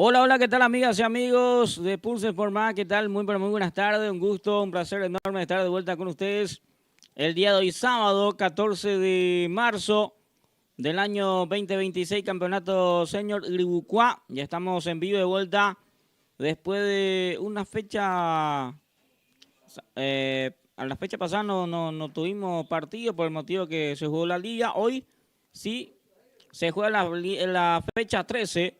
Hola, hola, ¿qué tal amigas y amigos de Pulse por Más? ¿Qué tal? Muy, pero muy buenas tardes. Un gusto, un placer enorme estar de vuelta con ustedes el día de hoy, sábado 14 de marzo del año 2026, Campeonato Senior Iribucuá. Ya estamos en vivo de vuelta después de una fecha. A la fecha pasada no tuvimos partido por el motivo que se jugó la liga. Hoy sí se juega la fecha 13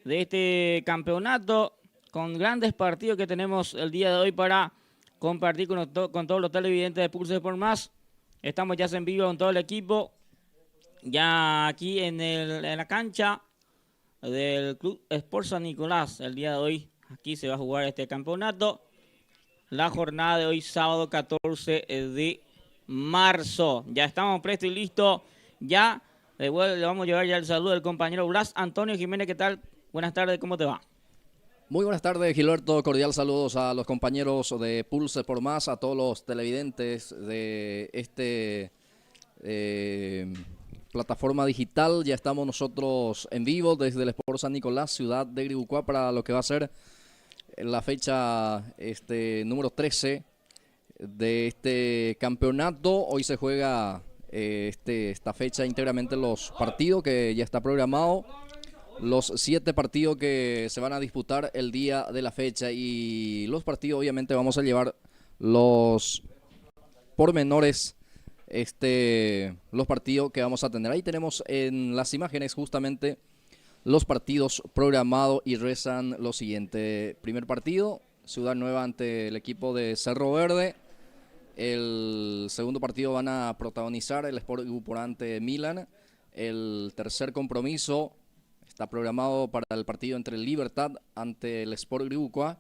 de este campeonato, con grandes partidos que tenemos el día de hoy para compartir con todos los televidentes de Pulse por Más. Estamos ya en vivo con todo el equipo, ya aquí en la cancha del Club Sport San Nicolás. El día de hoy aquí se va a jugar este campeonato. La jornada de hoy, sábado 14 de marzo. Ya estamos prestos y listos. Ya le vamos a llevar ya el saludo del compañero Blas Antonio Jiménez. ¿Qué tal? Buenas tardes, ¿cómo te va? Muy buenas tardes, Gilberto. Cordial saludos a los compañeros de Pulse por Más, a todos los televidentes de eh, plataforma digital. Ya estamos nosotros en vivo desde el Sport San Nicolás, ciudad de Iribucuá, para lo que va a ser la fecha número 13 de este campeonato. Hoy se juega esta fecha íntegramente los partidos que ya está programado. Los 7 partidos que se van a disputar el día de la fecha, y los partidos obviamente vamos a llevar los pormenores, los partidos que vamos a tener. Ahí tenemos en las imágenes justamente los partidos programados y rezan lo siguiente. Primer partido, Ciudad Nueva ante el equipo de Cerro Verde. El segundo partido van a protagonizar el Sport Grupo ante Milan. El tercer compromiso está programado para el partido entre el Libertad ante el Sport Iribucuá.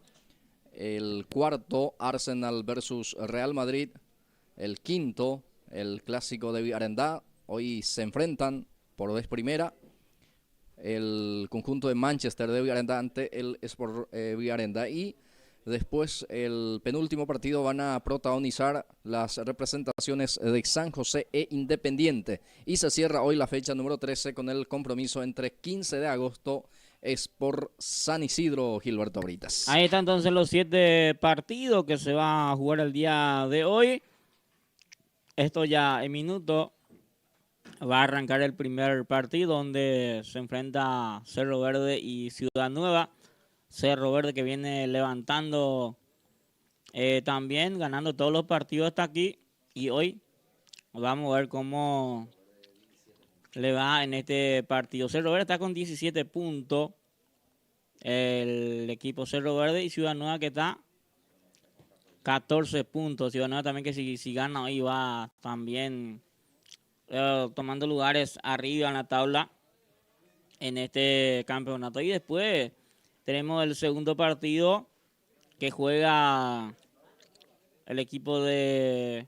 El cuarto, Arsenal versus Real Madrid. El quinto, el clásico de Villarendá. Hoy se enfrentan por vez primera el conjunto de Manchester de Villarendá ante el Sport Villarendá. Y después, el penúltimo partido, van a protagonizar las representaciones de San José e Independiente. Y se cierra hoy la fecha número 13 con el compromiso entre 15 de agosto es por San Isidro, Gilberto Britas. Ahí están entonces los 7 partidos que se va a jugar el día de hoy. Esto ya en minuto va a arrancar el primer partido donde se enfrenta Cerro Verde y Ciudad Nueva. Cerro Verde que viene levantando también, ganando todos los partidos hasta aquí. Y hoy vamos a ver cómo le va en este partido. Cerro Verde está con 17 puntos. El equipo Cerro Verde y Ciudad Nueva que está 14 puntos. Ciudad Nueva también que si gana hoy va también tomando lugares arriba en la tabla en este campeonato. Y después tenemos el segundo partido que juega el equipo de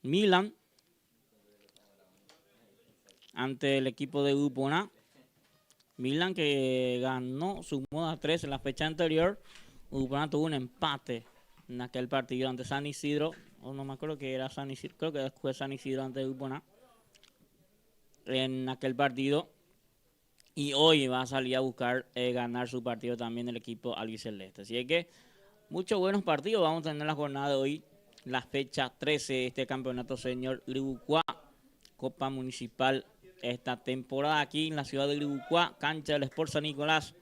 Milan ante el equipo de Grupo A. Milan que ganó, sumó a 3 en la fecha anterior. Grupo A tuvo un empate en aquel partido ante San Isidro. O no me acuerdo que era San Isidro, creo que fue San Isidro ante Grupo A en aquel partido. Y hoy va a salir a buscar ganar su partido también el equipo albiceleste. Así que muchos buenos partidos vamos a tener la jornada de hoy, la fecha 13 de este campeonato señor Iribucuá, Copa Municipal esta temporada aquí en la ciudad de Iribucuá, cancha del Sport San Nicolás,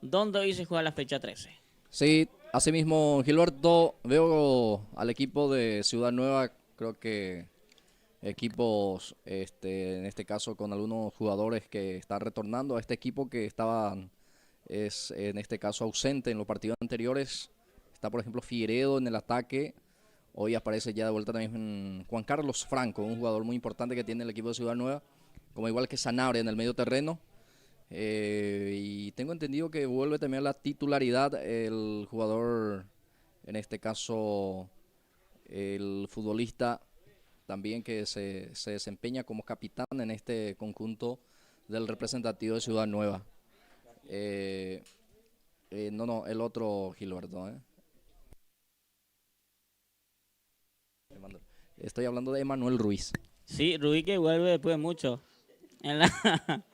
donde hoy se juega la fecha 13. Sí, asimismo, Gilberto, veo al equipo de Ciudad Nueva, creo que equipos, en este caso con algunos jugadores que están retornando a este equipo que estaban, en este caso ausente en los partidos anteriores. Está por ejemplo Figueiredo en el ataque. Hoy aparece ya de vuelta también Juan Carlos Franco, un jugador muy importante que tiene el equipo de Ciudad Nueva, como igual que Sanabria en el medio terreno. Y tengo entendido que vuelve también a la titularidad el jugador, en este caso el futbolista también que se desempeña como capitán en este conjunto del representativo de Ciudad Nueva. No, el otro Gilberto. Estoy hablando de Emanuel Ruiz. Sí, Rubí que vuelve después de mucho. En la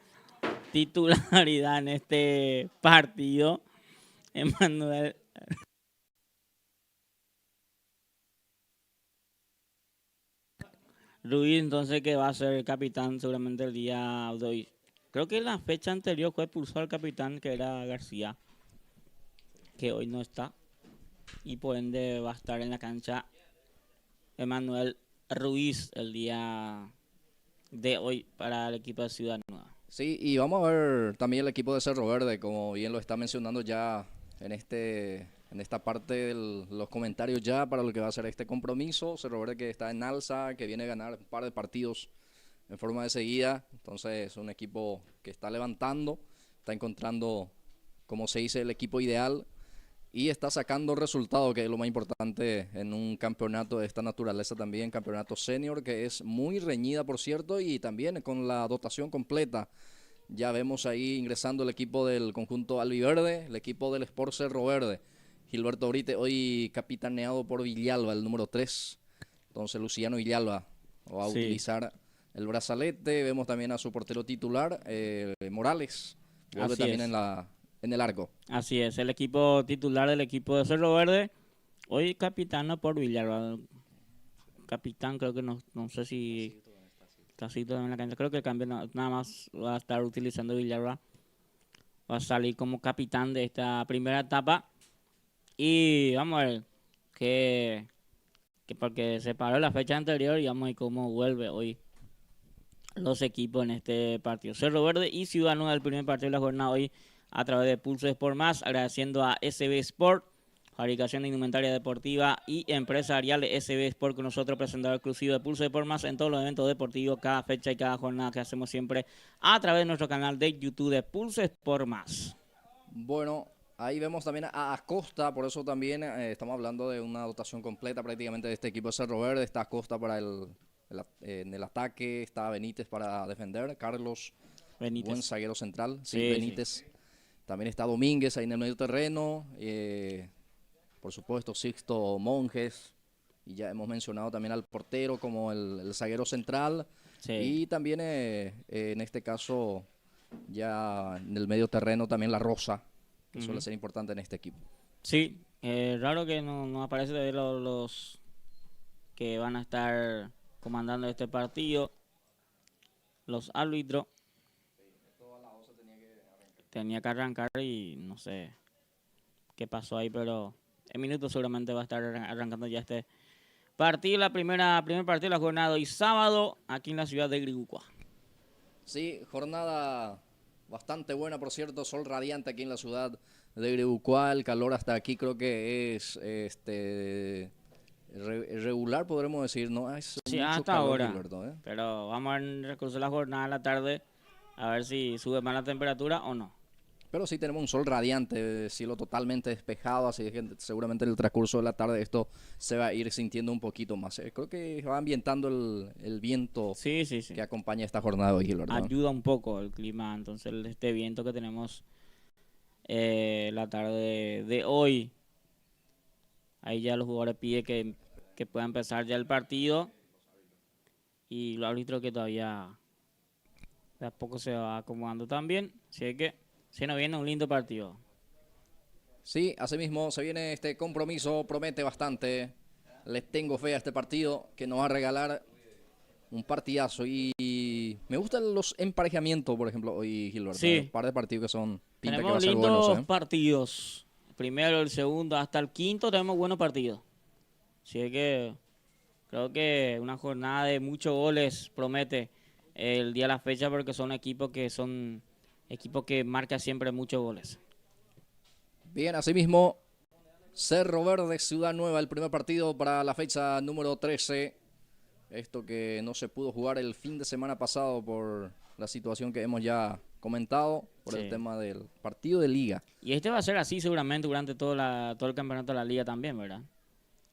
titularidad en este partido. Emanuel Ruiz, entonces, que va a ser el capitán seguramente el día de hoy. Creo que en la fecha anterior fue expulsado el capitán, que era García, que hoy no está. Y por ende va a estar en la cancha Emanuel Ruiz el día de hoy para el equipo de Ciudad Nueva. Sí, y vamos a ver también el equipo de Cerro Verde, como bien lo está mencionando ya en esta parte de los comentarios ya para lo que va a ser este compromiso. Cerro Verde que está en alza, que viene a ganar un par de partidos en forma de seguida. Entonces es un equipo que está levantando, está encontrando, como se dice, el equipo ideal y está sacando resultados, que es lo más importante en un campeonato de esta naturaleza también, campeonato senior, que es muy reñida, por cierto, y también con la dotación completa. Ya vemos ahí ingresando el equipo del conjunto albiverde, el equipo del Sport Cerro Verde. Gilberto Brite hoy capitaneado por Villalba, el número 3. Entonces Luciano Villalba va a utilizar el brazalete. Vemos también a su portero titular, Morales. Vuelve Así también es. en el arco. Así es, el equipo titular del equipo de Cerro Verde. Hoy capitano por Villarreal. Capitán, creo que no sé si Tacito en la cancha. Creo que el cambio nada más va a estar utilizando Villarreal. Va a salir como capitán de esta primera etapa. Y vamos a ver que porque se paró la fecha anterior y vamos a ver cómo vuelve hoy los equipos en este partido. Cerro Verde y Ciudad Nueva, el primer partido de la jornada hoy a través de Pulso Sport Más, agradeciendo a SB Sport, fabricación de indumentaria deportiva y empresarial de SB Sport, con nosotros, presentador exclusivo de Pulso Sport Más en todos los eventos deportivos, cada fecha y cada jornada que hacemos siempre a través de nuestro canal de YouTube de Pulso Sport Más. Bueno, ahí vemos también a Acosta, por eso también estamos hablando de una dotación completa prácticamente de este equipo de Cerro Verde. Está Acosta para en el ataque, está Benítez para defender, Carlos, buen Benítez. zaguero central, sí, Sí, Benítez. sí. También está Domínguez ahí en el medio terreno, por supuesto Sixto Monjes, y ya hemos mencionado también al portero como el zaguero central, Sí. y también en este caso ya en el medio terreno también la Rosa, que suele ser importante en este equipo. Sí, raro que no aparece de los que van a estar comandando este partido. Los árbitros tenía que arrancar y no sé qué pasó ahí, pero en minutos seguramente va a estar arrancando ya este partido, primer partido de la jornada hoy sábado aquí en la ciudad de Grigucua. Sí, jornada bastante buena, por cierto, sol radiante aquí en la ciudad de Grigucua. El calor hasta aquí creo que es regular, podremos decir, no es Sí, mucho hasta calor, ahora, Gilberto, ¿eh? pero vamos a ver en el recurso de la jornada de la tarde a ver si sube más la temperatura o no. Pero sí tenemos un sol radiante, cielo totalmente despejado, así que seguramente en el transcurso de la tarde esto se va a ir sintiendo un poquito más. Creo que va ambientando el viento Sí. que acompaña esta jornada de hoy, Gilberto. Ayuda un poco el clima, entonces este viento que tenemos la tarde de hoy. Ahí ya los jugadores piden que pueda empezar ya el partido. Y los árbitros que todavía de a poco se va acomodando también. Así que se nos viene un lindo partido. Sí, asimismo se viene este compromiso, promete bastante. Les tengo fe a este partido que nos va a regalar un partidazo. Y me gustan los emparejamientos, por ejemplo, hoy, Gilberto. Sí. Un par de partidos que son pinta que va Tenemos a ser lindos buenos, ¿eh? partidos. El primero, el segundo, hasta el quinto tenemos buenos partidos. Así que creo que una jornada de muchos goles promete el día de la fecha, porque son equipos que marcan siempre muchos goles. Bien, asimismo, Cerro Verde, Ciudad Nueva, el primer partido para la fecha número 13. Esto que no se pudo jugar el fin de semana pasado por la situación que hemos ya comentado, por el tema del partido de liga. Y este va a ser así seguramente durante todo el campeonato de la liga también, ¿verdad?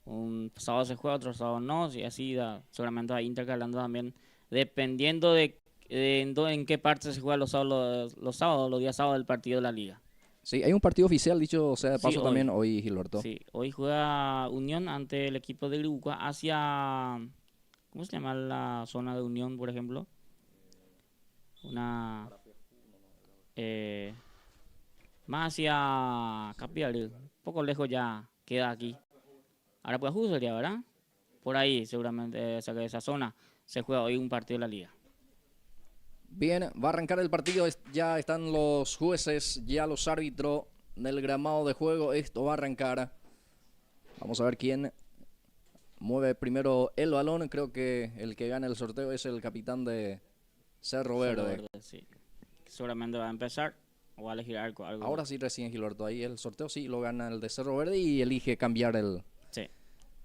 Un sábado se juega, otro sábado no, y así seguramente va intercalando también, dependiendo de en qué parte se juega los sábados, los días sábados del partido de la liga. Sí, hay un partido oficial, dicho sea de paso, Sí, también hoy, Gilberto. Sí, hoy juega Unión ante el equipo de Grigucua hacia, ¿cómo se llama la zona de Unión, por ejemplo? eh, más hacia Capital, un poco lejos ya queda aquí. Ahora pues justo sería, ¿verdad? Por ahí seguramente, esa zona se juega hoy un partido de la liga. Bien, va a arrancar el partido, ya están los jueces, ya los árbitros del gramado de juego, esto va a arrancar. Vamos a ver quién mueve primero el balón, creo que el que gana el sorteo es el capitán de Cerro Verde. Sí. Seguramente va a empezar o va a elegir algo. Ahora sí recién Gilberto, ahí el sorteo sí lo gana el de Cerro Verde y elige cambiar sí.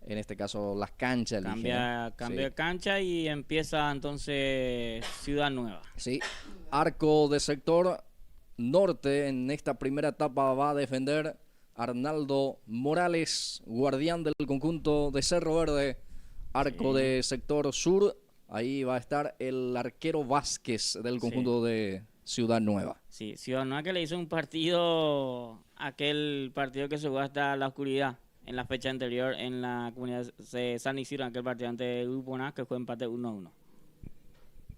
En este caso las canchas. Cambia de cancha y empieza entonces Ciudad Nueva. Sí, arco de sector norte en esta primera etapa va a defender Arnaldo Morales, guardián del conjunto de Cerro Verde. Arco de sector sur, ahí va a estar el arquero Vázquez del conjunto de Ciudad Nueva. Sí, Ciudad Nueva que le hizo un partido, aquel partido que se jugó hasta la oscuridad en la fecha anterior en la comunidad de San Isidro, en aquel partido ante Grupo NA que fue empate 1-1.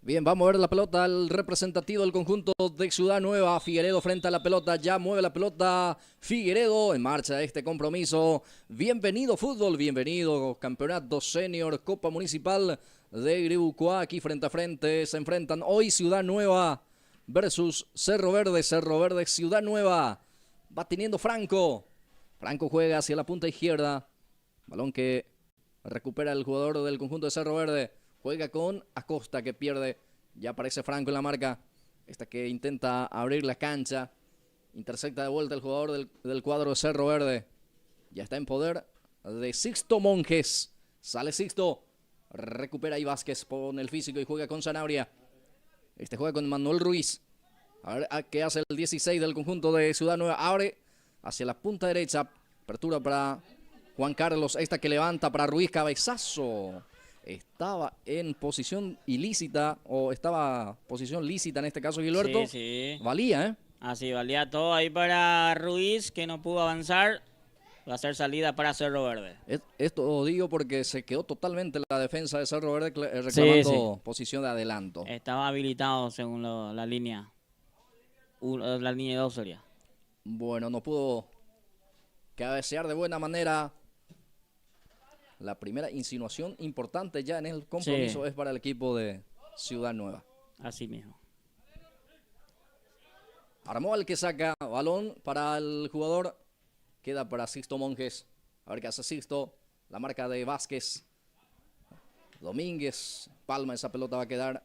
Bien, va a mover la pelota el representativo del conjunto de Ciudad Nueva. Figueredo frente a la pelota, ya mueve la pelota Figueredo en marcha este compromiso. Bienvenido fútbol, bienvenido campeonato senior, Copa Municipal de Gribucuá. Aquí frente a frente se enfrentan hoy Ciudad Nueva versus Cerro Verde. Cerro Verde, Ciudad Nueva. Va teniendo Franco. Franco juega hacia la punta izquierda. Balón que recupera el jugador del conjunto de Cerro Verde. Juega con Acosta que pierde. Ya aparece Franco en la marca. Esta que intenta abrir la cancha. Intercepta de vuelta el jugador del cuadro de Cerro Verde. Ya está en poder de Sixto Monjes. Sale Sixto. Recupera ahí Vázquez. Pone el físico y juega con Sanabria. Este juega con Manuel Ruiz. A ver qué hace el 16 del conjunto de Ciudad Nueva. Abre hacia la punta derecha. Apertura para Juan Carlos. Esta que levanta para Ruiz. Cabezazo. Estaba en posición ilícita, o estaba posición lícita en este caso, Gilberto. Sí. Valía, ¿eh? Así, valía todo ahí para Ruiz, que no pudo avanzar. Va a ser salida para Cerro Verde. Esto digo porque se quedó totalmente la defensa de Cerro Verde reclamando posición de adelanto. Estaba habilitado según la línea. La línea 2 sería. Bueno, no pudo cabecear de buena manera. La primera insinuación importante ya en el compromiso es para el equipo de Ciudad Nueva. Así mismo. Armó el que saca balón para el jugador. Queda para Sixto Monjes. A ver qué hace Sixto. La marca de Vázquez. Domínguez. Palma, esa pelota va a quedar.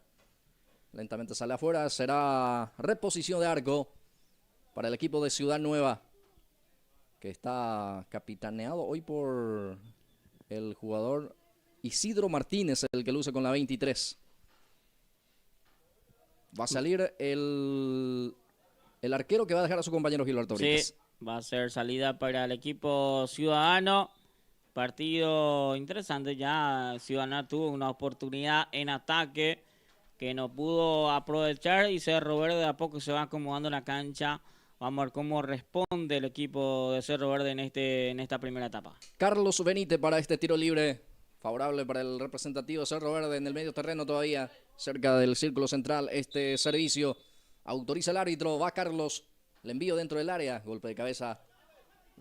Lentamente sale afuera. Será reposición de arco para el equipo de Ciudad Nueva, que está capitaneado hoy por el jugador Isidro Martínez, el que luce con la 23. Va a salir el arquero que va a dejar a su compañero Gilberto Brites. Sí, va a ser salida para el equipo ciudadano. Partido interesante ya. Ciudadano tuvo una oportunidad en ataque que no pudo aprovechar y Cerro Verde de a poco se va acomodando en la cancha. Vamos a ver cómo responde el equipo de Cerro Verde en esta primera etapa. Carlos Benítez para este tiro libre. Favorable para el representativo Cerro Verde en el medio terreno todavía. Cerca del círculo central este servicio. Autoriza el árbitro. Va Carlos. Le envío dentro del área. Golpe de cabeza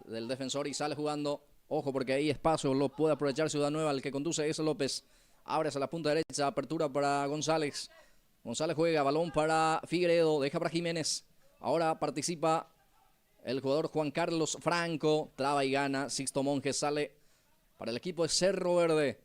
del defensor y sale jugando. Ojo porque ahí espacio lo puede aprovechar Ciudad Nueva. El que conduce es López. Abre hacia la punta derecha. Apertura para González. González juega. Balón para Figueredo. Deja para Jiménez. Ahora participa el jugador Juan Carlos Franco. Traba y gana. Sixto Monjes sale para el equipo de Cerro Verde.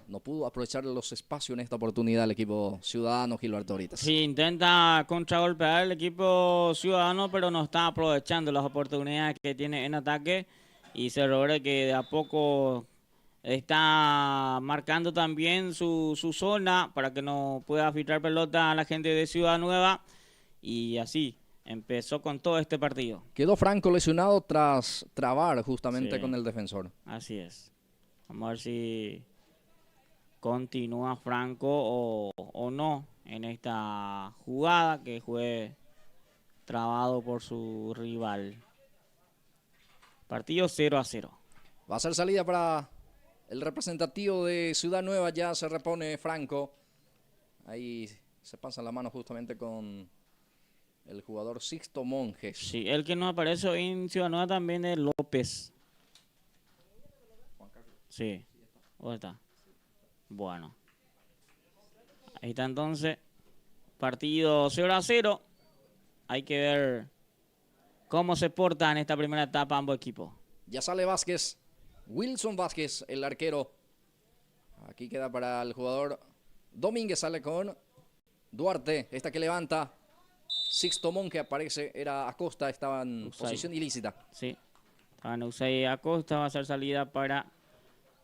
No pudo aprovechar los espacios en esta oportunidad el equipo ciudadano Gilberto Brites. Sí, intenta contragolpear el equipo ciudadano, pero no está aprovechando las oportunidades que tiene en ataque. Y Cerro Verde que de a poco está marcando también su zona para que no pueda filtrar pelota a la gente de Ciudad Nueva. Y así empezó con todo este partido. Quedó Franco lesionado tras trabar justamente con el defensor. Así es. Vamos a ver si continúa Franco o no en esta jugada que fue trabado por su rival. Partido 0-0. Va a ser salida para el representativo de Ciudad Nueva. Ya se repone Franco. Ahí se pasa la mano justamente con el jugador Sixto Monjes. Sí, el que nos aparece hoy en Ciudad Nueva también es López. Sí, ¿dónde está? Bueno, ahí está entonces. Partido 0-0. Hay que ver cómo se portan en esta primera etapa ambos equipos. Ya sale Vázquez, Wilson Vázquez, el arquero. Aquí queda para el jugador Domínguez, sale con Duarte, esta que levanta. Sixto Monje aparece, era Acosta, estaba en posición ilícita. Sí, estaba en Usay Acosta, va a ser salida para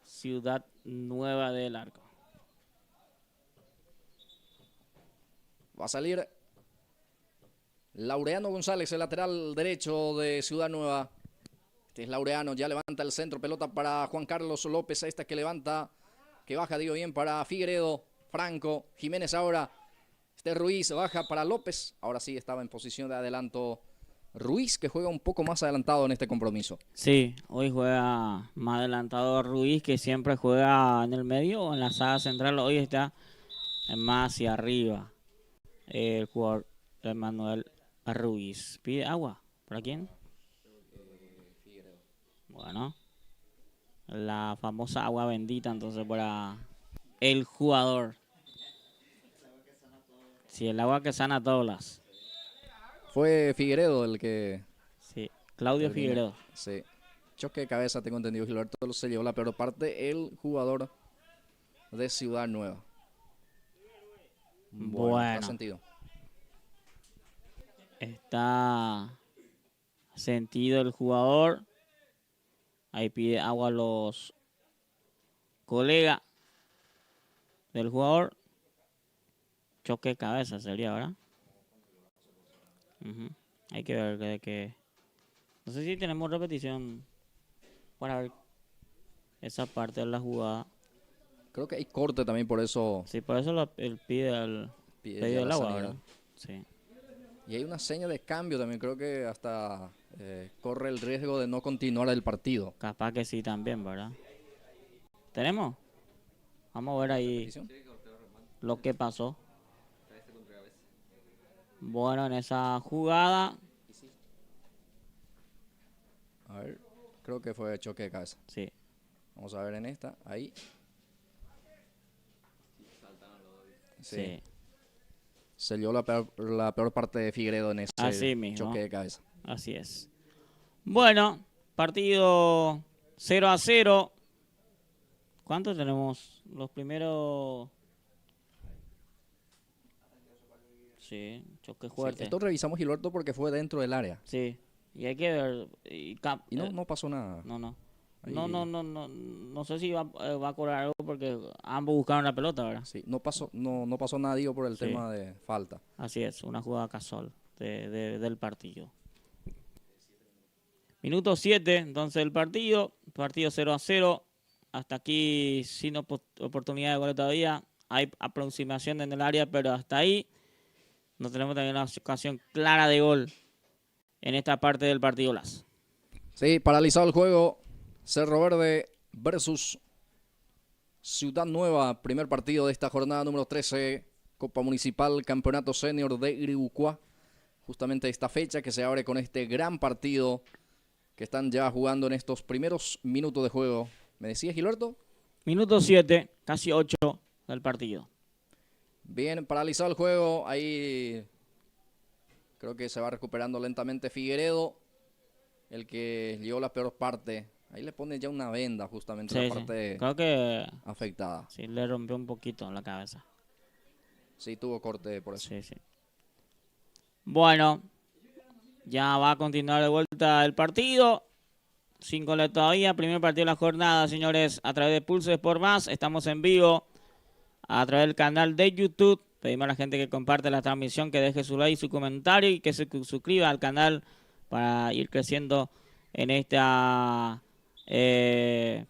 Ciudad Nueva del Arco. Va a salir Laureano González, el lateral derecho de Ciudad Nueva. Este es Laureano, ya levanta el centro, pelota para Juan Carlos López, esta que levanta, que baja, digo bien, para Figueredo, Franco, Jiménez ahora. Este Ruiz baja para López, ahora sí estaba en posición de adelanto Ruiz, que juega un poco más adelantado en este compromiso. Sí, hoy juega más adelantado Ruiz, que siempre juega en el medio o en la saga central. Hoy está más hacia arriba el jugador Manuel Ruiz. ¿Pide agua? ¿Para quién? Bueno, la famosa agua bendita entonces para el jugador. Sí, el agua que sana todas. Fue Figueredo el que... Sí, Claudio Figueredo. Sí, choque de cabeza, tengo entendido. Gilberto se llevó la peor parte, el jugador de Ciudad Nueva. Bueno. Está sentido. Está sentido el jugador. Ahí pide agua a los colegas del jugador. Choque de cabeza sería, ¿verdad? Hay que ver de que... No sé si tenemos repetición para ver esa parte de la jugada. Creo que hay corte también, por eso... Sí, por eso él pide el pedido del agua, ¿verdad? Sí. Y hay una seña de cambio también, creo que hasta corre el riesgo de no continuar el partido. Capaz que sí también, ¿verdad? ¿Tenemos? Vamos a ver ahí lo que pasó. Bueno, en esa jugada... A ver, creo que fue choque de cabeza. Sí. Vamos a ver en esta, ahí. Sí. Se dio la peor parte de Figueredo en ese choque de cabeza. Así es. Bueno, partido 0-0. ¿Cuántos tenemos? Los primeros... Sí, choque fuerte. Sí, esto revisamos, Gilberto, porque fue dentro del área. Sí, y hay que ver... Y no pasó nada. No. Ahí... No sé si va a cobrar algo porque ambos buscaron la pelota, ¿verdad? Sí, no pasó nada, digo, por el tema de falta. Así es, una jugada casual del partido. Minuto 7, entonces el partido 0-0. Hasta aquí sin oportunidad de gol todavía. Hay aproximación en el área, pero hasta ahí no tenemos también una ocasión clara de gol en esta parte del partido. Sí, paralizado el juego. Cerro Verde versus Ciudad Nueva. Primer partido de esta jornada número 13. Copa Municipal, Campeonato Senior de Iribucuá. Justamente esta fecha que se abre con este gran partido que están ya jugando en estos primeros minutos de juego. ¿Me decías, Gilberto? Minuto 7, casi 8 del partido. Bien, paralizado el juego. Ahí creo que se va recuperando lentamente Figueredo, el que llevó la peor parte. Ahí le pone ya una venda justamente la parte creo que afectada. Sí, le rompió un poquito la cabeza. Sí, tuvo corte por eso. Sí. Bueno, ya va a continuar de vuelta el partido. 5 goles todavía. Primer partido de la jornada, señores, a través de Pulso Sport Más. Estamos en vivo a través del canal de YouTube. Pedimos a la gente que comparte la transmisión, que deje su like, su comentario y que se suscriba al canal para ir creciendo en esta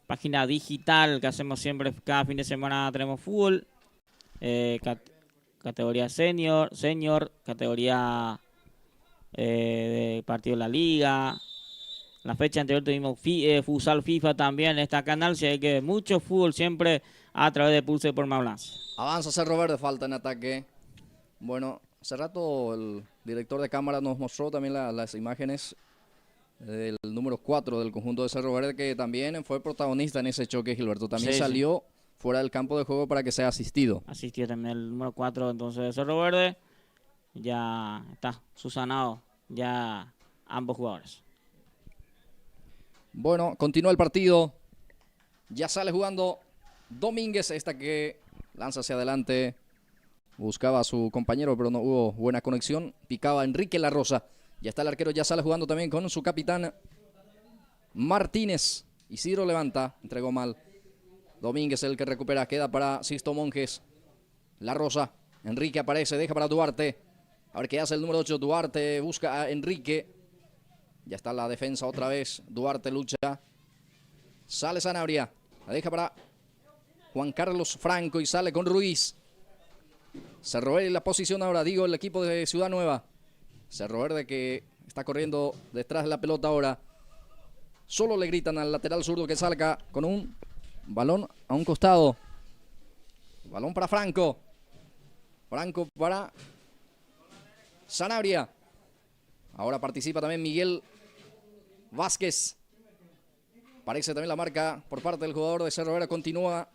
página digital que hacemos siempre. Cada fin de semana tenemos fútbol, categoría senior, categoría de partido de la liga. La fecha anterior tuvimos futsal FIFA también en este canal. Si hay que mucho fútbol siempre a través de Pulse por Mablans. Avanza Cerro Verde, falta en ataque. Bueno, hace rato el director de cámara nos mostró también las imágenes del número 4 del conjunto de Cerro Verde, que también fue protagonista en ese choque, Gilberto. También Sí, sí. salió fuera del campo de juego para que sea asistido. Asistió también el número 4 entonces de Cerro Verde. Ya está subsanado ya ambos jugadores. Bueno, continúa el partido. Ya sale jugando Domínguez, esta que lanza hacia adelante. Buscaba a su compañero, pero no hubo buena conexión. Picaba Enrique La Rosa. Ya está el arquero, ya sale jugando también con su capitán Martínez. Isidro levanta, entregó mal. Domínguez el que recupera, queda para Sisto Monjes. La Rosa, Enrique aparece, deja para Duarte. A ver qué hace el número 8, Duarte busca a Enrique. Ya está la defensa otra vez, Duarte lucha. Sale Sanabria, la deja para Juan Carlos Franco y sale con Ruiz. Cerro Verde en la posición ahora, digo, el equipo de Ciudad Nueva. Cerro Verde que está corriendo detrás de la pelota ahora. Solo le gritan al lateral zurdo que salga con un balón a un costado. Balón para Franco. Franco para Sanabria. Ahora participa también Miguel Vázquez. Parece también la marca por parte del jugador de Cerro Verde. Continúa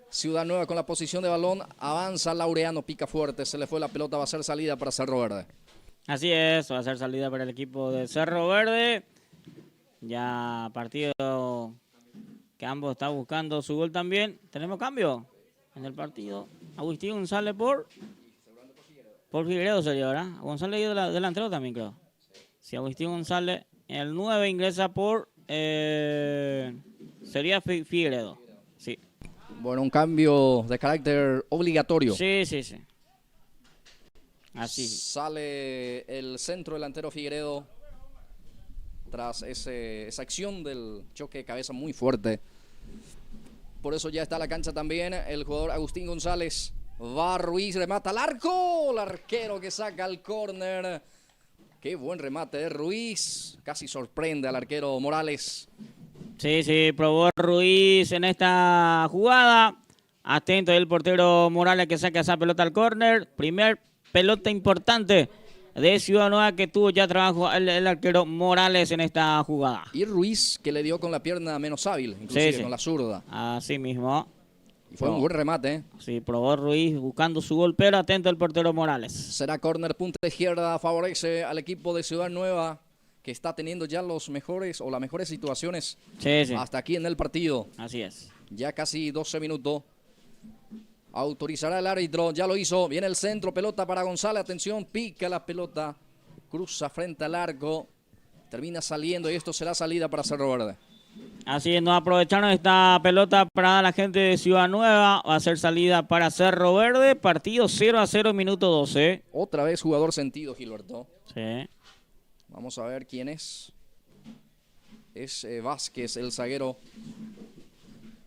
Ciudad Nueva con la posición de balón. Avanza Laureano, pica fuerte. Se le fue la pelota, va a ser salida para Cerro Verde. Así es, va a ser salida para el equipo de Cerro Verde. Ya partido que ambos están buscando su gol también. Tenemos cambio en el partido. Agustín González por Figueredo sería, ¿verdad? González y delantero también, creo. Si Agustín González, el 9 ingresa por sería Figueredo. Sí. Bueno, un cambio de carácter obligatorio. Sí. Así. Sale el centro delantero Figueredo tras esa acción del choque de cabeza muy fuerte. Por eso ya está la cancha también el jugador Agustín González. Va Ruiz, remata al arco. El arquero que saca el córner. Qué buen remate de Ruiz. Casi sorprende al arquero Morales. Sí, probó Ruiz en esta jugada. Atento el portero Morales que saca esa pelota al córner. Primer pelota importante de Ciudad Nueva que tuvo ya trabajo el arquero Morales en esta jugada. Y Ruiz que le dio con la pierna menos hábil, inclusive con la zurda. Así mismo. Y fue un buen remate, ¿eh? Sí, probó Ruiz buscando su gol, pero atento el portero Morales. Será córner, punta izquierda, favorece al equipo de Ciudad Nueva, que está teniendo ya las mejores situaciones hasta aquí en el partido. Así es. Ya casi 12 minutos. Autorizará el árbitro, ya lo hizo. Viene el centro, pelota para González. Atención, pica la pelota. Cruza frente al arco. Termina saliendo y esto será salida para Cerro Verde. Así es, no aprovecharon esta pelota para la gente de Ciudad Nueva. Va a ser salida para Cerro Verde. Partido 0-0, minuto 12. Otra vez jugador sentido, Gilberto. Sí. Vamos a ver quién es. Es Vázquez, el zaguero.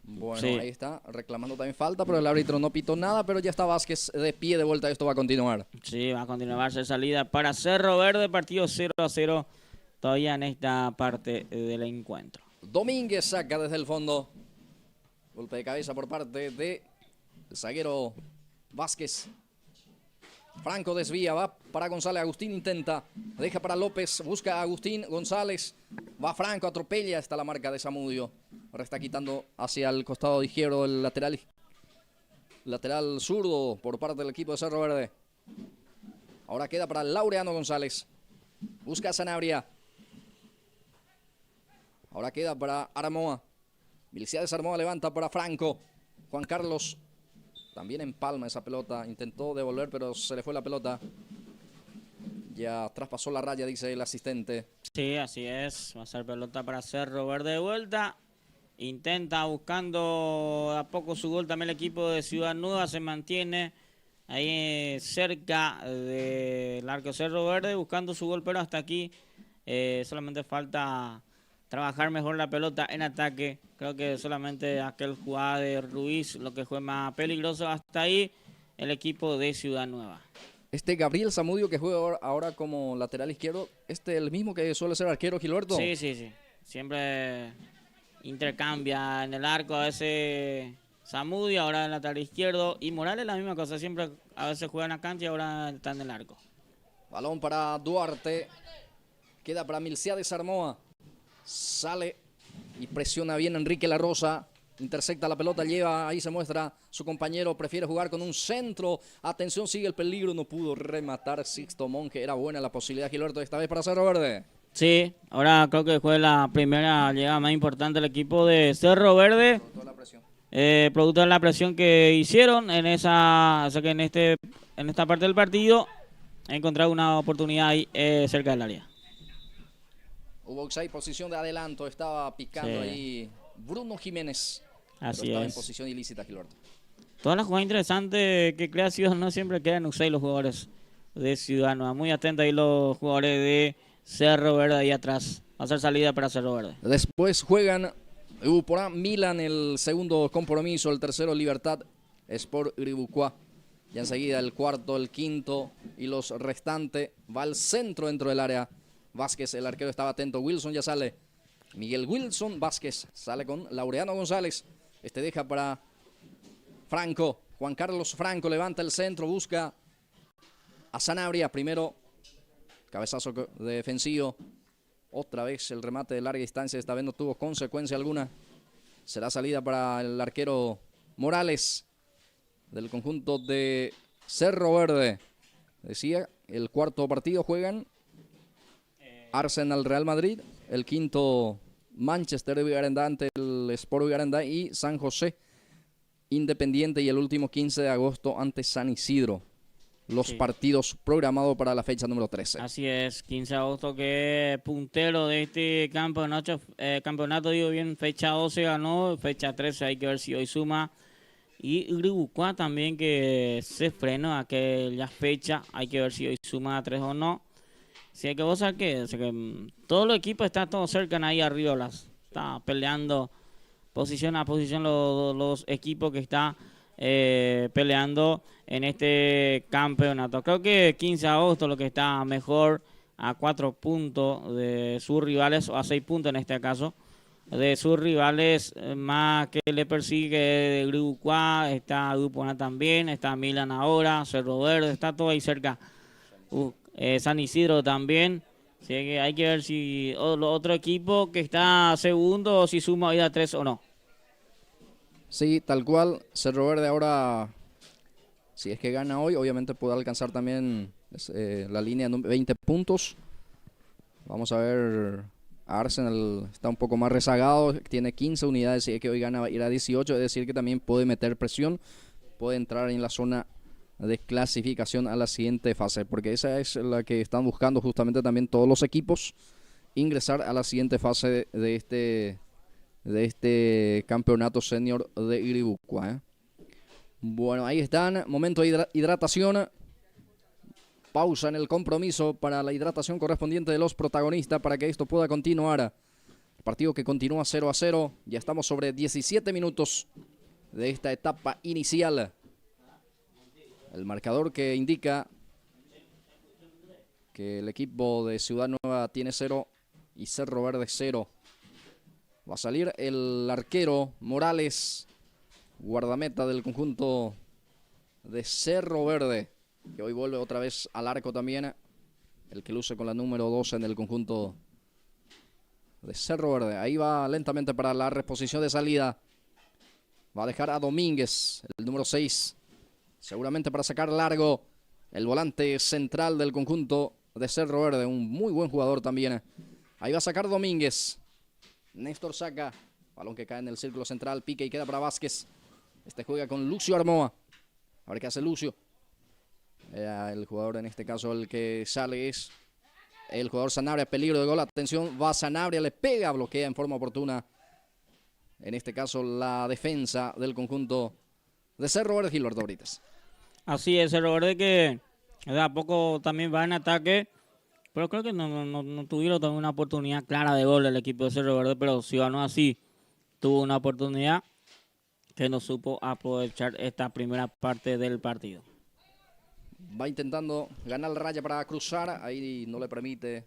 Bueno, sí. Ahí está, reclamando también falta, pero el árbitro no pitó nada, pero ya está Vázquez de pie de vuelta, esto va a continuar. Sí, va a continuar ser salida para Cerro Verde, partido 0-0 todavía en esta parte del encuentro. Domínguez saca desde el fondo, golpe de cabeza por parte del zaguero Vázquez. Franco desvía, va para González, Agustín intenta, deja para López, busca a Agustín, González, va Franco, atropella, está la marca de Zamudio. Ahora está quitando hacia el costado izquierdo el lateral zurdo por parte del equipo de Cerro Verde. Ahora queda para Laureano González, busca a Sanabria. Ahora queda para Armoa, Miliciades Armoa levanta para Franco, Juan Carlos. También empalma esa pelota, intentó devolver, pero se le fue la pelota. Ya traspasó la raya, dice el asistente. Sí, así es. Va a ser pelota para Cerro Verde de vuelta. Intenta buscando a poco su gol también el equipo de Ciudad Nueva. Se mantiene ahí cerca del arco Cerro Verde buscando su gol, pero hasta aquí solamente falta trabajar mejor la pelota en ataque. Creo que solamente aquel jugada de Ruiz lo que fue más peligroso. Hasta ahí el equipo de Ciudad Nueva. Gabriel Zamudio que juega ahora como lateral izquierdo, el mismo que suele ser arquero, Gilberto. Sí. Siempre intercambia en el arco, a veces Zamudio, ahora en el lateral izquierdo. Y Morales la misma cosa, siempre a veces juega en la cancha y ahora está en el arco. Balón para Duarte. Queda para Milciades Armoa. Sale y presiona bien Enrique La Rosa. Intercepta la pelota, lleva, ahí se muestra su compañero, prefiere jugar con un centro. Atención, sigue el peligro, no pudo rematar Sixto Monge. Era buena la posibilidad, Gilberto, esta vez para Cerro Verde. Sí, ahora creo que fue la primera llegada más importante del equipo de Cerro Verde. Producto de la presión que hicieron en esa, o sea que en esta parte del partido, encontrar una oportunidad ahí cerca del área. Hubo offside, posición de adelanto, estaba picando ahí Bruno Jiménez. Así pero estaba es. en posición ilícita, Gilberto. Todas las jugadas interesantes que crea Ciudad no siempre quedan offside los jugadores de Ciudadano. Muy atentos ahí los jugadores de Cerro Verde ahí atrás. Va a ser salida para Cerro Verde. Después juegan Uporá, Milan el segundo compromiso, el tercero Libertad Sport Iribucuá. Ya enseguida el cuarto, el quinto y los restantes. Va al centro dentro del área. Vázquez, el arquero estaba atento. Wilson ya sale. Miguel Wilson Vázquez sale con Laureano González. Este deja para Franco. Juan Carlos Franco levanta el centro, busca a Sanabria. Primero, cabezazo defensivo. Otra vez el remate de larga distancia. Esta vez no tuvo consecuencia alguna. Será salida para el arquero Morales del conjunto de Cerro Verde. Decía, el cuarto partido juegan Arsenal Real Madrid, el quinto Manchester Vigarandá ante el Sport Vigarandá y San José Independiente, y el último 15 de agosto ante San Isidro. Los partidos programados para la fecha número 13. Así es, 15 de agosto, que puntero de este campeonato, digo bien, fecha 12 ganó, fecha 13 hay que ver si hoy suma. Y Iribucuá también, que se frenó a aquella fecha, hay que ver si hoy suma a 3 o no. Si hay que vos sabés que todos los equipos están todos cerca ahí arriba, está peleando posición a posición los equipos que están peleando en este campeonato. Creo que 15 de agosto lo que está mejor, a 4 puntos de sus rivales, o a 6 puntos en este caso, de sus rivales, más que le persigue de Iribucuá, está Uporá también, está Milan ahora, Cerro Verde, está todo ahí cerca. San Isidro también. Así que hay que ver si otro equipo que está segundo, si suma hoy a 3 o no. Sí, tal cual. Cerro Verde ahora, si es que gana hoy, obviamente puede alcanzar también la línea de 20 puntos. Vamos a ver. Arsenal está un poco más rezagado, tiene 15 unidades, si es que hoy gana va a ir a 18, es decir que también puede meter presión, puede entrar en la zona de clasificación a la siguiente fase, porque esa es la que están buscando justamente también todos los equipos, ingresar a la siguiente fase de este campeonato senior de Iribucuá. Bueno, ahí están, momento de hidratación. Pausa en el compromiso para la hidratación correspondiente de los protagonistas para que esto pueda continuar. El partido que continúa 0-0. Ya estamos sobre 17 minutos de esta etapa inicial. El marcador que indica que el equipo de Ciudad Nueva tiene 0 y Cerro Verde 0. Va a salir el arquero Morales, guardameta del conjunto de Cerro Verde, que hoy vuelve otra vez al arco también, el que luce con la número 12 en el conjunto de Cerro Verde. Ahí va lentamente para la reposición de salida. Va a dejar a Domínguez, el número 6, seguramente para sacar largo el volante central del conjunto de Cerro Verde, un muy buen jugador también. Ahí va a sacar Domínguez. Néstor saca, balón que cae en el círculo central, pique y queda para Vázquez. Este juega con Lucio Armoa. A ver qué hace Lucio. El jugador en este caso, el que sale es el jugador Sanabria, peligro de gol, atención, va Sanabria, le pega, bloquea en forma oportuna. En este caso la defensa del conjunto de Cerro Verde, Gilberto Brites. Así es, Cerro Verde que de a poco también va en ataque, pero creo que no tuvieron también una oportunidad clara de gol el equipo de Cerro Verde, pero si ganó así, tuvo una oportunidad que no supo aprovechar esta primera parte del partido. Va intentando ganar el raya para cruzar, ahí no le permite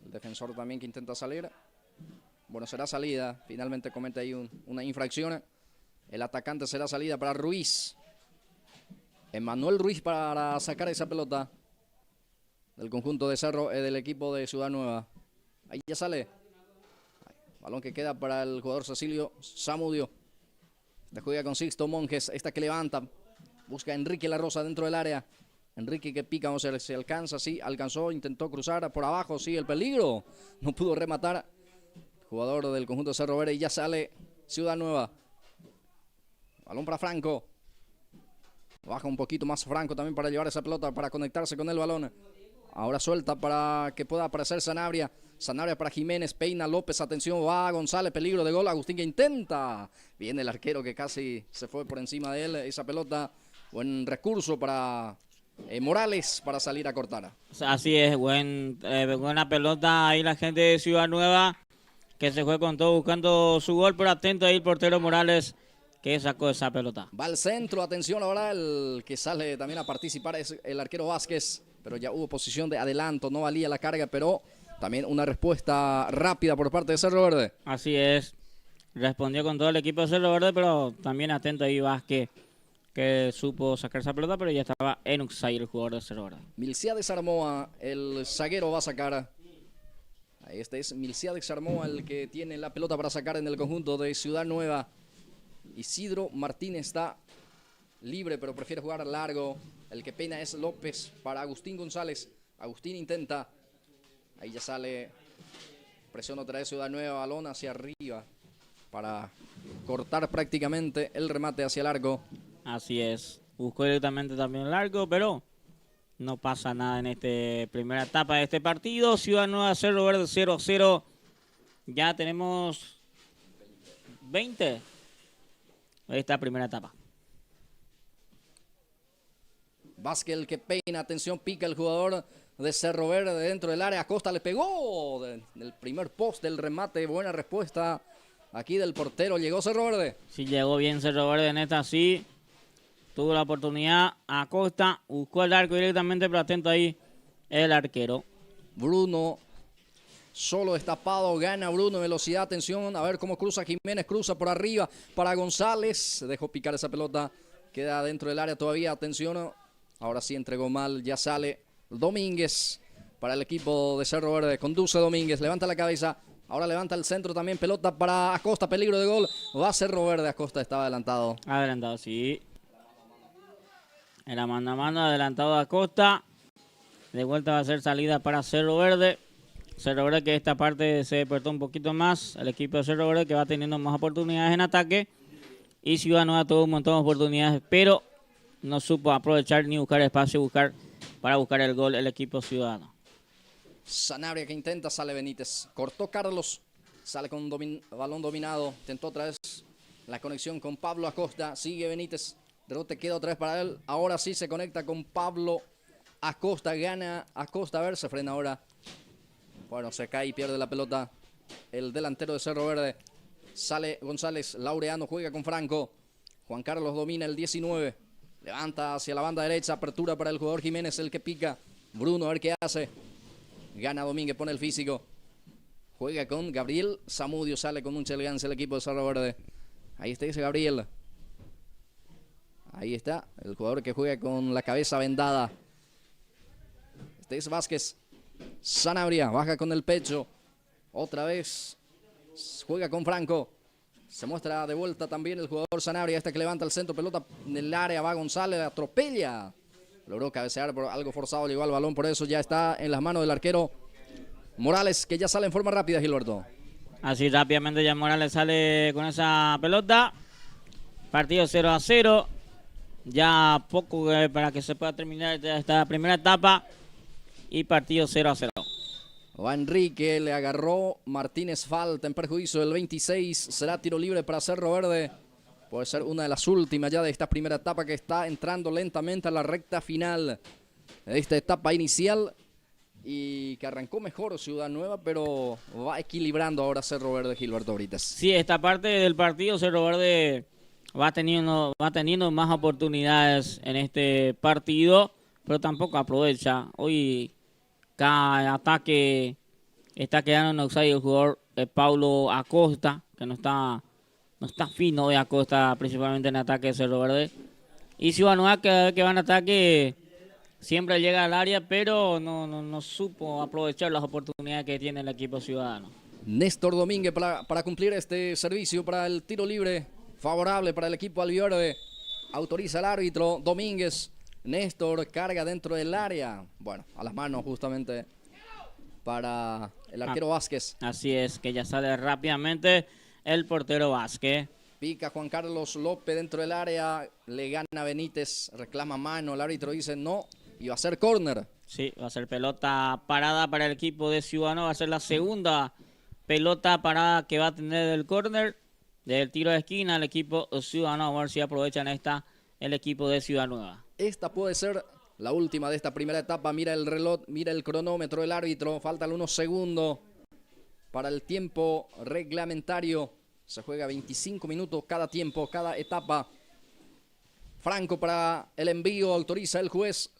el defensor también que intenta salir. Bueno, será salida, finalmente comete ahí una infracción. El atacante será salida para Ruiz. Emanuel Ruiz para sacar esa pelota. del conjunto de Cerro, del equipo de Ciudad Nueva. Ahí ya sale. Balón que queda para el jugador Cecilio Zamudio. Esta juega con Sixto Monjes. Esta que levanta. Busca a Enrique La Rosa dentro del área. Enrique que pica, vamos a ver si alcanza. Sí, alcanzó, intentó cruzar por abajo. Sí, el peligro. No pudo rematar. Jugador del conjunto de Cerro Verde y ya sale Ciudad Nueva. Balón para Franco. Baja un poquito más Franco también para llevar esa pelota, para conectarse con el balón. Ahora suelta para que pueda aparecer Sanabria. Sanabria para Jiménez, peina López, atención, va González, peligro de gol. Agustín que intenta. Viene el arquero que casi se fue por encima de él. Esa pelota, buen recurso para Morales para salir a cortar. Así es, buena pelota ahí la gente de Ciudad Nueva, que se fue con todo buscando su gol, pero atento ahí el portero Morales, que sacó esa pelota. Va al centro, atención ahora, el que sale también a participar es el arquero Vázquez, pero ya hubo posición de adelanto, no valía la carga, pero también una respuesta rápida por parte de Cerro Verde. Así es, respondió con todo el equipo de Cerro Verde, pero también atento ahí Vázquez, que supo sacar esa pelota, pero ya estaba en Uxay el jugador de Cerro Verde. Milciades Armoa, el zaguero va a sacar. Ahí este es Milciades Armoa, el que tiene la pelota para sacar en el conjunto de Ciudad Nueva. Isidro Martínez está libre, pero prefiere jugar largo. El que peina es López para Agustín González. Agustín intenta. Ahí ya sale. Presión otra vez Ciudad Nueva. Balón hacia arriba para cortar prácticamente el remate hacia el arco. Así es. Buscó directamente también el arco, pero no pasa nada en esta primera etapa de este partido. Ciudad Nueva, Cerro Verde 0-0. Ya tenemos 20. Esta primera etapa. Vázquez el que peina, atención, pica el jugador de Cerro Verde dentro del área. Acosta le pegó del primer poste, el remate, buena respuesta aquí del portero. Llegó Cerro Verde. Sí, llegó bien Cerro Verde en esta, sí. Tuvo la oportunidad, Acosta buscó el arco directamente, pero atento ahí el arquero. Bruno. Solo destapado, gana Bruno, velocidad, atención, a ver cómo cruza Jiménez, cruza por arriba para González, dejó picar esa pelota, queda dentro del área todavía, atención, ahora sí entregó mal, ya sale Domínguez para el equipo de Cerro Verde, conduce Domínguez, levanta la cabeza, ahora levanta el centro también, pelota para Acosta, peligro de gol, va a Cerro Verde, Acosta estaba adelantado. Adelantado, sí. Era mano a mano, adelantado Acosta, de vuelta va a ser salida para Cerro Verde. Cerro Verde que esta parte se despertó un poquito más. El equipo de Cerro Verde que va teniendo más oportunidades en ataque. Y Ciudad Nueva tuvo un montón de oportunidades, pero no supo aprovechar ni buscar espacio para buscar el gol el equipo ciudadano. Sanabria que intenta, sale Benítez. Cortó Carlos, sale con balón dominado. Intentó otra vez la conexión con Pablo Acosta. Sigue Benítez. Rebote queda otra vez para él. Ahora sí se conecta con Pablo Acosta. Gana Acosta. A ver, se frena ahora. Bueno, se cae y pierde la pelota el delantero de Cerro Verde. Sale González, Laureano juega con Franco. Juan Carlos domina el 19. Levanta hacia la banda derecha, apertura para el jugador Jiménez, el que pica. Bruno, a ver qué hace. Gana Domínguez, pone el físico. Juega con Gabriel Zamudio, sale con mucha elegancia el equipo de Cerro Verde. Ahí está ese Gabriel. Ahí está, el jugador que juega con la cabeza vendada. Este es Vázquez. Sanabria, baja con el pecho. Otra vez. Juega con Franco. Se muestra de vuelta también el jugador Sanabria. Este que levanta el centro, pelota en el área. Va González, atropella. Logró cabecear por algo forzado. Llegó al balón, por eso ya está en las manos del arquero Morales, que ya sale en forma rápida, Gilberto. Así rápidamente ya Morales sale con esa pelota. Partido 0-0. Ya poco para que se pueda terminar esta primera etapa. Y partido 0-0. Va Enrique, le agarró Martínez, falta en perjuicio del 26. Será tiro libre para Cerro Verde. Puede ser una de las últimas ya de esta primera etapa que está entrando lentamente a la recta final de esta etapa inicial. Y que arrancó mejor Ciudad Nueva, pero va equilibrando ahora Cerro Verde, Gilberto Brites. Sí, esta parte del partido Cerro Verde va teniendo más oportunidades en este partido, pero tampoco aprovecha. Hoy cada ataque está quedando en offside el jugador Paulo Acosta, que no está fino de Acosta, principalmente en ataque de Cerro Verde. Y Ciudad Nueva que va en ataque siempre llega al área, pero no supo aprovechar las oportunidades que tiene el equipo ciudadano. Néstor Domínguez para cumplir este servicio para el tiro libre favorable para el equipo albiverde. Autoriza el árbitro Domínguez. Néstor carga dentro del área. Bueno, a las manos justamente para el arquero Vázquez. Así es, que ya sale rápidamente el portero Vázquez. Pica Juan Carlos López dentro del área. Le gana Benítez. Reclama mano. El árbitro dice no. Y va a ser córner. Sí, va a ser pelota parada para el equipo de Ciudadano. Va a ser la segunda pelota parada que va a tener el córner del tiro de esquina el equipo Ciudadano. Vamos a ver si aprovechan esta el equipo de Ciudad Nueva. Esta puede ser la última de esta primera etapa. Mira el reloj, mira el cronómetro del árbitro. Faltan unos segundos para el tiempo reglamentario. Se juega 25 minutos cada tiempo, cada etapa. Franco para el envío, autoriza el juez.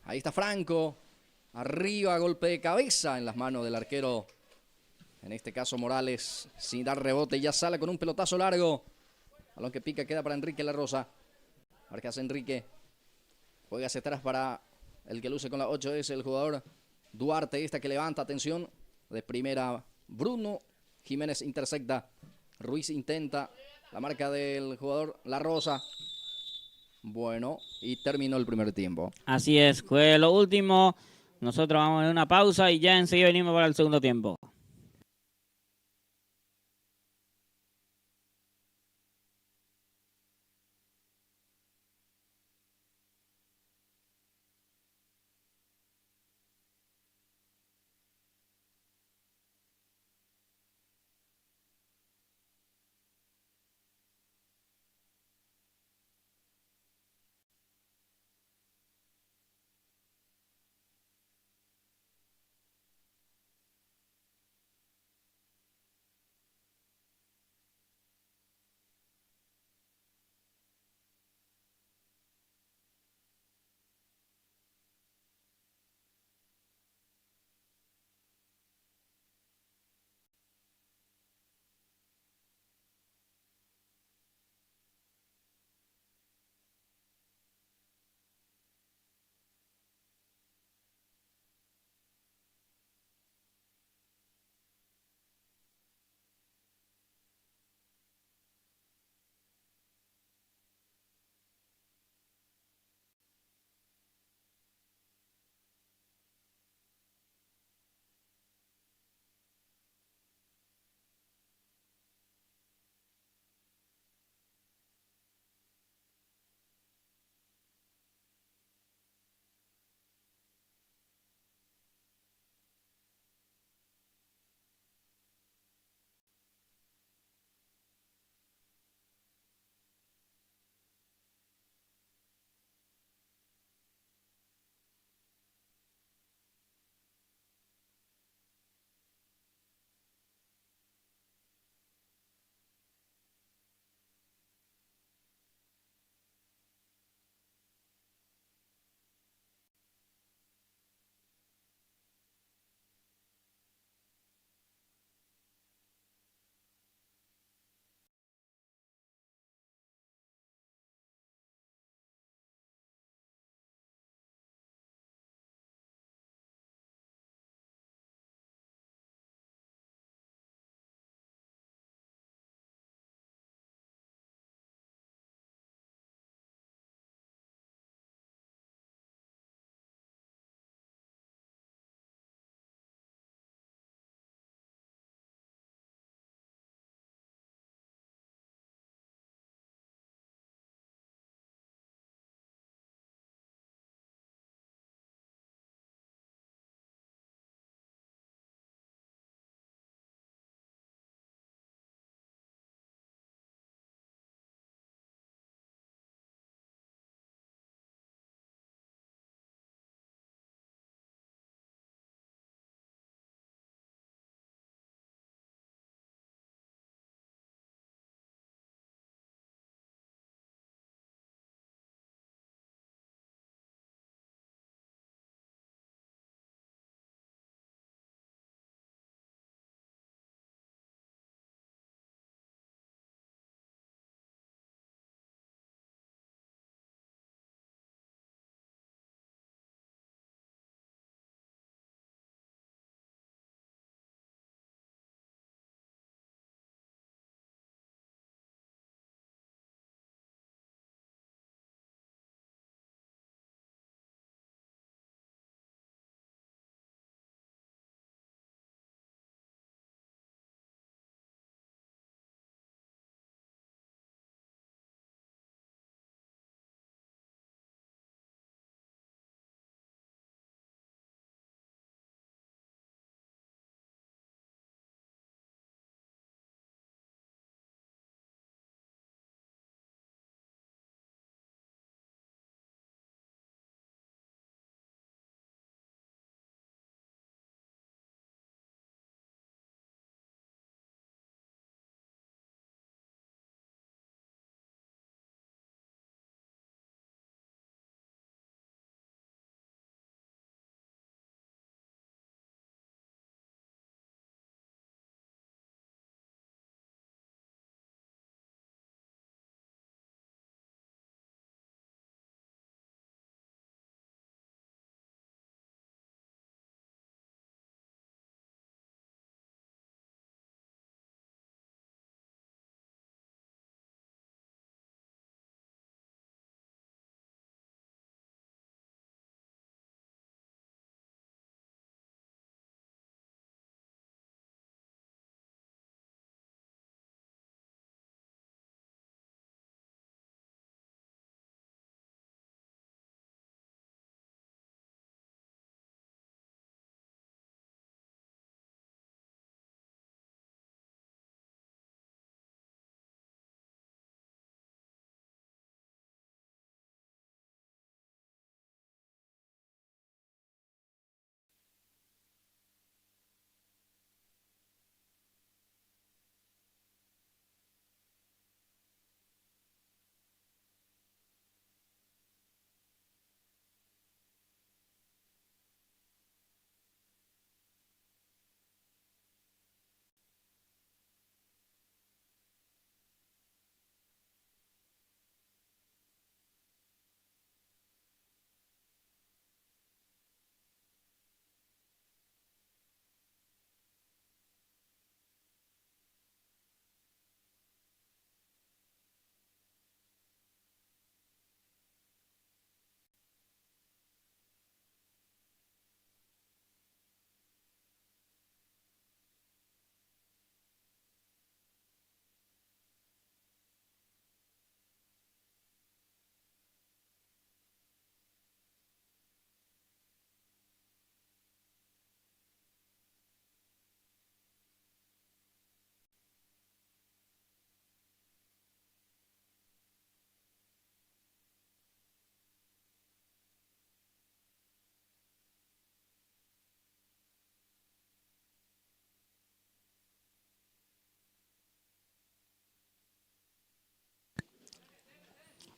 Ahí está Franco. Arriba, golpe de cabeza en las manos del arquero. En este caso Morales, sin dar rebote, ya sale con un pelotazo largo. Balón que pica, queda para Enrique La Rosa. Marcas Enrique. Juega hacia atrás para el que luce con la 8, es el jugador Duarte. Esta que levanta, atención. De primera, Bruno Jiménez intercepta. Ruiz intenta la marca del jugador La Rosa. Bueno, y terminó el primer tiempo. Así es, fue lo último. Nosotros vamos a una pausa y ya enseguida venimos para el segundo tiempo.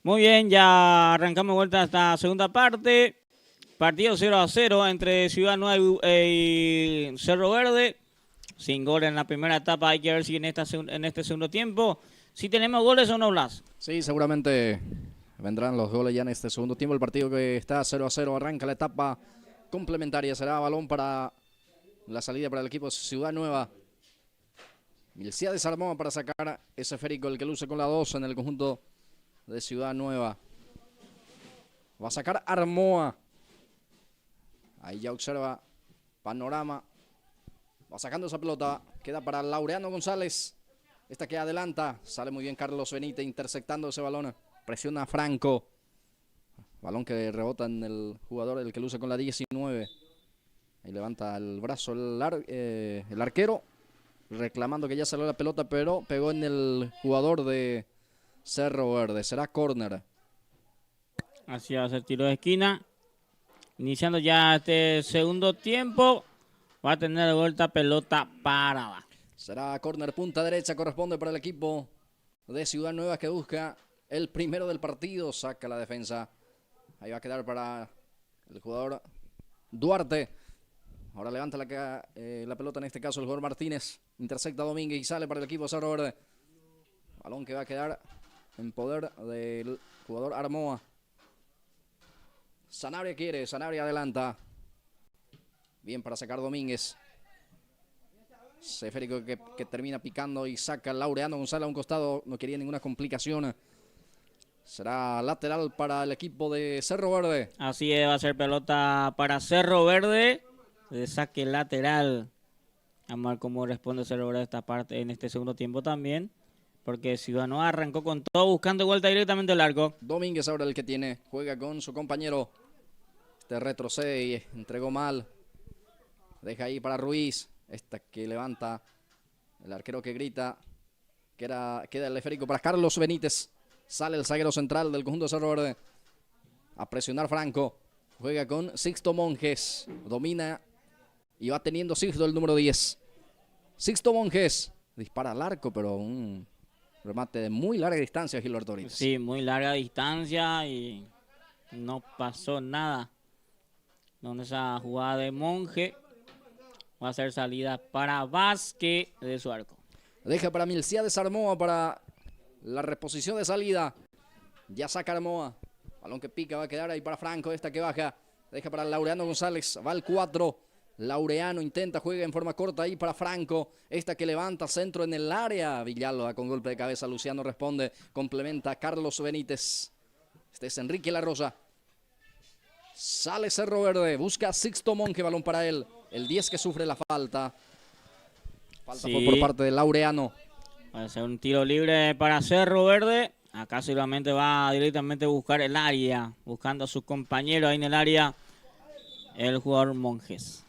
Muy bien, ya arrancamos vuelta a esta segunda parte. Partido 0-0 entre Ciudad Nueva y Cerro Verde. Sin gol en la primera etapa. Hay que ver si en este segundo tiempo, si tenemos goles o no, Blas. Sí, seguramente vendrán los goles ya en este segundo tiempo. El partido que está 0-0 arranca la etapa complementaria. Será balón para la salida para el equipo Ciudad Nueva. Milciades Armoa para sacar ese esférico, el que luce con la 2 en el conjunto de Ciudad Nueva. Va a sacar Armoa. Ahí ya observa panorama. Va sacando esa pelota. Queda para Laureano González. Esta que adelanta. Sale muy bien Carlos Benítez interceptando ese balón. Presiona a Franco. Balón que rebota en el jugador, el que luce con la 19. Ahí levanta el brazo el arquero. Reclamando que ya salió la pelota, pero pegó en el jugador de Cerro Verde. Será córner. Así va a ser tiro de esquina. Iniciando ya este segundo tiempo. Va a tener de vuelta pelota parada. Será córner punta derecha. Corresponde para el equipo de Ciudad Nueva que busca el primero del partido. Saca la defensa. Ahí va a quedar para el jugador Duarte. Ahora levanta la pelota, en este caso el jugador Martínez. Intercepta a Domínguez y sale para el equipo de Cerro Verde. Balón que va a quedar en poder del jugador Armoa. Sanabria quiere, Sanabria adelanta. Bien para sacar Domínguez. Esférico que termina picando y saca Laureano González a un costado. No quería ninguna complicación. Será lateral para el equipo de Cerro Verde. Así es, va a ser pelota para Cerro Verde. De saque lateral. Vamos a ver cómo responde Cerro Verde esta parte en este segundo tiempo también. Porque Ciudadano arrancó con todo buscando vuelta directamente al arco. Domínguez ahora el que tiene. Juega con su compañero. Este retrocede y entregó mal. Deja ahí para Ruiz. Esta que levanta. El arquero que grita. Queda el esférico para Carlos Benítez. Sale el zaguero central del conjunto de Cerro Verde. A presionar Franco. Juega con Sixto Monjes. Domina. Y va teniendo Sixto el número 10. Sixto Monjes. Dispara al arco, pero un remate de muy larga distancia, Gilberto Brites. Sí, muy larga distancia y no pasó nada. Donde esa jugada de Monje va a ser salida para Vázquez de su arco. Deja para Milciades Armoa para la reposición de salida. Ya saca Armoa. Balón que pica, va a quedar ahí para Franco. Esta que baja. Deja para Laureano González. Va al 4. Laureano intenta, juega en forma corta ahí para Franco. Esta que levanta centro en el área. Villalba con golpe de cabeza. Luciano responde. Complementa Carlos Benítez. Este es Enrique La Rosa. Sale Cerro Verde. Busca a Sixto Monje. Balón para él. El 10 que sufre la falta. Falta Sí. fue por parte de Laureano. Va a ser un tiro libre para Cerro Verde. Acá seguramente va directamente a buscar el área. Buscando a sus compañeros ahí en el área. El jugador Monjes.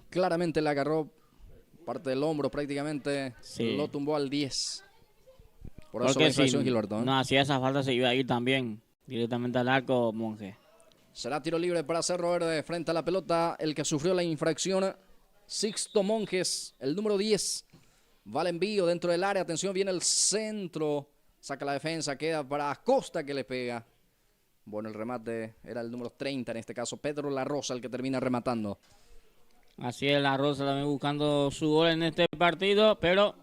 Claramente le agarró parte del hombro prácticamente. Sí. Lo tumbó al 10. Por eso Porque la infracción, si Gilberto, ¿eh? no hacía esa falta se iba a ir también. Directamente al arco Monjes. Será tiro libre para Cerro Verde frente a la pelota. El que sufrió la infracción, Sixto Monjes, el número 10. Va al envío dentro del área. Atención, viene el centro. Saca la defensa, queda para Acosta que le pega. Bueno, el remate era el número 30, en este caso Pedro La Rosa, el que termina rematando. Así es, La Rosa también buscando su gol en este partido, pero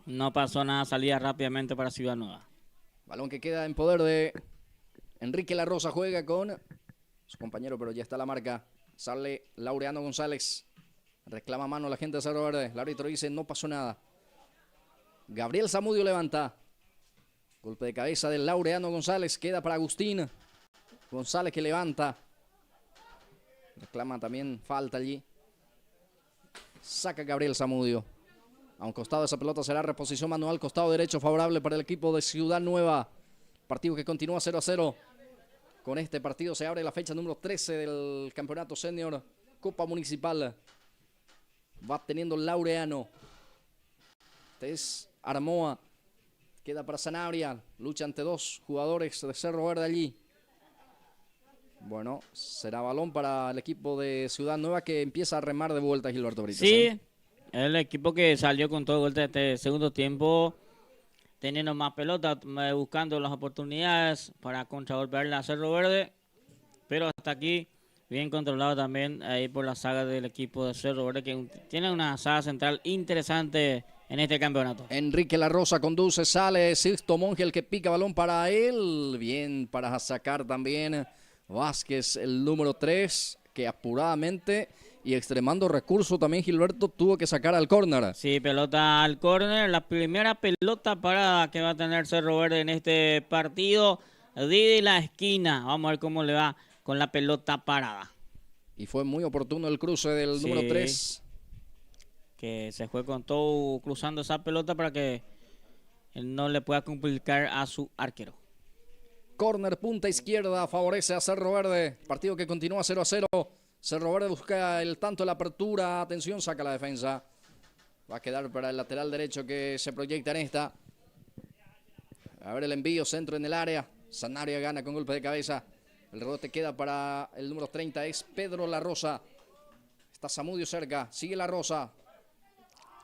no pasó nada, salía rápidamente para Ciudad Nueva. Balón que queda en poder de Enrique La Rosa, juega con su compañero, pero ya está la marca. Sale Laureano González. Reclama mano la gente de Cerro Verde. El árbitro dice no pasó nada. Gabriel Zamudio levanta. Golpe de cabeza del Laureano González. Queda para Agustín González que levanta. Reclama también falta allí. Saca Gabriel Zamudio. A un costado de esa pelota será reposición manual. Costado derecho favorable para el equipo de Ciudad Nueva. Partido que continúa 0-0. Con este partido se abre la fecha número 13 del campeonato senior Copa Municipal. Va teniendo Laureano. Este es Armoa. Queda para Sanabria. Lucha ante dos jugadores de Cerro Verde allí. Bueno, será balón para el equipo de Ciudad Nueva que empieza a remar de vuelta, Gilberto Brites. Sí, el equipo que salió con todo vuelta este segundo tiempo teniendo más pelota, buscando las oportunidades para contragolpearle a Cerro Verde. Pero hasta aquí, bien controlado también ahí por la saga del equipo de Cerro Verde, que tiene una saga central interesante en este campeonato. Enrique La Rosa conduce, sale Sixto Monge, el que pica balón para él. Bien para sacar también Vázquez, el número 3, que apuradamente y extremando recurso también Gilberto tuvo que sacar al córner. Sí, pelota al córner, la primera pelota parada que va a tener Cerro Verde en este partido. Desde la esquina, vamos a ver cómo le va con la pelota parada. Y fue muy oportuno el cruce del número 3. Que se fue con todo cruzando esa pelota para que él no le pueda complicar a su arquero. Córner, punta izquierda, favorece a Cerro Verde. Partido que continúa 0-0. Cerro Verde busca el tanto de la apertura. Atención, saca la defensa. Va a quedar para el lateral derecho que se proyecta en esta. A ver el envío, centro en el área. Sanabria gana con golpe de cabeza. El rebote queda para el número 30, es Pedro La Rosa. Está Zamudio cerca, sigue La Rosa.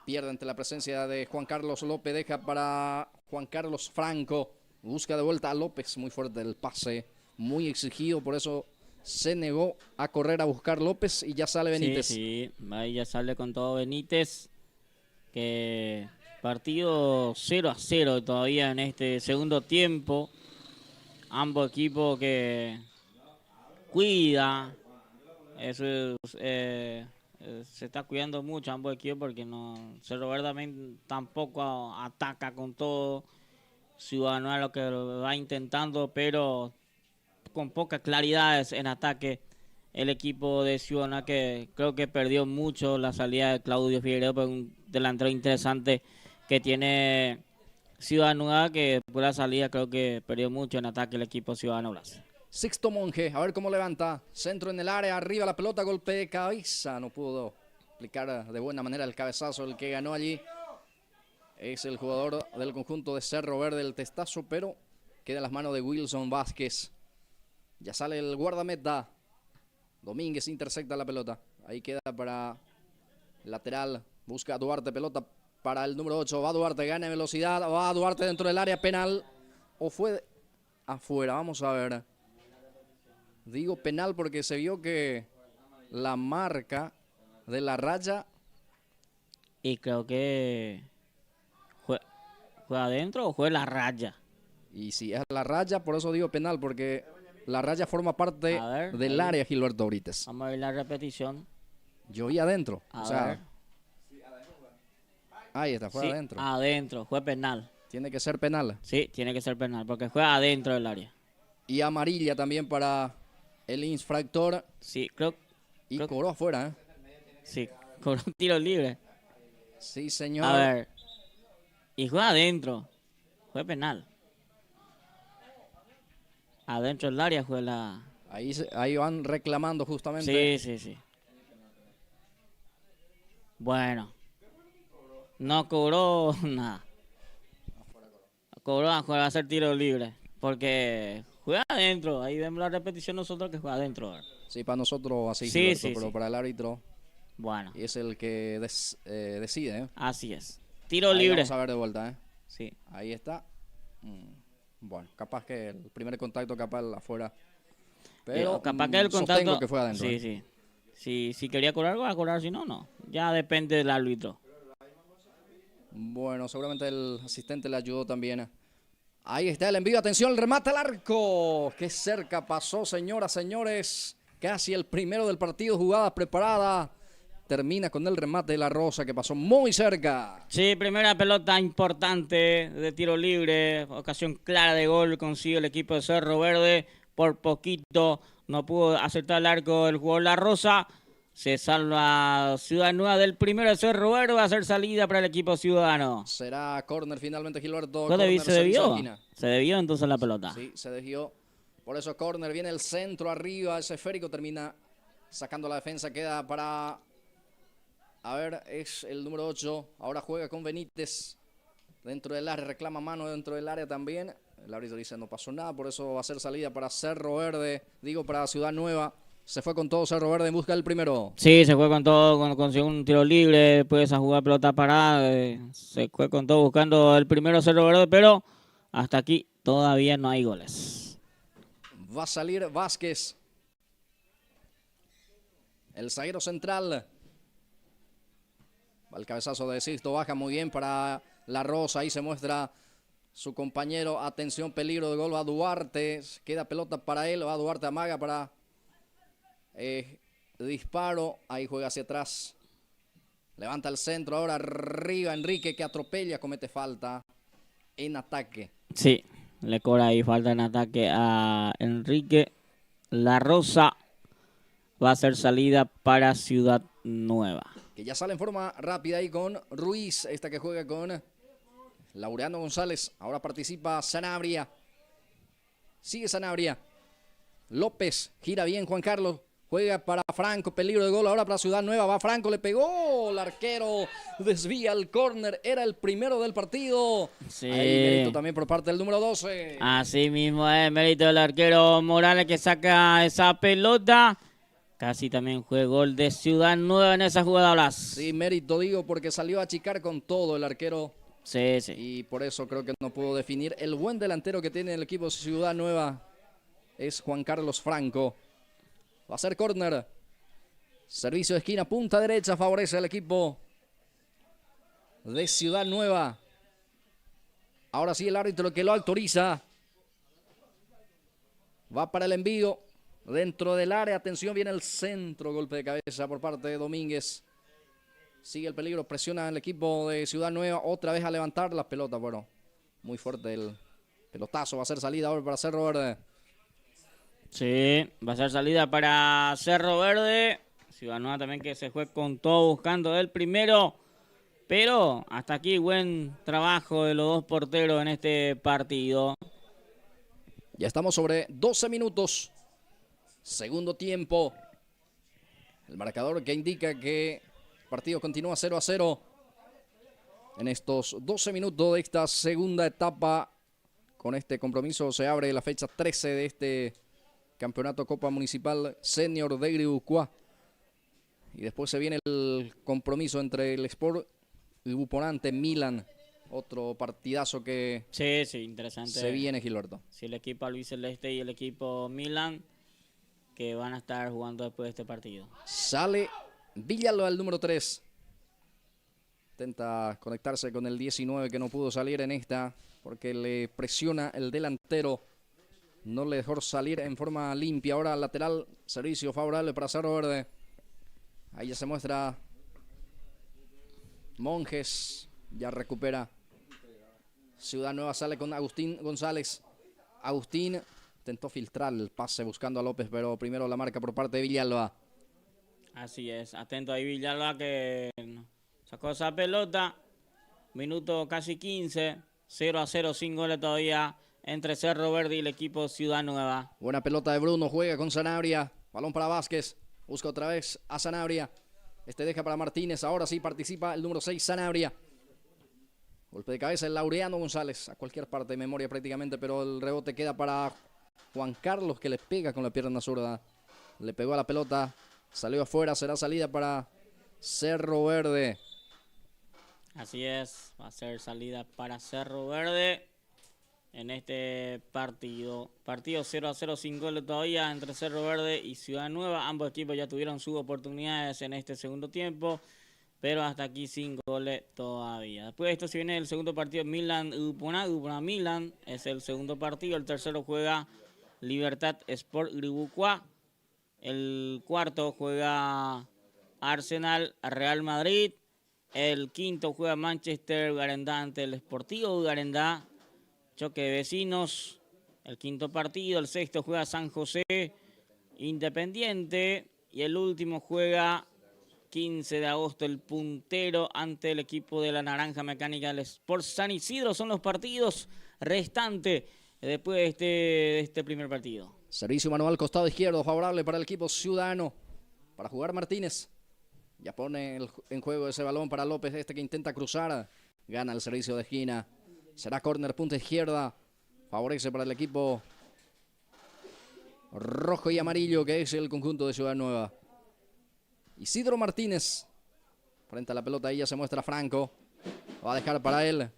Pierde ante la presencia de Juan Carlos López, deja para Juan Carlos Franco. Busca de vuelta a López, muy fuerte el pase, muy exigido, por eso se negó a correr a buscar López y ya sale Benítez. Sí, ahí ya sale con todo Benítez. Que partido 0-0 todavía en este segundo tiempo. Ambos equipos que cuida. Eso se está cuidando mucho ambos equipos porque no Cerro Verde tampoco ataca con todo. Ciudadano es lo que va intentando, pero con pocas claridades en ataque. El equipo de Ciudadano que creo que perdió mucho la salida de Claudio Figueiredo, pero un delantero interesante que tiene Ciudadano, que por la salida creo que perdió mucho en ataque el equipo Ciudadano Blas. Sixto Monge, a ver cómo levanta. Centro en el área, arriba la pelota, golpe de cabeza. No pudo aplicar de buena manera el cabezazo, el que ganó allí. Es el jugador del conjunto de Cerro Verde, el testazo, pero queda en las manos de Wilson Vázquez. Ya sale el guardameta. Domínguez intercepta la pelota. Ahí queda para lateral. Busca a Duarte, pelota para el número 8. Va Duarte, gana velocidad. Va Duarte dentro del área penal. ¿O fue afuera? Vamos a ver. Digo penal porque se vio que la marca de la raya. Y creo que ¿fue adentro o fue la raya? Y si es la raya, por eso digo penal, porque la raya forma parte del área, Gilberto Brites. Vamos a ver la repetición. Yo vi adentro. A ver. Ahí está, fue sí, adentro. Adentro, fue penal. Tiene que ser penal. Sí, tiene que ser penal, porque fue adentro del área. Y amarilla también para el infractor. Sí, creo. Y cobró afuera, ¿eh? Sí, cobró un tiro libre. Sí, señor. A ver. Y fue adentro. Fue penal. Adentro del área fue la... Ahí van reclamando justamente. Sí. Bueno. No cobró nada. Cobró a hacer tiro libre. Porque juega adentro. Ahí vemos la repetición nosotros que juega adentro. Sí, para nosotros así, sí, Gilberto, sí, pero para el árbitro bueno, es el que decide, ¿eh? Así es. Tiro Ahí libre. Vamos a ver de vuelta, ¿eh? Sí. Ahí está. Bueno, capaz que el primer contacto capaz afuera. Pero capaz que el contacto que fue adentro. Sí. Si quería cobrar, va a cobrar, si no, no. Ya depende del árbitro. Bueno, seguramente el asistente le ayudó también. Ahí está el envío, atención, el remate al arco. Qué cerca pasó, señoras, señores. Casi el primero del partido, jugada preparada. Termina con el remate de La Rosa, que pasó muy cerca. Sí, primera pelota importante de tiro libre. Ocasión clara de gol consigue el equipo de Cerro Verde. Por poquito no pudo acertar el arco el jugador La Rosa. Se salva Ciudad Nueva del primero de Cerro Verde. Va a ser salida para el equipo ciudadano. Será córner finalmente, Gilberto. ¿Se debió? Se debió entonces la pelota. Sí, se desvió. Por eso córner, viene el centro arriba. Ese esférico termina sacando la defensa. Queda para... A ver, es el número 8. Ahora juega con Benítez. Dentro del área, reclama mano dentro del área también. El árbitro dice no pasó nada, por eso va a ser salida para Cerro Verde. Digo, para Ciudad Nueva. Se fue con todo Cerro Verde en busca del primero. Sí, se fue con todo, cuando consiguió un tiro libre, después a jugar pelota parada, se fue con todo buscando el primero Cerro Verde, pero hasta aquí todavía no hay goles. Va a salir Vázquez. El zaguero central. Va el cabezazo de Sisto, baja muy bien para La Rosa. Ahí se muestra su compañero. Atención, peligro de gol. Va Duarte. Queda pelota para él. Va Duarte, amaga para disparo. Ahí juega hacia atrás. Levanta el centro. Ahora arriba Enrique, que atropella. Comete falta en ataque. Sí, le cobra ahí falta en ataque a Enrique. La Rosa va a ser salida para Ciudad Nueva. Que ya sale en forma rápida ahí con Ruiz. Esta que juega con Laureano González. Ahora participa Sanabria. Sigue Sanabria. López. Gira bien Juan Carlos. Juega para Franco. Peligro de gol ahora para Ciudad Nueva. Va Franco. Le pegó. El arquero desvía el córner. Era el primero del partido. Sí. Ahí mérito también por parte del número 12. Así mismo es mérito del arquero Morales que saca esa pelota. Casi también fue gol de Ciudad Nueva en esa jugada, Blas. Sí, mérito digo porque salió a achicar con todo el arquero. Sí, sí. Y por eso creo que no puedo definir. El buen delantero que tiene el equipo Ciudad Nueva es Juan Carlos Franco. Va a ser córner. Servicio de esquina, punta derecha, favorece al equipo de Ciudad Nueva. Ahora sí el árbitro que lo autoriza. Va para el envío. Dentro del área, atención, viene el centro. Golpe de cabeza por parte de Domínguez. Sigue el peligro, presiona el equipo de Ciudad Nueva. Otra vez a levantar las pelotas. Bueno, muy fuerte el pelotazo. Va a ser salida ahora para Cerro Verde. Sí, va a ser salida para Cerro Verde. Ciudad Nueva también que se fue con todo buscando el primero. Pero hasta aquí buen trabajo de los dos porteros en este partido. Ya estamos sobre 12 minutos. Segundo tiempo. El marcador que indica que el partido continúa 0-0. En estos 12 minutos de esta segunda etapa. Con este compromiso se abre la fecha 13 de este Campeonato Copa Municipal Senior de Gribucuá. Y después se viene el compromiso entre el Sport y Buponante Milan. Otro partidazo que Sí, sí, interesante. se viene, Gilberto. Si el equipo albiceleste y el equipo Milan que van a estar jugando después de este partido. Sale Villalba, el número 3. Intenta conectarse con el 19 que no pudo salir en esta porque le presiona el delantero. No le dejó salir en forma limpia. Ahora lateral, servicio favorable para Cerro Verde. Ahí ya se muestra Monjes. Ya recupera Ciudad Nueva, sale con Agustín González. Agustín intentó filtrar el pase buscando a López, pero primero la marca por parte de Villalba. Así es, atento ahí Villalba que sacó esa pelota. Minuto casi 15, 0-0 sin goles todavía entre Cerro Verde y el equipo Ciudad Nueva. Buena pelota de Bruno, juega con Sanabria. Balón para Vázquez, busca otra vez a Sanabria. Este deja para Martínez, ahora sí participa el número 6, Sanabria. Golpe de cabeza el Laureano González, a cualquier parte de memoria prácticamente, pero el rebote queda para Juan Carlos que le pega con la pierna zurda. Le pegó a la pelota, salió afuera, será salida para Cerro Verde. Así es, va a ser salida para Cerro Verde en este partido. Partido 0-0 sin goles todavía entre Cerro Verde y Ciudad Nueva. Ambos equipos ya tuvieron sus oportunidades en este segundo tiempo, pero hasta aquí sin goles todavía. Después de esto se viene el segundo partido Milan Milan es el segundo partido. El tercero juega Libertad Sport Gribucuá. El cuarto juega Arsenal Real Madrid. El quinto juega Manchester Garendá ante el Sportivo Garendá. Choque de vecinos. El quinto partido. El sexto juega San José Independiente. Y el último juega 15 de agosto el Puntero ante el equipo de la Naranja Mecánica del Sport San Isidro. Son los partidos restantes después de este primer partido. Servicio manual costado izquierdo favorable para el equipo ciudadano. Para jugar Martínez. Ya pone en juego ese balón para López, este que intenta cruzar. Gana el servicio de esquina. Será córner punta izquierda. Favorece para el equipo rojo y amarillo, que es el conjunto de Ciudad Nueva. Isidro Martínez, frente a la pelota, ahí ya se muestra Franco. Va a dejar para él.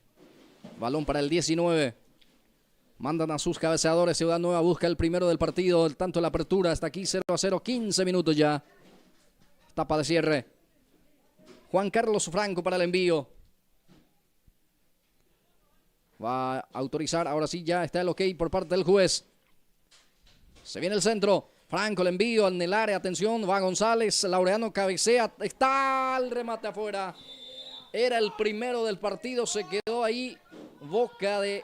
Balón para el 19. Mandan a sus cabeceadores. Ciudad Nueva busca el primero del partido. El tanto de la apertura. Hasta aquí 0-0. 15 minutos ya. Tapa de cierre. Juan Carlos Franco para el envío. Va a autorizar. Ahora sí ya está el ok por parte del juez. Se viene el centro. Franco el envío en el área. Atención. Va González. Laureano cabecea. Está el remate afuera. Era el primero del partido. Se quedó ahí. Boca de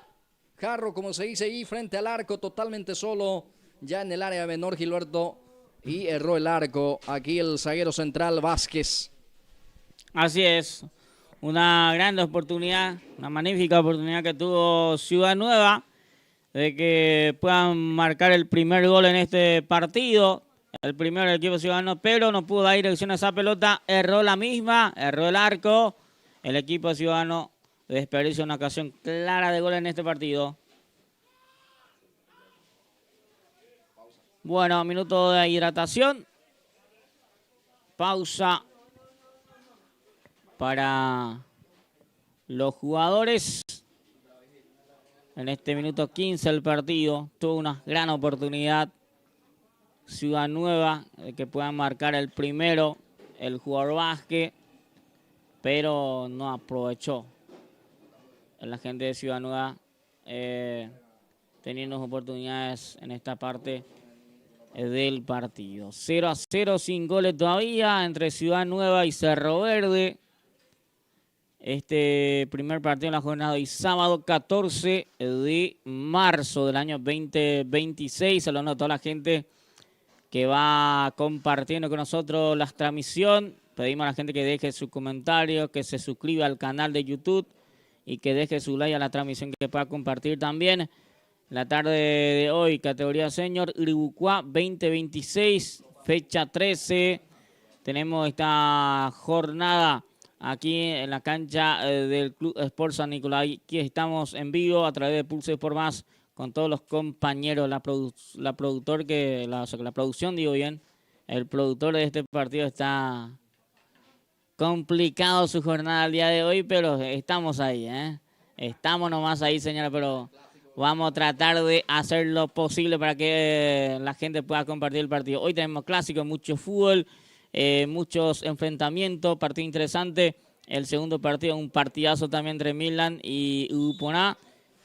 jarro, como se dice ahí, frente al arco, totalmente solo, ya en el área menor Gilberto, y erró el arco. Aquí el zaguero central Vázquez. Así es, una gran oportunidad, una magnífica oportunidad que tuvo Ciudad Nueva de que puedan marcar el primer gol en este partido, el primero del equipo ciudadano, pero no pudo dar dirección a esa pelota, erró la misma, erró el arco, el equipo ciudadano desperdicia una ocasión clara de gol en este partido. Bueno, minuto de hidratación. Pausa para los jugadores. En este minuto 15 del partido tuvo una gran oportunidad Ciudad Nueva de que puedan marcar el primero, el jugador Vázquez, pero no aprovechó. La gente de Ciudad Nueva teniendo oportunidades en esta parte del partido. 0-0 sin goles todavía entre Ciudad Nueva y Cerro Verde. Este primer partido en la jornada de sábado 14 de marzo del año 2026. Saludando a toda la gente que va compartiendo con nosotros la transmisión. Pedimos a la gente que deje su comentario, que se suscriba al canal de YouTube y que deje su like a la transmisión, que pueda compartir también. La tarde de hoy, categoría senior, Iribucuá 2026, fecha 13. Tenemos esta jornada aquí en la cancha del Club Sport San Nicolás. Aquí estamos en vivo a través de Pulse Sport Más con todos los compañeros, la producción, digo bien. El productor de este partido está complicado su jornada el día de hoy, pero estamos ahí, ¿eh? Estamos nomás ahí, señora, pero vamos a tratar de hacer lo posible para que la gente pueda compartir el partido. Hoy tenemos clásicos, mucho fútbol, muchos enfrentamientos, partido interesante. El segundo partido, un partidazo también entre Milan y Uponá.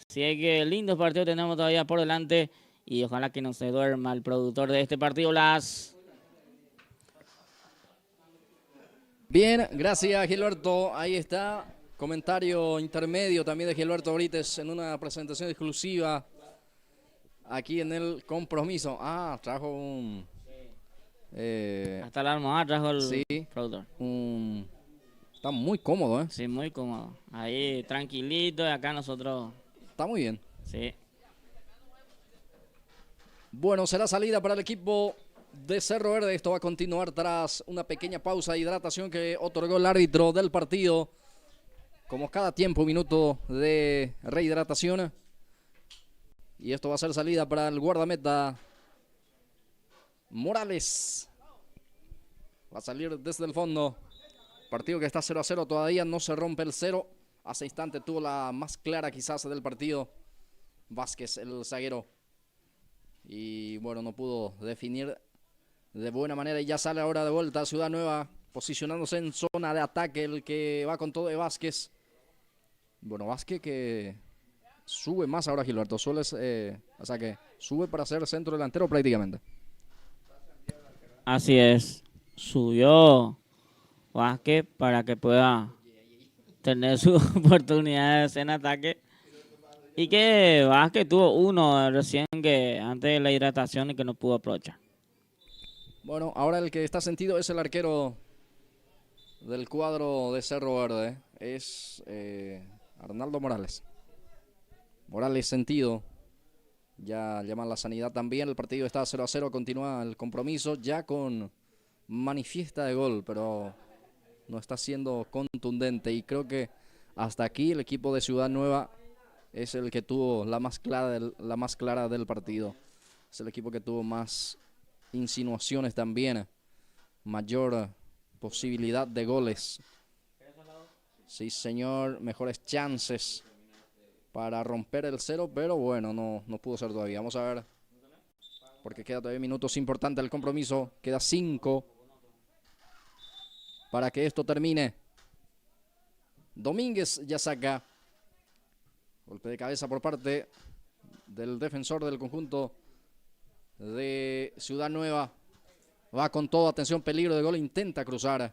Así que lindos partidos tenemos todavía por delante y ojalá que no se duerma el productor de este partido, Bien, gracias Gilberto. Ahí está, comentario intermedio también de Gilberto Brites en una presentación exclusiva aquí en el compromiso. Ah, trajo un... hasta la almohada trajo el sí, productor. Está muy cómodo, ¿eh? Sí, muy cómodo. Ahí tranquilito y acá nosotros... Está muy bien. Sí. Bueno, será salida para el equipo de Cerro Verde. Esto va a continuar tras una pequeña pausa de hidratación que otorgó el árbitro del partido. Como cada tiempo, minuto de rehidratación. Y esto va a ser salida para el guardameta Morales. Va a salir desde el fondo. Partido que está 0-0, todavía no se rompe el 0. Hace instante tuvo la más clara quizás del partido Vázquez, el zaguero. Y bueno, no pudo definir de buena manera y ya sale ahora de vuelta Ciudad Nueva, posicionándose en zona de ataque, el que va con todo de Vázquez. Bueno, Vázquez que sube más ahora Gilberto, o sea que sube para ser centro delantero prácticamente. Así es, subió Vázquez para que pueda tener sus oportunidades en ataque. Y que Vázquez tuvo uno recién que antes de la hidratación y que no pudo aprovechar. Bueno, ahora el que está sentido es el arquero del cuadro de Cerro Verde. Es Arnaldo Morales. Morales sentido. Ya llaman la sanidad también. El partido está 0-0. Continúa el compromiso ya con manifiesta de gol, pero no está siendo contundente. Y creo que hasta aquí el equipo de Ciudad Nueva es el que tuvo la más clara del partido. Es el equipo que tuvo más insinuaciones también. Mayor posibilidad de goles. Sí, señor. Mejores chances para romper el cero, pero bueno, no pudo ser todavía. Vamos a ver. Porque queda todavía minutos importantes el compromiso. Queda 5 para que esto termine. Domínguez ya saca. Golpe de cabeza por parte del defensor del conjunto de Ciudad Nueva. Va con todo, atención, peligro de gol, intenta cruzar.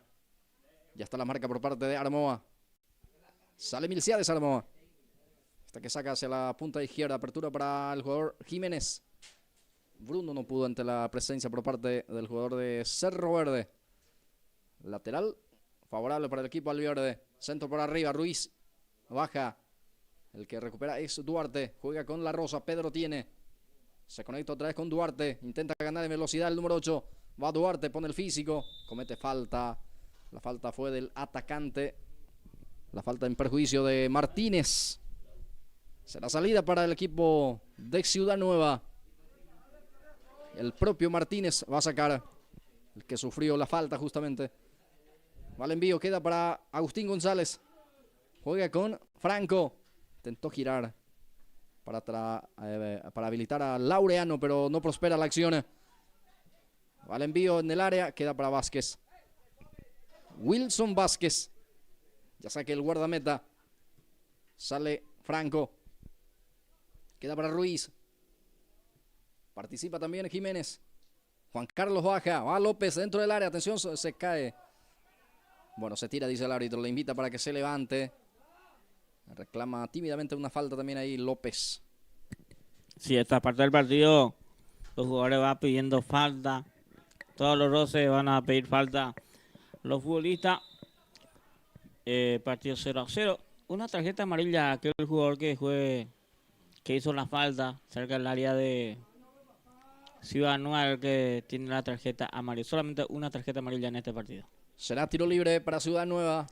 Ya está la marca por parte de Armoa. Sale Milciades Armoa. Hasta que saca hacia la punta izquierda, apertura para el jugador Jiménez. Bruno no pudo ante la presencia por parte del jugador de Cerro Verde. Lateral favorable para el equipo albiverde. Centro por arriba, Ruiz baja. El que recupera es Duarte. Juega con La Rosa. Pedro tiene. Se conecta otra vez con Duarte. Intenta ganar en velocidad el número 8. Va Duarte, pone el físico. Comete falta. La falta fue del atacante. La falta en perjuicio de Martínez. Será salida para el equipo de Ciudad Nueva. El propio Martínez va a sacar. El que sufrió la falta justamente. Va el envío, queda para Agustín González. Juega con Franco. Intentó girar para habilitar a Laureano, pero no prospera la acción. Va el envío en el área, queda para Vázquez. Wilson Vázquez. Ya saque el guardameta. Sale Franco. Queda para Ruiz. Participa también Jiménez. Juan Carlos baja. Va López dentro del área. Atención, se cae. Bueno, se tira, dice el árbitro. Le invita para que se levante. Reclama tímidamente una falta también ahí López. Sí, esta parte del partido los jugadores van pidiendo falta. Todos los roces van a pedir falta. Los futbolistas. Partido 0-0. Una tarjeta amarilla a aquel jugador que hizo la falta cerca del área de Ciudad Nueva, que tiene la tarjeta amarilla. Solamente una tarjeta amarilla en este partido. Será tiro libre para Ciudad Nueva.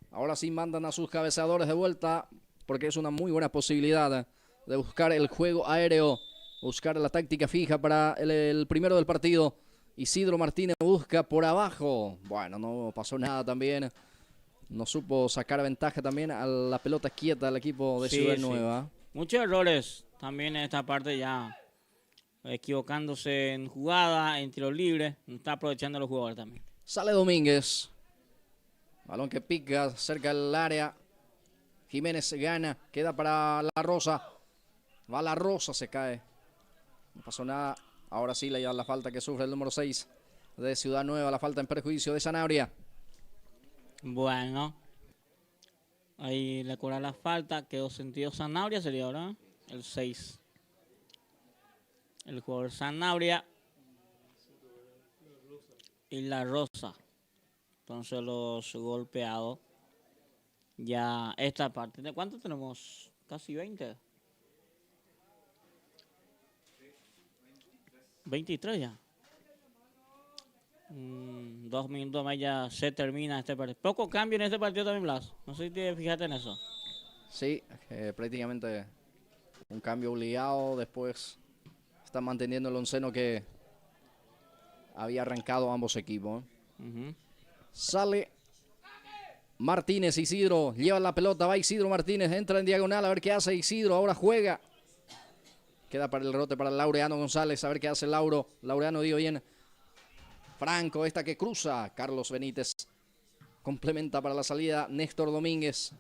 Ahora sí mandan a sus cabeceadores de vuelta, porque es una muy buena posibilidad de buscar el juego aéreo, buscar la táctica fija para el primero del partido. Isidro Martínez busca por abajo. Bueno, no pasó nada también. No supo sacar ventaja también a la pelota quieta del equipo de Ciudad Nueva. Muchos errores también en esta parte, ya equivocándose en jugada, en tiro libre. No está aprovechando los jugadores también. Sale Domínguez. Balón que pica cerca del área. Jiménez gana. Queda para La Rosa. Va La Rosa, se cae. No pasó nada. Ahora sí la falta que sufre el número 6 de Ciudad Nueva. La falta en perjuicio de Sanabria. Bueno. Ahí le cobra la falta. Quedó sentido Sanabria. Sería ahora el 6. El jugador Sanabria. Y La Rosa. Entonces los golpeados. Ya esta parte. ¿De cuánto tenemos? Casi 20. 23 ya. 2 minutos más ya se termina este partido. Poco cambio en este partido también, Blas. No sé si te fijaste en eso. Sí, prácticamente un cambio obligado. Después están manteniendo el onceno que había arrancado ambos equipos. Sale Martínez, Isidro lleva la pelota, va Isidro Martínez, entra en diagonal, a ver qué hace Isidro, ahora juega. Queda para el rebote para Laureano González, a ver qué hace Laureano dio bien. Franco, esta que cruza, Carlos Benítez. Complementa para la salida Néstor Domínguez.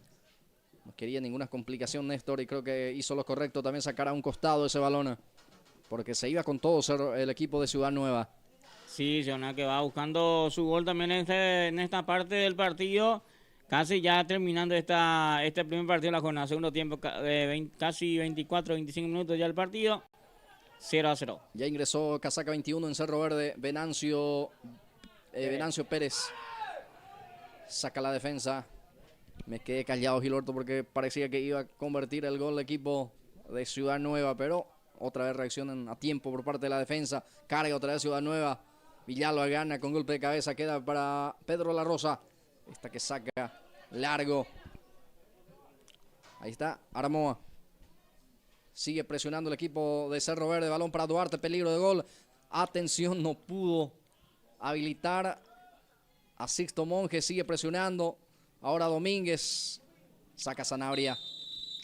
No quería ninguna complicación Néstor y creo que hizo lo correcto también sacar a un costado ese balón. Porque se iba con todo el equipo de Ciudad Nueva. Sí, Jonah, que va buscando su gol también en esta parte del partido. Casi ya terminando este primer partido de la jornada. Segundo tiempo, casi 24, 25 minutos ya el partido. 0-0. Ya ingresó casaca 21 en Cerro Verde. Venancio Pérez. Saca la defensa. Me quedé callado, Gilberto, porque parecía que iba a convertir el gol del equipo de Ciudad Nueva. Pero otra vez reaccionan a tiempo por parte de la defensa. Carga otra vez Ciudad Nueva. Villalba gana con golpe de cabeza. Queda para Pedro La Rosa. Esta que saca largo. Ahí está Armoa. Sigue presionando el equipo de Cerro Verde. Balón para Duarte, peligro de gol. Atención, no pudo habilitar a Sixto Monge. Sigue presionando. Ahora Domínguez saca Sanabria.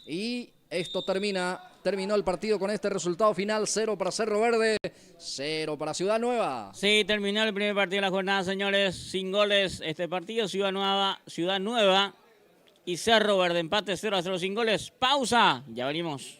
Y esto terminó el partido con este resultado final. 0 para Cerro Verde, 0 para Ciudad Nueva. Sí, terminó el primer partido de la jornada, señores. Sin goles este partido. Ciudad Nueva y Cerro Verde. Empate 0-0 sin goles. Pausa. Ya venimos.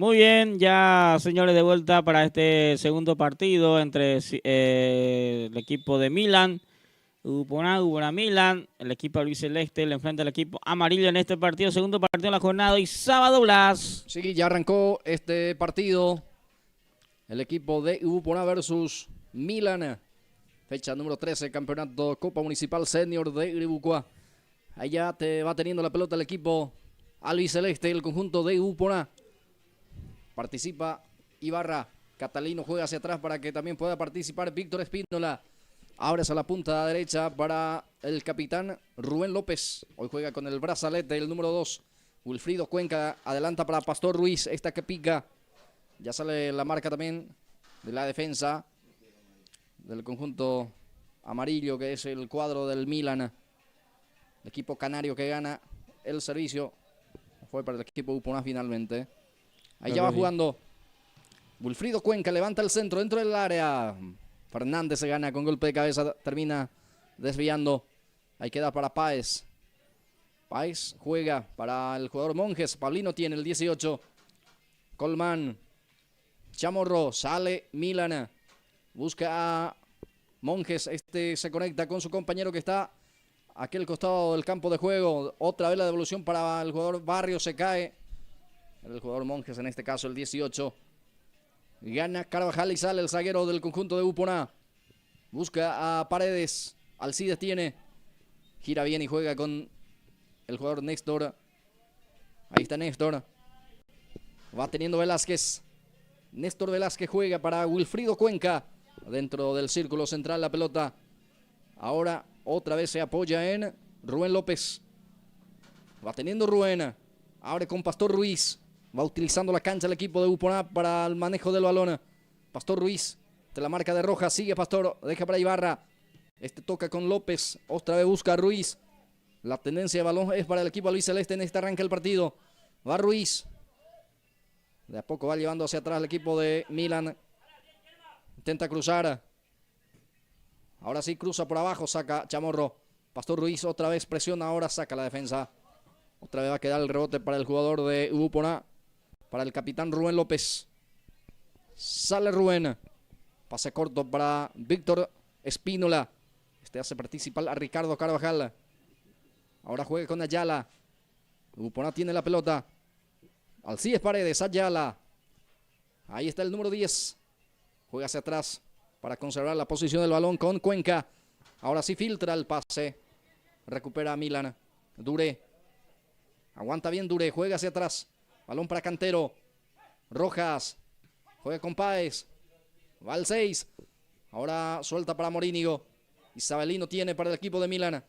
Muy bien, ya señores, de vuelta para este segundo partido entre el equipo de Milan, Ubona Milan, el equipo albiceleste le enfrenta al equipo amarillo en este partido, segundo partido de la jornada y sábado Blas. Sí, ya arrancó este partido. El equipo de Ubona versus Milan. Fecha número 13, campeonato Copa Municipal Senior de Iribucuá. Allá te va teniendo la pelota el equipo albiceleste, el conjunto de Ubona. Participa Ibarra. Catalino juega hacia atrás para que también pueda participar Víctor Espínola. Ahora es a la punta derecha para el capitán Rubén López. Hoy juega con el brazalete, el número 2. Wilfrido Cuenca adelanta para Pastor Ruiz. Esta que pica. Ya sale la marca también de la defensa del conjunto amarillo, que es el cuadro del Milan. El equipo canario que gana el servicio. Fue para el equipo Ubona finalmente. Ahí ya va jugando Wilfrido Cuenca, levanta el centro dentro del área. Fernández se gana con golpe de cabeza, termina desviando. Ahí queda para Páez. Páez juega para el jugador Monjes. Pablino tiene el 18. Colmán. Chamorro, sale Milan. Busca a Monjes. Este se conecta con su compañero que está a aquel costado del campo de juego. Otra vez la devolución para el jugador Barrio, se cae. El jugador Monjes, en este caso el 18. Gana Carvajal y sale el zaguero del conjunto de Ubona. Busca a Paredes. Alcides tiene. Gira bien y juega con el jugador Néstor. Ahí está Néstor. Va teniendo Velázquez. Néstor Velázquez juega para Wilfrido Cuenca. Dentro del círculo central la pelota. Ahora otra vez se apoya en Rubén López. Va teniendo Rubén. Abre con Pastor Ruiz. Va utilizando la cancha el equipo de Ubona para el manejo del balón. Pastor Ruiz, de la marca de Roja, sigue Pastor, deja para Ibarra. Este toca con López, otra vez busca a Ruiz. La tendencia de balón es para el equipo albiceleste en este arranque del partido. Va Ruiz. De a poco va llevando hacia atrás el equipo de Milan. Intenta cruzar. Ahora sí cruza por abajo, saca Chamorro. Pastor Ruiz otra vez presiona, ahora saca la defensa. Otra vez va a quedar el rebote para el jugador de Ubona. Para el capitán Rubén López. Sale Rubén. Pase corto para Víctor Espínola. Este hace participar a Ricardo Carvajal. Ahora juega con Ayala. Ubona tiene la pelota. Alcides Paredes, Ayala. Ahí está el número 10. Juega hacia atrás para conservar la posición del balón con Cuenca. Ahora sí filtra el pase. Recupera a Milan. Dure. Aguanta bien Dure. Juega hacia atrás. Balón para Cantero. Rojas. Juega con Páez. Va al 6. Ahora suelta para Morínigo. Isabelino tiene para el equipo de Milan.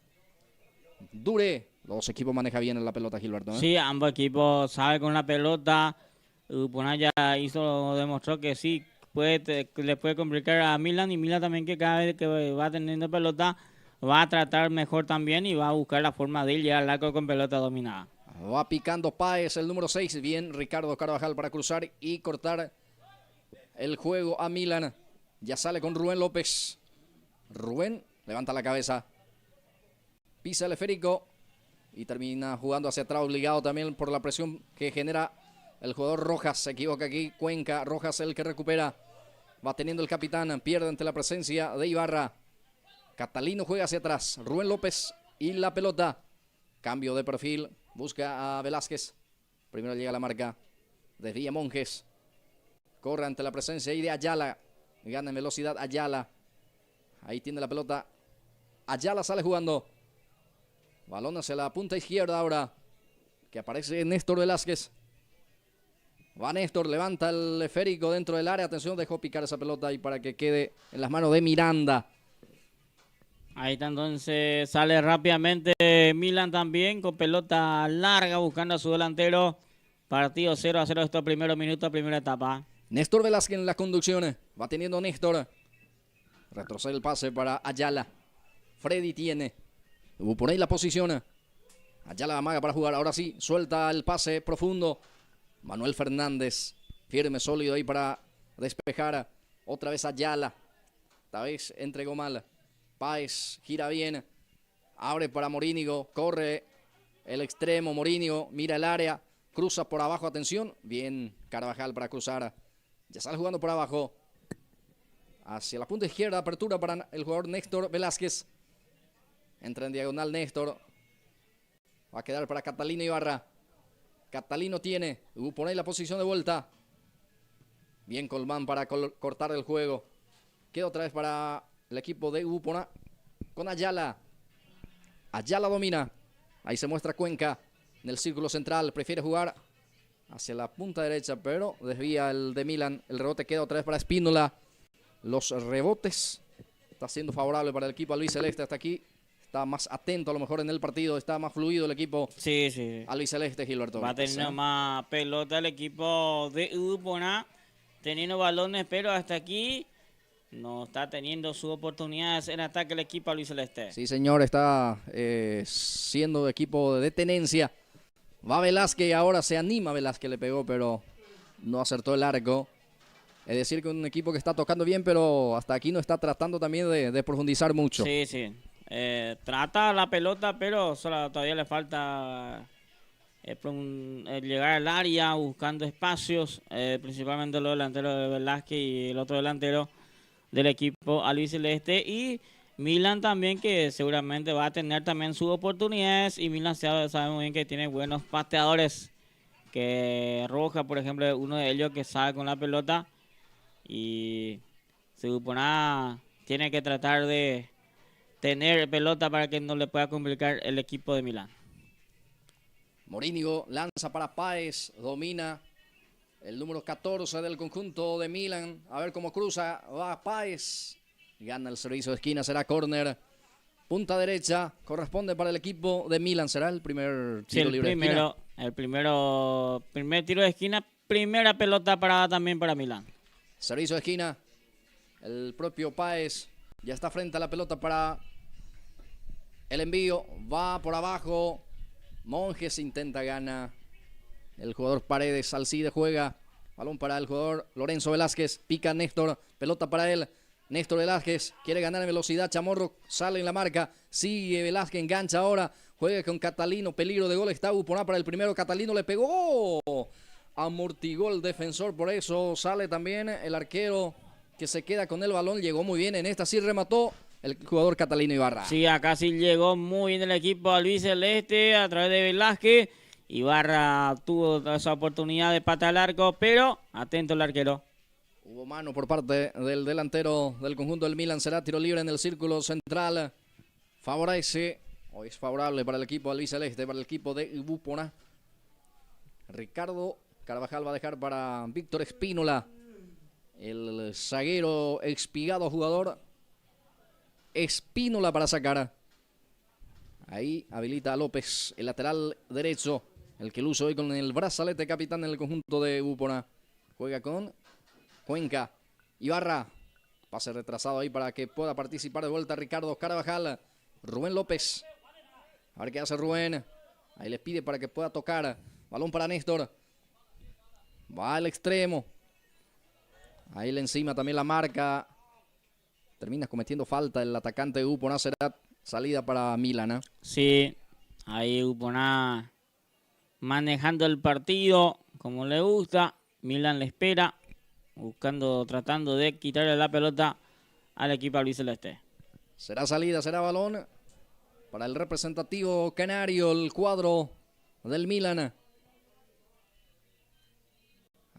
Dure. Los equipos manejan bien en la pelota, Gilberto, ¿eh? Sí, ambos equipos saben con la pelota. Ubona ya demostró que sí, le puede complicar a Milan. Y Milan también, que cada vez que va teniendo pelota, va a tratar mejor también y va a buscar la forma de llegar al arco con pelota dominada. Va picando Páez, el número 6. Bien, Ricardo Carvajal para cruzar y cortar el juego a Milan. Ya sale con Rubén López. Rubén levanta la cabeza. Pisa el esférico. Y termina jugando hacia atrás, obligado también por la presión que genera el jugador Rojas. Se equivoca aquí Cuenca. Rojas el que recupera. Va teniendo el capitán. Pierde ante la presencia de Ibarra. Catalino juega hacia atrás. Rubén López y la pelota. Cambio de perfil. Busca a Velázquez. Primero llega la marca. Desvía Monjes. Corre ante la presencia ahí de Ayala. Gana en velocidad Ayala. Ahí tiene la pelota. Ayala sale jugando. Balón hacia la punta izquierda ahora. Que aparece Néstor Velázquez. Va Néstor, levanta el esférico dentro del área. Atención, dejó picar esa pelota ahí para que quede en las manos de Miranda. Ahí está, entonces sale rápidamente Milan también con pelota larga buscando a su delantero. Partido 0-0 estos primeros minutos, primera etapa. Néstor Velázquez en la conducción. Va teniendo Néstor. Retrocede el pase para Ayala. Freddy tiene. Hubo por ahí la posición. Ayala amaga para jugar. Ahora sí, suelta el pase profundo. Manuel Fernández. Firme, sólido ahí para despejar. Otra vez Ayala. Esta vez entregó mal. Páez gira bien. Abre para Morínigo. Corre el extremo. Morínigo mira el área. Cruza por abajo, atención. Bien, Carvajal para cruzar. Ya sale jugando por abajo. Hacia la punta izquierda, apertura para el jugador Néstor Velázquez. Entra en diagonal Néstor. Va a quedar para Catalino Ibarra. Catalino tiene. Pone la posición de vuelta. Bien Colmán para cortar el juego. Queda otra vez para el equipo de Upona con Ayala. Ayala domina. Ahí se muestra Cuenca en el círculo central. Prefiere jugar hacia la punta derecha, pero desvía el de Milan. El rebote queda otra vez para Espínola. Los rebotes está siendo favorable para el equipo albiceleste hasta aquí. Está más atento a lo mejor en el partido. Está más fluido el equipo albiceleste, Gilberto. Va a tener más pelota el equipo de Upona, teniendo balones, pero hasta aquí no está teniendo sus oportunidades en ataque el equipo albiceleste. Sí, señor, está siendo equipo de tenencia. Va Velázquez, ahora se anima Velázquez, le pegó, pero no acertó el arco. Es decir, que un equipo que está tocando bien, pero hasta aquí no está tratando también de profundizar mucho. Sí, sí. Trata la pelota, pero todavía le falta llegar al área buscando espacios, principalmente los delanteros de Velázquez y el otro delantero del equipo albiceleste. Y Milan también, que seguramente va a tener también sus oportunidades, y Milan sabe muy bien que tiene buenos pateadores, que Roja, por ejemplo, es uno de ellos que sabe con la pelota, y se supone tiene que tratar de tener pelota para que no le pueda complicar el equipo de Milán. Morínigo lanza para Páez, domina el número 14 del conjunto de Milan. A ver cómo cruza, va Páez, gana el servicio de esquina, será córner. Punta derecha, corresponde para el equipo de Milan. ¿Será el primer tiro libre de esquina? Primer tiro de esquina, primera pelota parada también para Milan. Servicio de esquina, el propio Páez ya está frente a la pelota para el envío. Va por abajo, Monjes intenta, gana el jugador Paredes. Alcide juega, balón para el jugador Lorenzo Velázquez, pica Néstor, pelota para él. Néstor Velázquez quiere ganar en velocidad, Chamorro sale en la marca, sigue Velázquez, engancha ahora, juega con Catalino, peligro de gol, está Upona para el primero, Catalino le pegó, amortigó el defensor, por eso sale también el arquero que se queda con el balón. Llegó muy bien en esta, sí remató el jugador Catalino Ibarra. Sí, acá sí llegó muy bien el equipo albiceleste a través de Velázquez. Ibarra tuvo esa oportunidad de patear al arco, pero atento el arquero. Hubo mano por parte del delantero del conjunto del Milan. Será tiro libre en el círculo central. Favorece, o es favorable para el equipo albiceleste, para el equipo de Upona. Ricardo Carvajal va a dejar para Víctor Espínola, el zaguero expigado jugador. Espínola para sacar. Ahí habilita a López, el lateral derecho, el que luce hoy con el brazalete capitán en el conjunto de Upona. Juega con Cuenca. Ibarra, pase retrasado ahí para que pueda participar de vuelta Ricardo Carvajal. Rubén López, a ver qué hace Rubén. Ahí les pide para que pueda tocar. Balón para Néstor. Va al extremo. Ahí le encima también la marca. Termina cometiendo falta el atacante de Upona. Será salida para Milan, ¿eh? Sí, ahí Upona manejando el partido como le gusta. Milan le espera, tratando de quitarle la pelota al equipo albiceleste. Será salida, será balón para el representativo canario, el cuadro del Milan.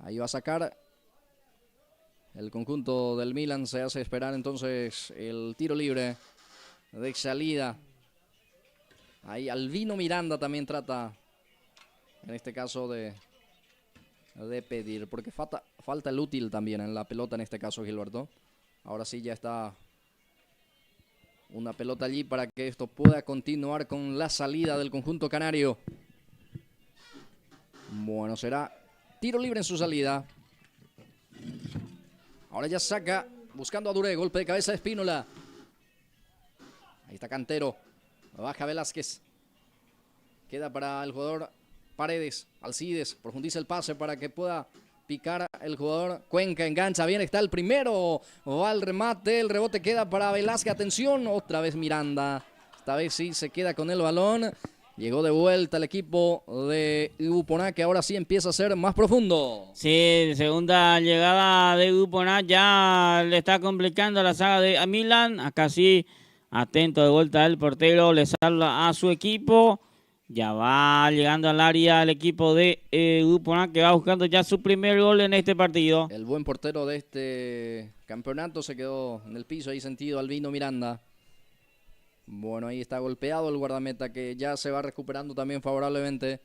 Ahí va a sacar el conjunto del Milan. Se hace esperar entonces el tiro libre de salida. Ahí Albino Miranda también trata, en este caso, de pedir, porque falta el útil también en la pelota en este caso, Gilberto. Ahora sí ya está una pelota allí para que esto pueda continuar con la salida del conjunto canario. Bueno, será tiro libre en su salida. Ahora ya saca, buscando a Duré, golpe de cabeza de Espínola. Ahí está Cantero, baja Velázquez. Queda para el jugador Paredes, Alcides, profundiza el pase para que pueda picar el jugador Cuenca, engancha, bien, está el primero, va al remate, el rebote queda para Velázquez, atención, otra vez Miranda, esta vez sí se queda con el balón Llegó de vuelta el equipo de Uponá, que ahora sí empieza a ser más profundo. Sí, segunda llegada de Uponá ya le está complicando la saga de Milan. Acá sí, atento de vuelta el portero, le salva a su equipo. Ya va llegando al área el equipo de Uponá, que va buscando ya su primer gol en este partido. El buen portero de este campeonato se quedó en el piso ahí sentido, Albino Miranda. Bueno, ahí está golpeado el guardameta, que ya se va recuperando también favorablemente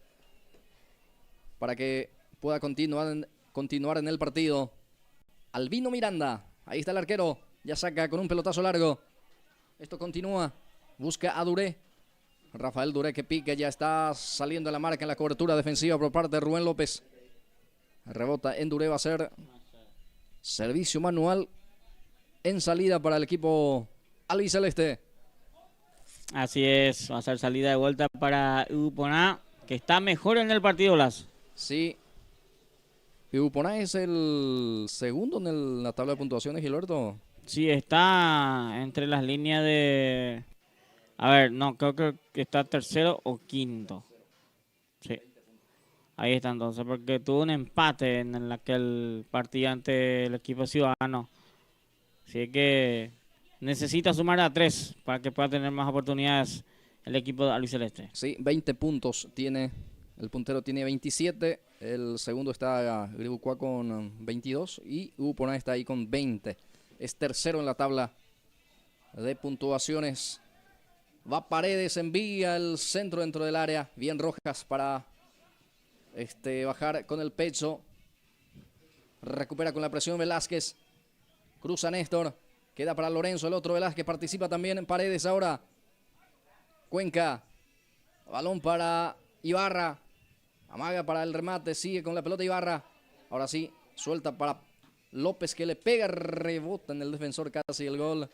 para que pueda continuar en el partido. Albino Miranda, ahí está el arquero, ya saca con un pelotazo largo. Esto continúa, busca a Duré. Rafael Duré que pica, ya está saliendo a la marca en la cobertura defensiva por parte de Rubén López. Rebota en Duré, va a ser servicio manual en salida para el equipo albiceleste. Así es, va a ser salida de vuelta para Uponá, que está mejor en el partido, Las. Sí. Uponá es el segundo en la tabla de puntuaciones, Gilberto. Sí, está entre las líneas de... A ver, no, creo que está tercero o quinto. Sí. Ahí está entonces, porque tuvo un empate en aquel partido ante el equipo ciudadano. Así que necesita sumar a 3 para que pueda tener más oportunidades el equipo de albiceleste. Sí, 20 puntos tiene. El puntero tiene 27. El segundo está Gribucuá con 22. Y Uponá está ahí con 20. Es tercero en la tabla de puntuaciones. Va Paredes, envía el centro dentro del área. Bien Rojas para bajar con el pecho. Recupera con la presión Velázquez. Cruza Néstor. Queda para Lorenzo, el otro Velázquez participa también en Paredes ahora. Cuenca. Balón para Ibarra. Amaga para el remate. Sigue con la pelota Ibarra. Ahora sí, suelta para López, que le pega, rebota en el defensor, casi el gol.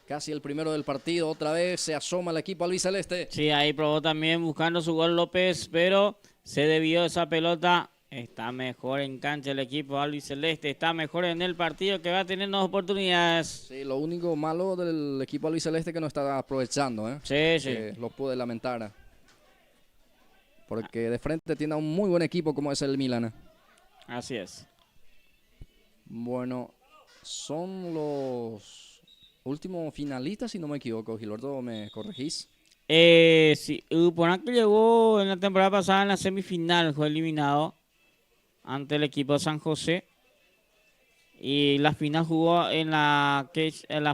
Casi el primero del partido. Otra vez se asoma el equipo albiceleste. Sí, ahí probó también buscando su gol López, pero se debió esa pelota. Está mejor en cancha el equipo albiceleste, está mejor en el partido, que va a tener nuevas oportunidades. Sí, lo único malo del equipo albiceleste es que no está aprovechando, ¿eh? Sí, sí. Lo pude lamentar. Porque de frente tiene a un muy buen equipo como es el Milan. Así es. Bueno, son los últimos finalistas, si no me equivoco. Gilberto, ¿me corregís? Sí, Uponá que llegó en la temporada pasada en la semifinal, fue eliminado ante el equipo de San José. Y la final jugó en la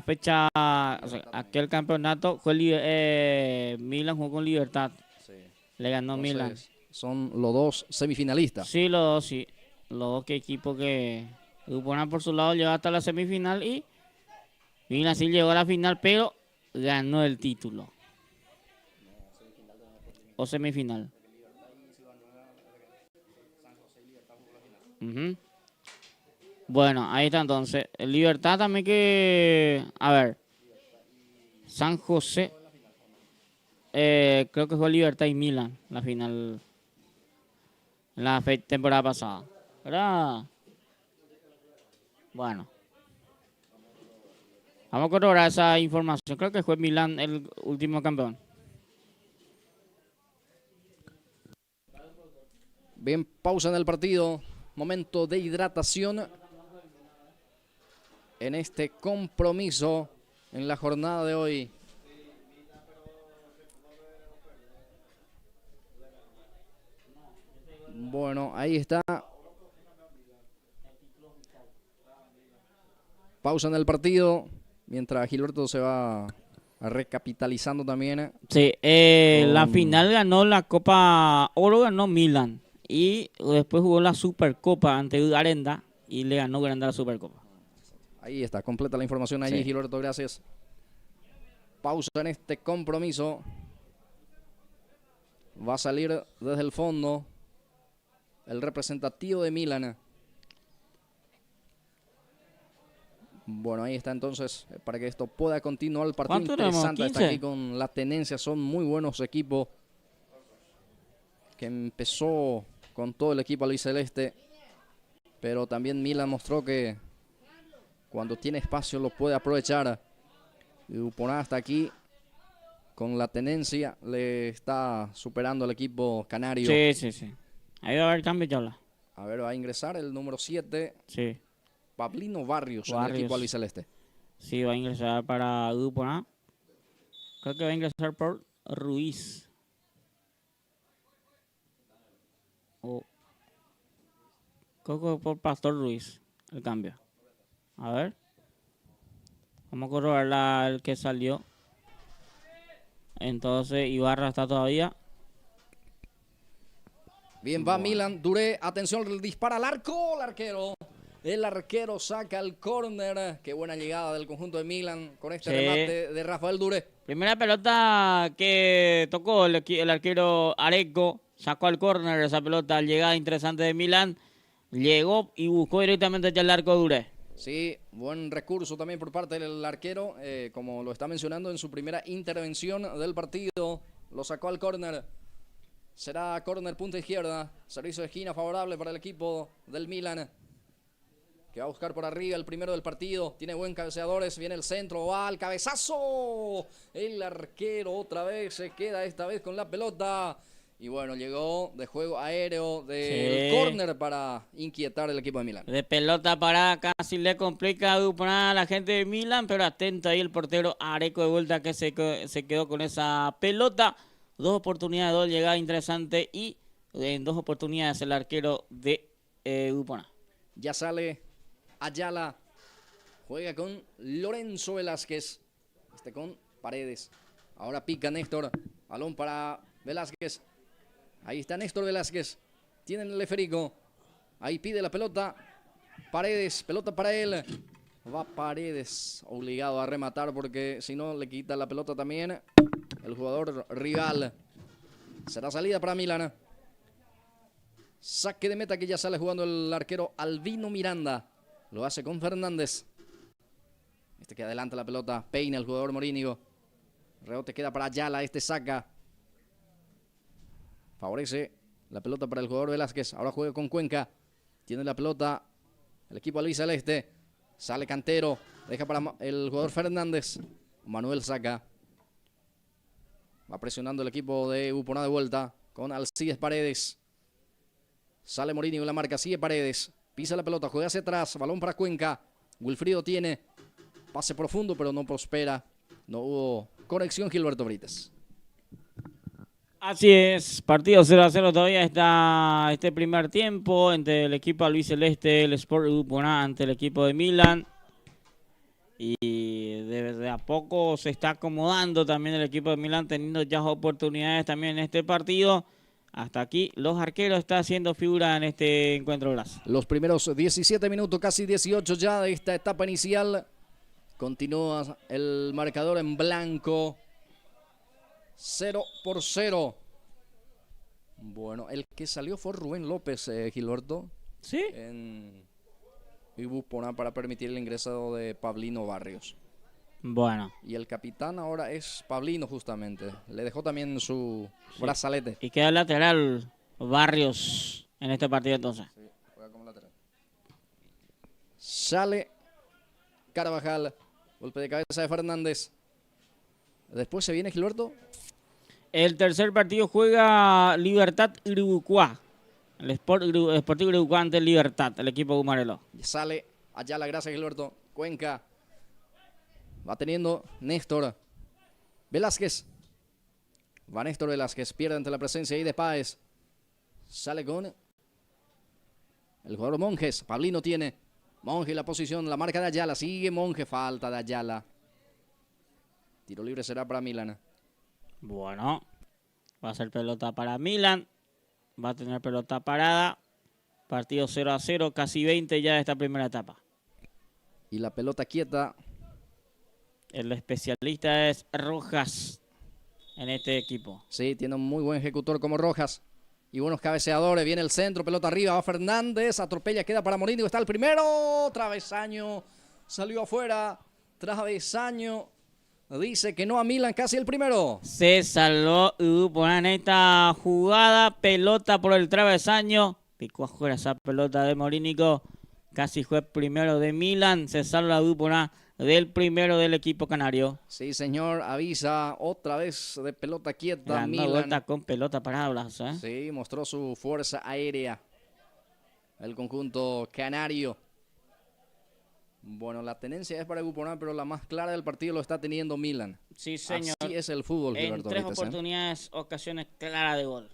fecha, o sea, aquel campeonato fue Milan jugó con Libertad. Sí. Le ganó Entonces, Milan. son los dos semifinalistas. Sí, los dos, sí. Los dos equipos que Uponá por su lado llegó hasta la semifinal y Milan sí llegó a la final, pero ganó el título. O semifinal. Bueno, ahí está entonces. El Libertad también que... A ver. San José. Creo que fue Libertad y Milan la final. En la temporada pasada. ¿Verdad? Bueno. Vamos a corroborar esa información. Creo que fue Milan el último campeón. Bien, pausa en el partido. Momento de hidratación en este compromiso en la jornada de hoy. Bueno, ahí está. Pausa en el partido. Mientras Gilberto se va recapitalizando también. Sí, la final ganó la Copa Oro, ganó Milan. Y después jugó la Supercopa ante Arenda y le ganó Granda la Supercopa. Ahí está, completa la información allí, sí. Gilberto, gracias. Pausa en este compromiso. Va a salir desde el fondo el representativo de Milan. Bueno, ahí está entonces, para que esto pueda continuar el partido. Interesante, está aquí con la tenencia, son muy buenos equipos. Que empezó con todo el equipo albiceleste, pero también Milan mostró que cuando tiene espacio lo puede aprovechar. Y Uponá hasta aquí con la tenencia le está superando al equipo canario. Sí. Ahí va a haber cambio, Chola. A ver, va a ingresar el número 7, Sí. Pablino Barrios, en el equipo albiceleste. Sí, va a ingresar para Grupo A. Creo que va a ingresar por Ruiz. Creo que por Pastor Ruiz el cambio. A ver. Vamos a corroborar el que salió. Entonces Ibarra está todavía. Bien, va Milan. Duré. Atención, dispara al arco. El arquero saca el córner. Qué buena llegada del conjunto de Milan con este remate de Rafael Duré. Primera pelota que tocó el arquero Areco. Sacó al córner esa pelota. Llegada interesante de Milan. Llegó y buscó directamente ya el arco Duré. Sí, buen recurso también por parte del arquero. Como lo está mencionando en su primera intervención del partido. Lo sacó al córner. Será córner punta izquierda. Servicio de esquina favorable para el equipo del Milan. Que va a buscar por arriba el primero del partido. Tiene buen cabeceadores. Viene el centro. Va al cabezazo. El arquero otra vez se queda esta vez con la pelota. Y bueno, llegó de juego aéreo del córner para inquietar el equipo de Milan. De pelota parada casi le complica a la gente de Milan. Pero atento ahí el portero Areco de vuelta que se quedó con esa pelota. 2 oportunidades, 2 llegadas interesantes y en 2 oportunidades el arquero de Dupona. Ya sale Ayala, juega con Lorenzo Velázquez, con Paredes. Ahora pica Néstor, balón para Velázquez. Ahí está Néstor Velázquez, tiene el Leferico. Ahí pide la pelota, Paredes, pelota para él. Va Paredes, obligado a rematar porque si no le quita la pelota también el jugador rival. Será salida para Milan. Saque de meta que ya sale jugando el arquero Albino Miranda. Lo hace con Fernández. Este que adelanta la pelota. Peina el jugador Morínigo. Rebote queda para Ayala. Este saca. Favorece la pelota para el jugador Velázquez. Ahora juega con Cuenca. Tiene la pelota el equipo albiceleste. Sale Cantero. Deja para el jugador Fernández. Manuel saca. Va presionando el equipo de Upona de vuelta con Alcides Paredes. Sale Morínigo en la marca, sigue Paredes. Pisa la pelota, juega hacia atrás, balón para Cuenca. Wilfrido tiene pase profundo, pero no prospera. No hubo conexión Gilberto Brites. Así es, partido 0-0 todavía está este primer tiempo entre el equipo albiceleste, el Sport Upona ante el equipo de Milan. Y desde a poco se está acomodando también el equipo de Milan, teniendo ya oportunidades también en este partido. Hasta aquí los arqueros están haciendo figura en este encuentro. Gracias. Los primeros 17 minutos, casi 18 ya de esta etapa inicial. Continúa el marcador en blanco. 0-0. Bueno, el que salió fue Rubén López, Gilberto. Sí. En Upona para permitir el ingreso de Pablino Barrios. Bueno. Y el capitán ahora es Pablino justamente. Le dejó también su brazalete. Y queda lateral Barrios en este partido entonces. Sí, juega como lateral. Sale Carvajal. Golpe de cabeza de Fernández. Después se viene Gilberto. El tercer partido juega Libertad Iribucuá. El Sportivo Iribucuá ante Libertad, el equipo de Humarelo. Sale Ayala, gracias Gilberto. Cuenca. Va teniendo Néstor Velázquez. Va Néstor Velázquez. Pierde ante la presencia ahí de Páez. Sale con el jugador Monjes. Pablino tiene. Monje la posición. La marca de Ayala. Sigue Monje. Falta de Ayala. Tiro libre será para Milan. Bueno. Va a ser pelota para Milan. Va a tener pelota parada. Partido 0-0. Casi 20 ya de esta primera etapa. Y la pelota quieta. El especialista es Rojas en este equipo. Sí, tiene un muy buen ejecutor como Rojas. Y buenos cabeceadores. Viene el centro, pelota arriba. Va Fernández, atropella, queda para Morínigo. Está el primero. Travesaño. Salió afuera. Travesaño. Dice que no a Milan, casi el primero. Se salvó en esta jugada. Pelota por el travesaño. Picó afuera esa pelota de Morínigo. Casi fue primero de Milan. Se salva Upona del primero del equipo canario. Sí, señor, avisa otra vez de pelota quieta. Dando Milan. vuelta con pelota parada, Blas, ¿eh? Sí, mostró su fuerza aérea. El conjunto canario. Bueno, la tenencia es para Gupona, pero la más clara del partido lo está teniendo Milan. Sí, señor. Así es el fútbol, En Gilberto 3 Benítez, oportunidades, ocasiones claras de gol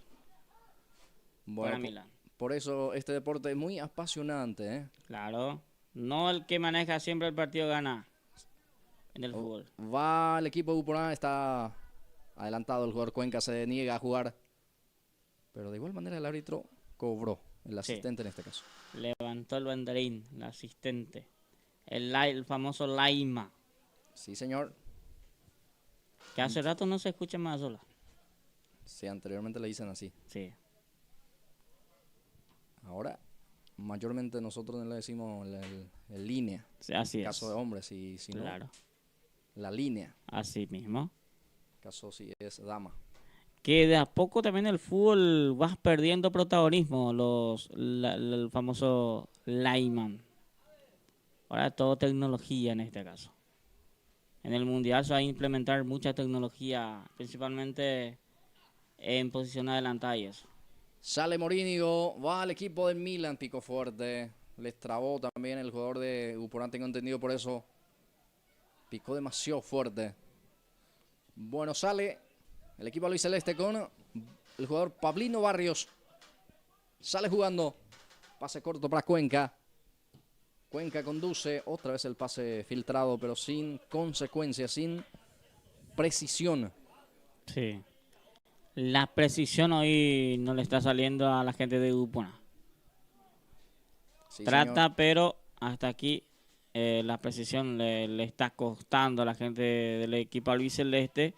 Bueno, para Milan. por eso este deporte es muy apasionante, ¿eh? Claro. No el que maneja siempre el partido gana en el fútbol. Va el equipo de Gupona, está adelantado. El jugador Cuenca se niega a jugar. Pero de igual manera el árbitro cobró, el asistente en este caso. Levantó el banderín, el asistente. El famoso Laima. Sí, señor. Que hace rato no se escucha más sola. Sí, anteriormente le dicen así. Sí. Ahora, mayormente nosotros le decimos el línea. Sí, así En es. caso de hombres, si Claro. no, la línea. Así mismo. En caso si es dama. Que de a poco también el fútbol vas perdiendo protagonismo, el famoso Layman. Ahora todo tecnología en este caso. En el Mundial se va a implementar mucha tecnología, principalmente en posición adelantada y eso. Sale Morínigo, va al equipo del Milan, pico fuerte. Les trabó también el jugador de Gupona, tengo entendido, por eso picó demasiado fuerte. Bueno, sale el equipo albiceleste con el jugador Pablino Barrios. Sale jugando. Pase corto para Cuenca. Cuenca conduce. Otra vez el pase filtrado, pero sin consecuencia, sin precisión. Sí. La precisión hoy no le está saliendo a la gente de Gupona. Sí, Trata, señor. pero hasta aquí la precisión le está costando a la gente del equipo albiceleste.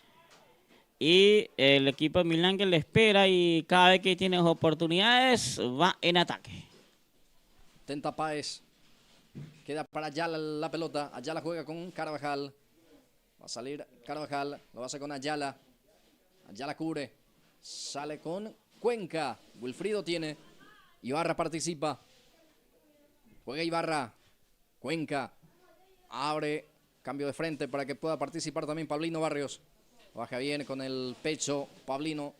Y el equipo de Milán que le espera y cada vez que tiene oportunidades va en ataque. Tenta Páez. Queda para Ayala la pelota. Ayala juega con Carvajal. Va a salir Carvajal. Lo hace con Ayala. Ayala cubre. Sale con Cuenca. Wilfrido tiene. Ibarra participa. Juega Ibarra. Cuenca. Abre. Cambio de frente para que pueda participar también Pablino Barrios. Baja bien con el pecho. Pablino.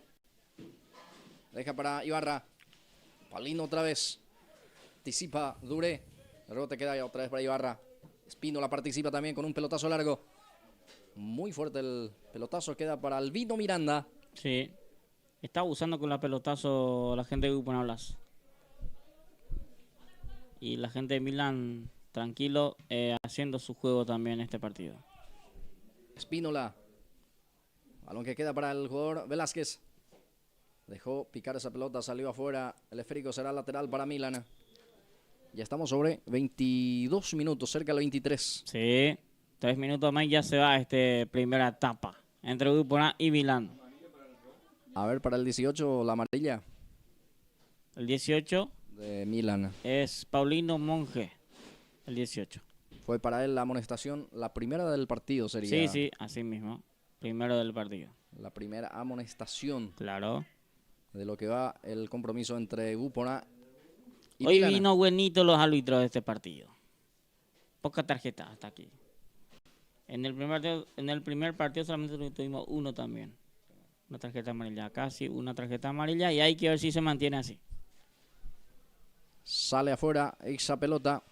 Deja para Ibarra. Pablino otra vez. Participa Duré. El rebote queda otra vez para Ibarra. Espínola participa también con un pelotazo largo. Muy fuerte el pelotazo. Queda para Albino Miranda. Sí. Está abusando con la pelotazo la gente de Gupona Blas. Y la gente de Milán tranquilo haciendo su juego también en este partido. Espínola. Balón que queda para el jugador Velázquez. Dejó picar esa pelota. Salió afuera. El esférico será lateral para Milán. Ya estamos sobre 22 minutos, cerca del 23. Sí, 3 minutos más y ya se va esta primera etapa entre Gupona y Milán. A ver, para el 18, la amarilla El 18 de Milán. es Paulino Monge, el 18. Fue para él la amonestación, la primera del partido sería. Sí, sí, así mismo. Primero del partido. La primera amonestación Claro. de lo que va el compromiso entre Gupona y Hoy Milán. vino buenito los árbitros de este partido. Poca tarjeta hasta aquí. En el primer partido solamente tuvimos uno también. Una tarjeta amarilla. Casi una tarjeta amarilla y hay que ver si se mantiene así. Sale afuera esa pelota.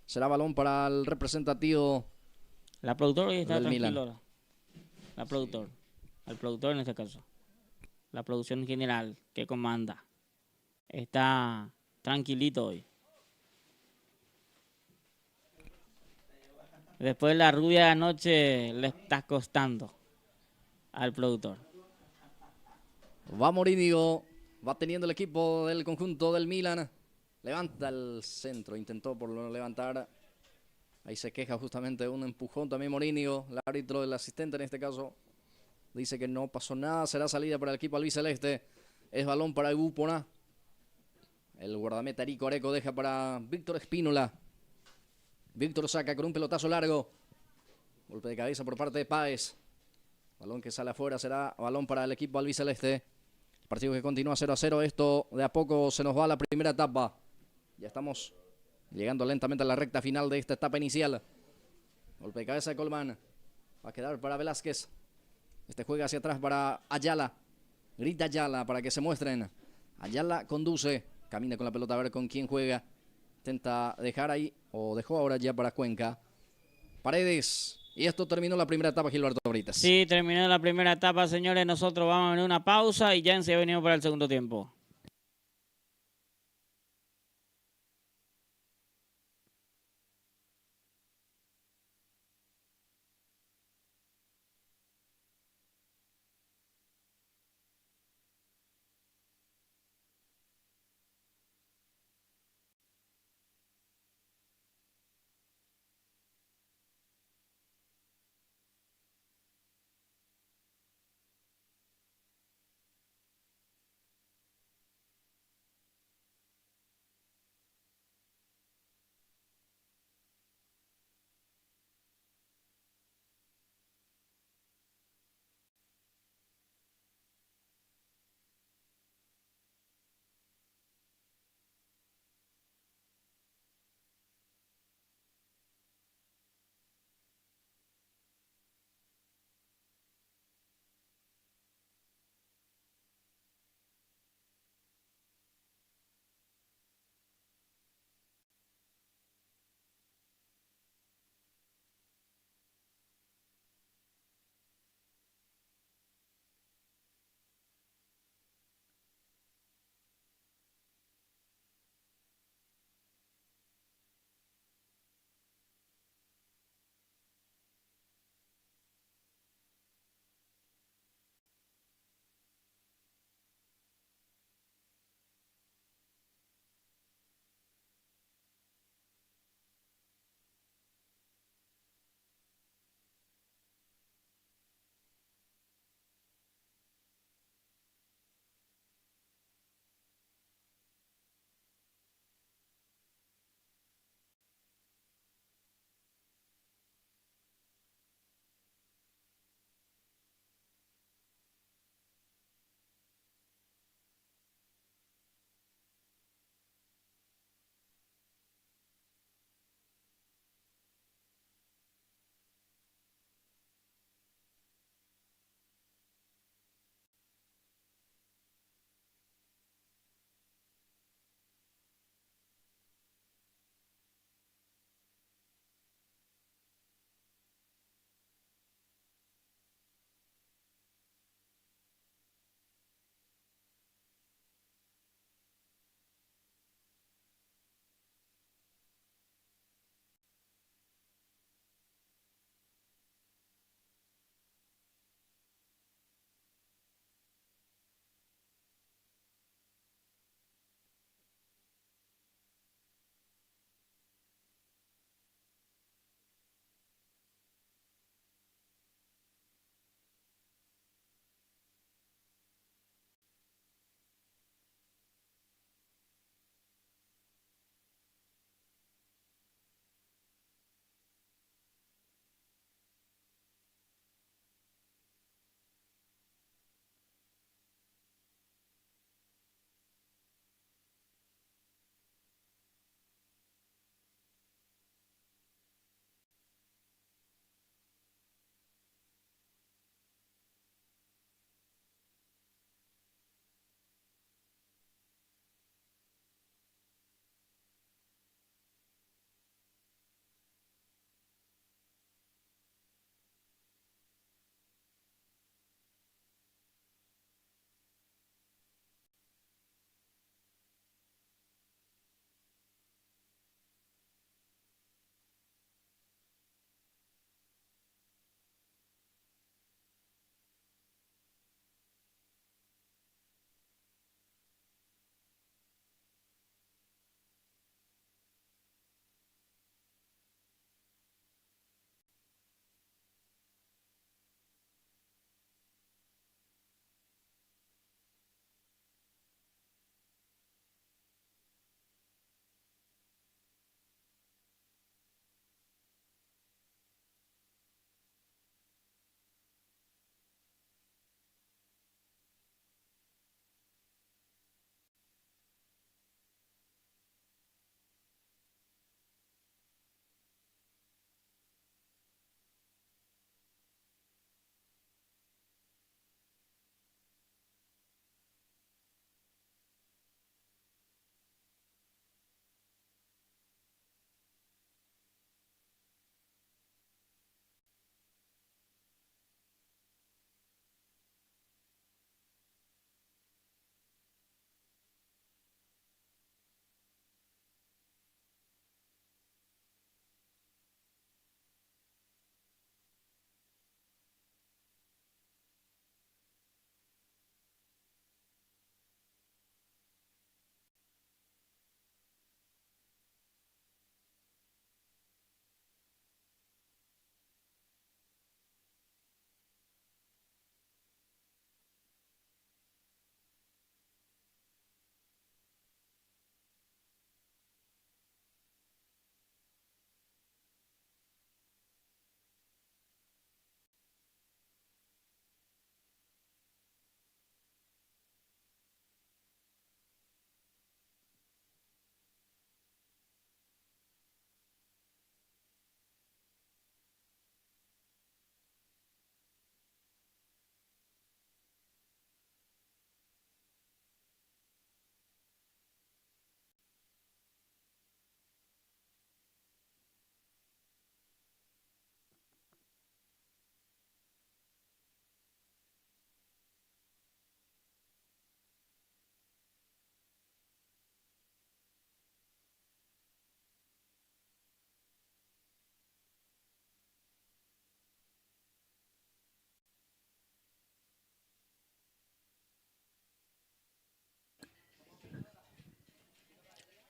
Será balón para el representativo. La productora hoy está Del tranquilo. Milan. La productor. El productor en este caso. La producción general que comanda. Está tranquilito hoy. Después de la rubia de anoche le está costando al productor. Va Morínigo. Va teniendo el equipo del conjunto del Milan. Levanta el centro. Intentó por no levantar. Ahí se queja justamente un empujón también Morínigo. El árbitro, el asistente en este caso, dice que no pasó nada. Será salida para el equipo albiceleste. Es balón para Gupona. El guardameta Erico Areco deja para Víctor Espínola. Víctor saca con un pelotazo largo. Golpe de cabeza por parte de Páez. Balón que sale afuera, será balón para el equipo albiceleste. Partido que continúa 0-0. Esto de a poco se nos va a la primera etapa. Ya estamos llegando lentamente a la recta final de esta etapa inicial. Golpe de cabeza de Colman. Va a quedar para Velázquez. Este juega hacia atrás para Ayala. Grita Ayala para que se muestren. Ayala conduce. Camina con la pelota a ver con quién juega. Intenta dejar ahí. O dejó ahora ya para Cuenca. Paredes. Y esto terminó la primera etapa, Gilberto Brites. Sí, terminó la primera etapa, señores. Nosotros vamos a venir una pausa y ya enseguida venimos para el segundo tiempo.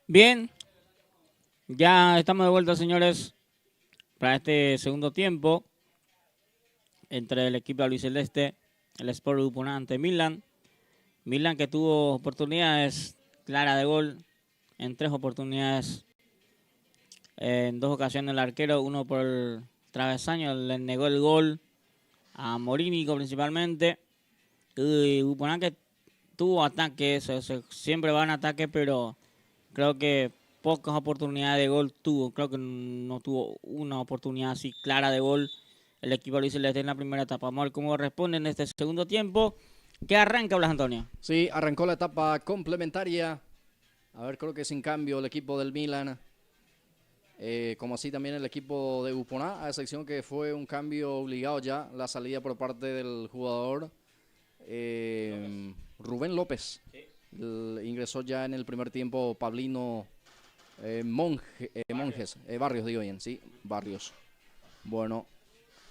Bien, ya estamos de vuelta, señores, para este segundo tiempo entre el equipo albiceleste, el Sport Upona ante Milan. Milan que tuvo oportunidades claras de gol en 3 oportunidades. En 2 ocasiones el arquero, uno por el travesaño, le negó el gol a Morínigo principalmente. Y Upona que tuvo ataques, siempre va en ataque, pero creo que pocas oportunidades de gol tuvo. Creo que no tuvo una oportunidad así clara de gol el equipo albiceleste en la primera etapa. Vamos a ver cómo responde en este segundo tiempo. ¿Qué arranca, Blas Antonio? Sí, arrancó la etapa complementaria. A ver, creo que sin cambio el equipo del Milan. Como así también el equipo de Upona, a excepción que fue un cambio obligado ya, la salida por parte del jugador Rubén López. Ingresó ya en el primer tiempo Pablino Barrios, digo bien, sí, Barrios. Bueno,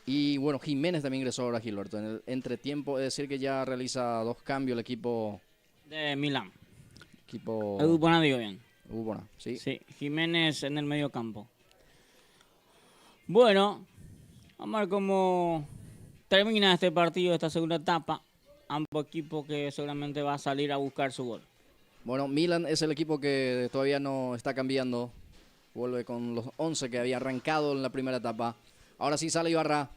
y bueno, Jiménez también ingresó ahora, Gilberto. En el entretiempo, es decir, que ya realiza 2 cambios el equipo De Milán. Equipo Upona, digo bien. Upona, sí. Sí, Jiménez en el medio campo. Bueno, vamos a ver cómo termina este partido, esta segunda etapa. Ambos equipos que seguramente va a salir a buscar su gol. Bueno, Milan es el equipo que todavía no está cambiando. Vuelve con los 11 que había arrancado en la primera etapa. Ahora sí sale Ibarra.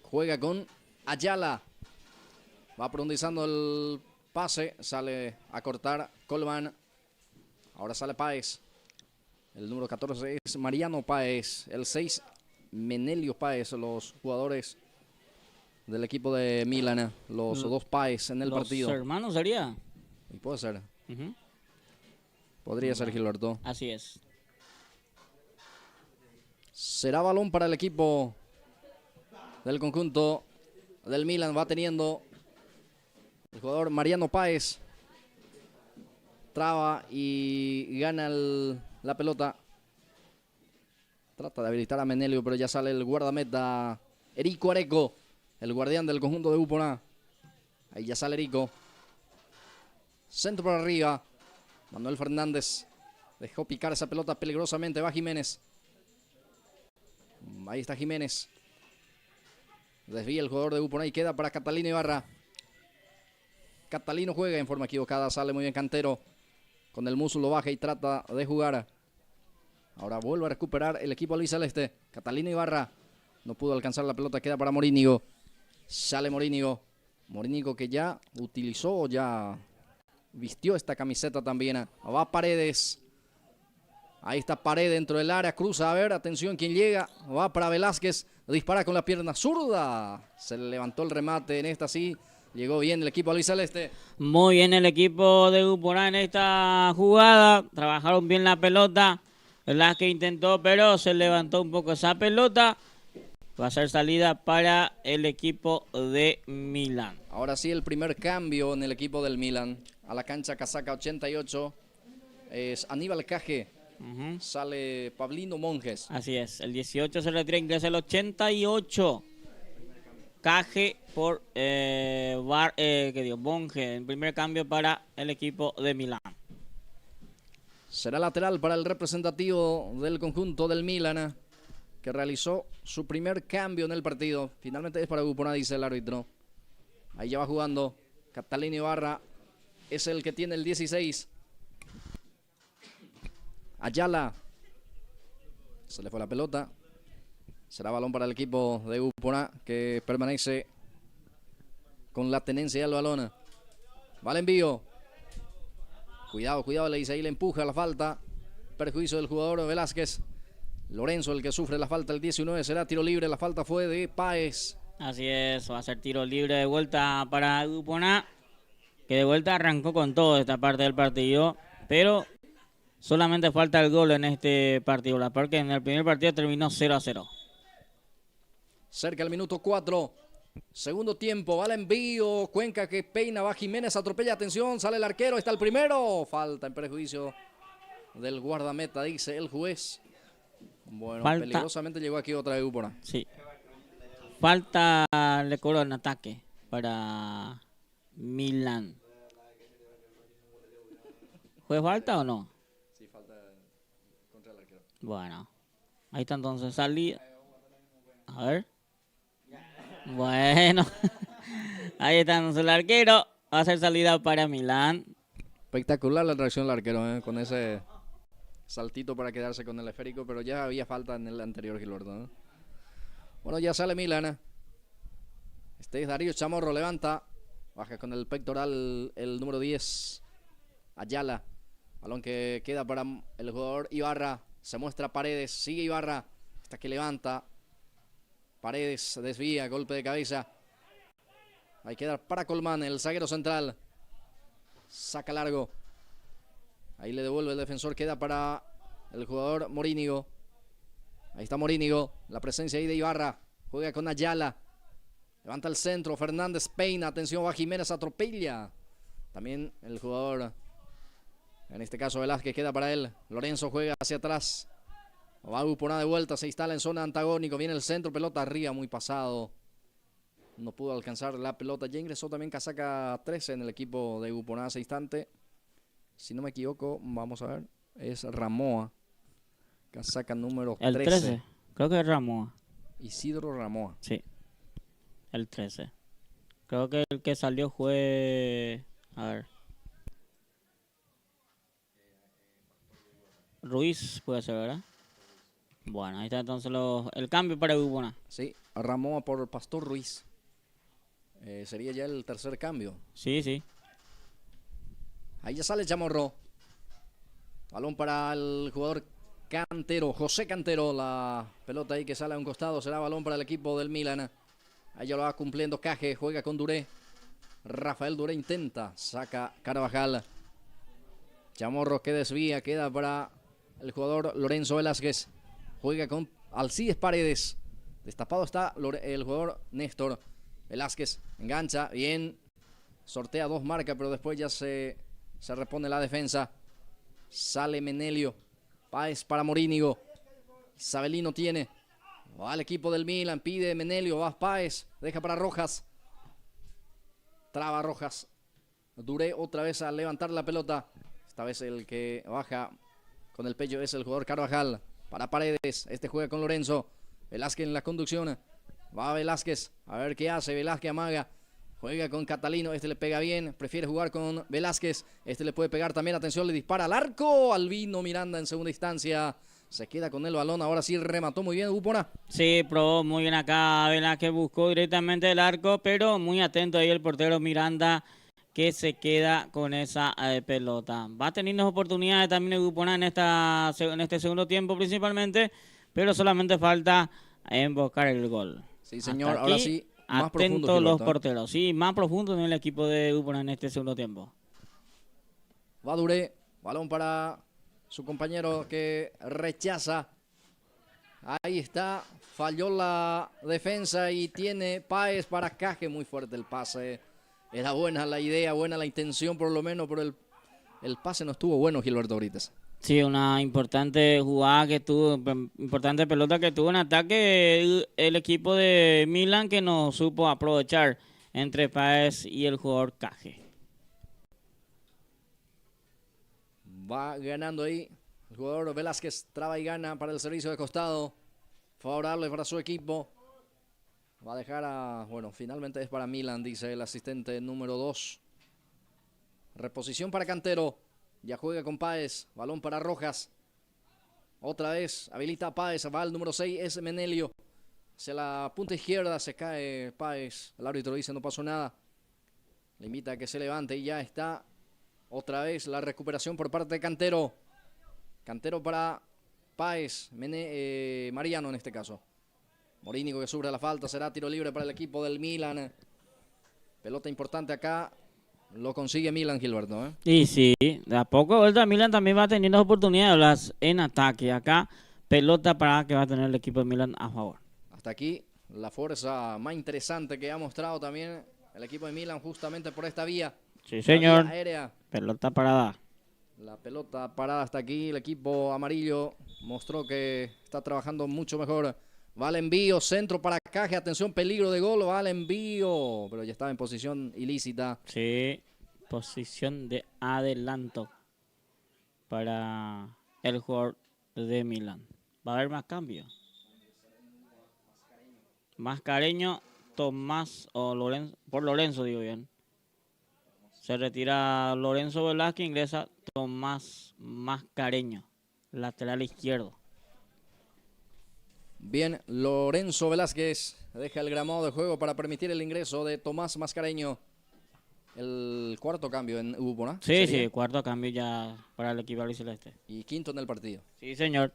Juega con Ayala. Va profundizando el pase. Sale a cortar Colman. Ahora sale Páez. El número 14 es Mariano Páez. El 6, Menelio Páez. Los jugadores del equipo de Milan. Los 2 Páez en el partido. ¿Los hermanos sería? Y puede ser. Podría ser, Gilberto. Así es. Será balón para el equipo del conjunto del Milan. Va teniendo el jugador Mariano Páez. Traba y gana la pelota. Trata de habilitar a Menelio, pero ya sale el guardameta Erico Areco, el guardián del conjunto de Upona. Ahí ya sale Erico. Centro por arriba. Manuel Fernández dejó picar esa pelota peligrosamente. Va Jiménez. Ahí está Jiménez. Desvía el jugador de Upona y queda para Catalino Ibarra. Catalino juega en forma equivocada. Sale muy bien Cantero. Con el muslo baja y trata de jugar. Ahora vuelve a recuperar el equipo albiceleste. Catalino Ibarra. No pudo alcanzar la pelota. Queda para Morínigo. Sale Morínigo. Morínigo que ya utilizó, ya vistió esta camiseta también. Va Paredes. Ahí está Paredes dentro del área. Cruza, a ver, atención, quién llega. Va para Velázquez. Dispara con la pierna zurda. Se le levantó el remate en esta, sí. Llegó bien el equipo albiceleste. Muy bien el equipo de Upona en esta jugada. Trabajaron bien la pelota. Velázquez intentó, pero se levantó un poco esa pelota. Va a ser salida para el equipo de Milán. Ahora sí, el primer cambio en el equipo del Milán. A la cancha casaca 88. Es Aníbal Caje. Sale Pablino Monjes. Así es, el 18 se retira, ingresa el 88. Caje por Monge, en primer cambio para el equipo de Milán. Será lateral para el representativo del conjunto del Milán, que realizó su primer cambio en el partido. Finalmente es para Upona, dice el árbitro. Ahí ya va jugando Catalino Ibarra. Es el que tiene el 16. Ayala. Se le fue la pelota. Será balón para el equipo de Upona, que permanece con la tenencia del balón. Va el envío. Cuidado, cuidado, le dice ahí, le empuja la falta. Perjuicio del jugador Velázquez. Lorenzo el que sufre la falta, el 19. Será tiro libre, la falta fue de Páez. Así es, va a ser tiro libre de vuelta para Upona, que de vuelta arrancó con todo esta parte del partido, pero solamente falta el gol en este partido, porque en el primer partido terminó 0-0. Cerca el minuto 4. Segundo tiempo, va el envío. Cuenca que peina, va Jiménez, atropella, atención, sale el arquero, está el primero. Falta en perjuicio del guardameta, dice el juez. Bueno, peligrosamente llegó aquí otra vez Upona. Sí. Falta le cobró en ataque para Milán. ¿Fue falta o no? Bueno, ahí está entonces salida. A ver. Bueno, ahí está entonces el arquero. Va a ser salida para Milán. Espectacular la reacción del arquero, con ese saltito para quedarse con el esférico, pero ya había falta en el anterior, Gilberto. Bueno, ya sale Milán. Este es Darío Chamorro, levanta. Baja con el pectoral el número 10. Ayala. Balón que queda para el jugador Ibarra. Se muestra Paredes. Sigue Ibarra. Hasta que levanta. Paredes desvía. Golpe de cabeza. Ahí queda para Colmán, el zaguero central. Saca largo. Ahí le devuelve el defensor. Queda para el jugador Morínigo. Ahí está Morínigo. La presencia ahí de Ibarra. Juega con Ayala. Levanta el centro. Fernández peina. Atención, va Jiménez, atropella. También el jugador, en este caso Velázquez, queda para él. Lorenzo juega hacia atrás. Va Uponá de vuelta. Se instala en zona antagónico. Viene el centro. Pelota arriba. Muy pasado. No pudo alcanzar la pelota. Ya ingresó también casaca 13 en el equipo de Uponá hace instante. Si no me equivoco, vamos a ver. Es Ramoa. Casaca número 13. El 13. Creo que es Ramoa. Isidro Ramoa. Sí. El 13. Creo que el que salió fue... A ver. Ruiz puede ser, ¿verdad? Bueno, ahí está entonces el cambio para Uponá. Sí, Ramoa por Pastor Ruiz. Sería ya el tercer cambio. Sí, sí. Ahí ya sale Chamorro. Balón para el jugador Cantero, José Cantero. La pelota ahí que sale a un costado. Será balón para el equipo del Milan. Ahí ya lo va cumpliendo Caje. Juega con Duré. Rafael Duré intenta. Saca Carvajal. Chamorro que desvía. Queda para el jugador Lorenzo Velázquez. Juega con Alcides Paredes. Destapado está el jugador Néstor. Velázquez engancha. Bien. Sortea dos marcas, pero después ya se repone la defensa. Sale Menelio. Páez para Morínigo. Isabelino tiene. Va al equipo del Milan. Pide Menelio. Va Páez. Deja para Rojas. Traba Rojas. Duré otra vez a levantar la pelota. Esta vez el que baja con el pecho es el jugador Carvajal. Para Paredes. Este juega con Lorenzo. Velázquez en la conducción. Va Velázquez. A ver qué hace. Velázquez amaga. Juega con Catalino. Este le pega bien. Prefiere jugar con Velázquez. Este le puede pegar también. Atención, le dispara al arco. Albino Miranda en segunda instancia. Se queda con el balón. Ahora sí remató muy bien Uponá. Sí, probó muy bien acá Velázquez. Buscó directamente el arco, pero muy atento ahí el portero Miranda, que se queda con esa pelota. Va teniendo oportunidades también el Uponá en este segundo tiempo principalmente, pero solamente falta embocar el gol. Sí, señor. Ahora sí, más profundo, atentos los porteros. Sí, más profundo en el equipo de Uponá en este segundo tiempo. Va Duré. Balón para su compañero que rechaza. Ahí está. Falló la defensa y tiene Páez para Caje. Muy fuerte el pase. Era buena la idea, buena la intención por lo menos, pero el pase no estuvo bueno, Gilberto Brites. Sí, una importante jugada que tuvo, importante pelota que tuvo en ataque el equipo de Milan, que no supo aprovechar entre Páez y el jugador Caje. Va ganando ahí el jugador Velázquez, traba y gana para el servicio de costado. Favorable para su equipo. Va a dejar bueno, finalmente es para Milan, dice el asistente número 2. Reposición para Cantero. Ya juega con Páez. Balón para Rojas. Otra vez habilita a Páez. Va al número 6, es Menelio. Hacia la punta izquierda se cae Páez. El árbitro dice no pasó nada. Le invita a que se levante y ya está. Otra vez la recuperación por parte de Cantero. Cantero para Páez. Mariano en este caso. Morínigo que sufre la falta. Será tiro libre para el equipo del Milan. Pelota importante acá. Lo consigue Milan, Gilberto. Y sí, de a poco vuelta Milan también va teniendo oportunidades en ataque. Acá pelota para que va a tener el equipo de Milan a favor. Hasta aquí la fuerza más interesante que ha mostrado también el equipo de Milan justamente por esta vía. Sí, señor. Vía aérea. Pelota parada. La pelota parada hasta aquí. El equipo amarillo mostró que está trabajando mucho mejor. Va al envío, centro para Caje. Atención, peligro de gol. Va al envío. Pero ya estaba en posición ilícita. Sí, posición de adelanto para el jugador de Milán. Va a haber más cambios. Mascareño, Tomás o Lorenzo, por Lorenzo digo bien. Se retira Lorenzo Velázquez, ingresa Tomás Mascareño, lateral izquierdo. Bien, Lorenzo Velázquez deja el gramado de juego para permitir el ingreso de Tomás Mascareño. El cuarto cambio en Upo, ¿no? Sí, sí, cuarto cambio ya para el equipo albiceleste. Y quinto en el partido. Sí, señor.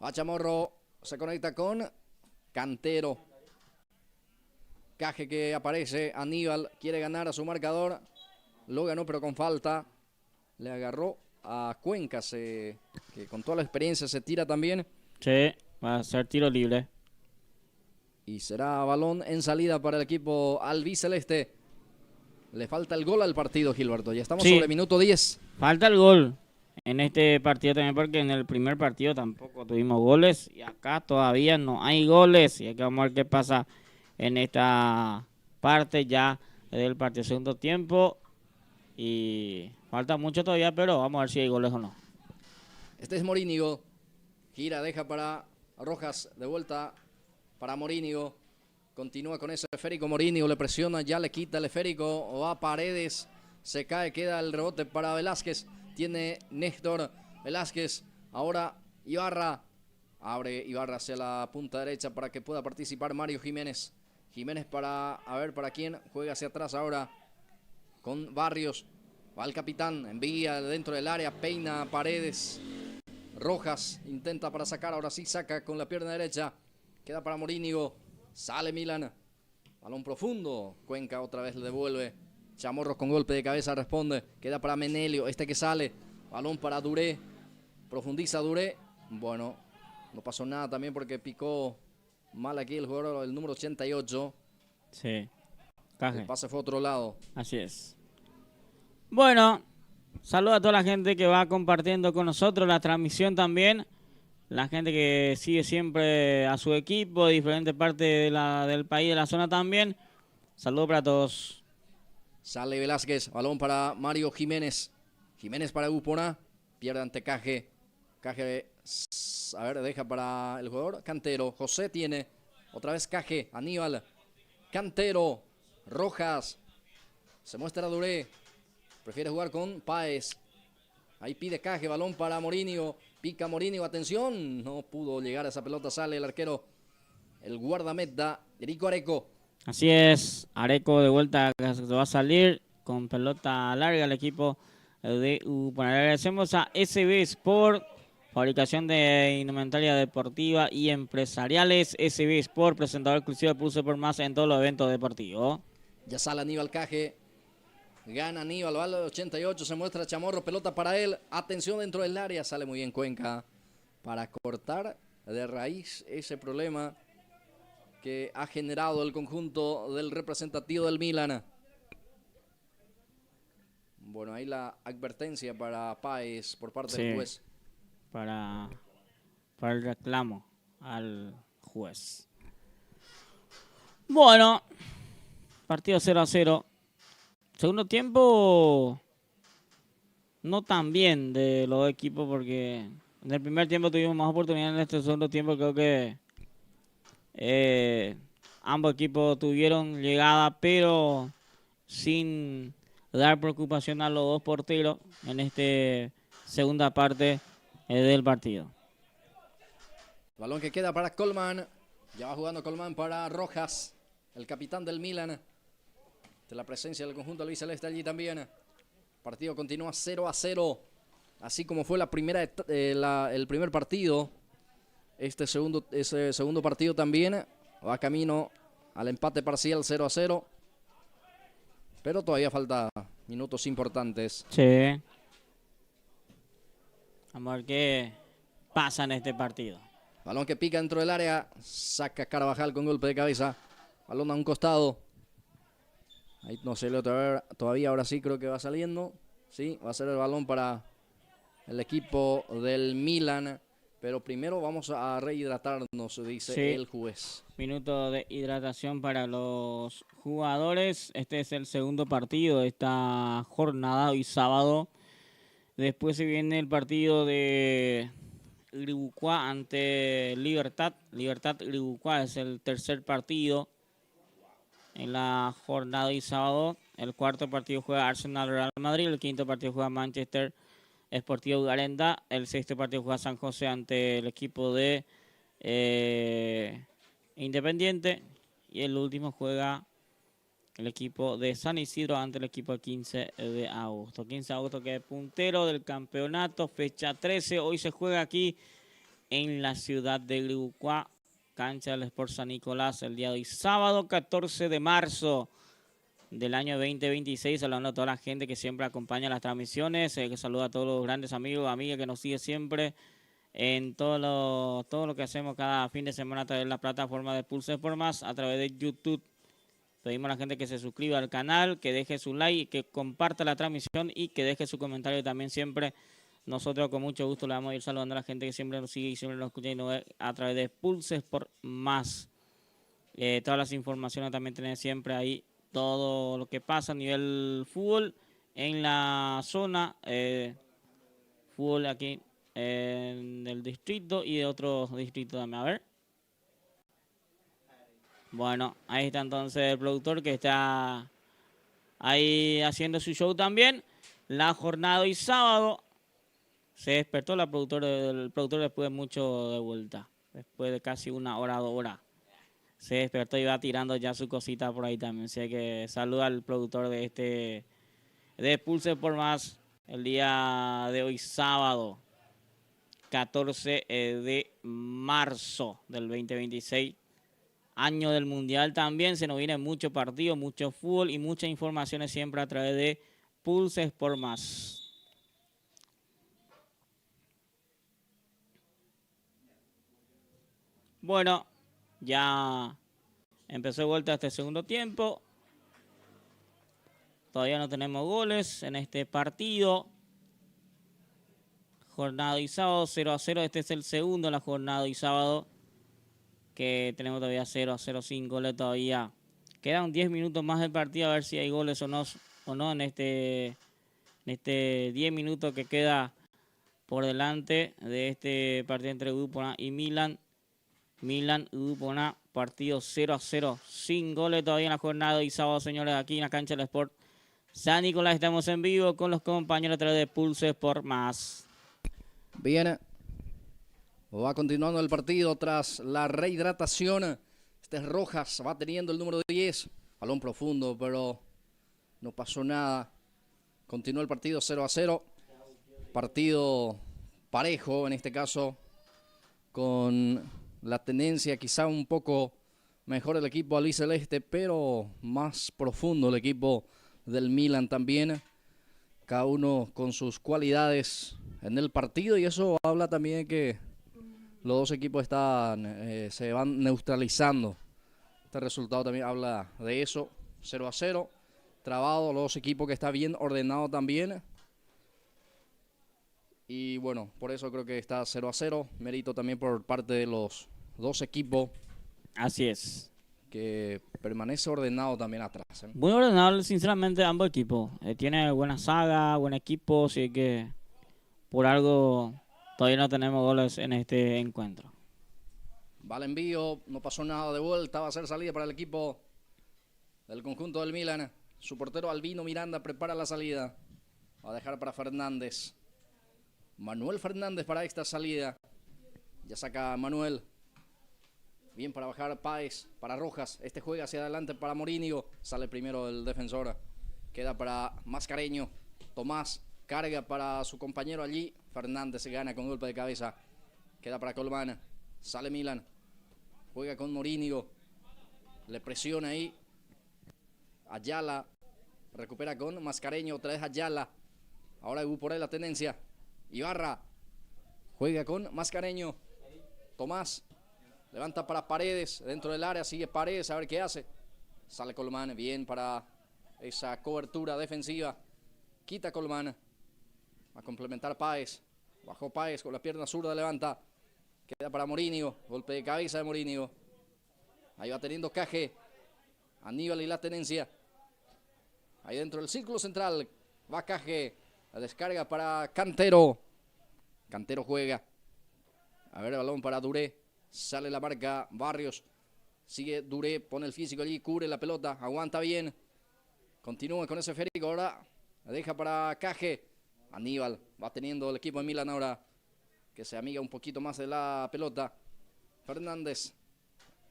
A Chamorro se conecta con Cantero. Caje que aparece, Aníbal quiere ganar a su marcador. Lo ganó pero con falta. Le agarró a Cuenca, que con toda la experiencia se tira también. Sí, va a ser tiro libre. Y será balón en salida para el equipo albiceleste. Le falta el gol al partido, Gilberto. Ya estamos sobre minuto 10. Falta el gol en este partido también porque en el primer partido tampoco tuvimos goles. Y acá todavía no hay goles. Y hay que vamos a ver qué pasa en esta parte ya del partido segundo tiempo. Y falta mucho todavía, pero vamos a ver si hay goles o no. Este es Morínigo. Gira, deja para Rojas. De vuelta para Morínigo. Continúa con ese esférico. Morínigo le presiona, ya le quita el esférico. Va a Paredes. Se cae, queda el rebote para Velázquez. Tiene Néstor Velázquez. Ahora Ibarra. Abre Ibarra hacia la punta derecha para que pueda participar Mario Jiménez. Jiménez para ver para quién juega hacia atrás ahora con Barrios. Va el capitán, envía dentro del área, peina Paredes. Rojas intenta para sacar, ahora sí saca con la pierna derecha. Queda para Morínigo. Sale Milán. Balón profundo. Cuenca otra vez le devuelve. Chamorros con golpe de cabeza responde. Queda para Menelio. Este que sale. Balón para Duré. Profundiza Duré. Bueno, no pasó nada también porque picó mal aquí el jugador, el número 88. Sí. Caje. El pase fue a otro lado. Así es. Bueno, saludo a toda la gente que va compartiendo con nosotros la transmisión también. La gente que sigue siempre a su equipo, de diferentes partes del país, de la zona también. Saludos para todos. Sale Velázquez, balón para Mario Jiménez. Jiménez para Upona, pierde ante Caje. Caje, a ver, deja para el jugador Cantero. José tiene, otra vez Caje, Aníbal. Cantero, Rojas. Se muestra Duré. Prefiere jugar con Páez. Ahí pide Caje, balón para Morínigo. Pica Morínigo, atención. No pudo llegar a esa pelota, sale el arquero. El guardameta, Erico Areco. Así es, Areco de vuelta se va a salir con pelota larga el equipo de Upona. Agradecemos a SB Sport, fabricación de indumentaria deportiva y empresariales. SB Sport, presentador exclusivo de Pulse por Más en todos los eventos deportivos. Ya sale Aníbal Caje. Gana Aníbal, va al 88, se muestra Chamorro, pelota para él. Atención dentro del área, sale muy bien Cuenca para cortar de raíz ese problema que ha generado el conjunto del representativo del Milán. Bueno, ahí la advertencia para Páez por parte del juez. Para el reclamo al juez. Bueno, partido 0-0. Segundo tiempo no tan bien de los dos equipos porque en el primer tiempo tuvimos más oportunidades, en este segundo tiempo creo que ambos equipos tuvieron llegada pero sin dar preocupación a los dos porteros en esta segunda parte del partido. Balón que queda para Colman, ya va jugando Colman para Rojas, el capitán del Milán. De la presencia del conjunto albiceleste allí también. El partido continúa 0-0. Así como fue el primer partido. Ese segundo partido también va camino al empate parcial 0-0. Pero todavía falta minutos importantes. Sí. Vamos a ver qué pasa en este partido. Balón que pica dentro del área. Saca Carvajal con golpe de cabeza. Balón a un costado. Ahí no se le todavía, ahora sí creo que va saliendo. Sí, va a ser el balón para el equipo del Milán. Pero primero vamos a rehidratarnos, dice el juez. Minuto de hidratación para los jugadores. Este es el segundo partido de esta jornada, hoy sábado. Después se viene el partido de Griboucois ante Libertad. Libertad Griboucois es el tercer partido en la jornada de sábado. El cuarto partido juega Arsenal Real Madrid. El quinto partido juega Manchester Sportivo Garenda. El sexto partido juega San José ante el equipo de Independiente. Y el último juega el equipo de San Isidro ante el equipo del 15 de agosto. 15 de agosto que es puntero del campeonato, fecha 13. Hoy se juega aquí en la ciudad de Griboucois, cancha del Sport San Nicolás, el día de hoy, sábado 14 de marzo del año 2026. Hablando a toda la gente que siempre acompaña las transmisiones, que saluda a todos los grandes amigos, amigas que nos siguen siempre en todo lo que hacemos cada fin de semana a través de la plataforma de Pulse por Más, a través de YouTube. Pedimos a la gente que se suscriba al canal, que deje su like, que comparta la transmisión y que deje su comentario también siempre. Nosotros con mucho gusto le vamos a ir saludando a la gente que siempre nos sigue y siempre nos escucha y nos ve a través de Pulses por Más. Todas las informaciones también tienen siempre ahí todo lo que pasa a nivel fútbol en la zona, fútbol aquí en el distrito y de otros distritos también. A ver. Bueno, ahí está entonces el productor que está ahí haciendo su show también. La jornada hoy sábado se despertó el productor después de mucho de vuelta. Después de casi 1 hora, 2 horas. Se despertó y va tirando ya su cosita por ahí también. Así que saluda al productor de Pulse por Más el día de hoy sábado 14 de marzo del 2026. Año del Mundial también, se nos viene mucho partido, mucho fútbol y muchas informaciones siempre a través de Pulses por Más. Bueno, ya empezó de vuelta este segundo tiempo. Todavía no tenemos goles en este partido. Jornada y sábado 0-0, este es el segundo de la jornada y sábado. Que tenemos todavía 0-0 sin goles todavía. Quedan 10 minutos más del partido a ver si hay goles o no en este 10 minutos que queda por delante de este partido entre Grupo A y Milan. Milan y Grupo A, partido 0-0 sin goles todavía en la jornada y sábado, señores, aquí en la cancha del Sport San Nicolás. Estamos en vivo con los compañeros a través de Pulse por Más. Bien. Va continuando el partido tras la rehidratación. Rojas va teniendo el número 10. Balón profundo, pero no pasó nada. Continúa el partido 0-0. Partido parejo en este caso. Con la tendencia quizá un poco mejor el equipo albiceleste, pero más profundo el equipo del Milan también. Cada uno con sus cualidades en el partido y eso habla también de que los dos equipos se van neutralizando. Este resultado también habla de eso. 0-0. Trabado los dos equipos que está bien ordenado también. Y bueno, por eso creo que está 0-0. Mérito también por parte de los dos equipos. Así es. Que permanece ordenado también atrás. Muy ordenado, sinceramente, ambos equipos. Tiene buena saga, buen equipo, así que por algo todavía no tenemos goles en este encuentro. Vale, envío, no pasó nada de vuelta, va a ser salida para el equipo del conjunto del Milan. Su portero Albino Miranda prepara la salida. Va a dejar para Fernández. Manuel Fernández para esta salida. Ya saca Manuel. Bien para bajar Páez, para Rojas. Este juega hacia adelante para Morínigo. Sale primero el defensor. Queda para Mascareño. Tomás carga para su compañero allí. Fernández se gana con golpe de cabeza. Queda para Colman. Sale Milan. Juega con Morínigo. Le presiona ahí. Ayala. Recupera con Mascareño. Otra vez Ayala. Ahora por ahí la tendencia. Ibarra. Juega con Mascareño. Tomás. Levanta para Paredes. Dentro del área sigue Paredes. A ver qué hace. Sale Colman. Bien para esa cobertura defensiva. Quita Colman. A complementar Páez. Bajó Páez con la pierna zurda. Levanta. Queda para Morínigo. Golpe de cabeza de Morínigo. Ahí va teniendo Caje. Aníbal y la tenencia. Ahí dentro del círculo central. Va Caje. La descarga para Cantero. Cantero juega. A ver, el balón para Duré. Sale la marca Barrios. Sigue Duré, pone el físico allí, cubre la pelota, aguanta bien. Continúa con ese esférico, ahora la deja para Caje. Aníbal va teniendo el equipo de Milan ahora, que se amiga un poquito más de la pelota. Fernández,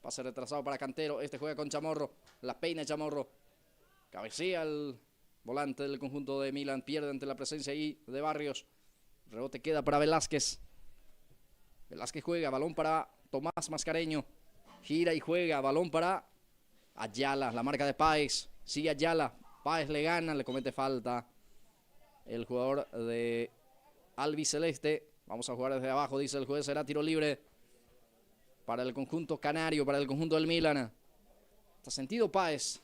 pase retrasado para Cantero, este juega con Chamorro, la peina Chamorro. Cabecea el volante del conjunto de Milan, pierde ante la presencia ahí de Barrios. Rebote queda para Velázquez. Velázquez juega, balón para Tomás Mascareño. Gira y juega, balón para Ayala, la marca de Páez. Sigue Ayala, Páez le gana, le comete falta el jugador de albiceleste. Vamos a jugar desde abajo, dice el juez, será tiro libre para el conjunto canario, para el conjunto del Milan. Está sentido Páez.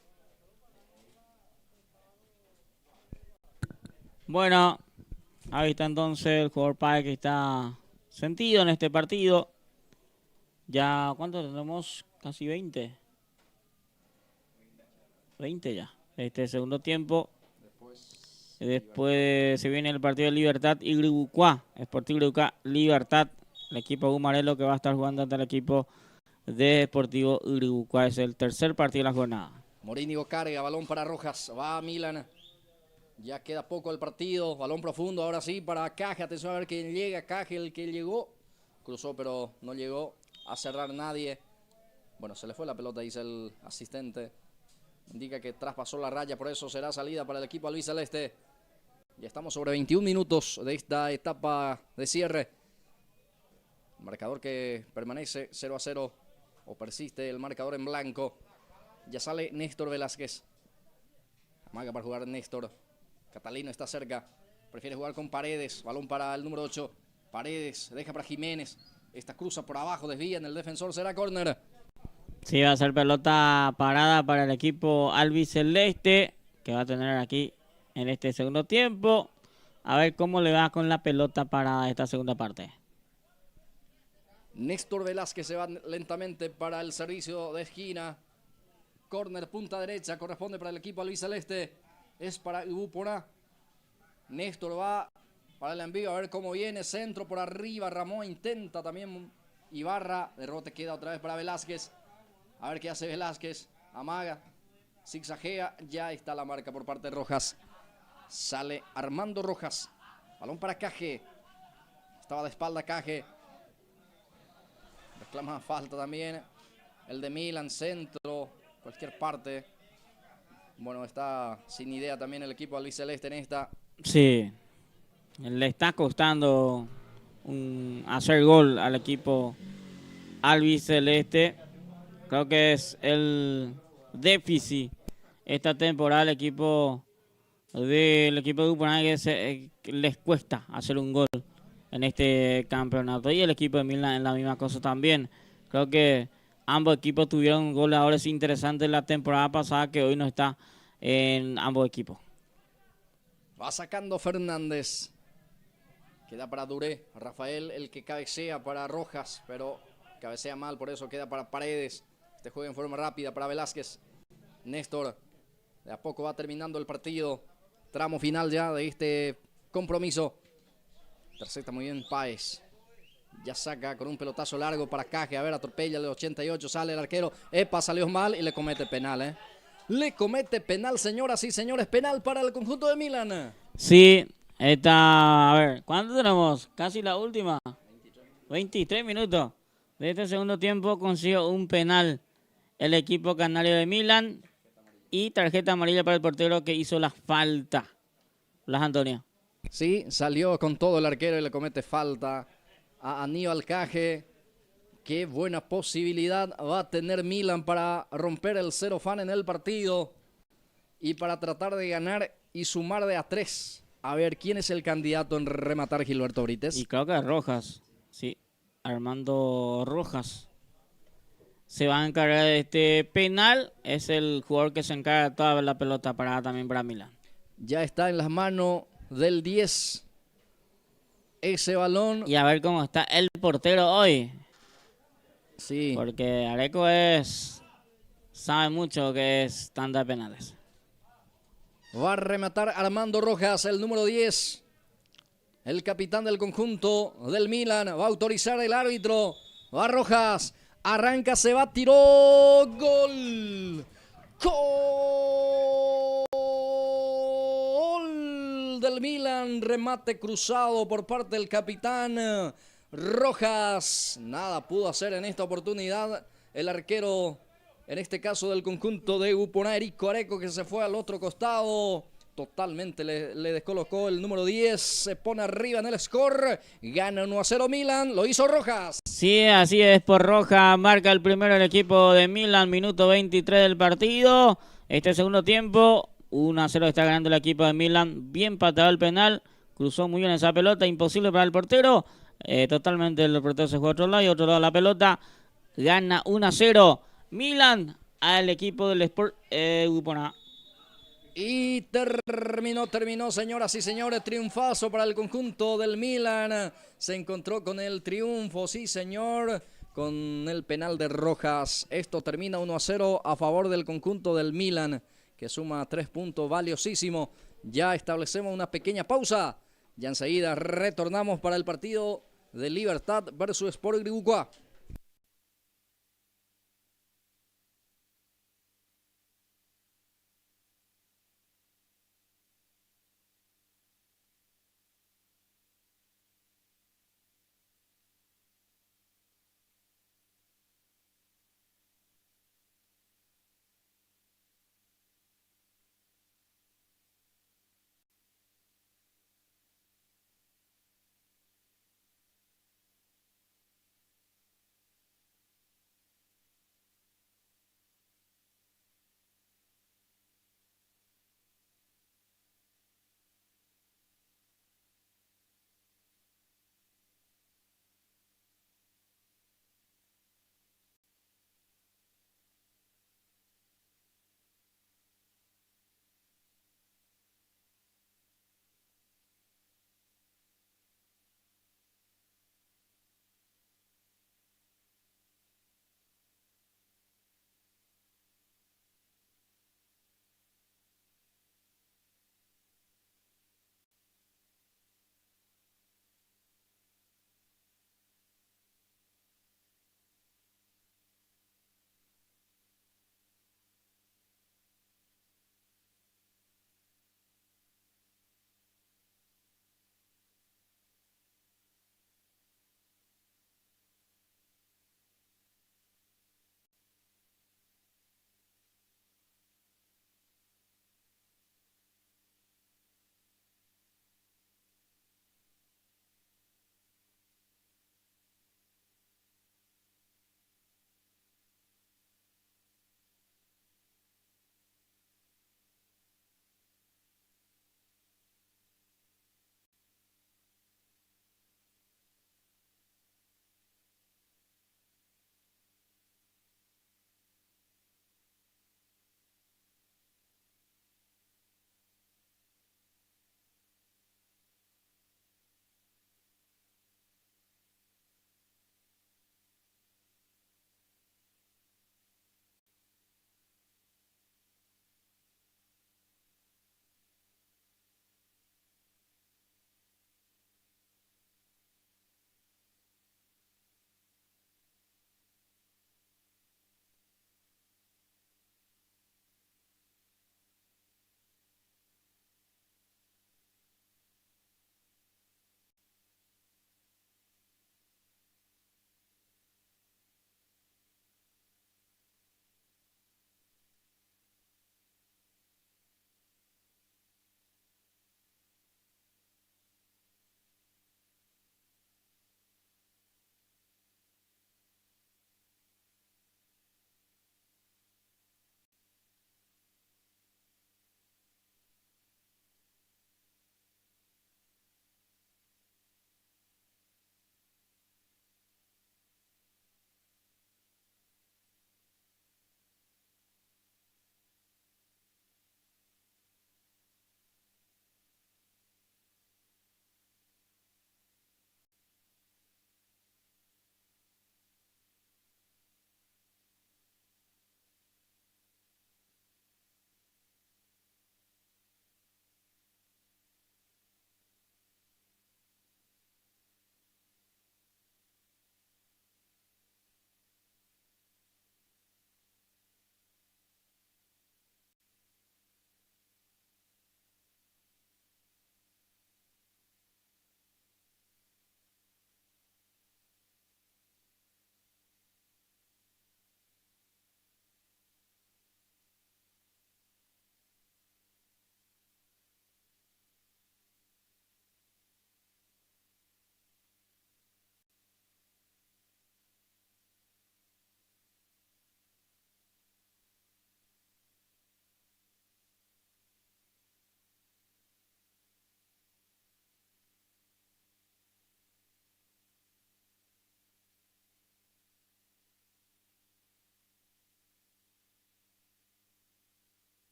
Bueno, ahí está entonces el jugador Páez que está sentido en este partido. Ya, ¿cuánto tenemos? Casi 20. 20 ya. Este segundo tiempo. Después se viene el partido de Libertad y Grigucuá. Sportivo Grigucuá, Libertad. El equipo Gumarelo que va a estar jugando ante el equipo de Deportivo Grigucuá. Es el tercer partido de la jornada. Morínigo carga, balón para Rojas. Va a Milan. Ya queda poco el partido. Balón profundo, ahora sí para Caje. Atención a ver quién llega. Caje, el que llegó. Cruzó, pero no llegó a cerrar nadie. Bueno, se le fue la pelota, dice el asistente. Indica que traspasó la raya, por eso será salida para el equipo albiceleste. Ya estamos sobre 21 minutos de esta etapa de cierre. Marcador que permanece 0-0 o persiste el marcador en blanco. Ya sale Néstor Velázquez. Amaga para jugar Néstor. Catalino está cerca. Prefiere jugar con Paredes. Balón para el número 8. Paredes deja para Jiménez. Esta cruza por abajo, desvía en el defensor, será córner. Sí, va a ser pelota parada para el equipo albiceleste, que va a tener aquí en este segundo tiempo. A ver cómo le va con la pelota para esta segunda parte. Néstor Velázquez se va lentamente para el servicio de esquina. Córner, punta derecha, corresponde para el equipo albiceleste. Es para Ibupora. Néstor va para el envío, a ver cómo viene. Centro por arriba, Ramón intenta también Ibarra. De rebote queda otra vez para Velázquez. A ver qué hace Velázquez. Amaga, zigzaguea. Ya está la marca por parte de Rojas. Sale Armando Rojas. Balón para Caje. Estaba de espalda Caje. Reclama falta también. El de Milan, centro, cualquier parte. Bueno, está sin idea también el equipo albiceleste en esta. Sí, le está costando hacer gol al equipo albiceleste. Creo que es el déficit esta temporada del equipo de Uruguay que les cuesta hacer un gol en este campeonato. Y el equipo de Milan en la misma cosa también. Creo que ambos equipos tuvieron goleadores interesantes la temporada pasada que hoy no está en ambos equipos. Va sacando Fernández. Queda para Duré. Rafael el que cabecea para Rojas, pero cabecea mal, por eso queda para Paredes. Este juega en forma rápida para Velázquez. Néstor, de a poco va terminando el partido. Tramo final ya de este compromiso. Intercepta muy bien Páez. Ya saca con un pelotazo largo para Caje. A ver, atropella el 88, sale el arquero. Epa, salió mal y le comete penal, Le comete penal, señoras y señores. Penal para el conjunto de Milan. Sí, a ver, ¿cuánto tenemos? Casi la última. 23 minutos de este segundo tiempo. Consiguió un penal el equipo canario de Milan. Y tarjeta amarilla para el portero que hizo la falta. Blas Antonio. Sí, salió con todo el arquero y le comete falta a Aníbal Caje. Qué buena posibilidad va a tener Milan para romper el 0 fan en el partido y para tratar de ganar y sumar de a 3. A ver, ¿quién es el candidato en rematar, Gilberto Brites? Y creo que es Rojas, sí, Armando Rojas. Se va a encargar de este penal, es el jugador que se encarga de toda la pelota parada también para Milan. Ya está en las manos del 10 ese balón. Y a ver cómo está el portero hoy. Sí. Porque Areco sabe mucho que es tanda de penales. Va a rematar Armando Rojas, el número 10. El capitán del conjunto del Milan va a autorizar el árbitro. Va Rojas. Arranca, se va, tiró. Gol. Gol del Milan. Remate cruzado por parte del capitán Rojas. Nada pudo hacer en esta oportunidad el arquero, en este caso del conjunto de Uponá, Erico Areco, que se fue al otro costado. Totalmente le descolocó el número 10. Se pone arriba en el score. Gana 1-0 Milan. Lo hizo Rojas. Sí, así es, por Roja marca el primero el equipo de Milan, minuto 23 del partido. Este segundo tiempo, 1-0 está ganando el equipo de Milan. Bien pateado el penal, cruzó muy bien esa pelota, imposible para el portero. Totalmente el portero se juega a otro lado y otro lado la pelota. Gana 1-0 Milan al equipo del Sport Uponá. Y terminó, señoras y señores, triunfazo para el conjunto del Milan. Se encontró con el triunfo, sí señor, con el penal de Rojas. Esto termina 1-0 a favor del conjunto del Milan, que suma 3 puntos, valiosísimo. Ya establecemos una pequeña pausa. Ya enseguida retornamos para el partido de Libertad versus Sport Guibucua.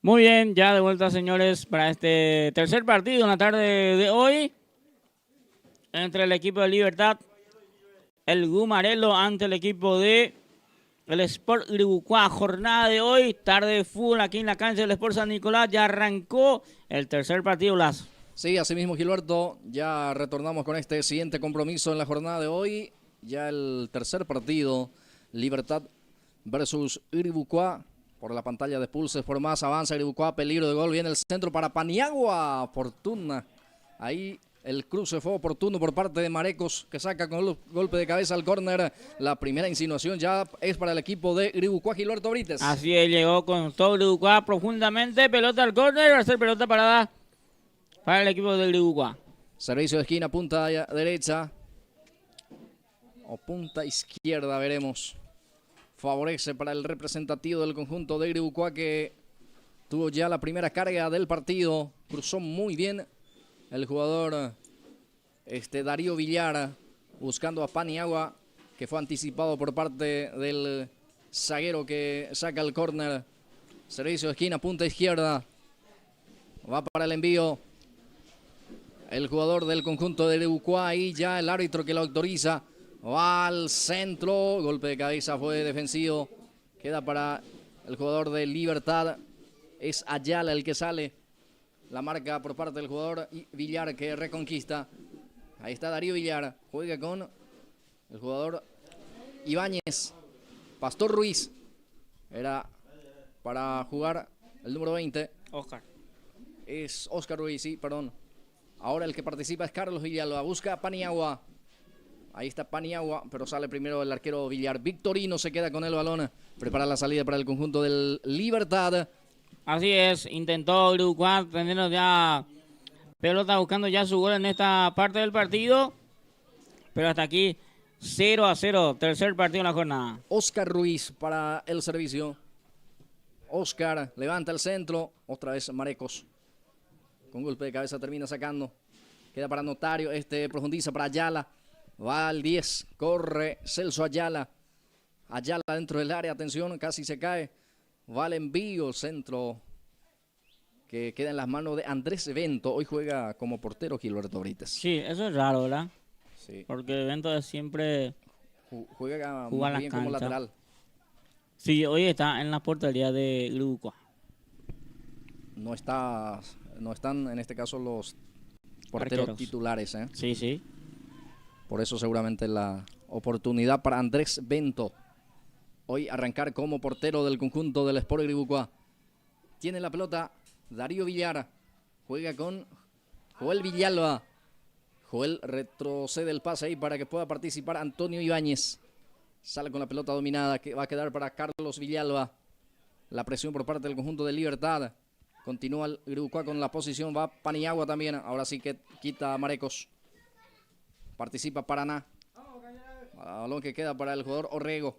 Muy bien, ya de vuelta, señores, para este tercer partido en la tarde de hoy entre el equipo de Libertad, el Gumarelo, ante el equipo de el Sport Iribucuá. Jornada de hoy, tarde de fútbol aquí en la cancha del Sport San Nicolás. Ya arrancó el tercer partido, Lazo. Sí, así mismo, Gilberto, ya retornamos con este siguiente compromiso en la jornada de hoy. Ya el tercer partido, Libertad versus Iribucuá. Por la pantalla de Pulses por más, avanza Iribucuá, peligro de gol, viene el centro para Paniagua, fortuna. Ahí el cruce fue oportuno por parte de Marecos, que saca con el golpe de cabeza al córner. La primera insinuación ya es para el equipo de Iribucuá, Gilberto Brites. Así es, llegó con todo Iribucuá profundamente, pelota al córner, va a ser pelota parada para el equipo de Iribucuá. Servicio de esquina, punta derecha o punta izquierda, veremos. Favorece para el representativo del conjunto de Iribucuá, que tuvo ya la primera carga del partido. Cruzó muy bien el jugador Darío Villar, buscando a Paniagua, que fue anticipado por parte del zaguero que saca el córner. Servicio de esquina, punta izquierda. Va para el envío el jugador del conjunto de Iribucuá, y ya el árbitro que lo autoriza. Va al centro, golpe de cabeza fue defensivo. Queda para el jugador de Libertad. Es Ayala el que sale. La marca por parte del jugador Villar, que reconquista. Ahí está Darío Villar. Juega con el jugador Ibáñez. Pastor Ruiz. Era para jugar el número 20. Oscar. Es Oscar Ruiz, sí, perdón. Ahora el que participa es Carlos Villalba. Busca a Paniagua. Ahí está Paniagua, pero sale primero el arquero Villar. Victorino se queda con el balón. Prepara la salida para el conjunto del Libertad. Así es, intentó Iribucuá teniendo ya pelota, buscando ya su gol en esta parte del partido. Pero hasta aquí 0-0, tercer partido en la jornada. Oscar Ruiz para el servicio. Oscar levanta el centro. Otra vez Marecos. Con golpe de cabeza termina sacando. Queda para Notario. Profundiza para Ayala. Va al 10, corre Celso Ayala. Ayala dentro del área, atención, casi se cae. Va al envío, centro que queda en las manos de Andrés Bento. Hoy juega como portero Gilberto Brites. Sí, eso es raro, ¿verdad? Sí. Porque Bento es siempre juega muy bien como lateral. Sí, hoy está en la portería de Iribucuá. No están en este caso los porteros Arqueros titulares, ¿eh? Sí, sí. Por eso seguramente la oportunidad para Andrés Bento. Hoy arrancar como portero del conjunto del Sport Iribucuá. Tiene la pelota Darío Villar. Juega con Joel Villalba. Joel retrocede el pase ahí para que pueda participar Antonio Ibáñez. Sale con la pelota dominada, que va a quedar para Carlos Villalba. La presión por parte del conjunto de Libertad. Continúa el Iribucuá con la posición. Va Paniagua también. Ahora sí que quita a Marecos. Participa Paraná. Balón que queda para el jugador Orrego.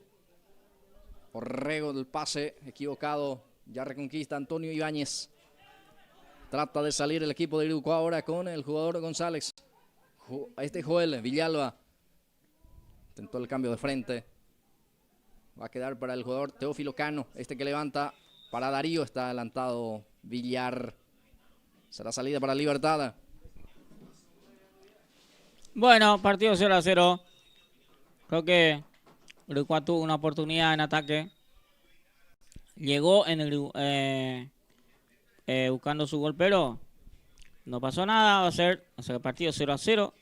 Orrego del pase equivocado. Ya reconquista Antonio Ibáñez. Trata de salir el equipo de Iribucuá ahora con el jugador González. Joel Villalba. Intentó el cambio de frente. Va a quedar para el jugador Teófilo Cano. Que levanta para Darío. Está adelantado Villar. Será salida para Libertad. Bueno, partido 0-0. Creo que Iribucuá tuvo una oportunidad en ataque. Llegó en el buscando su gol, pero no pasó nada. Va a ser el partido 0-0.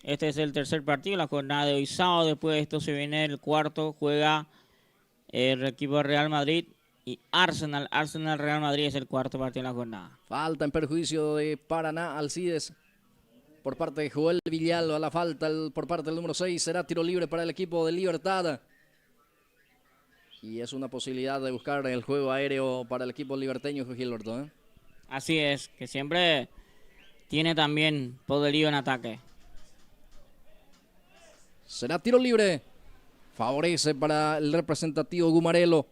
Este es el tercer partido, la jornada de hoy sábado. Después de esto se viene el cuarto. Juega el equipo de Real Madrid y Arsenal. Arsenal-Real Madrid es el cuarto partido de la jornada. Falta en perjuicio de Paraná Alcides. Por parte de Joel Villalba, la falta por parte del número 6. Será tiro libre para el equipo de Libertad. Y es una posibilidad de buscar el juego aéreo para el equipo liberteño, Gilberto, ¿eh? Así es, que siempre tiene también poderío en ataque. Será tiro libre. Favorece para el representativo Gumarelo.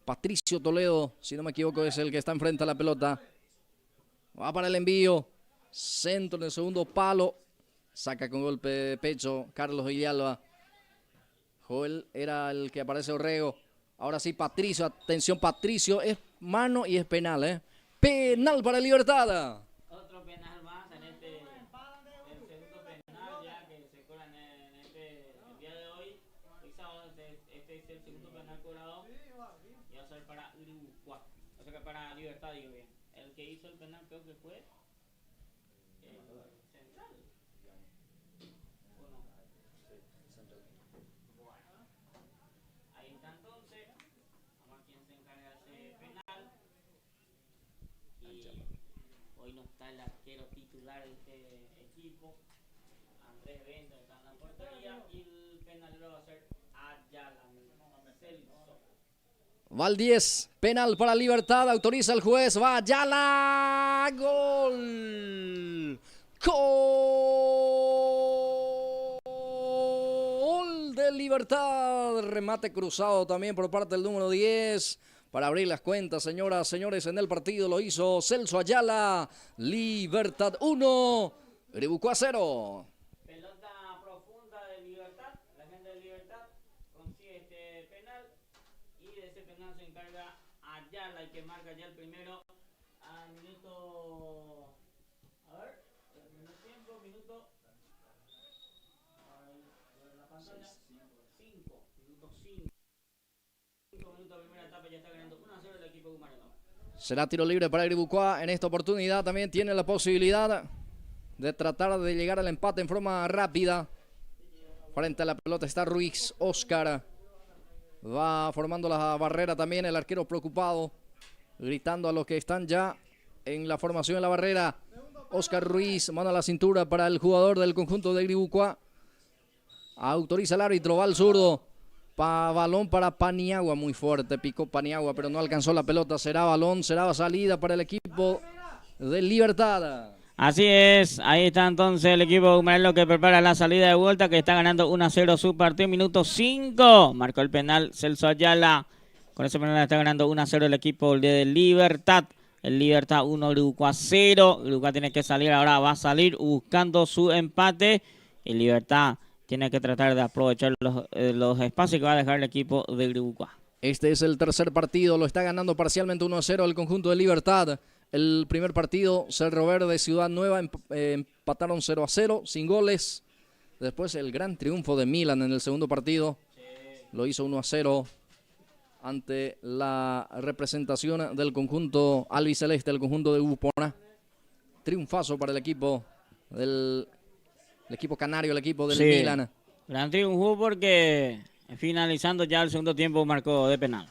Patricio Toledo, si no me equivoco, es el que está enfrente a la pelota. Va para el envío. Centro en el segundo palo. Saca con golpe de pecho Carlos Villalba. Joel era el que aparece Orrego. Ahora sí, Patricio, atención Patricio, es mano y es penal, ¿eh? Penal para Libertad. Otro penal más en el segundo penal ya que se cobra el día de hoy. Hoy sábado este es el segundo penal cobrado y va a ser para Uruguay. O sea que para Libertad, digo bien. El que hizo el penal creo que fue Central. Bueno, ahí está entonces. Vamos a ver quién se encarga de ese penal. Y hoy no está el arquero titular de este equipo. Andrés Bento está en la portería y el penalero va a ser Ayala. Celso. Valdés, penal para Libertad, autoriza el juez, va Ayala, gol. Gol de Libertad, remate cruzado también por parte del número 10. Para abrir las cuentas, señoras, señores, en el partido lo hizo Celso Ayala. Libertad 1, Griboucua 0. Pelota profunda de Libertad. La gente de Libertad consigue este penal. Y de ese penal se encarga Ayala, el que marca ya el primero. Al minuto. A ver. El primer tiempo, minuto. La pantalla. 5. Minuto 5. 5 minutos, primera etapa, ya está ganando 1-0 el equipo Gumarino. Será tiro libre para Griboucua. En esta oportunidad también tiene la posibilidad de tratar de llegar al empate en forma rápida. Frente a la pelota está Ruiz Oscar. Va formando la barrera también el arquero preocupado, gritando a los que están ya en la formación de la barrera. Oscar Ruiz, mano a la cintura para el jugador del conjunto de Griboucua. Autoriza el árbitro, va al zurdo. Balón para Paniagua, muy fuerte, picó Paniagua, pero no alcanzó la pelota. Será balón, será salida para el equipo de Libertad. Así es, ahí está entonces el equipo Gumarelo que prepara la salida de vuelta, que está ganando 1-0 su partido, minuto 5. Marcó el penal Celso Ayala. Con ese penal está ganando 1-0 el equipo de Libertad. El Libertad 1, Griboucua 0. Griboucua tiene que salir, ahora va a salir buscando su empate. Y Libertad tiene que tratar de aprovechar los espacios que va a dejar el equipo de Griboucua. Este es el tercer partido, lo está ganando parcialmente 1-0 el conjunto de Libertad. El primer partido, Cerro Verde, Ciudad Nueva, empataron 0-0, sin goles. Después el gran triunfo de Milan en el segundo partido. Lo hizo 1-0 ante la representación del conjunto albiceleste, el conjunto de Upona. Triunfazo para el equipo canario, el equipo del Milan. Gran triunfo porque finalizando ya el segundo tiempo marcó de penal.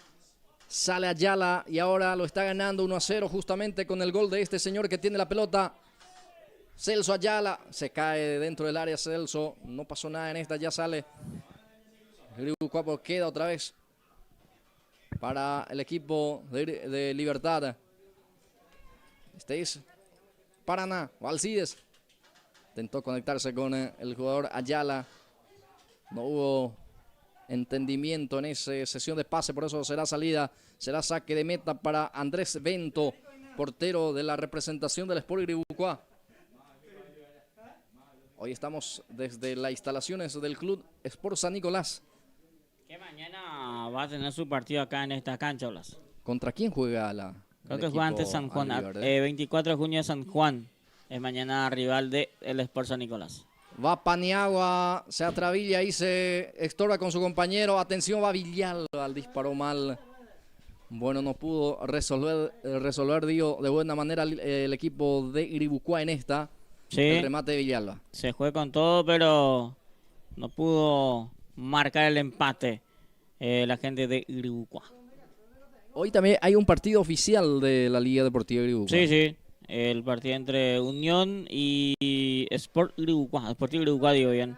Sale Ayala y ahora lo está ganando 1-0 justamente con el gol de este señor que tiene la pelota. Celso Ayala, se cae dentro del área Celso, no pasó nada en esta, ya sale. Griboucua queda otra vez para el equipo de Libertad. Este es Paraná, Valcides. Intentó conectarse con el jugador Ayala. No hubo entendimiento en esa sesión de pase, por eso será salida, será saque de meta para Andrés Bento, portero de la representación del Sport Griboucua. Hoy estamos desde las instalaciones del club Sport San Nicolás. Que mañana va a tener su partido acá en esta cancha, Blas. ¿Contra quién juega Creo que juega ante San Juan, 24 de junio de San Juan. Es mañana rival del Sport San Nicolás. Va Paniagua, se atrabilla y se estorba con su compañero. Atención, va Villalba, disparó mal. Bueno, no pudo resolver digo, de buena manera el equipo de Griboucua en esta. Sí, el remate de Villalba. Se fue con todo, pero no pudo marcar el empate la gente de Griboucua. Hoy también hay un partido oficial de la Liga Deportiva Griboucua. Sí. El partido entre Unión y Sport Griboucua, Sportivo Griboucua, digo bien,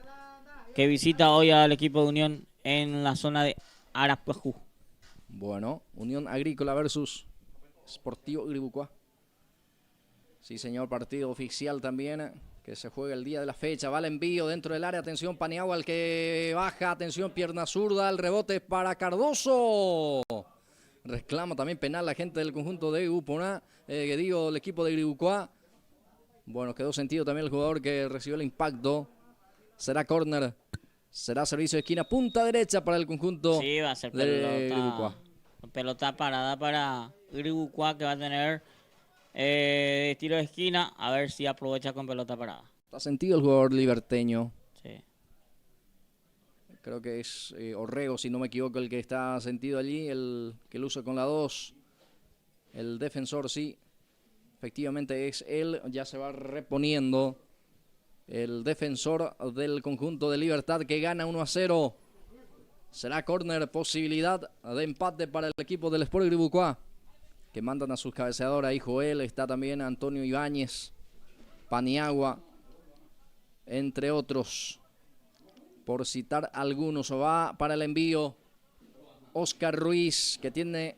que visita hoy al equipo de Unión en la zona de Arapuajú. Bueno, Unión Agrícola versus Sportivo Griboucua. Sí, señor, partido oficial también que se juega el día de la fecha. Va el envío dentro del área. Atención, Paniagua, el que baja. Atención, pierna zurda. El rebote para Cardoso. Reclama también penal la gente del conjunto de Upona, el equipo de Griboucua. Bueno, quedó sentido también el jugador que recibió el impacto. Será córner Será servicio de esquina, punta derecha para el conjunto Sí, va a ser de Grigucua. pelota parada para Grigucua, que va a tener tiro de esquina. A ver si aprovecha con pelota parada. Está sentido el jugador liberteño. Sí. Creo que es Orrego, si no me equivoco, el que está sentido allí, el que luce con la 2. El defensor, sí. Efectivamente es él. Ya se va reponiendo el defensor del conjunto de Libertad, que gana 1-0. Será córner, posibilidad de empate para el equipo del Sport Grigucua, que mandan a sus cabeceadores. Ahí Joel, está también Antonio Ibáñez, Paniagua, entre otros, por citar algunos. Va para el envío Oscar Ruiz, que tiene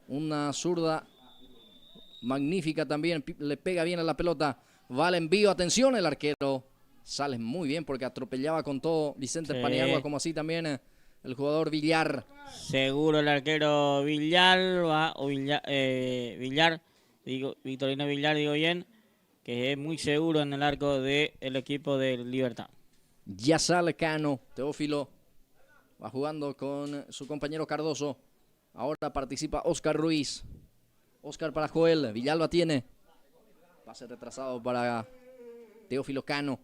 una zurda magnífica también, le pega bien a la pelota. Va al envío, atención, el arquero sale muy bien porque atropellaba con todo Vicente Paniagua, como así también el jugador Villar. Seguro el arquero Villar, Victorino Villar, digo bien, que es muy seguro en el arco del equipo de Libertad. Ya sale Cano, Teófilo va jugando con su compañero Cardoso. Ahora participa Oscar Ruiz. Oscar para Joel, Villalba tiene. Pase retrasado para Teófilo Cano.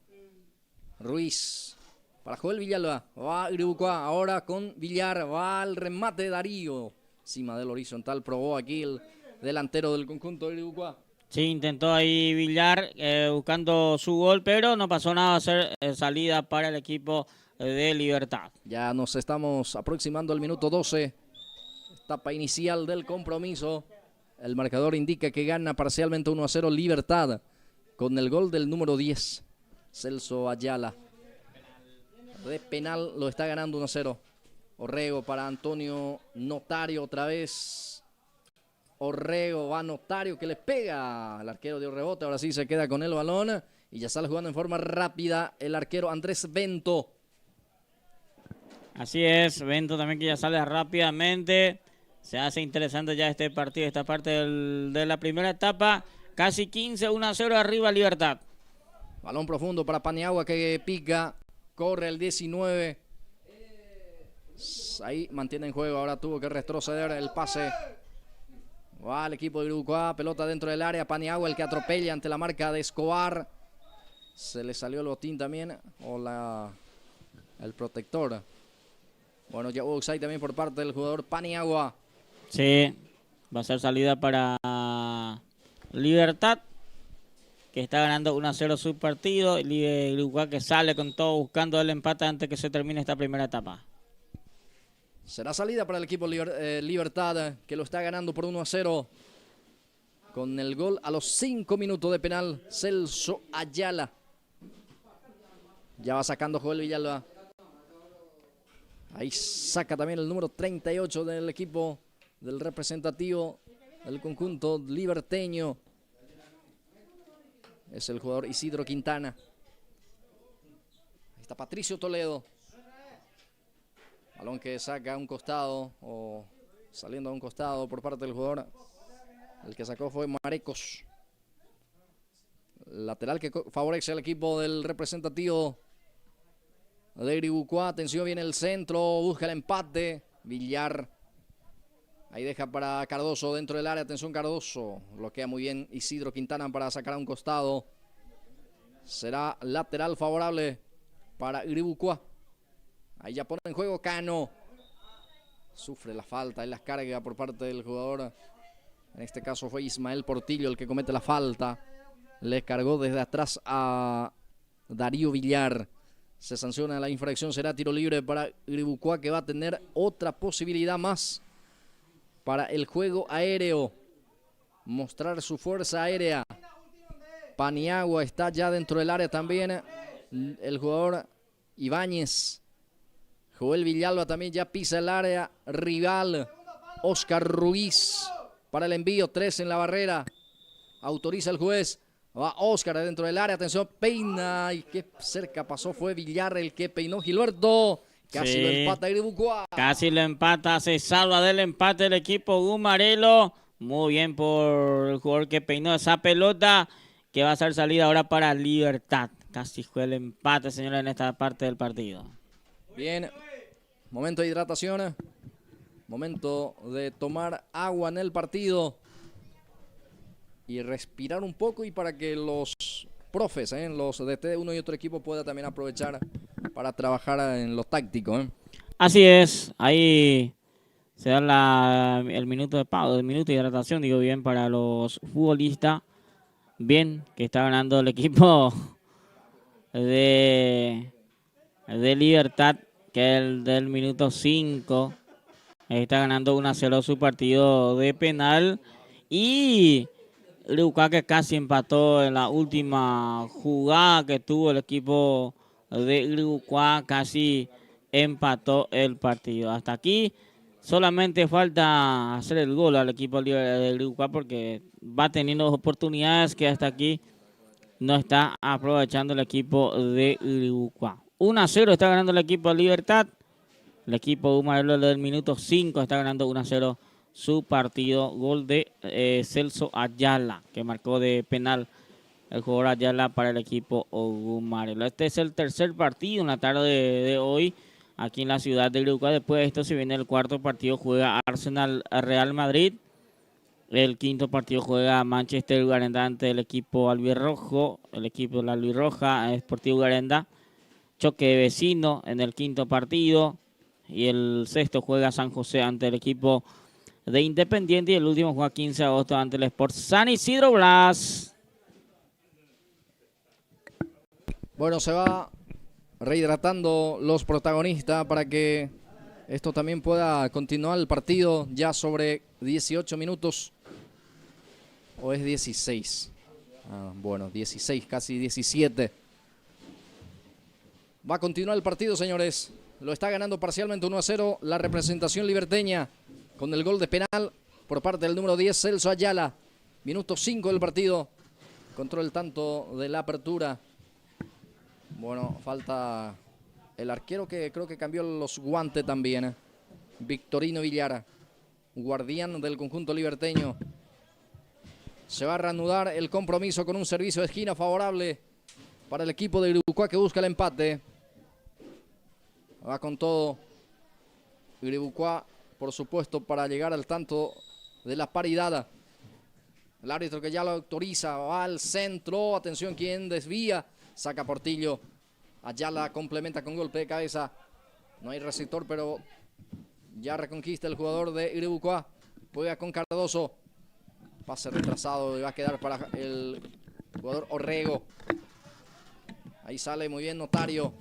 Ruiz para Joel Villalba. Va Grigucua ahora con Villar. Va al remate Darío. Encima del horizontal probó aquí el delantero del conjunto de Grigucua. Sí, intentó ahí Villar buscando su gol, pero no pasó nada a ser salida para el equipo de Libertad. Ya nos estamos aproximando al minuto 12. Etapa inicial del compromiso. El marcador indica que gana parcialmente 1-0 Libertad con el gol del número 10, Celso Ayala. De penal lo está ganando 1-0. Orrego para Antonio Notario otra vez. Orrego va Notario, que le pega al arquero de rebote. Ahora sí se queda con el balón y ya sale jugando en forma rápida el arquero Andrés Bento. Así es, Bento también, que ya sale rápidamente. Se hace interesante ya este partido, esta parte de la primera etapa. Casi 15, 1-0 arriba Libertad. Balón profundo para Paniagua, que pica. Corre el 19. Ahí mantiene en juego. Ahora tuvo que retroceder el pase. Va el equipo de Grigucua. Pelota dentro del área. Paniagua, el que atropella ante la marca de Escobar. Se le salió el botín también. O el protector. Bueno, ya hubo offside también por parte del jugador Paniagua. Sí, va a ser salida para Libertad, que está ganando 1-0 su partido. Grigucua, que sale con todo buscando el empate antes que se termine esta primera etapa. Será salida para el equipo Libertad, que lo está ganando por 1-0. Con el gol a los 5 minutos de penal, Celso Ayala. Ya va sacando Joel Villalba. Ahí saca también el número 38 del equipo del representativo del conjunto liberteño. Es el jugador Isidro Quintana. Ahí está Patricio Toledo. Balón que saca a un costado, o saliendo a un costado por parte del jugador. El que sacó fue Marecos. Lateral que favorece al equipo del representativo de Grigucua. Atención, viene el centro, busca el empate. Villar. Ahí deja para Cardoso dentro del área. Atención, Cardoso. Bloquea muy bien Isidro Quintana para sacar a un costado. Será lateral favorable para Grigucua. Ahí ya pone en juego Cano. Sufre la falta y la carga por parte del jugador. En este caso fue Ismael Portillo el que comete la falta. Le cargó desde atrás a Darío Villar. Se sanciona la infracción. Será tiro libre para Grigucua, que va a tener otra posibilidad más para el juego aéreo. Mostrar su fuerza aérea. Paniagua está ya dentro del área también. El jugador Ibáñez. Joel Villalba también ya pisa el área rival. Oscar Ruiz para el envío. 3 en la barrera. Autoriza el juez. Va Oscar dentro del área. Atención, peina. Y qué cerca pasó. Fue Villar el que peinó. Gilberto. Casi lo empata Grigucua. Casi lo empata. Se salva del empate el equipo Gumarelo. Muy bien por el jugador que peinó esa pelota, que va a ser salida ahora para Libertad. Casi fue el empate, señores, en esta parte del partido. Bien, momento de hidratación. Momento de tomar agua en el partido. Y respirar un poco y para que los profes, los DT de uno y otro equipo pueda también aprovechar para trabajar en lo táctico. Así es, ahí se da el minuto de pausa, el minuto de hidratación, digo bien, para los futbolistas. Bien, que está ganando el equipo de Libertad, que es el del minuto 5. Está ganando 1-0 su partido de penal. Y Greucá, que casi empató en la última jugada que tuvo el equipo de Greucá, casi empató el partido. Hasta aquí solamente falta hacer el gol al equipo de Greucá, porque va teniendo oportunidades que hasta aquí no está aprovechando el equipo de Greucá. 1-0 está ganando el equipo de Libertad. El equipo de Humarelo del minuto 5 está ganando 1-0 su partido. Gol de Celso Ayala, que marcó de penal el jugador Ayala para el equipo Humarelo. Este es el tercer partido en la tarde de hoy aquí en la ciudad de Greucá. Después de esto se viene el cuarto partido, juega Arsenal Real Madrid. El quinto partido juega Manchester Garenda ante el equipo albirrojo, el equipo de la albirroja, Sportivo Garenda. Choque de vecino en el quinto partido. Y el sexto juega San José ante el equipo de Independiente. Y el último juega 15 de agosto ante el Sport San Isidro Blas. Bueno, se va rehidratando los protagonistas para que esto también pueda continuar el partido ya sobre 18 minutos. ¿O es 16? Bueno, 16, casi 17. Va a continuar el partido, señores. Lo está ganando parcialmente 1-0 la representación liberteña con el gol de penal por parte del número 10, Celso Ayala. Minuto 5 del partido. Control el tanto de la apertura. Bueno, falta el arquero que creo que cambió los guantes también. Victorino Villara, guardián del conjunto liberteño. Se va a reanudar el compromiso con un servicio de esquina favorable para el equipo de Greucá, que busca el empate. Va con todo Greucá, por supuesto, para llegar al tanto de la paridad. El árbitro que ya lo autoriza, va al centro, atención, quien desvía, saca Portillo. Ayala complementa con golpe de cabeza. No hay receptor, pero ya reconquista el jugador de Greucá. Juega con Cardoso. Pase retrasado y va a quedar para el jugador Orrego. Ahí sale muy bien Notario.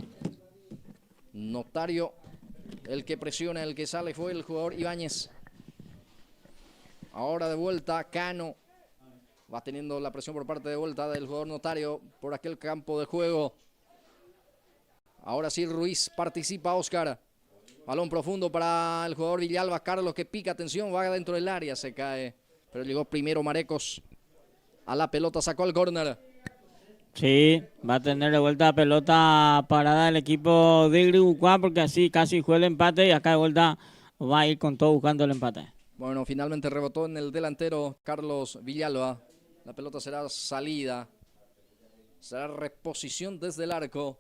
Notario, el que presiona, el que sale fue el jugador Ibáñez. Ahora de vuelta Cano. Va teniendo la presión por parte de vuelta del jugador Notario por aquel campo de juego. Ahora sí Ruiz participa, Oscar. Balón profundo para el jugador Villalba. Carlos, que pica, atención, va dentro del área, se cae. Pero llegó primero Marecos a la pelota, sacó el córner. Sí, va a tener de vuelta pelota parada el equipo de Greucá, porque así casi fue el empate y acá de vuelta va a ir con todo buscando el empate. Bueno, finalmente rebotó en el delantero Carlos Villalba. La pelota será salida. Será reposición desde el arco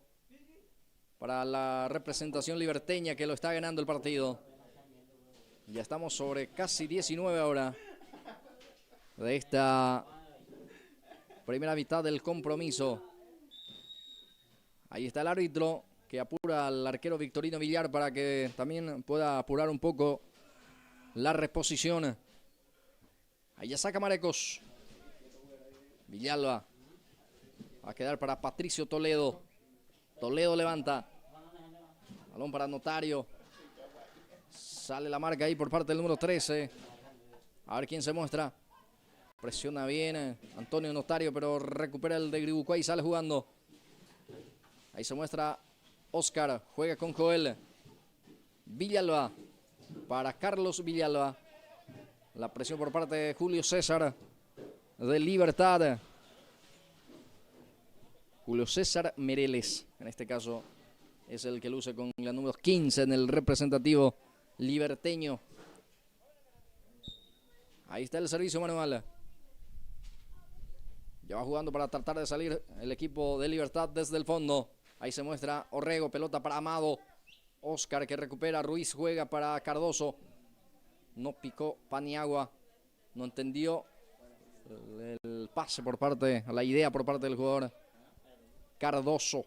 para la representación liberteña, que lo está ganando el partido. Ya estamos sobre casi 19 ahora de esta primera mitad del compromiso. Ahí está el árbitro que apura al arquero Victorino Villar para que también pueda apurar un poco la reposición. Ahí ya saca Marecos. Villalba. Va a quedar para Patricio Toledo. Toledo levanta. Balón para Notario. Sale la marca ahí por parte del número 13. A ver quién se muestra. Presiona bien Antonio Notario, pero recupera el de Greucá y sale jugando. Ahí se muestra Oscar. Juega con Joel. Villalba. Para Carlos Villalba. La presión por parte de Julio César de Libertad. Julio César Mereles, en este caso, es el que luce con la número 15 en el representativo liberteño. Ahí está el servicio manual. Ya va jugando para tratar de salir el equipo de Libertad desde el fondo. Ahí se muestra Orrego, pelota para Amado. Oscar que recupera. Ruiz juega para Cardoso. No picó Paniagua. No entendió el pase por parte, la idea por parte del jugador Cardoso.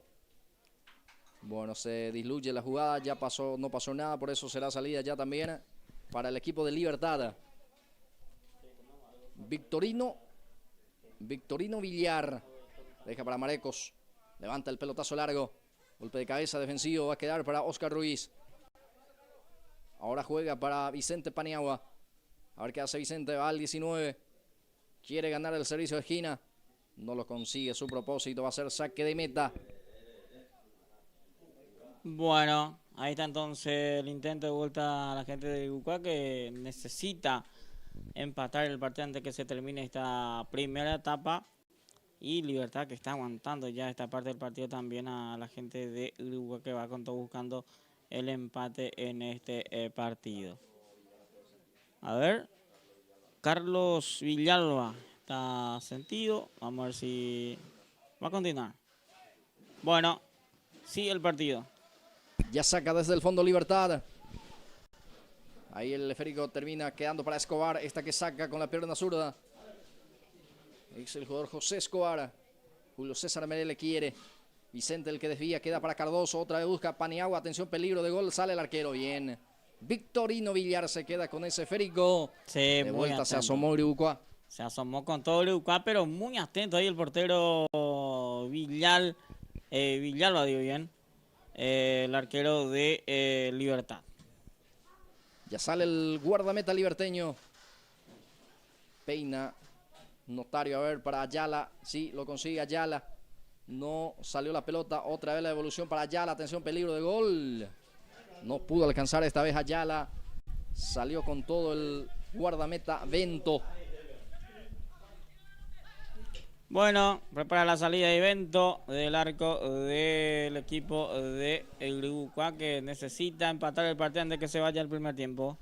Bueno, se disluye la jugada. Ya pasó, no pasó nada. Por eso será salida ya también para el equipo de Libertad. Victorino Villar. Deja para Marecos. Levanta el pelotazo largo. Golpe de cabeza defensivo. Va a quedar para Oscar Ruiz. Ahora juega para Vicente Paniagua. A ver qué hace Vicente. Va al 19. Quiere ganar el servicio de esquina. No lo consigue. Su propósito va a ser saque de meta. Bueno, ahí está entonces el intento de vuelta a la gente de Gucuá, que necesita empatar el partido antes que se termine esta primera etapa. Y Libertad, que está aguantando ya esta parte del partido, también a la gente de Gucuá, que va con todo buscando el empate en este partido. A ver, Carlos Villalba está sentido. Vamos a ver si va a continuar. Bueno, sigue el partido. Ya saca desde el fondo Libertad. Ahí el esférico termina quedando para Escobar. Esta que saca con la pierna zurda. Es el jugador José Escobar. Julio César Meré le quiere. Vicente el que desvía, queda para Cardoso. Otra vez busca Paniagua. Atención, peligro de gol. Sale el arquero. Bien. Victorino Villar se queda con ese esférico. Sí, de vuelta se asomó Uribucuá. Se asomó con todo Uribucuá, pero muy atento ahí el portero Villalba, digo bien. El arquero de Libertad. Ya sale el guardameta liberteño. Peina. Notario, a ver, para Ayala. Sí, lo consigue Ayala. No salió la pelota. Otra vez la devolución para Ayala. Atención, peligro de gol. No pudo alcanzar esta vez Ayala. Salió con todo el guardameta Bento. Bueno, prepara la salida de Bento del arco del equipo de Gucuá, que necesita empatar el partido antes de que se vaya el primer tiempo.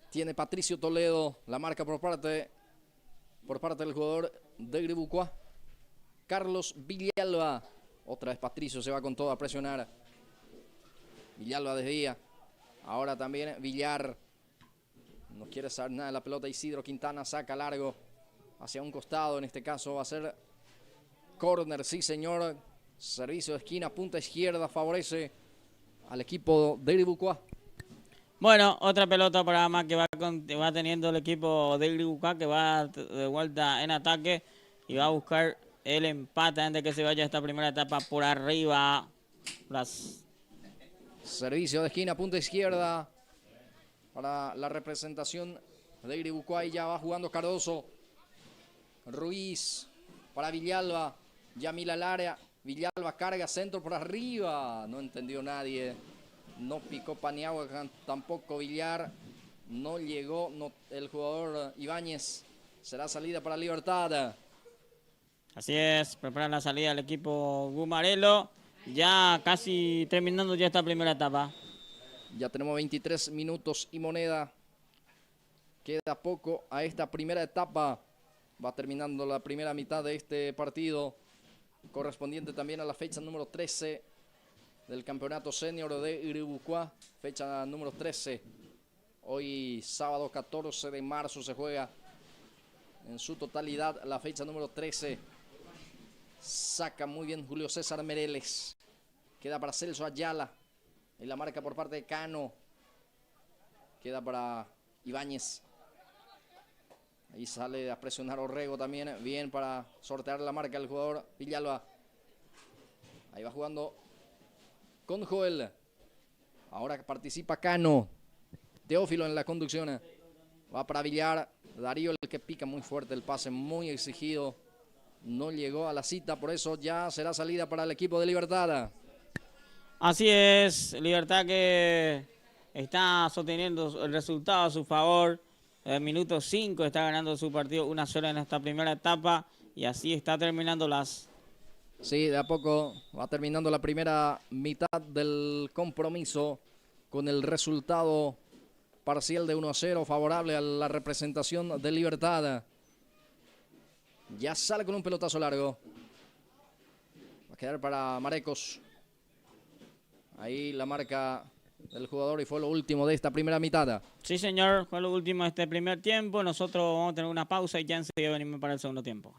Tiene Patricio Toledo la marca por parte del jugador de Gucuá. Carlos Villalba. Otra vez Patricio se va con todo a presionar. Villalba desvía. Ahora también Villar. No quiere saber nada de la pelota. Isidro Quintana saca largo hacia un costado. En este caso va a ser córner. Sí, señor. Servicio de esquina, punta izquierda. Favorece al equipo de Gucuá. Bueno, otra pelota para más que va teniendo el equipo de Gucuá, que va de vuelta en ataque y va a buscar el empate antes de que se vaya esta primera etapa por arriba. Servicio de esquina, punta izquierda para la representación de Gucuá. Y ya va jugando Cardoso. Ruiz para Villalba. Yamil al área. Villalba carga centro por arriba. No entendió nadie. No picó Paniagua, tampoco Villar. No llegó el jugador Ibáñez. Será salida para Libertad. Así es, prepara la salida del equipo Gumarelo. Ya casi terminando ya esta primera etapa. Ya tenemos 23 minutos y moneda. Queda poco a esta primera etapa. Va terminando la primera mitad de este partido, correspondiente también a la fecha número 13 del campeonato senior de Gucuá. Fecha número 13. Hoy sábado 14 de marzo se juega en su totalidad la fecha número 13. Saca muy bien Julio César Mereles. Queda para Celso Ayala. Y la marca por parte de Cano. Queda para Ibáñez. Ahí sale a presionar Orrego también. Bien para sortear la marca el jugador Villalba. Ahí va jugando con Joel. Ahora participa Cano. Teófilo en la conducción. Va para Villar. Darío el que pica muy fuerte. El pase muy exigido. No llegó a la cita. Por eso ya será salida para el equipo de Libertad. Así es. Libertad que está sosteniendo el resultado a su favor. El minuto 5 está ganando su partido 1-0 en esta primera etapa. Y así está terminando Sí, de a poco va terminando la primera mitad del compromiso con el resultado parcial de 1-0 favorable a la representación de Libertad. Ya sale con un pelotazo largo. Va a quedar para Marecos. Ahí la marca del jugador y fue lo último de esta primera mitad. Sí, señor, fue lo último de este primer tiempo. Nosotros vamos a tener una pausa y ya enseguida venimos para el segundo tiempo.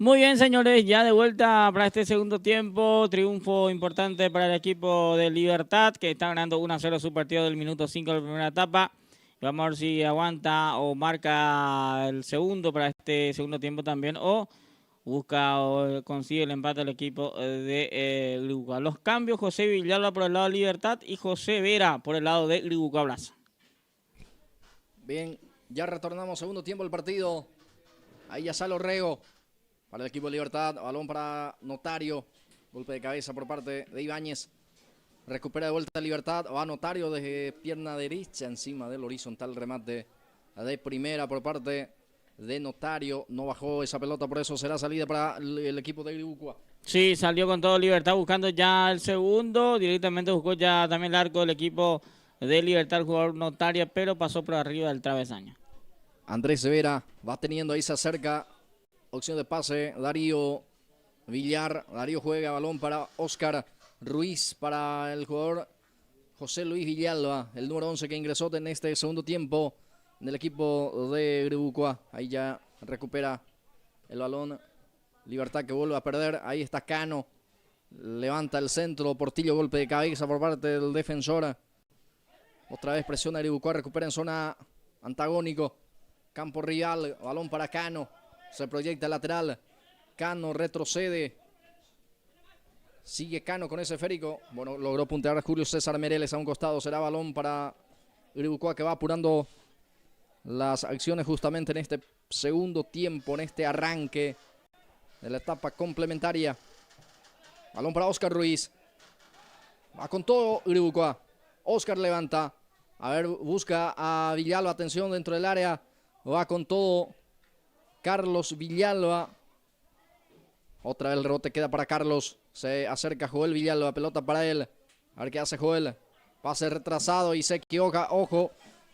Muy bien, señores, ya de vuelta para este segundo tiempo. Triunfo importante para el equipo de Libertad, que está ganando 1-0 su partido del minuto 5 de la primera etapa. Vamos a ver si aguanta o marca el segundo para este segundo tiempo también, o busca o consigue el empate del equipo de Griguca. Los cambios: José Villalba por el lado de Libertad y José Vera por el lado de Griguca Brasa. Bien, ya retornamos segundo tiempo del partido. Ahí ya sale Orrego para el equipo de Libertad. Balón para Notario. Golpe de cabeza por parte de Ibáñez. Recupera de vuelta Libertad. Va Notario desde pierna derecha encima del horizontal. Remate de primera por parte de Notario. No bajó esa pelota, por eso será salida para el equipo de Griguca. Sí, salió con todo Libertad buscando ya el segundo. Directamente buscó ya también el arco del equipo de Libertad, el jugador Notario, pero pasó por arriba del travesaño. Andrés Severa va teniendo ahí, se acerca. Opción de pase, Darío Villar. Darío juega, balón para Oscar Ruiz, para el jugador José Luis Villalba, el número 11 que ingresó en este segundo tiempo del equipo de Griguca. Ahí ya recupera el balón Libertad, que vuelve a perder. Ahí está Cano, levanta el centro, Portillo, golpe de cabeza por parte del defensor. Otra vez presiona Griguca, recupera en zona antagónico. Campo rival, balón para Cano. Se proyecta lateral. Cano retrocede. Sigue Cano con ese esférico. Bueno, logró puntear a Julio César Mereles a un costado. Será balón para Griguca, que va apurando las acciones justamente en este segundo tiempo, en este arranque de la etapa complementaria. Balón para Oscar Ruiz. Va con todo Griguca. Oscar levanta. A ver, busca a Villalba. Atención dentro del área. Va con todo Carlos Villalba. Otra vez el rebote queda para Carlos. Se acerca Joel Villalba. Pelota para él. A ver qué hace Joel. Pase retrasado y se equivoca. Ojo.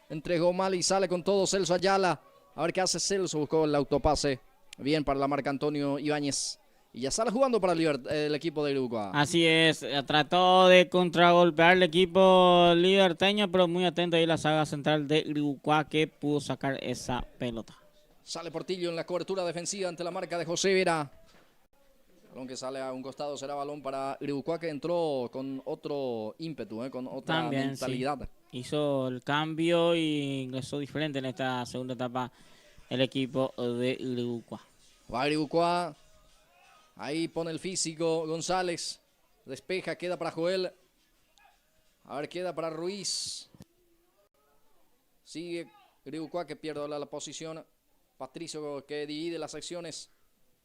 Entregó mal y sale con todo Celso Ayala. A ver qué hace Celso. Buscó el autopase. Bien para la marca Antonio Ibáñez. Y ya sale jugando para el equipo de Griguca. Así es. Trató de contragolpear el equipo liberteño, pero muy atento ahí la saga central de Griguca, que pudo sacar esa pelota. Sale Portillo en la cobertura defensiva ante la marca de José Vera. Balón que sale a un costado, será balón para Griguca, que entró con otro ímpetu, con otra También, mentalidad. Sí. Hizo el cambio y ingresó diferente en esta segunda etapa el equipo de Griguca. Va Griguca. Ahí pone el físico González. Despeja, queda para Joel. A ver, queda para Ruiz. Sigue Griguca, que pierde la posición. Patricio, que divide las acciones.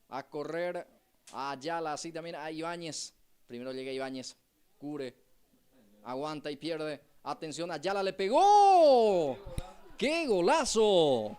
A correr. A Ayala, así también a Ibáñez. Primero llega Ibáñez. Cubre. Aguanta y pierde. Atención, Ayala le pegó. ¡Qué golazo!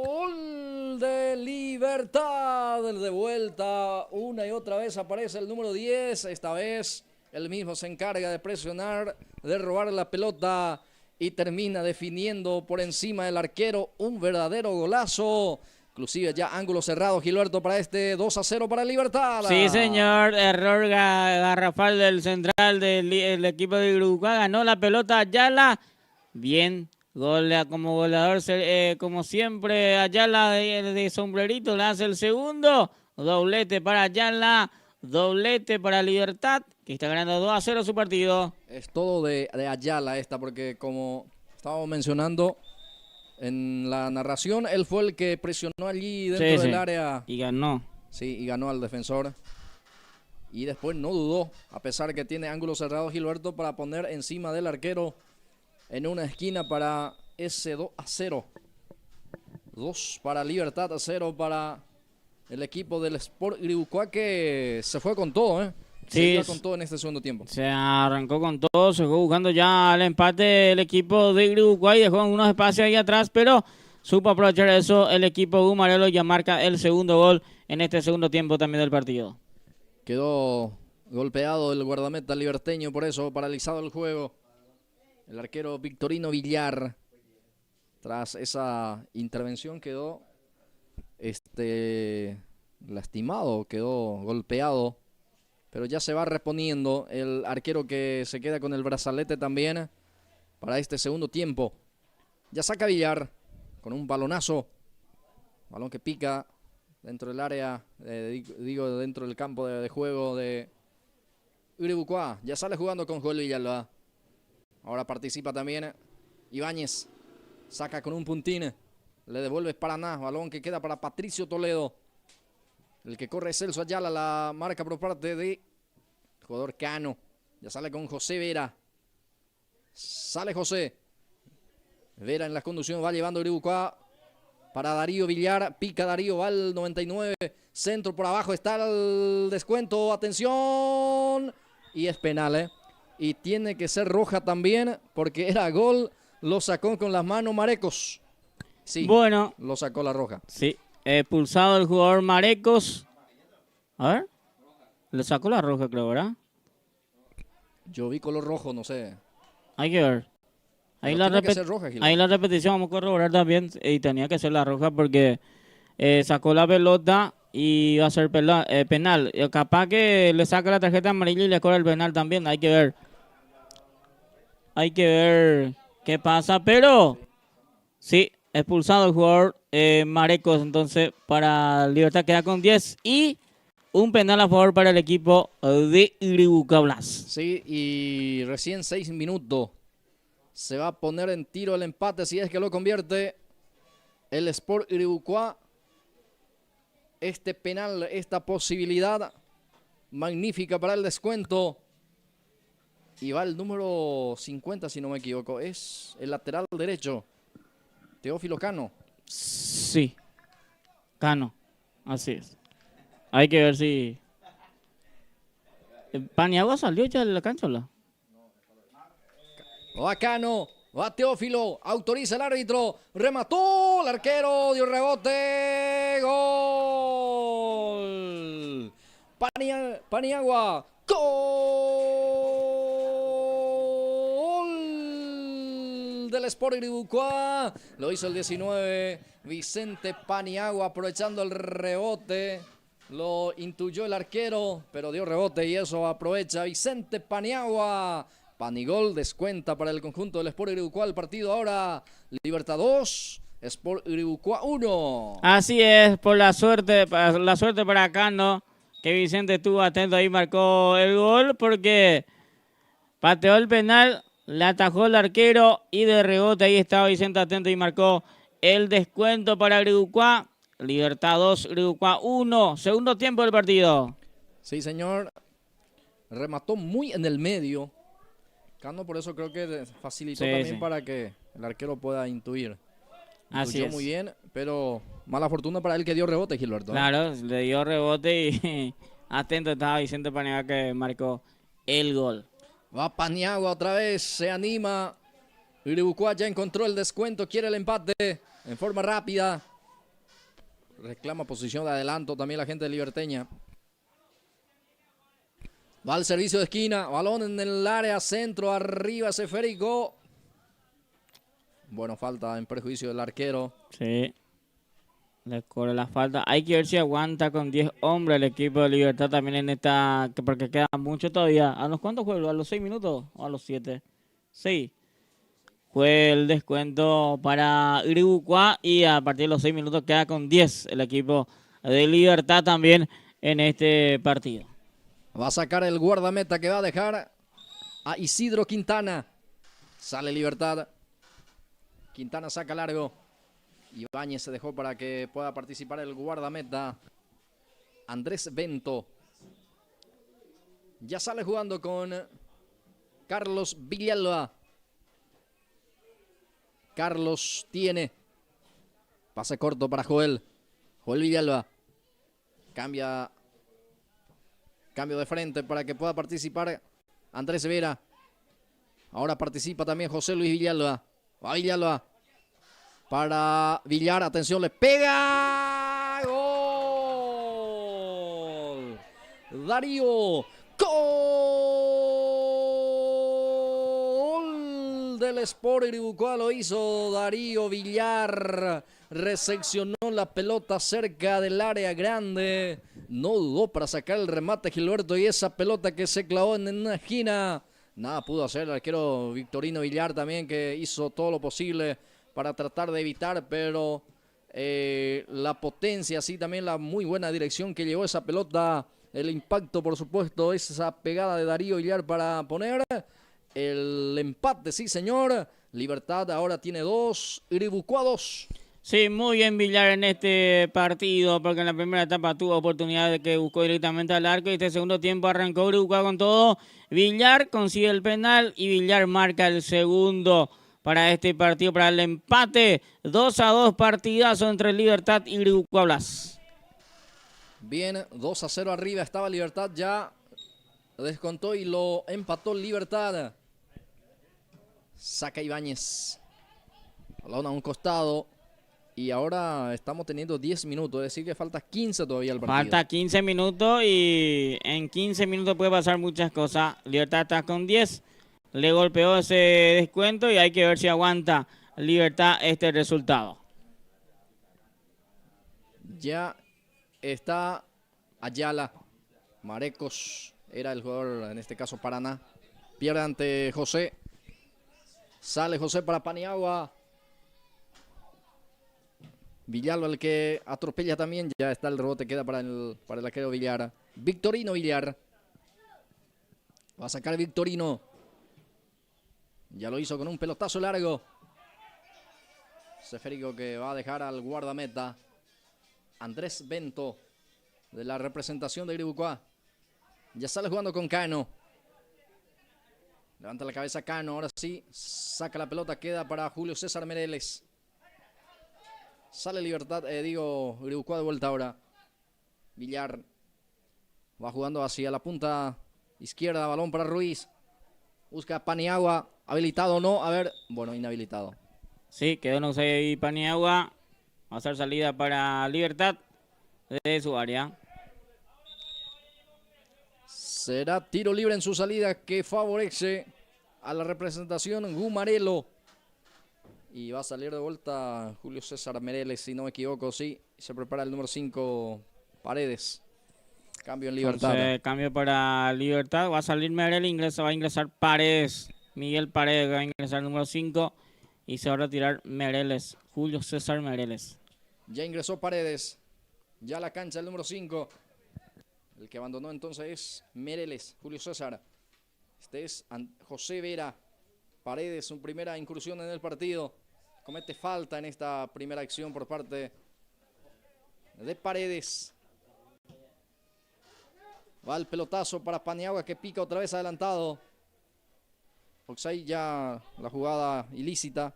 ¡Gol de Libertad! De vuelta, una y otra vez aparece el número 10. Esta vez él mismo se encarga de presionar, de robar la pelota y termina definiendo por encima del arquero. Un verdadero golazo. Inclusive ya ángulo cerrado, Gilberto, para este 2-0 para Libertad. Sí, señor. Error garrafal del central del equipo de Griguca. Ganó la pelota Ayala. Bien. Gol como goleador, como siempre, Ayala de sombrerito le hace el segundo. Doblete para Ayala. Doblete para Libertad, que está ganando 2-0 su partido. Es todo de Ayala esta, porque como estábamos mencionando en la narración, él fue el que presionó allí dentro del área. Y ganó. Sí, y ganó al defensor. Y después no dudó, a pesar que tiene ángulo cerrado Gilberto, para poner encima del arquero en una esquina para ese 2-0. 2 para Libertad, 0 para el equipo del Sport Griguca, que se fue con todo, Sí, con todo en este segundo tiempo. Se arrancó con todo, se fue buscando ya el empate el equipo de Griguca y dejó unos espacios ahí atrás, pero supo aprovechar eso el equipo Gumarelo, y ya marca el segundo gol en este segundo tiempo también del partido. Quedó golpeado el guardameta liberteño, por eso paralizado el juego. El arquero Victorino Villar, tras esa intervención, quedó lastimado, quedó golpeado. Pero ya se va reponiendo el arquero, que se queda con el brazalete también para este segundo tiempo. Ya saca Villar. con un balonazo. Balón que pica dentro del área, digo dentro del campo de juego de Uribucuá. Ya sale jugando con Joel Villalba. Ahora participa también Ibáñez. Saca con un puntín. Le devuelve Paraná. Balón que queda para Patricio Toledo. El que corre es Celso Ayala. La marca por parte de jugador Cano. Ya sale con José Vera. Sale José. Vera en la conducción. Va llevando Uribucuá para Darío Villar. Pica Darío. Va al 99. Centro por abajo. Está el descuento. Atención. Y es penal, Y tiene que ser roja también porque era gol. Lo sacó con las manos Marecos. Sí, bueno, lo sacó la roja. Sí, expulsado el jugador Marecos. A ver. Le sacó la roja, creo, ¿verdad? Yo vi color rojo, no sé. Hay que ver. Ahí roja, ahí la repetición vamos a corroborar también. Y tenía que ser la roja porque sacó la pelota y iba a ser penal. Capaz que le saca la tarjeta amarilla y le cobra el penal también. Hay que ver. Hay que ver qué pasa. Pero sí, expulsado el jugador Marecos. Entonces para Libertad queda con 10 y un penal a favor para el equipo de Uribucuá Blas. Sí, y recién 6 minutos. Se va a poner en tiro el empate si es que lo convierte el Sport Uribucuá. Este penal, esta posibilidad magnífica para el descuento. Y va el número 50, si no me equivoco. Es el lateral derecho. Teófilo Cano. Sí. Cano. Así es. Hay que ver si... ¿Paniagua salió ya de la cancha? Va Cano. Va Teófilo. Autoriza el árbitro. Remató. El arquero dio rebote. Gol. Paniagua. Gol del Sport Uribucuá. Lo hizo el 19. Vicente Paniagua aprovechando el rebote. Lo intuyó el arquero, pero dio rebote y eso aprovecha Vicente Paniagua. Panigol descuenta para el conjunto del Sport Uribucuá. El partido ahora, Libertad 2, Sport Uribucuá 1. Así es, por la suerte para Cano, que Vicente estuvo atento ahí, marcó el gol, porque pateó el penal, le atajó el arquero y de rebote ahí estaba Vicente atento y marcó el descuento para Uribucuá. Libertad 2, Uribucuá 1. Segundo tiempo del partido. Sí, señor. Remató muy en el medio. Cano, por eso creo que facilitó también para que el arquero pueda intuir. Así es. Muy bien, pero mala fortuna para él que dio rebote, Gilberto. Claro, le dio rebote y atento estaba Vicente Paniagua que marcó el gol. Va Paniagua otra vez, se anima. Uribucuá ya encontró el descuento, quiere el empate en forma rápida. Reclama posición de adelanto también la gente de Liberteña. Va al servicio de esquina. Balón en el área centro. Arriba ese esférico. Bueno, falta en perjuicio del arquero. Sí. Le corre la falta. Hay que ver si aguanta con 10 hombres el equipo de Libertad también en esta... Porque queda mucho todavía. ¿A los cuántos juegos? ¿A los 6 minutos o a los 7? Sí. Fue el descuento para Uribucuá y a partir de los 6 minutos queda con 10 el equipo de Libertad también en este partido. Va a sacar el guardameta que va a dejar a Isidro Quintana. Sale Libertad. Quintana saca largo. Ibáñez se dejó para que pueda participar el guardameta Andrés Bento. Ya sale jugando con Carlos Villalba. Carlos tiene pase corto para Joel. Joel Villalba. Cambio de frente para que pueda participar Andrés Vera. Ahora participa también José Luis Villalba. Va Villalba. Para Villar, atención, le pega. ¡Gol! Darío. ¡Gol! Del Sport Uribucuá lo hizo Darío Villar. Recepcionó la pelota cerca del área grande. No dudó para sacar el remate Gilberto y esa pelota que se clavó en una esquina. Nada pudo hacer el arquero Victorino Villar también, que hizo todo lo posible para tratar de evitar, pero la potencia, así también la muy buena dirección que llevó esa pelota, el impacto, por supuesto, esa pegada de Darío Villar para poner el empate, sí señor. Libertad ahora tiene 2, Iribucuá 2. Sí, muy bien Villar en este partido, porque en la primera etapa tuvo oportunidad de que buscó directamente al arco y este segundo tiempo arrancó Iribucuá con todo. Villar consigue el penal y Villar marca el segundo para este partido, para el empate. 2-2, partidazo entre Libertad y Iribucuá Blas. Bien, 2-0 arriba estaba Libertad, ya descontó y lo empató Libertad. Saca Ibáñez. Balón a un costado. Y ahora estamos teniendo 10 minutos, es decir que falta 15 todavía el partido. Falta 15 minutos y en 15 minutos puede pasar muchas cosas. Libertad está con 10, le golpeó ese descuento y hay que ver si aguanta Libertad este resultado. Ya está Ayala. Marecos era el jugador, en este caso Paraná. Pierde ante José. Sale José para Paniagua. Villalba el que atropella también. Ya está el rebote, queda para el arquero Villar. Victorino Villar. Va a sacar Victorino. Ya lo hizo con un pelotazo largo. Esférico que va a dejar al guardameta Andrés Bento de la representación de Iribucuá. Ya sale jugando con Cano. Levanta la cabeza Cano, ahora sí. Saca la pelota, queda para Julio César Mereles. Sale Libertad, Iribucuá de vuelta ahora. Villar va jugando hacia la punta izquierda, balón para Ruiz. Busca Paniagua, habilitado o no, a ver, bueno, inhabilitado. Sí, quedó no sé Paniagua. Va a hacer salida para Libertad desde su área. Será tiro libre en su salida que favorece a la representación Gumarelo. Y va a salir de vuelta Julio César Mereles, si no me equivoco, sí. Se prepara el número 5, Paredes. Cambio en Libertad. Entonces, cambio para Libertad. Va a salir Mereles, va a ingresar Paredes. Miguel Paredes va a ingresar el número 5. Y se va a retirar Mereles. Julio César Mereles. Ya ingresó Paredes. Ya a la cancha el número 5. El que abandonó entonces es Mereles, Julio César. Este es José Vera. Paredes, su primera incursión en el partido. Comete falta en esta primera acción por parte de Paredes. Va el pelotazo para Paniagua que pica otra vez adelantado. Oxay ya la jugada ilícita.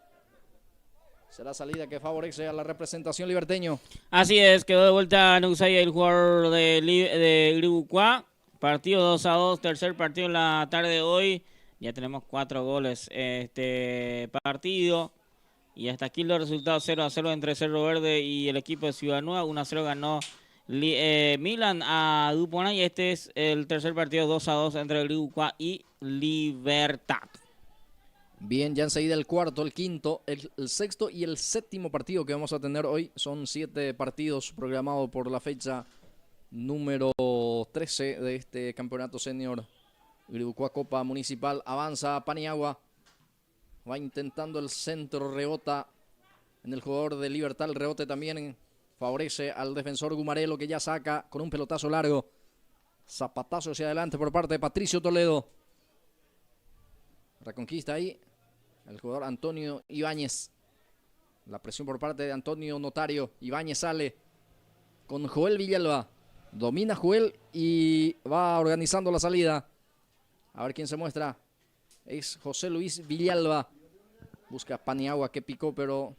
Será salida que favorece a la representación liberteño. Así es, quedó de vuelta Nuxay, el jugador de Iribucuá. Partido 2-2, tercer partido en la tarde de hoy. Ya tenemos 4 goles este partido. Y hasta aquí los resultados 0-0 entre Cerro Verde y el equipo de Ciudad Nueva. 1-0 ganó Milan a Dupona. Y este es el tercer partido 2-2 entre Iribucuá y Libertad. Bien, ya enseguida el cuarto, el quinto, el sexto y el séptimo partido que vamos a tener hoy. Son 7 partidos programados por la fecha número 13 de este campeonato senior. Iribucuá Copa Municipal. Avanza Paniagua. Va intentando el centro, rebota en el jugador de Libertad. El rebote también favorece al defensor Gumarelo que ya saca con un pelotazo largo. Zapatazo hacia adelante por parte de Patricio Toledo. Reconquista ahí el jugador Antonio Ibáñez. La presión por parte de Antonio Notario. Ibáñez sale con Joel Villalba. Domina Joel y va organizando la salida. A ver quién se muestra. Es José Luis Villalba. Busca Paniagua que picó, pero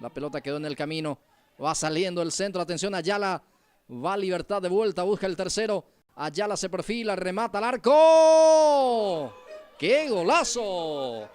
la pelota quedó en el camino. Va saliendo el centro. Atención, Ayala. Va Libertad de vuelta. Busca el tercero. Ayala se perfila. Remata al arco. ¡Qué golazo!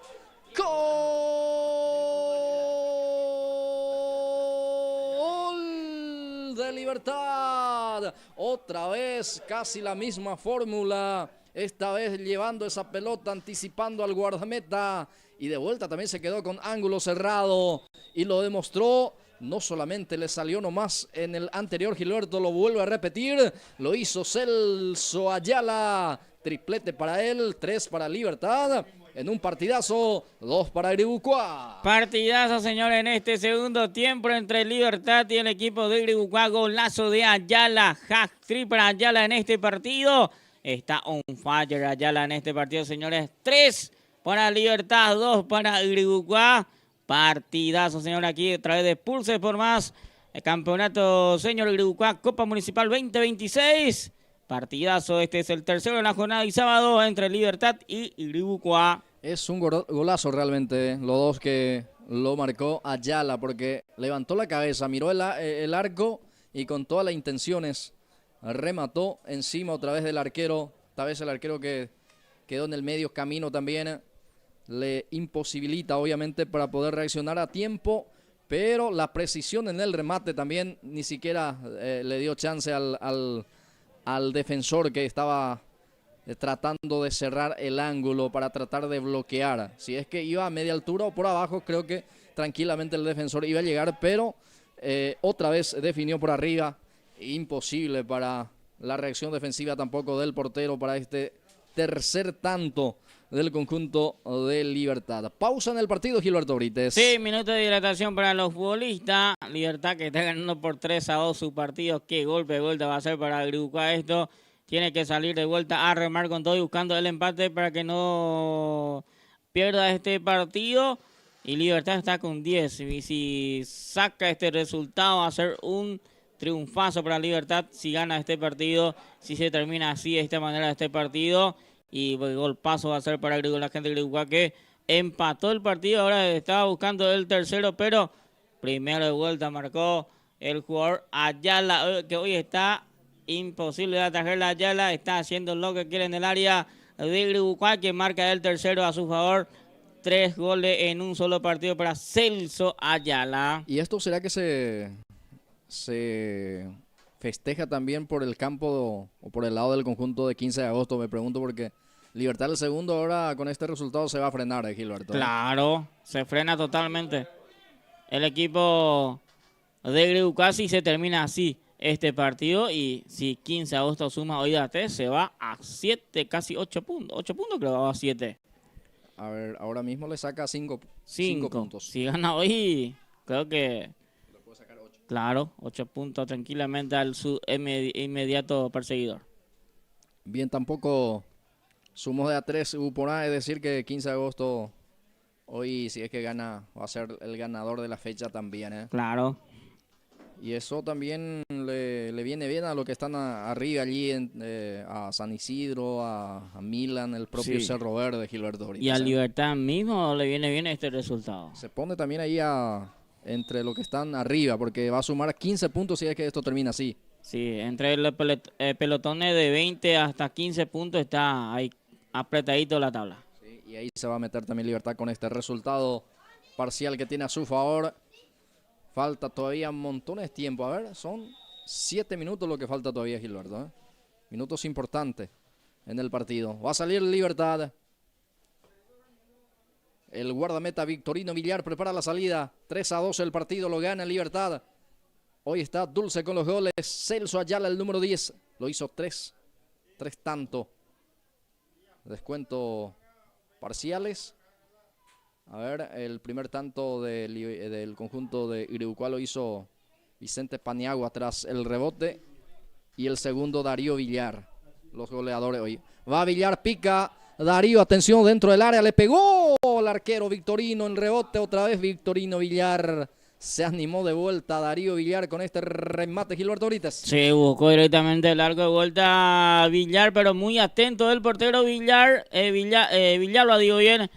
¡Gol de Libertad! Otra vez casi la misma fórmula. Esta vez llevando esa pelota, anticipando al guardameta. Y de vuelta también se quedó con ángulo cerrado. Y lo demostró. No solamente le salió nomás en el anterior, Gilberto lo vuelve a repetir. Lo hizo Celso Ayala. Triplete para él, 3 para Libertad. en un partidazo, 2 para Iribucuá. Partidazo, señores, en este segundo tiempo entre Libertad y el equipo de Iribucuá. Golazo de Ayala, hat-trick para Ayala en este partido. Está on fire Ayala en este partido, señores. 3 para Libertad, 2 para Iribucuá. Partidazo, señor, aquí a través de Pulse por Más. El campeonato, señor Iribucuá, Copa Municipal 2026. Partidazo, este es el tercero de la jornada y sábado entre Libertad y Iribucuá. Es un golazo realmente, los dos que lo marcó Ayala, porque levantó la cabeza, miró el arco y con todas las intenciones remató encima otra vez del arquero. Esta vez el arquero que quedó en el medio camino también le imposibilita obviamente para poder reaccionar a tiempo, pero la precisión en el remate también ni siquiera le dio chance al defensor que estaba tratando de cerrar el ángulo para tratar de bloquear. Si es que iba a media altura o por abajo, creo que tranquilamente el defensor iba a llegar, pero otra vez definió por arriba. Imposible para la reacción defensiva tampoco del portero para este tercer tanto del conjunto de Libertad. Pausa en el partido, Gilberto Brites. Sí, minuto de hidratación para los futbolistas. Libertad que está ganando por 3-2 su partido. Qué golpe de vuelta va a ser para Iribucuá esto. Tiene que salir de vuelta a remar con todo y buscando el empate para que no pierda este partido. Y Libertad está con 10. Y si saca este resultado va a ser un triunfazo para Libertad si gana este partido. Si se termina así de esta manera este partido. Y el golpazo va a ser para la gente de Iribucuá que empató el partido. Ahora estaba buscando el tercero, pero primero de vuelta marcó el jugador Ayala, que hoy está imposible de atajar la Ayala. Está haciendo lo que quiere en el área de Iribucuá, que marca el tercero a su favor. 3 goles en un solo partido para Celso Ayala. ¿Y esto será que se festeja también por el campo o por el lado del conjunto de 15 de agosto? Me pregunto porque Libertad el segundo ahora con este resultado se va a frenar, Gilberto. Claro, se frena totalmente. El equipo de Iribucuá si se termina así este partido y si 15 de agosto suma hoy a 3 se va a 7, casi 8 puntos. 8 puntos creo que va a 7. A ver, ahora mismo le saca 5 puntos. Si gana hoy, creo que claro, 8 puntos tranquilamente al su inmediato perseguidor. Bien, tampoco sumó de a 3 Upona, es decir que 15 de agosto, hoy si es que gana, va a ser el ganador de la fecha también. Claro. Y eso también le viene bien a los que están arriba allí, a San Isidro, a Milan, el propio Cerro Verde, Gilberto Brites. Y a Libertad mismo le viene bien este resultado. Se pone también ahí entre los que están arriba, porque va a sumar 15 puntos si es que esto termina así. Sí, entre el pelotones de 20 hasta 15 puntos está ahí apretadito la tabla. Sí, y ahí se va a meter también Libertad con este resultado parcial que tiene a su favor. Falta todavía montones de tiempo. A ver, son 7 minutos lo que falta todavía, Gilberto. Minutos importantes en el partido. Va a salir Libertad. El guardameta Victorino Villar prepara la salida. 3-2 el partido, lo gana Libertad. Hoy está dulce con los goles. Celso Ayala, el número 10. Lo hizo 3 tanto. Descuento parciales. A ver, el primer tanto del conjunto de Iribucuá lo hizo Vicente Paniagua tras el rebote. Y el segundo Darío Villar. Los goleadores hoy. Va Villar, pica. Darío, atención dentro del área. Le pegó el arquero Victorino en rebote. Otra vez Victorino Villar. Se animó de vuelta Darío Villar con este remate, Gilberto Brites. Se buscó directamente el largo de vuelta Villar, pero muy atento el portero Villar. Villar lo digo bien.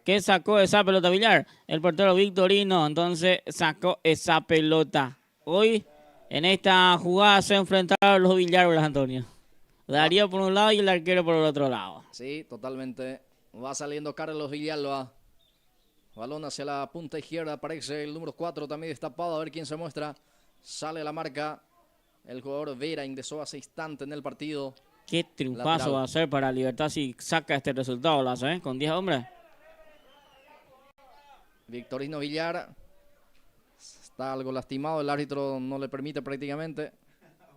Que sacó esa pelota Villar, el portero Victorino, entonces sacó esa pelota. Hoy en esta jugada se enfrentaron los Villar, Blas Antonio. Darío por un lado y el arquero por el otro lado. Sí, totalmente. Va saliendo Carlos Villalba. Balón hacia la punta izquierda, aparece el número 4 también destapado, a ver quién se muestra. Sale la marca. El jugador Vera ingresó hace instante en el partido. Qué triunfazo va a ser para Libertad si saca este resultado, Lazo, con 10 hombres. Victorino Villar está algo lastimado, el árbitro no le permite prácticamente.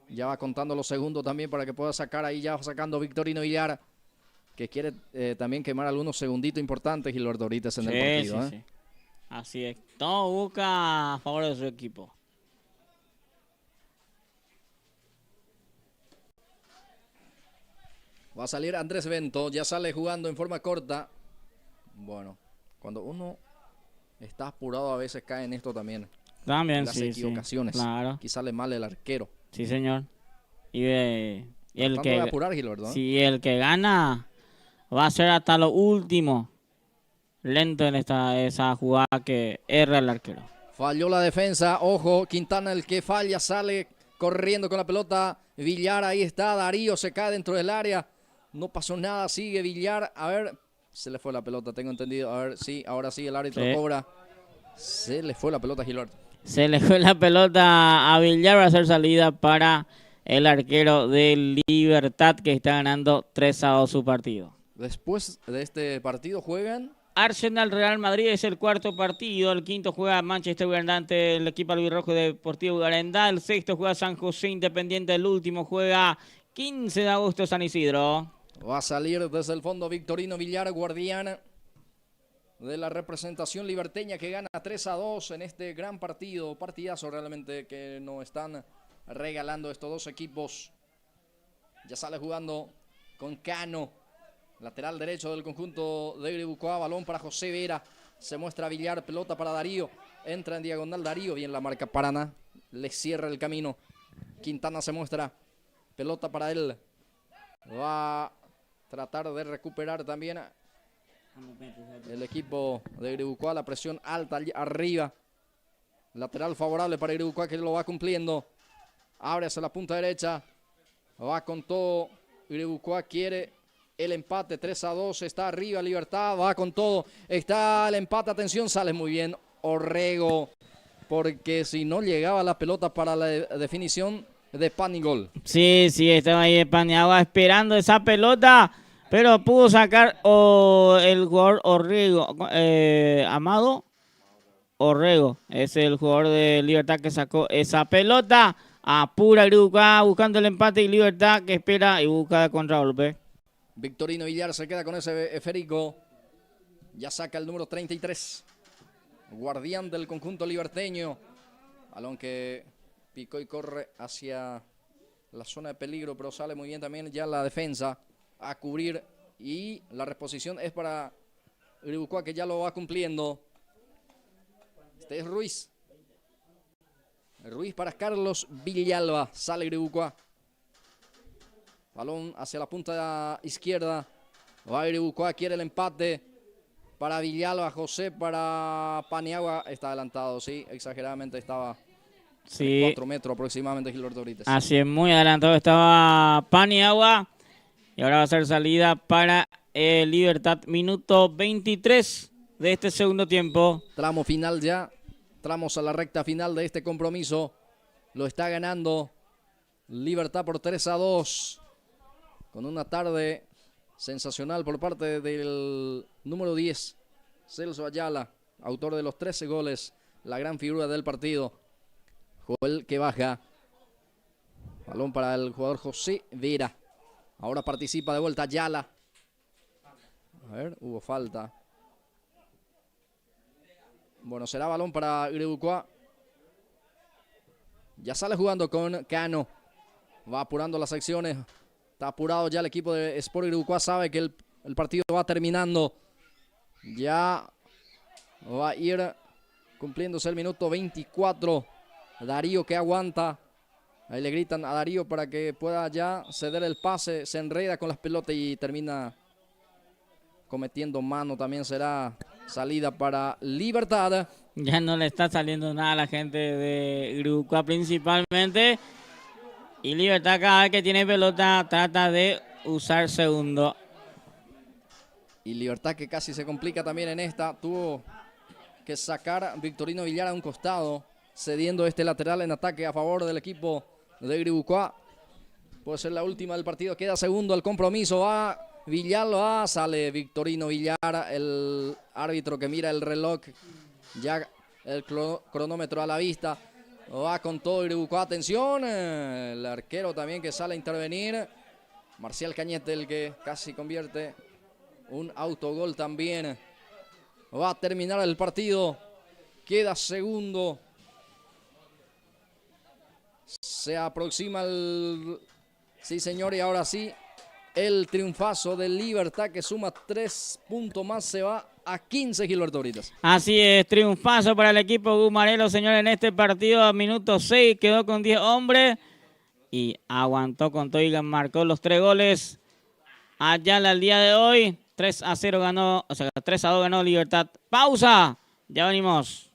Ya va contando los segundos también para que pueda sacar, ahí ya va sacando Victorino Villar. que quiere también quemar algunos segunditos importantes, Gilberto, ahorita en el partido. Sí. Así es. Todo busca a favor de su equipo. Va a salir Andrés Bento, ya sale jugando en forma corta. Bueno, cuando uno está apurado a veces cae en esto también. También, las sí, equivocaciones. Claro. Aquí sale mal el arquero. Sí, señor. Y el que... de apurar, Gilberto, sí, el que gana va a ser hasta lo último lento en esa jugada que erra el arquero. Falló la defensa, ojo, Quintana el que falla, sale corriendo con la pelota. Villar, ahí está, Darío se cae dentro del área. No pasó nada, sigue Villar. A ver, se le fue la pelota, tengo entendido. A ver, sí, ahora sí el árbitro cobra. Se le fue la pelota, Gilberto. Se le fue la pelota a Villar, va a hacer salida para el arquero de Libertad, que está ganando 3-2 su partido. Después de este partido juegan Arsenal Real Madrid, es el cuarto partido. El quinto juega Manchester United ante el equipo albirrojo Deportivo Garendá. El sexto juega San José Independiente. El último juega 15 de agosto San Isidro. Va a salir desde el fondo Victorino Villar, guardián de la representación liberteña, que gana 3-2 en este gran partido. Partidazo realmente que nos están regalando estos dos equipos. Ya sale jugando con Cano, lateral derecho del conjunto de Iribucoa. Balón para José Vera. Se muestra Villar, pelota para Darío. Entra en diagonal Darío. Bien la marca Paraná. Le cierra el camino. Quintana se muestra. Pelota para él. Va a tratar de recuperar también el equipo de Iribucoa. La presión alta arriba. Lateral favorable para Iribucoa, que lo va cumpliendo. Abre hacia la punta derecha. Va con todo. Iribucoa quiere el empate. 3-2. Está arriba Libertad. Va con todo. Está el empate. Atención, sale muy bien Orrego. Porque si no llegaba la pelota para la definición de Panigol. Sí, estaba ahí Paniagua esperando esa pelota. Pero pudo sacar el jugador Orrego. Amado Orrego. Es el jugador de Libertad que sacó esa pelota. Apura Iribucoa buscando el empate, y Libertad que espera y busca contragolpe. Victorino Villar se queda con ese esférico. Ya saca el número 33. Guardián del conjunto liberteño. Balón que picó y corre hacia la zona de peligro, pero sale muy bien también ya la defensa a cubrir. Y la reposición es para Iribucoa, que ya lo va cumpliendo. Este es Ruiz. Ruiz para Carlos Villalba. Sale Iribucoa. Balón hacia la punta izquierda. Va Iribucoa, quiere el empate. Para Villalba, José para Paniagua. Está adelantado, sí, exageradamente estaba. Sí. 4 metros aproximadamente, Gilberto Brites. Así es, muy adelantado estaba Paniagua. Y ahora va a ser salida para Libertad. Minuto 23 de este segundo tiempo. Tramo final ya. Tramos a la recta final de este compromiso. Lo está ganando Libertad por 3-2. Con una tarde sensacional por parte del número 10, Celso Ayala, autor de los 13 goles, la gran figura del partido. Joel que baja. Balón para el jugador José Vera. Ahora participa de vuelta Ayala. A ver, hubo falta. Bueno, será balón para Iribucoa. Ya sale jugando con Cano. Va apurando las acciones. Está apurado ya el equipo de Sport Iribucoa. Sabe que el partido va terminando. Ya va a ir cumpliéndose el minuto 24. Darío que aguanta. Ahí le gritan a Darío para que pueda ya ceder el pase. Se enreda con las pelotas y termina cometiendo mano. También será salida para Libertad. Ya no le está saliendo nada a la gente de Iribucoa principalmente. Y Libertad, cada vez que tiene pelota, trata de usar segundo. Y Libertad, que casi se complica también en esta. Tuvo que sacar Victorino Villar a un costado, cediendo este lateral en ataque a favor del equipo de Iribucoa. Puede ser la última del partido. Queda segundo al compromiso. Va Villar, sale Victorino Villar, el árbitro que mira el reloj. Ya el cronómetro a la vista. Va con todo Iribucoa. Atención. El arquero también que sale a intervenir. Marcial Cañete el que casi convierte un autogol también. Va a terminar el partido. Queda segundo. Se aproxima el... Sí, señor, y ahora sí, el triunfazo del Libertad que suma 3 puntos más. Se va a 15, Gilberto Britas. Así es, triunfazo para el equipo Gumarelo, señor, en este partido. A minuto 6 quedó con 10 hombres y aguantó con todo y marcó los 3 goles. Ayala el día de hoy, 3-0 ganó, o sea, 3-2 ganó Libertad. Pausa, ya venimos.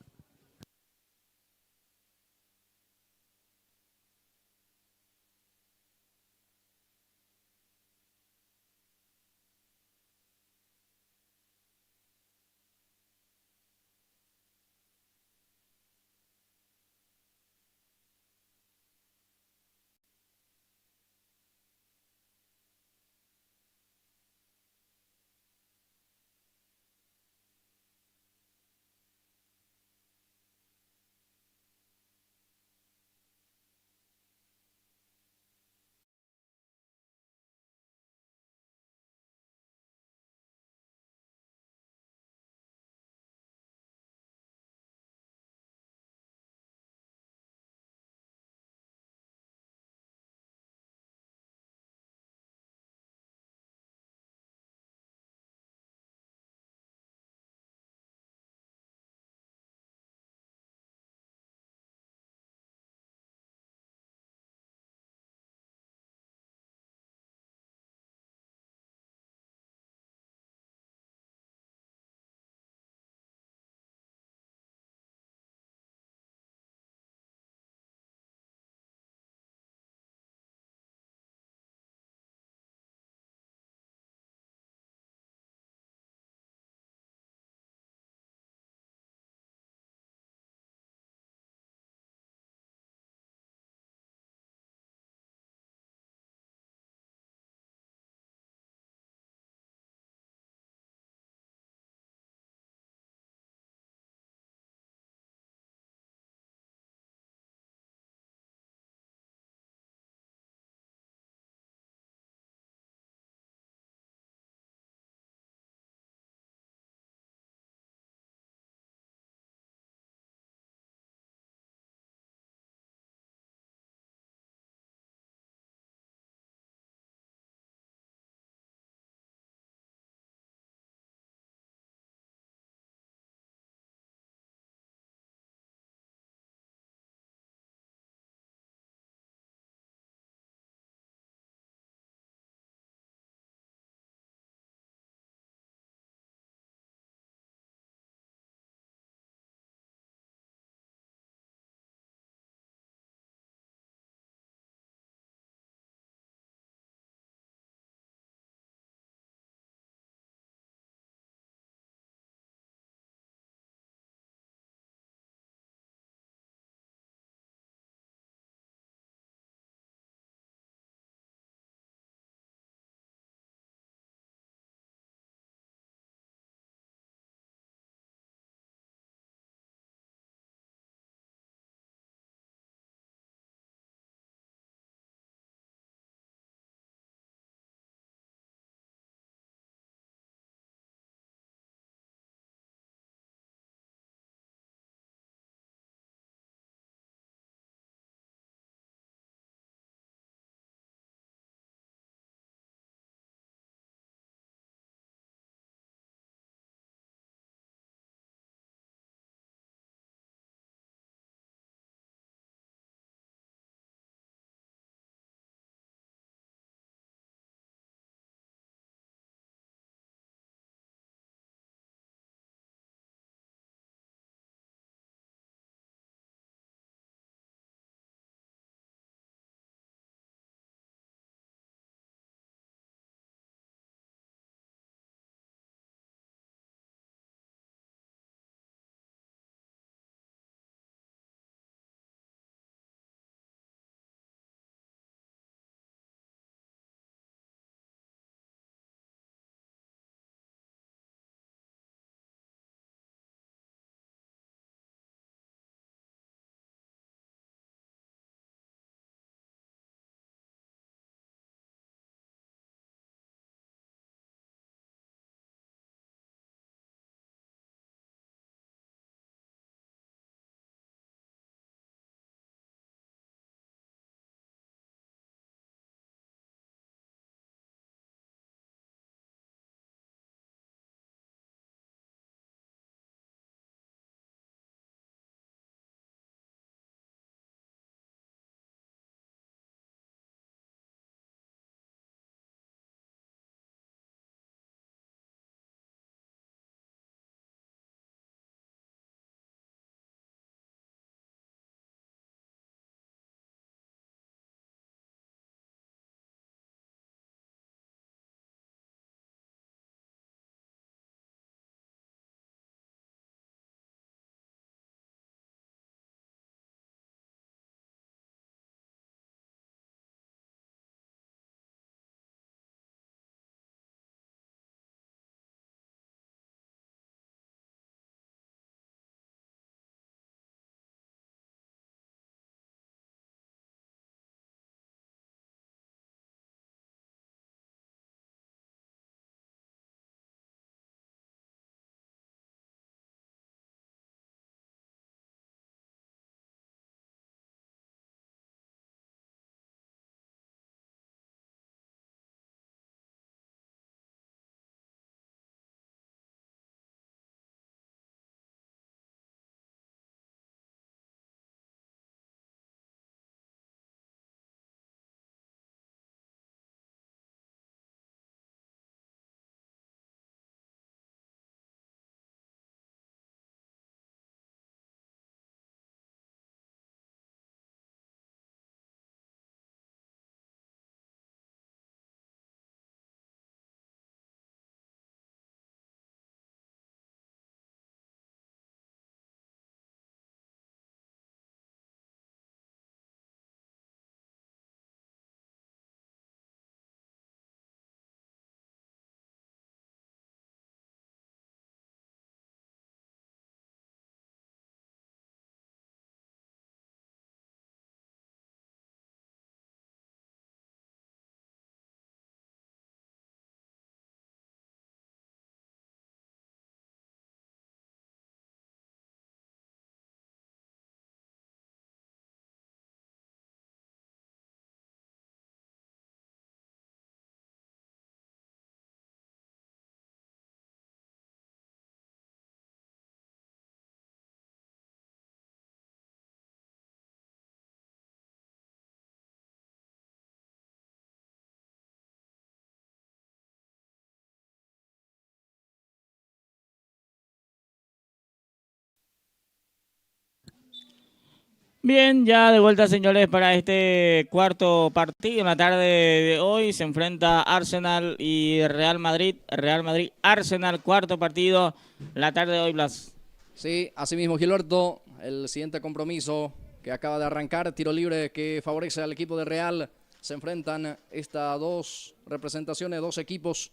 Bien, ya de vuelta, señores, para este cuarto partido. En la tarde de hoy se enfrenta Arsenal y Real Madrid. Real Madrid, Arsenal, cuarto partido. La tarde de hoy, Blas. Sí, así mismo, Gilberto, el siguiente compromiso que acaba de arrancar, tiro libre que favorece al equipo de Real. Se enfrentan estas dos representaciones, dos equipos.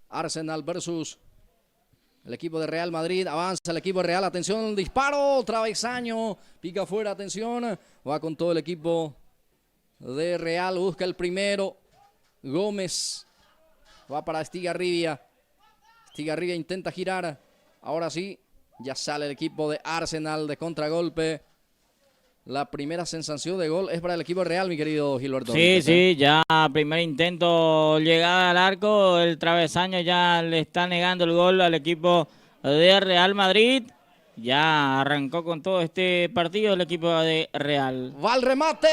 Arsenal versus el equipo de Real Madrid. Avanza el equipo de Real. Atención, disparo. Travesaño. Pica afuera. Atención. Va con todo el equipo de Real. Busca el primero. Gómez. Va para Estigarribia. Estigarribia intenta girar. Ahora sí. Ya sale el equipo de Arsenal de contragolpe. La primera sensación de gol es para el equipo real, mi querido Gilberto. Sí, ya primer intento, llegada al arco, el travesaño ya le está negando el gol al equipo de Real Madrid. Ya arrancó con todo este partido el equipo de Real. Va el remate,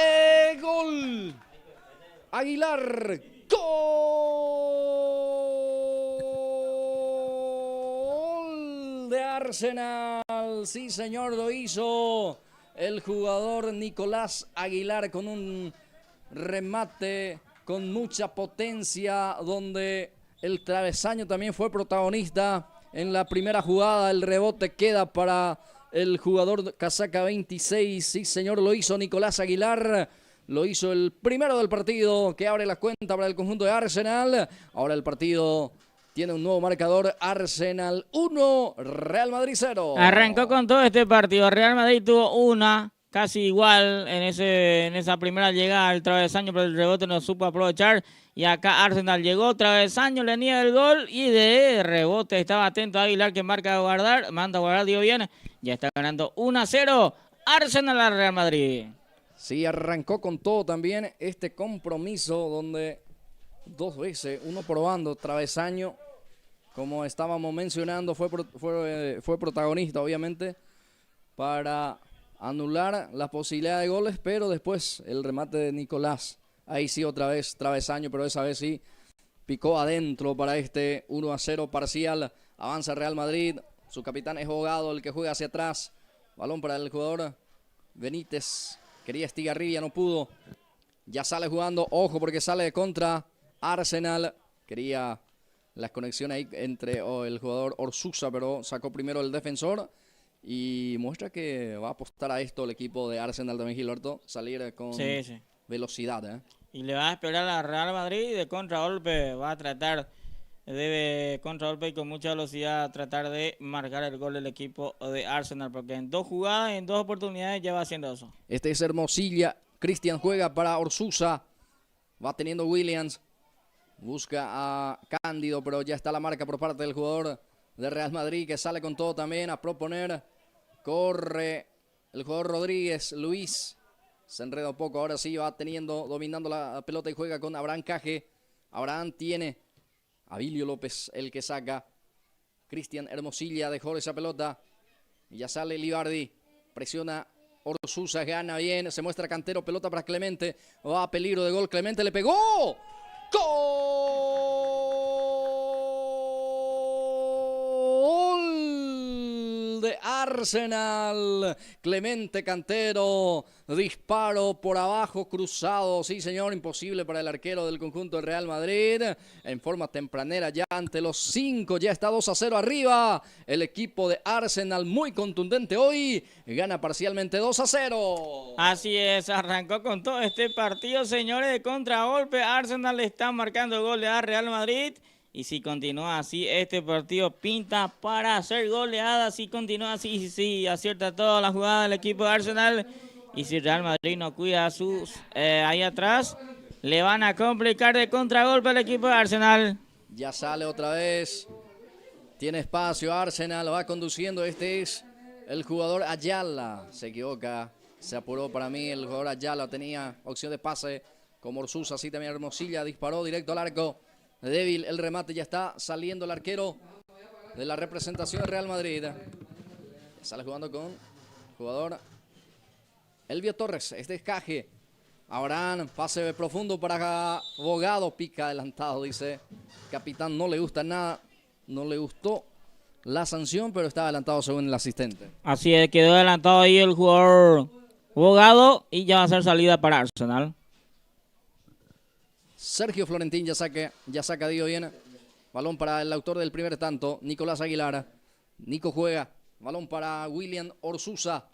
gol. Aguilar, gol de Arsenal. Sí, señor, lo hizo el jugador Nicolás Aguilar con un remate con mucha potencia, donde el travesaño también fue protagonista en la primera jugada. El rebote queda para el jugador casaca 26. Sí, señor, lo hizo Nicolás Aguilar. Lo hizo el primero del partido que abre la cuenta para el conjunto de Arsenal. Ahora el partido tiene un nuevo marcador. Arsenal 1, Real Madrid 0. Arrancó con todo este partido. Real Madrid tuvo una casi igual en esa primera llegada al travesaño, pero el rebote no supo aprovechar. Y acá Arsenal llegó, travesaño, le niega el gol y de rebote estaba atento a Aguilar, que manda a guardar, dio bien. Ya está ganando 1-0 Arsenal al Real Madrid. Sí, arrancó con todo también este compromiso, donde dos veces, uno probando travesaño, como estábamos mencionando, fue protagonista obviamente para anular la posibilidad de goles, pero después el remate de Nicolás, ahí sí otra vez travesaño, pero esa vez sí picó adentro para este 1-0 parcial. Avanza Real Madrid, su capitán es Bogado, el que juega hacia atrás, balón para el jugador Benítez. Quería Estigarribia, no pudo. Ya sale jugando, ojo porque sale de contra Arsenal. Quería las conexiones ahí entre el jugador Orsusa, pero sacó primero el defensor. Y muestra que va a apostar a esto el equipo de Arsenal también, Gilberto. Salir con velocidad. Y le va a esperar a Real Madrid y de contragolpe va a tratar contragolpe y con mucha velocidad tratar de marcar el gol del equipo de Arsenal, porque en dos jugadas, en dos oportunidades ya va haciendo eso. Este es Hermosilla. Cristian juega para Orsusa. Va teniendo Williams. Busca a Cándido, pero ya está la marca por parte del jugador de Real Madrid, que sale con todo también a proponer. Corre el jugador Rodríguez, Luis. Se enreda un poco, ahora sí va dominando la pelota y juega con Abraham Caje. Abraham tiene a Vilio López, el que saca. Cristian Hermosilla dejó esa pelota. Y ya sale Libardi. Presiona Orsusa, gana bien. Se muestra Cantero, pelota para Clemente. Va a peligro de gol. Clemente le pegó. ¡Gol de Arsenal! Clemente Cantero, disparo por abajo, cruzado, sí señor, imposible para el arquero del conjunto de Real Madrid. En forma tempranera ya ante los 5, ya está 2-0 arriba. El equipo de Arsenal muy contundente hoy, gana parcialmente 2-0. Así es, arrancó con todo este partido, señores, de contragolpe. Arsenal le está marcando el gol a Real Madrid. Y si continúa así, este partido pinta para hacer goleada. Si continúa así, si acierta todas las jugadas del equipo de Arsenal. Y si Real Madrid no cuida a sus ahí atrás, le van a complicar de contragolpe al equipo de Arsenal. Ya sale otra vez. Tiene espacio Arsenal, va conduciendo. Este es el jugador Ayala. Se equivoca, se apuró para mí. El jugador Ayala tenía opción de pase como Orsusa, así también Hermosilla. Disparó directo al arco. Débil el remate, ya está saliendo el arquero de la representación de Real Madrid. Sale jugando con jugador Elvio Torres. Este es Caje. Abraham, pase profundo para Bogado. Pica adelantado, dice capitán. No le gusta nada. No le gustó la sanción, pero está adelantado según el asistente. Así es, quedó adelantado ahí el jugador jugado y ya va a ser salida para Arsenal. Sergio Florentín ya saca Dio bien. Balón para el autor del primer tanto, Nicolás Aguilar. Nico juega. Balón para William Orsusa.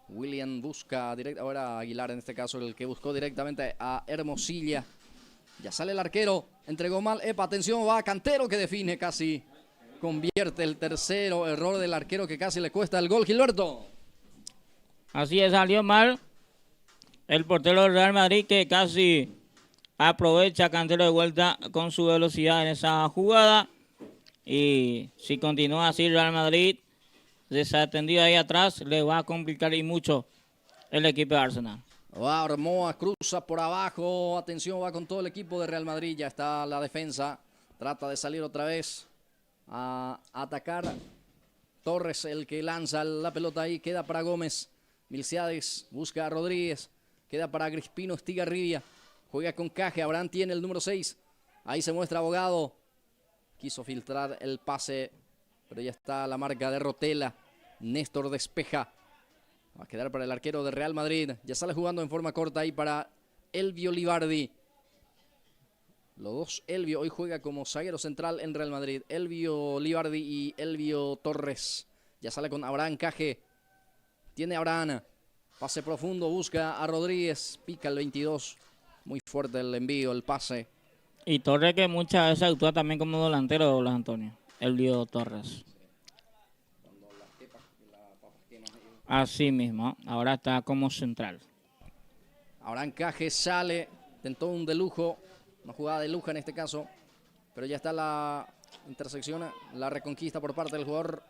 William busca directo. Ahora Aguilar en este caso el que buscó directamente a Hermosilla. Ya sale el arquero. Entregó mal. Epa, atención, va Cantero que define casi. Convierte el tercero error del arquero que casi le cuesta el gol, Gilberto. Así es, salió mal el portero del Real Madrid que casi aprovecha Cantero de vuelta con su velocidad en esa jugada. Y si continúa así Real Madrid desatendido ahí atrás, le va a complicar y mucho el equipo de Arsenal. Va Armoa, cruza por abajo. Atención, va con todo el equipo de Real Madrid. Ya está la defensa. Trata de salir otra vez a atacar. Torres, el que lanza la pelota ahí. Queda para Gómez. Milciades busca a Rodríguez. Queda para Crispino Estigarribia. Juega con Caje. Abraham tiene el número 6. Ahí se muestra Abogado. Quiso filtrar el pase, pero ya está la marca de Rotela. Néstor despeja. Va a quedar para el arquero de Real Madrid. Ya sale jugando en forma corta ahí para Elvio Libardi. Los dos Elvio hoy juega como zaguero central en Real Madrid. Elvio Libardi y Elvio Torres. Ya sale con Abraham Caje. Tiene Abraham. Pase profundo, busca a Rodríguez. Pica el 22. Muy fuerte el envío, el pase. Y Torres que muchas veces actúa también como delantero, Douglas Antonio. Elvio Torres. Así mismo, ahora está como central. Abraham Caje sale, tentó un de lujo, una jugada de lujo en este caso, pero ya está la intersección, la reconquista por parte del jugador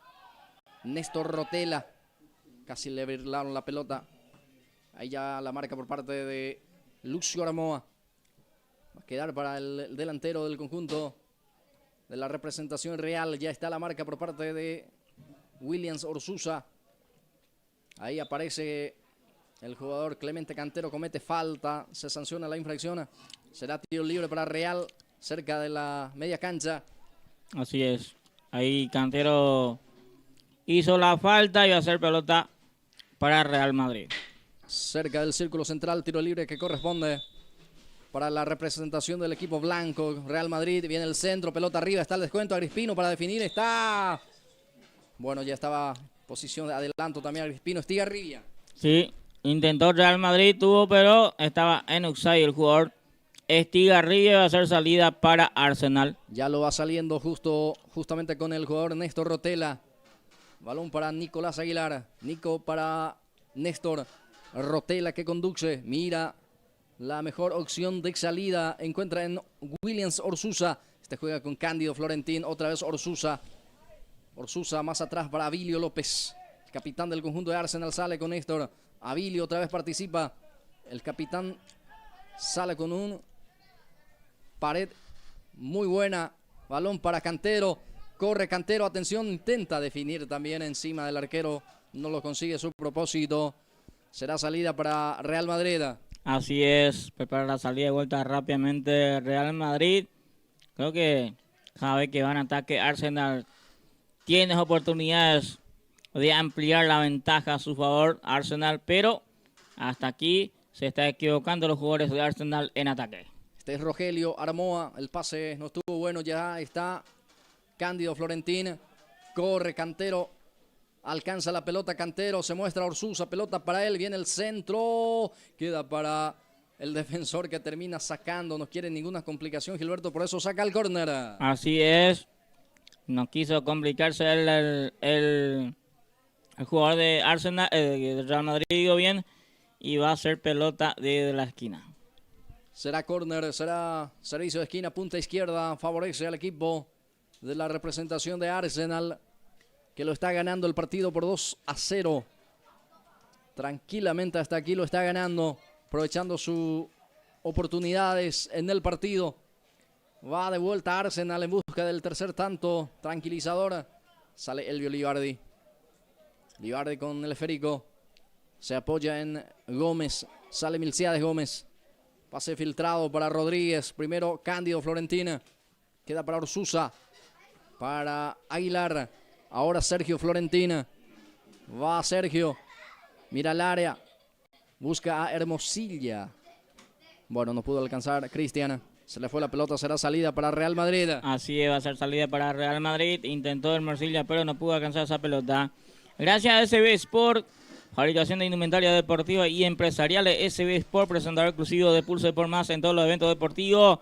Néstor Rotela. Casi le virlaron la pelota. Ahí ya la marca por parte de Lucio Armoa. Va a quedar para el delantero del conjunto de la representación real. Ya está la marca por parte de Williams Orsusa. Ahí aparece el jugador Clemente Cantero. Comete falta. Se sanciona la infracción. Será tiro libre para Real cerca de la media cancha. Así es. Ahí Cantero hizo la falta y va a hacer pelota para Real Madrid. Cerca del círculo central. Tiro libre que corresponde para la representación del equipo blanco. Real Madrid, viene el centro, pelota arriba, está el descuento a Crispino para definir, está... Bueno, ya estaba posición de adelanto también a Crispino Estigarribia. Sí, intentó Real Madrid, tuvo, pero estaba en offside el jugador Estigarribia. Va a hacer salida para Arsenal. Ya lo va saliendo justamente con el jugador Néstor Rotela. Balón para Nicolás Aguilar. Nico para Néstor Rotela que conduce, mira... La mejor opción de salida encuentra en Williams Orsusa. Este juega con Cándido Florentín. Otra vez Orsusa. Orsusa más atrás para Abilio López. El capitán del conjunto de Arsenal sale con Néstor. Abilio otra vez participa. El capitán sale con un pared muy buena. Balón para Cantero. Corre Cantero. Atención, intenta definir también encima del arquero. No lo consigue su propósito. Será salida para Real Madrid. Así es, prepara la salida de vuelta rápidamente Real Madrid. Creo que cada vez que van a ataque Arsenal tiene oportunidades de ampliar la ventaja a su favor Arsenal, pero hasta aquí se está equivocando los jugadores de Arsenal en ataque. Este es Rogelio Armoa, el pase no estuvo bueno, ya está Cándido Florentín, corre Cantero. Alcanza la pelota Cantero, se muestra Orsusa, pelota para él, viene el centro, queda para el defensor que termina sacando, no quiere ninguna complicación Gilberto, por eso saca el córner. Así es, no quiso complicarse el jugador de Arsenal, de Real Madrid, digo bien, y va a hacer pelota desde la esquina. Será córner, será servicio de esquina, punta izquierda, favorece al equipo de la representación de Arsenal, que lo está ganando el partido por 2-0. Tranquilamente hasta aquí lo está ganando, aprovechando sus oportunidades en el partido. Va de vuelta Arsenal en busca del tercer tanto tranquilizador. Sale Elvio Libardi. Libardi con el esférico. Se apoya en Gómez. Sale Milciades Gómez. Pase filtrado para Rodríguez. Primero Cándido Florentina. Queda para Orsusa. Para Aguilar. Ahora Sergio Florentina. Va Sergio. Mira el área. Busca a Hermosilla. Bueno, no pudo alcanzar Cristian. Se le fue la pelota, será salida para Real Madrid. Así es, va a ser salida para Real Madrid. Intentó Hermosilla, pero no pudo alcanzar esa pelota. Gracias a SB Sport, fabricación de indumentaria deportiva y empresariales. SB Sport, presentador exclusivo de Pulso Sport Más en todos los eventos deportivos.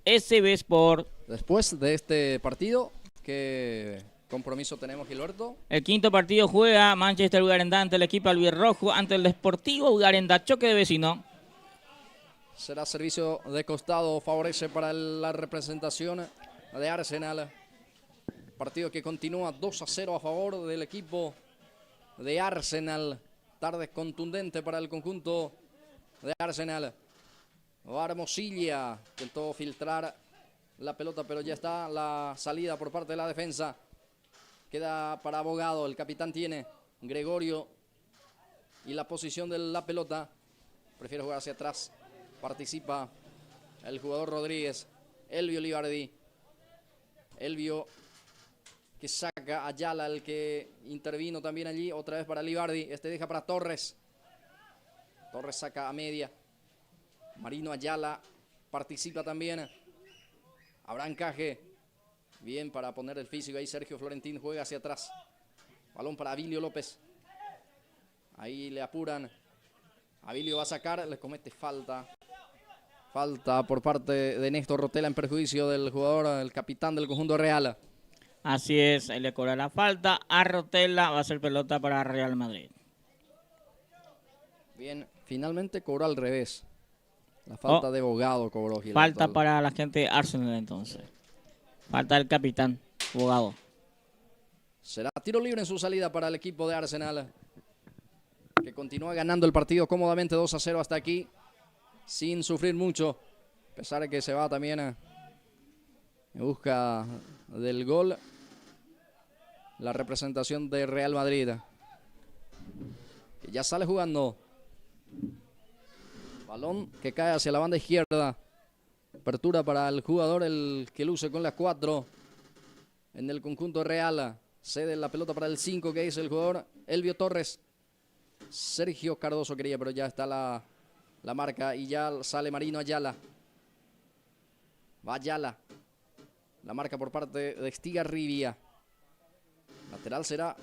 SB Sport. Después de este partido, ¿qué compromiso tenemos, Gilberto? El quinto partido juega Manchester Ugarenda ante el equipo albirrojo, ante el Deportivo Ugarenda, choque de vecino. Será servicio de costado, favorece para la representación de Arsenal. Partido que continúa 2-0 a favor del equipo de Arsenal. Tarde contundente para el conjunto de Arsenal. Hermosilla intentó filtrar la pelota, pero ya está la salida por parte de la defensa. Queda para Abogado, el capitán tiene Gregorio y la posición de la pelota. Prefiere jugar hacia atrás. Participa el jugador Rodríguez. Elvio Libardi. Elvio que saca a Ayala, el que intervino también allí. Otra vez para Libardi. Este deja para Torres. Torres saca a media. Marino Ayala participa también. Habrá encaje. Bien para poner el físico ahí. Sergio Florentín juega hacia atrás. Balón para Avilio López. Ahí le apuran. Avilio va a sacar. Le comete falta. Falta por parte de Néstor Rotela en perjuicio del jugador, el capitán del conjunto Real. Así es, ahí le cobra la falta a Rotela, va a ser pelota para Real Madrid. Bien, finalmente cobró al revés. La falta de Bogado cobró Gilberto. Falta para la gente de Arsenal entonces. Falta del capitán, Bogado. Será tiro libre en su salida para el equipo de Arsenal, que continúa ganando el partido cómodamente 2-0 hasta aquí, sin sufrir mucho, a pesar de que se va también en busca del gol la representación de Real Madrid, que ya sale jugando. Balón que cae hacia la banda izquierda. Apertura para el jugador, el que luce con la 4 en el conjunto Real. Cede la pelota para el 5, que es el jugador Elvio Torres. Sergio Cardoso quería, pero ya está la marca y ya sale Marino Ayala. Va Ayala. La marca por parte de Estigarribia. Lateral será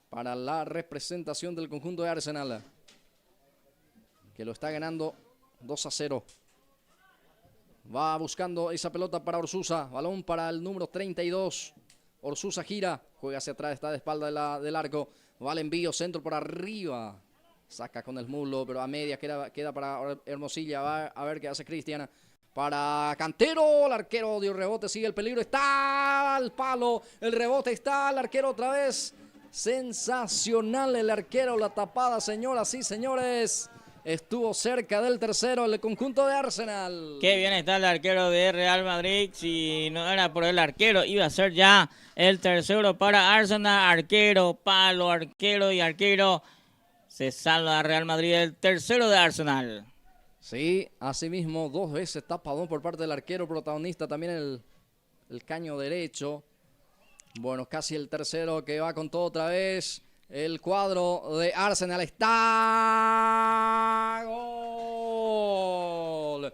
para la representación del conjunto de Arsenal, que lo está ganando 2-0. Va buscando esa pelota para Orsusa. Balón para el número 32. Orsusa gira. Juega hacia atrás, está de espalda del arco. Va el envío, centro por arriba. Saca con el muslo, pero a media queda para Hermosilla. Va a ver qué hace Cristian. Para Cantero, el arquero dio rebote, sigue el peligro. Está al palo, el rebote está al arquero otra vez. Sensacional el arquero, la tapada, señoras y señores. Estuvo cerca del tercero el conjunto de Arsenal. Qué bien está el arquero de Real Madrid. Si no era por el arquero, iba a ser ya el tercero para Arsenal. Arquero, palo, arquero y arquero. Se salva a Real Madrid el tercero de Arsenal. Sí, asimismo, 2 veces tapadón por parte del arquero protagonista. También el caño derecho. Bueno, casi el tercero que va con todo otra vez. El cuadro de Arsenal está... ¡Gol!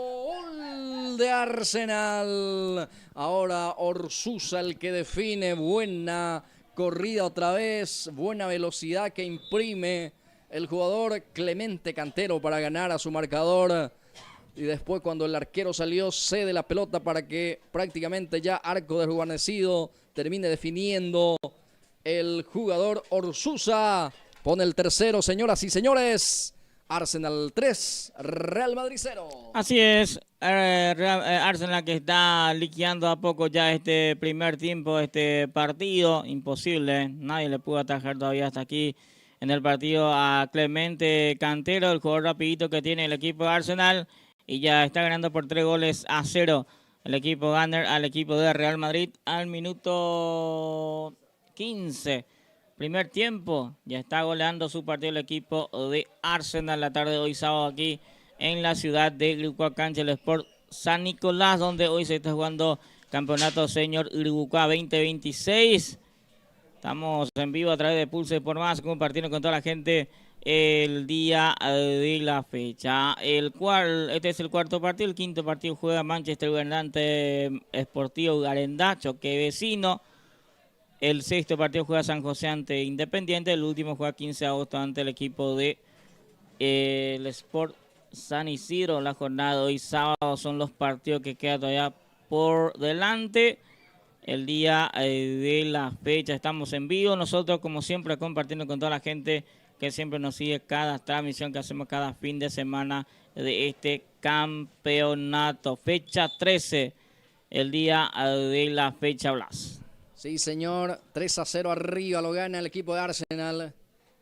¡Gol de Arsenal! Ahora Orsusa el que define. Buena corrida otra vez. Buena velocidad que imprime el jugador Clemente Cantero para ganar a su marcador. Y después, cuando el arquero salió, cede la pelota para que prácticamente ya arco desguarnecido termine definiendo el jugador Orsusa. Pone el tercero, señoras y señores. Arsenal 3, Real Madrid 0. Así es, Arsenal que está liquidando a poco ya este primer tiempo, este partido. Imposible, nadie le pudo atajar todavía hasta aquí en el partido a Clemente Cantero, el jugador rapidito que tiene el equipo de Arsenal. Y ya está ganando por 3-0 el equipo Gunner al equipo de Real Madrid al minuto 15. Primer tiempo, ya está goleando su partido el equipo de Arsenal la tarde de hoy sábado aquí en la ciudad de Iribucuá, cancha del Sport San Nicolás, donde hoy se está jugando Campeonato Senior Iribucuá 2026. Estamos en vivo a través de Pulse por Más, compartiendo con toda la gente el día de la fecha. Este es el cuarto partido. El quinto partido juega Manchester United Sportivo Garendá, choque vecino. El sexto partido juega San José ante Independiente. El último juega 15 de agosto ante el equipo de el Sport San Isidro. La jornada de hoy sábado son los partidos que quedan todavía por delante. El día de la fecha estamos en vivo. Nosotros, como siempre, compartiendo con toda la gente que siempre nos sigue cada transmisión que hacemos cada fin de semana de este campeonato. Fecha 13, el día de la fecha, Blas. Sí, señor. 3-0 arriba lo gana el equipo de Arsenal.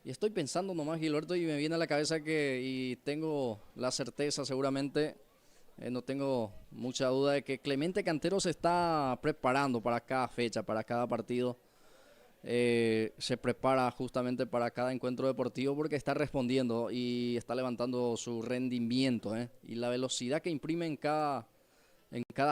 Y estoy pensando nomás, Gilberto, y me viene a la cabeza y tengo la certeza seguramente, no tengo mucha duda de que Clemente Cantero se está preparando para cada fecha, para cada partido. Se prepara justamente para cada encuentro deportivo porque está respondiendo y está levantando su rendimiento. Y la velocidad que imprime en cada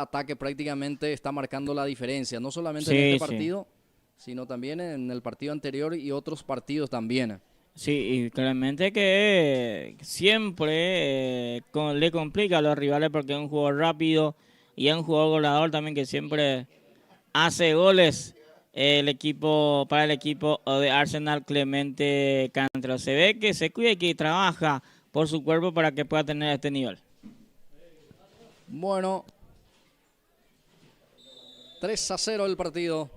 ataque prácticamente está marcando la diferencia. No solamente en este partido, sino también en el partido anterior y otros partidos también. Sí, y claramente que siempre le complica a los rivales porque es un jugador rápido y es un jugador goleador también que siempre hace goles para el equipo de Arsenal. Clemente Cantero se ve que se cuida y que trabaja por su cuerpo para que pueda tener este nivel. Bueno, 3-0 el partido.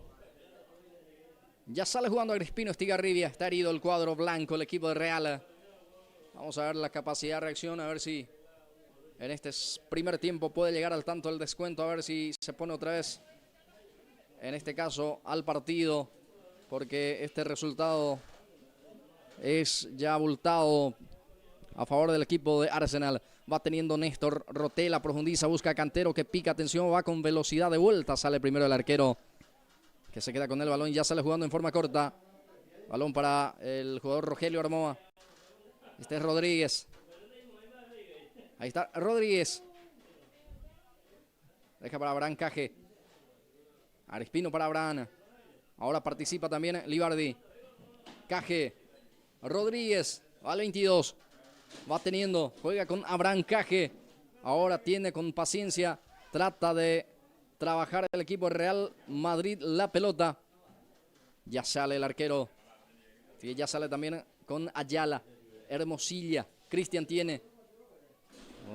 Ya sale jugando Agripino Estigarribia. Está herido el cuadro blanco, el equipo de Real. Vamos a ver la capacidad de reacción, a ver si en este primer tiempo puede llegar al tanto del descuento, a ver si se pone otra vez, en este caso, al partido, porque este resultado es ya abultado a favor del equipo de Arsenal. Va teniendo Néstor Rotela, profundiza, busca a Cantero que pica, atención, va con velocidad de vuelta, sale primero el arquero que se queda con el balón, ya sale jugando en forma corta. Balón para el jugador Rogelio Armoa. Este es Rodríguez. Ahí está Rodríguez. Deja para Abraham Caje. Arespino para Abraham. Ahora participa también Libardi. Caje. Rodríguez. Va al 22. Va teniendo. Juega con Abraham Caje. Ahora tiene con paciencia. Trata de trabajar el equipo Real Madrid la pelota. Ya sale el arquero. Y ya sale también con Ayala. Hermosilla. Cristian tiene.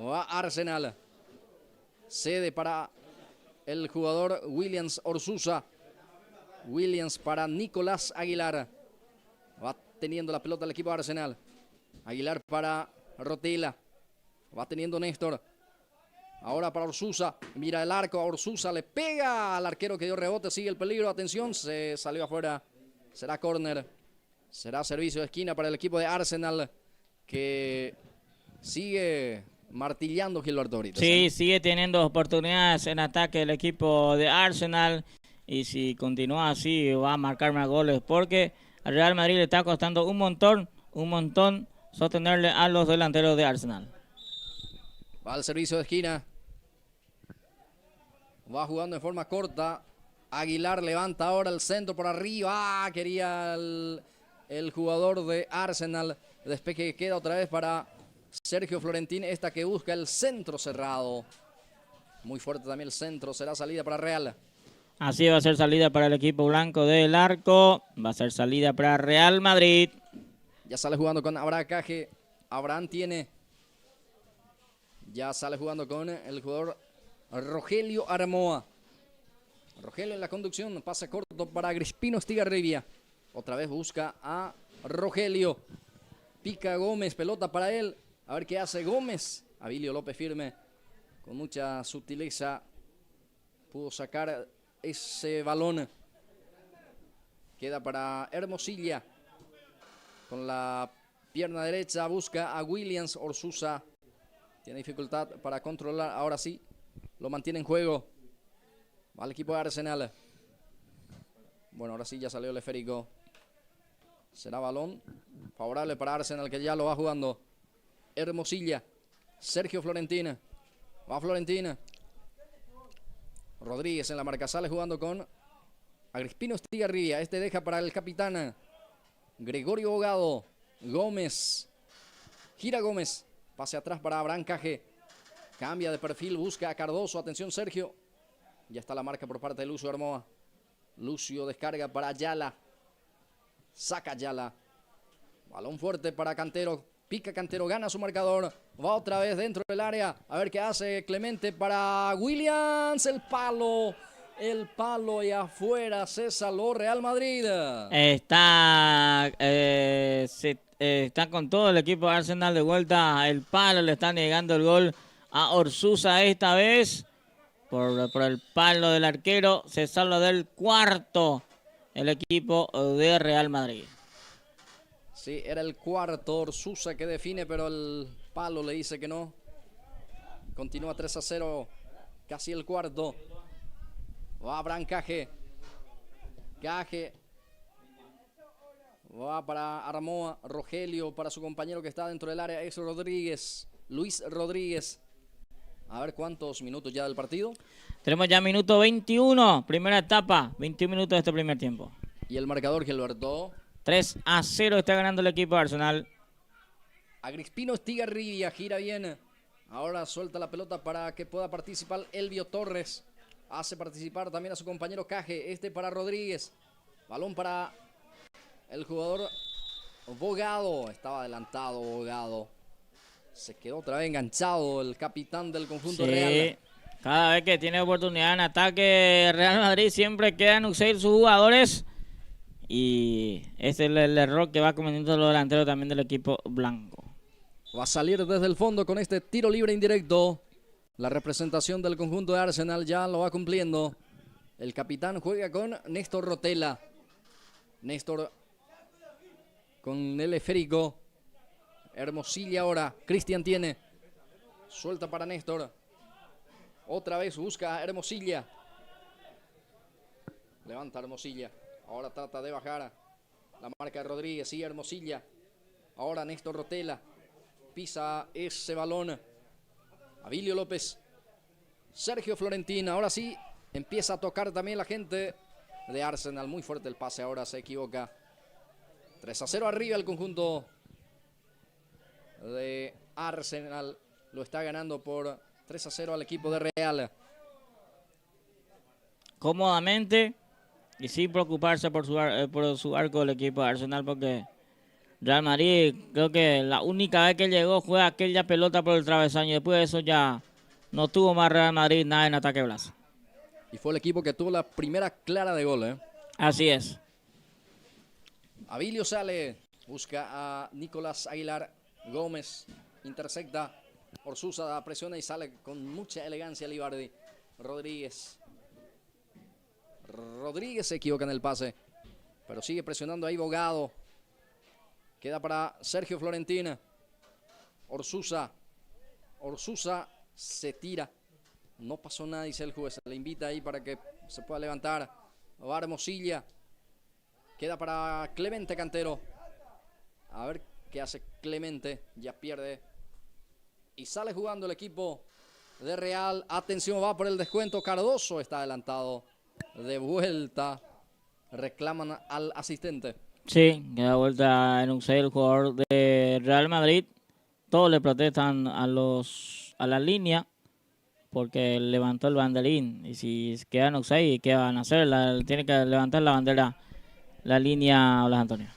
Va Arsenal. Cede para el jugador Williams Orsusa. Williams para Nicolás Aguilar. Va teniendo la pelota el equipo de Arsenal. Aguilar para Rotela. Va teniendo Néstor. Ahora para Orsusa, mira el arco, a Orsusa le pega al arquero que dio rebote, sigue el peligro, atención, se salió afuera, será córner, será servicio de esquina para el equipo de Arsenal que sigue martillando Gilberto ahorita. Sí, sigue teniendo oportunidades en ataque el equipo de Arsenal y si continúa así va a marcar más goles porque al Real Madrid le está costando un montón sostenerle a los delanteros de Arsenal. Va al servicio de esquina. Va jugando en forma corta. Aguilar levanta ahora el centro por arriba. Quería el jugador de Arsenal. Despeje que queda otra vez para Sergio Florentín. Esta que busca el centro cerrado. Muy fuerte también el centro. Será salida para Real. Así va a ser salida para el equipo blanco del arco. Va a ser salida para Real Madrid. Ya sale jugando con Abraham Caje. Abraham tiene. Ya sale jugando con el jugador Rogelio Armoa. Rogelio en la conducción. Pase corto para Agripino Estigarribia. Otra vez busca a Rogelio. Pica Gómez. Pelota para él. A ver qué hace Gómez. Abilio López firme. Con mucha sutileza. Pudo sacar ese balón. Queda para Hermosilla. Con la pierna derecha. Busca a Williams Orsusa. Tiene dificultad para controlar. Ahora sí. Lo mantiene en juego. Va al equipo de Arsenal. Bueno, ahora sí ya salió el esférico. Será balón favorable para Arsenal que ya lo va jugando. Hermosilla. Sergio Florentina. Va Florentina. Rodríguez en la marca. Sale jugando con Agrispino Estigarribia. Este deja para el capitán Gregorio Bogado. Gómez. Gira Gómez. Pase atrás para Abraham Caje. Cambia de perfil. Busca a Cardoso. Atención Sergio. Ya está la marca por parte de Lucio Armoa. Lucio descarga para Ayala. Saca Ayala. Balón fuerte para Cantero. Pica Cantero. Gana su marcador. Va otra vez dentro del área. A ver qué hace Clemente para Williams. El palo. El palo y afuera se salvó Real Madrid. Está con todo el equipo de Arsenal de vuelta. El palo le está negando el gol a Orsusa esta vez. Por el palo del arquero. Se salva del cuarto el equipo de Real Madrid. Sí, era el cuarto Orsusa que define, pero el palo le dice que no. Continúa 3-0. Casi el cuarto. Va Abraham Caje. Caje. Va para Armoa. Rogelio para su compañero que está dentro del área. Es Rodríguez. Luis Rodríguez. A ver cuántos minutos ya del partido. Tenemos ya minuto 21. Primera etapa. 21 minutos de este primer tiempo. Y el marcador, Gilberto. 3-0 está ganando el equipo de Arsenal. Agrispino Estigarribia. Gira bien. Ahora suelta la pelota para que pueda participar Elvio Torres. Hace participar también a su compañero Caje. Este para Rodríguez. Balón para el jugador Bogado. Estaba adelantado Bogado. Se quedó otra vez enganchado el capitán del conjunto real. Cada vez que tiene oportunidad en ataque Real Madrid siempre quedan sus jugadores. Y ese es el error que va cometiendo los delanteros también del equipo blanco. Va a salir desde el fondo con este tiro libre indirecto. La representación del conjunto de Arsenal ya lo va cumpliendo. El capitán juega con Néstor Rotela. Néstor con el esférico. Hermosilla ahora. Cristian tiene. Suelta para Néstor. Otra vez busca a Hermosilla. Levanta Hermosilla. Ahora trata de bajar la marca de Rodríguez. Sí, Hermosilla. Ahora Néstor Rotela. Pisa ese balón. Abilio López. Sergio Florentín. Ahora sí empieza a tocar también la gente de Arsenal. Muy fuerte el pase. Ahora se equivoca. 3-0 arriba el conjunto de Arsenal. Lo está ganando por 3-0 al equipo de Real. Cómodamente y sin preocuparse por su arco del equipo de Arsenal, porque Real Madrid, creo que la única vez que llegó fue aquella pelota por el travesaño. Después de eso ya no tuvo más Real Madrid nada en ataque Blas. Y fue el equipo que tuvo la primera clara de gol, Así es. Abilio sale, busca a Nicolás Aguilar. Gómez intercepta. Orsusa presiona y sale con mucha elegancia Libardi. Rodríguez se equivoca en el pase, pero sigue presionando ahí Bogado. Queda para Sergio Florentina. Orsusa se tira. No pasó nada, dice el juez. Le invita ahí para que se pueda levantar. Va Hermosilla. Queda para Clemente Cantero. A ver qué hace Clemente. Ya pierde. Y sale jugando el equipo de Real. Atención, va por el descuento. Cardoso está adelantado. De vuelta. Reclaman al asistente. Sí, queda vuelta en un 6 el jugador de Real Madrid. Todos le protestan a la línea porque levantó el banderín. Y si quedan offside, ¿qué van a hacer? Tiene que levantar la bandera, la línea Blas Antonio.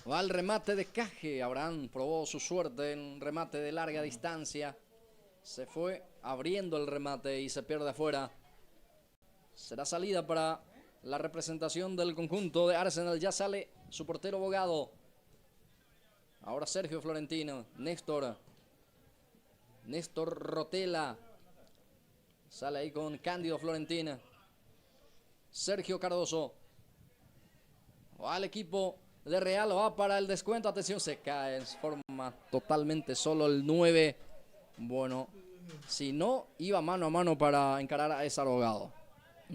Va el remate de Caje. Abraham probó su suerte en remate de larga distancia. Se fue abriendo el remate y se pierde afuera. Será salida para la representación del conjunto de Arsenal. Ya sale su portero Bogado. Ahora Sergio Florentino. Néstor Rotela. Sale ahí con Cándido Florentina. Sergio Cardoso. Va al equipo de Real. Va para el descuento. Atención, se cae en forma totalmente solo el 9. Bueno, si no, iba mano a mano para encarar a ese Bogado.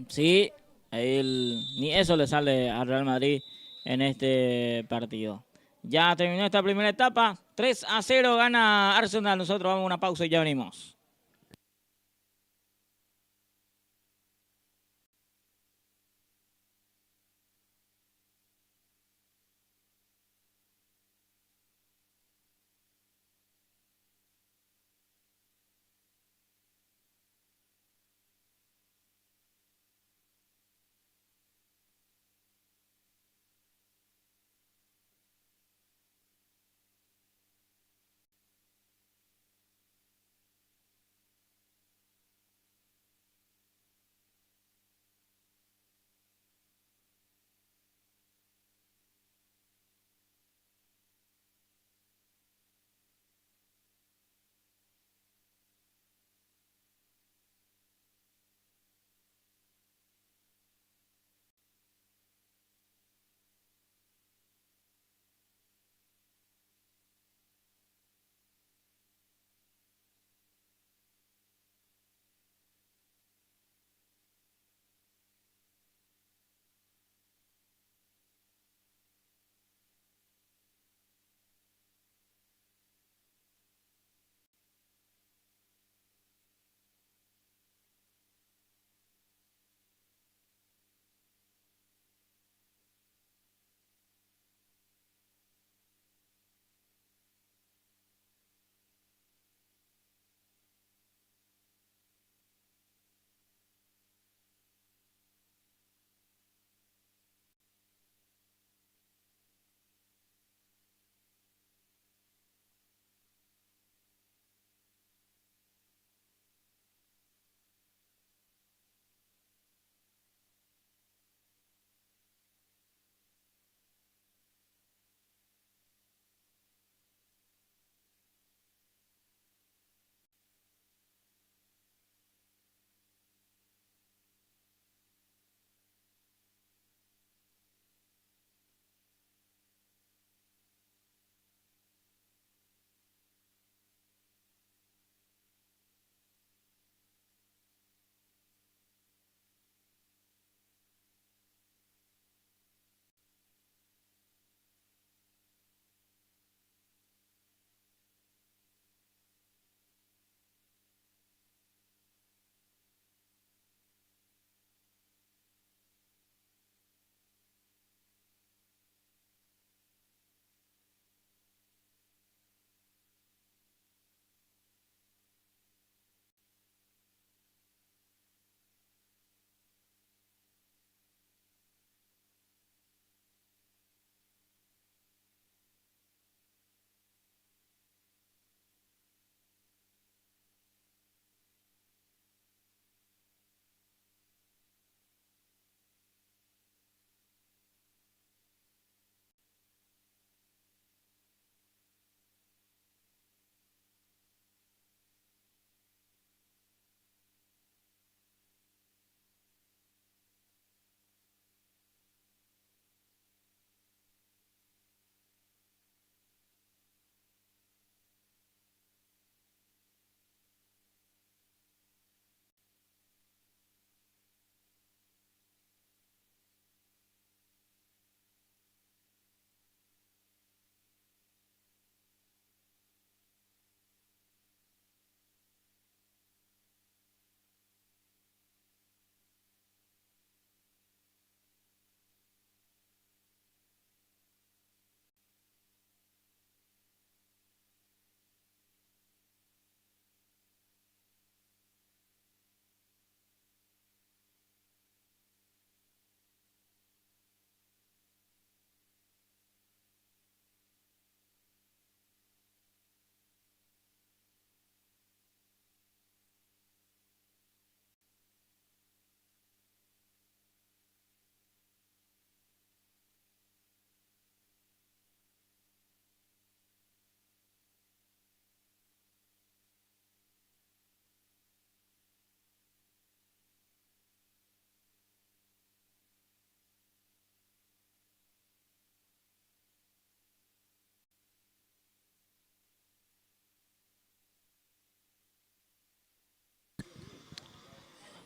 Sí, ni eso le sale a Real Madrid en este partido. Ya terminó esta primera etapa. 3-0 gana Arsenal. Nosotros vamos a una pausa y ya venimos.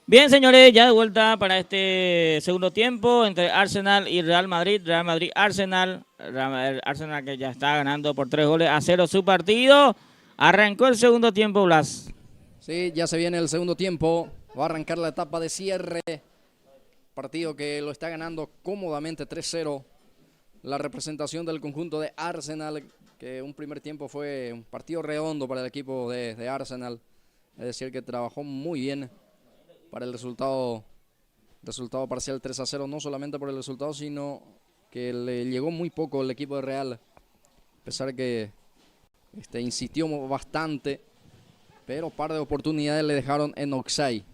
Bien, señores, ya de vuelta para este segundo tiempo entre Arsenal y Real Madrid. Real Madrid-Arsenal. Arsenal que ya está ganando por 3-0 su partido. Arrancó el segundo tiempo, Blas. Sí, ya se viene el segundo tiempo. Va a arrancar la etapa de cierre. Partido que lo está ganando cómodamente 3-0. La representación del conjunto de Arsenal, que un primer tiempo fue un partido redondo para el equipo de Arsenal. Es decir, que trabajó muy bien para el resultado parcial 3-0, no solamente por el resultado, sino que le llegó muy poco el equipo de Real, a pesar de que insistió bastante, pero un par de oportunidades le dejaron en offside.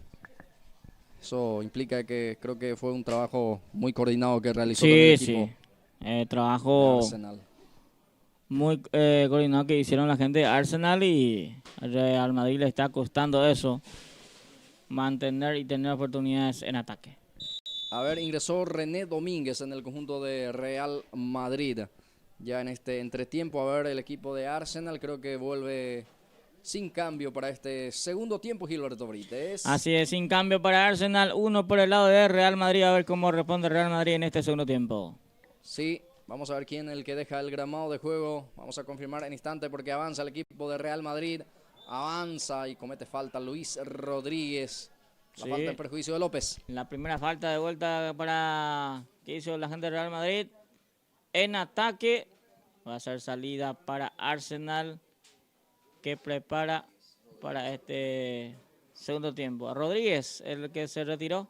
Eso implica que creo que fue un trabajo muy coordinado que realizó el equipo trabajo de Arsenal. Muy coordinado que hicieron la gente de Arsenal, y al Real Madrid le está costando eso, mantener y tener oportunidades en ataque. A ver, ingresó René Domínguez en el conjunto de Real Madrid. Ya en este entretiempo, a ver, el equipo de Arsenal creo que vuelve sin cambio para este segundo tiempo, Gilberto Brites. Así es, sin cambio para Arsenal, uno por el lado de Real Madrid, a ver cómo responde Real Madrid en este segundo tiempo. Sí, vamos a ver quién es el que deja el gramado de juego. Vamos a confirmar en instante porque avanza el equipo de Real Madrid. Avanza y comete falta Luis Rodríguez. La falta en perjuicio de López. La primera falta de vuelta que hizo la gente de Real Madrid. En ataque va a ser salida para Arsenal, que prepara para este segundo tiempo. A Rodríguez, el que se retiró.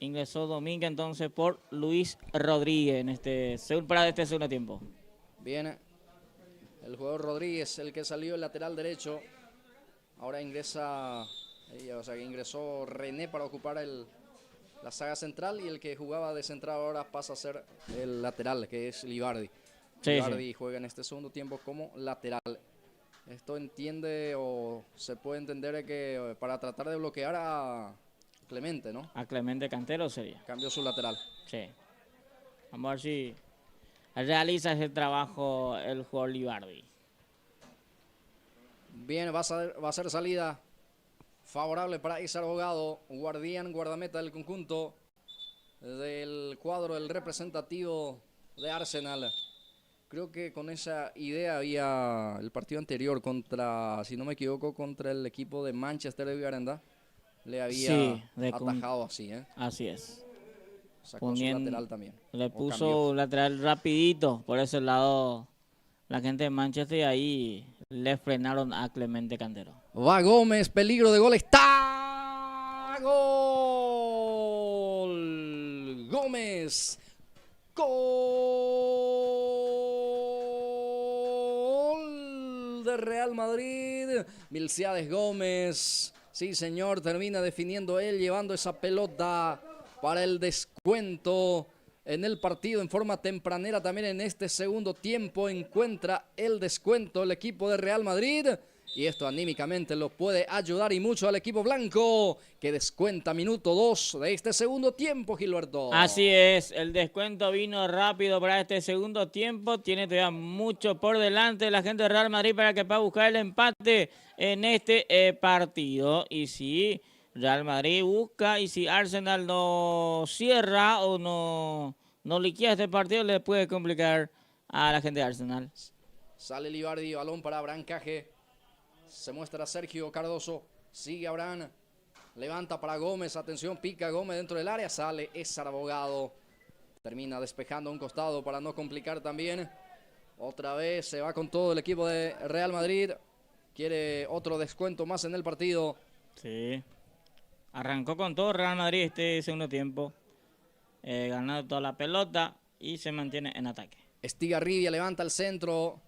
Ingresó Domínguez entonces por Luis Rodríguez para este segundo tiempo. Viene el jugador Rodríguez, el que salió el lateral derecho. Ahora ingresa, ingresó René para ocupar la saga central, y el que jugaba de central ahora pasa a ser el lateral, que es Libardi. Libardi juega en este segundo tiempo como lateral. Esto entiende o se puede entender que para tratar de bloquear a Clemente, ¿no? A Clemente Cantero sería. Cambió su lateral. Sí. Vamos a ver si realiza ese trabajo el jugador Libardi. Bien, va a ser salida favorable para Isar Abogado, guardameta del conjunto del cuadro del representativo de Arsenal. Creo que con esa idea había el partido anterior si no me equivoco, contra el equipo de Manchester de Villarenda. Le había atajado así, ¿eh? Así es. Sacó su lateral también. Le puso un lateral rapidito por ese lado la gente de Manchester, y ahí le frenaron a Clemente Cantero. Va Gómez, peligro de gol, está gol. Gómez, gol de Real Madrid. Milciades Gómez, sí señor, termina definiendo él, llevando esa pelota para el descuento en el partido en forma tempranera. También en este segundo tiempo encuentra el descuento el equipo de Real Madrid, y esto anímicamente lo puede ayudar y mucho al equipo blanco, que descuenta minuto 2 de este segundo tiempo, Gilberto. Así es, el descuento vino rápido para este segundo tiempo. Tiene todavía mucho por delante la gente de Real Madrid para que pueda buscar el empate en este partido. Y si Real Madrid busca, y si Arsenal no cierra o no liquida este partido, le puede complicar a la gente de Arsenal. Sale Libardi, balón para Abraham Caje. Se muestra Sergio Cardoso. Sigue Abraham. Levanta para Gómez. Atención, pica Gómez dentro del área. Sale Esar Abogado. Termina despejando a un costado para no complicar también. Otra vez se va con todo el equipo de Real Madrid. Quiere otro descuento más en el partido. Sí. Arrancó con todo Real Madrid este segundo tiempo. Ganando toda la pelota y se mantiene en ataque. Estigarribia levanta el centro.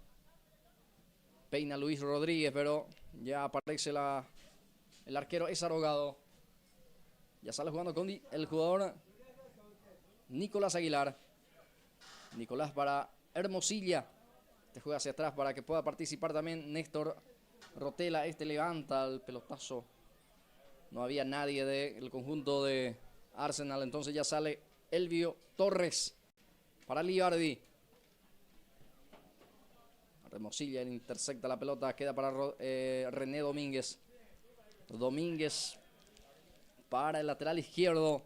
Peina Luis Rodríguez, pero ya aparece el arquero Esar Abogado. Ya sale jugando con el jugador Nicolás Aguilar. Nicolás para Hermosilla. Este juega hacia atrás para que pueda participar también Néstor Rotela. Levanta el pelotazo. No había nadie del conjunto de Arsenal. Entonces ya sale Elvio Torres para Libardi. Hermosilla intercepta la pelota. Queda para René Domínguez. Domínguez para el lateral izquierdo.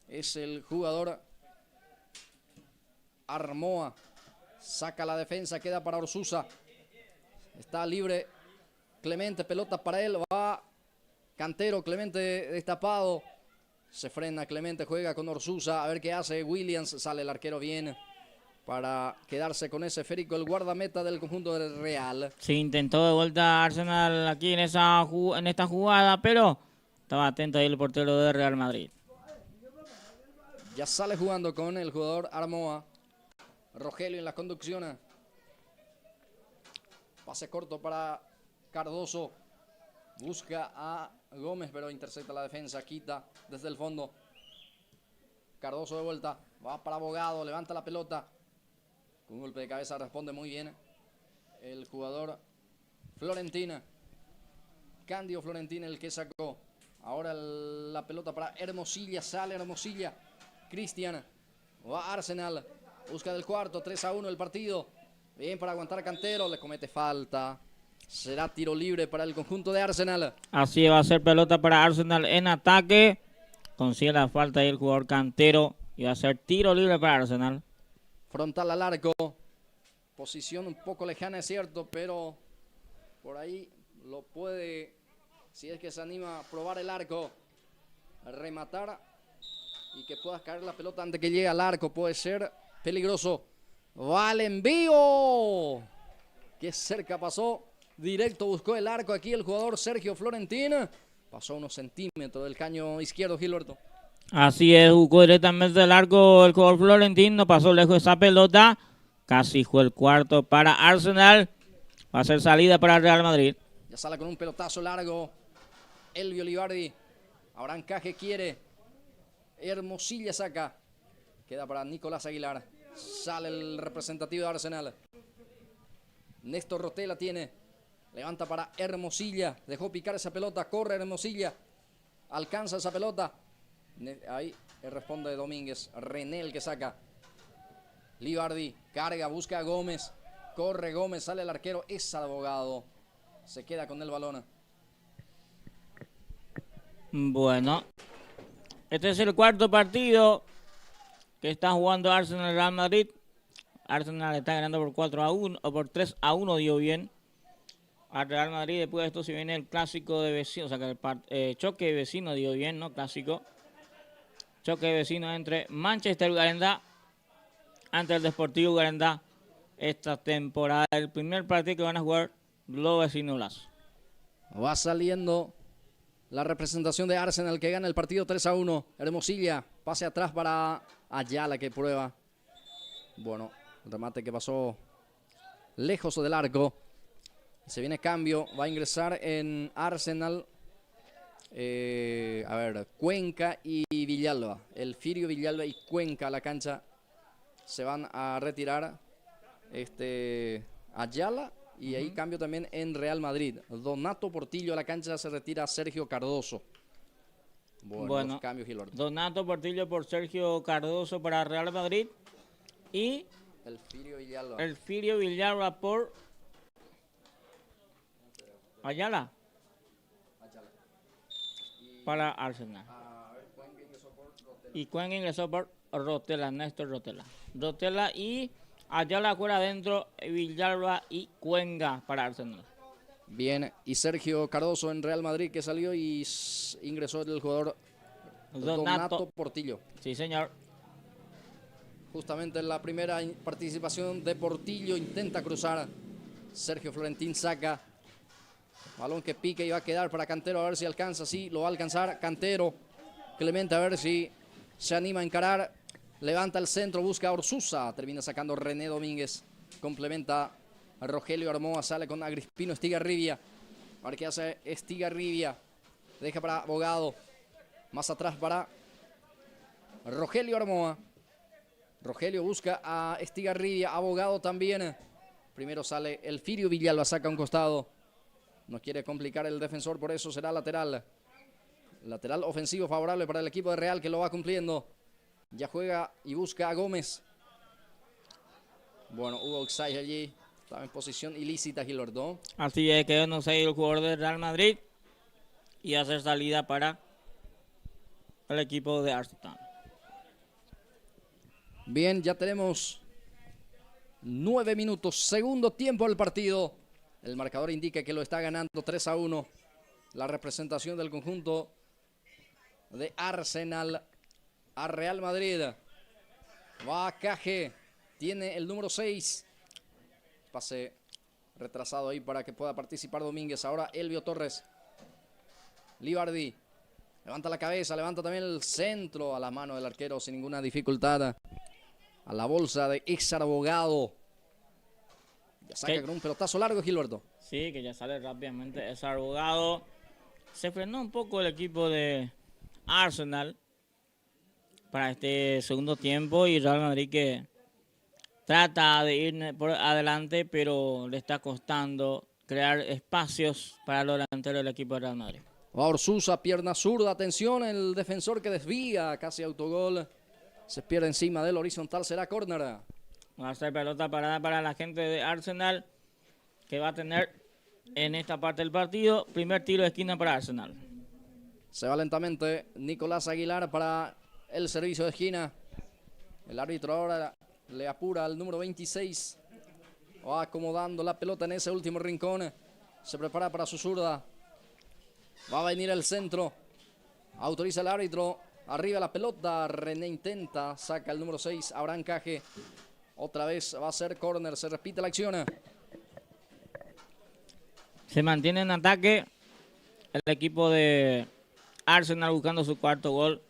Es el jugador Armoa. Saca la defensa, queda para Orsusa. Está libre Clemente, pelota para él. Va Cantero, Clemente destapado. Se frena Clemente, juega con Orsusa. A ver qué hace Williams. Sale el arquero bien para quedarse con ese esférico. El guardameta del conjunto del Real. Sí, intentó de vuelta Arsenal aquí en esta jugada, pero estaba atento ahí el portero de Real Madrid. Ya sale jugando con el jugador Armoa. Rogelio en la conducción. Pase corto para Cardoso. Busca a Gómez, pero intercepta la defensa. Quita desde el fondo. Cardoso de vuelta. Va para Abogado. Levanta la pelota. Con un golpe de cabeza responde muy bien el jugador Florentina. Cándido Florentina el que sacó. Ahora la pelota para Hermosilla. Sale Hermosilla. Cristian. Va a Arsenal. Busca del cuarto. 3-1 el partido. Bien para aguantar Cantero. Le comete falta. Será tiro libre para el conjunto de Arsenal. Así va a ser pelota para Arsenal en ataque. Consigue la falta ahí el jugador Cantero. Y va a ser tiro libre para Arsenal. Frontal al arco. Posición un poco lejana, es cierto, pero por ahí lo puede, si es que se anima a probar el arco, a rematar y que pueda caer la pelota antes que llegue al arco. Puede ser peligroso. Va el envío. Qué cerca pasó. Directo buscó el arco aquí el jugador Sergio Florentín. Pasó unos centímetros del caño izquierdo, Gilberto. Así es, jugó directamente del arco el jugador Florentín. No pasó lejos esa pelota. Casi fue el cuarto para Arsenal. Va a ser salida para el Real Madrid. Ya sale con un pelotazo largo. Elvio Olivardi. Ahora encaje quiere. Hermosilla saca. Queda para Nicolás Aguilar. Sale el representativo de Arsenal. Néstor Rotela tiene. Levanta para Hermosilla. Dejó picar esa pelota. Corre Hermosilla. Alcanza esa pelota. Ahí responde Domínguez. René el que saca. Libardi carga, busca a Gómez. Corre Gómez, sale el arquero. Es Abogado. Se queda con el balón. Bueno, este es el cuarto partido que está jugando Arsenal Real Madrid. Arsenal está ganando por 4-1 o por 3-1, dio bien al Real Madrid. Después de esto se viene el clásico de vecinos, o sea que el choque de vecinos dio bien, ¿no? Clásico. Choque de vecinos entre Manchester United ante el Deportivo Garandá esta temporada. El primer partido que van a jugar los vecinos. Va saliendo la representación de Arsenal que gana el partido 3-1. Hermosilla, pase atrás para Ayala que prueba. Bueno, el remate que pasó lejos del arco. Se viene cambio, va a ingresar en Arsenal. Cuenca y Villalba. El Firio, Villalba y Cuenca a la cancha. Se van a retirar Ayala y ahí cambio también en Real Madrid. Donato Portillo a la cancha, se retira Sergio Cardoso. Bueno, cambios, Gilberto. Donato Portillo por Sergio Cardoso para Real Madrid y el Firio Villalba por Ayala para Arsenal. Y Cuenca ingresó por Rotela, Néstor Rotela. Rotela y Ayala fuera adentro, Villalba y Cuenca para Arsenal. Bien, y Sergio Cardoso en Real Madrid que salió y ingresó el jugador Donato Portillo. Sí, señor. Justamente en la primera participación de Portillo intenta cruzar. Sergio Florentín saca. Balón que pique y va a quedar para Cantero a ver si alcanza. Sí, lo va a alcanzar Cantero. Clemente a ver si se anima a encarar. Levanta el centro, busca a Orsusa. Termina sacando René Domínguez. Complementa a Rogelio Armoa. Sale con Agrispino Estigarribia. A ver qué hace Estigarribia. Deja para Abogado. Más atrás para Rogelio Armoa. Rogelio busca a Estigarribia. Abogado también. Primero sale el Firio Villalba. Saca un costado. No quiere complicar el defensor, por eso será lateral. Lateral ofensivo favorable para el equipo de Real que lo va cumpliendo. Ya juega y busca a Gómez. Bueno, hubo offside allí. Estaba en posición ilícita Gilberto. Así es, que no sé el jugador del Real Madrid. y hacer salida para el equipo de Arsenal. Bien, ya tenemos 9 minutos, segundo tiempo del partido. El marcador indica que lo está ganando 3-1 la representación del conjunto de Arsenal a Real Madrid. Va Caje, tiene el número 6. Pase retrasado ahí para que pueda participar Domínguez. Ahora Elvio Torres. Libardi levanta la cabeza, levanta también el centro a la mano del arquero sin ninguna dificultad. A la bolsa de Ixar Abogado. Ya saca con un pelotazo largo Gilberto. Sí, que ya sale rápidamente ese Abogado. Se frenó un poco el equipo de Arsenal para este segundo tiempo y Real Madrid que trata de ir por adelante, pero le está costando crear espacios para los delanteros del equipo de Real Madrid. Va Orsusa, pierna zurda, atención, el defensor que desvía, casi autogol. Se pierde encima del horizontal, será córner. Va a ser pelota parada para la gente de Arsenal, que va a tener en esta parte del partido primer tiro de esquina para Arsenal. Se va lentamente Nicolás Aguilar para el servicio de esquina. El árbitro ahora le apura al número 26. Va acomodando la pelota en ese último rincón. Se prepara para su zurda. Va a venir el centro. Autoriza el árbitro. Arriba la pelota. René intenta. Saca el número 6. Abraham Caje. Otra vez va a ser córner. Se repite la acción. Se mantiene en ataque el equipo de Arsenal buscando su cuarto gol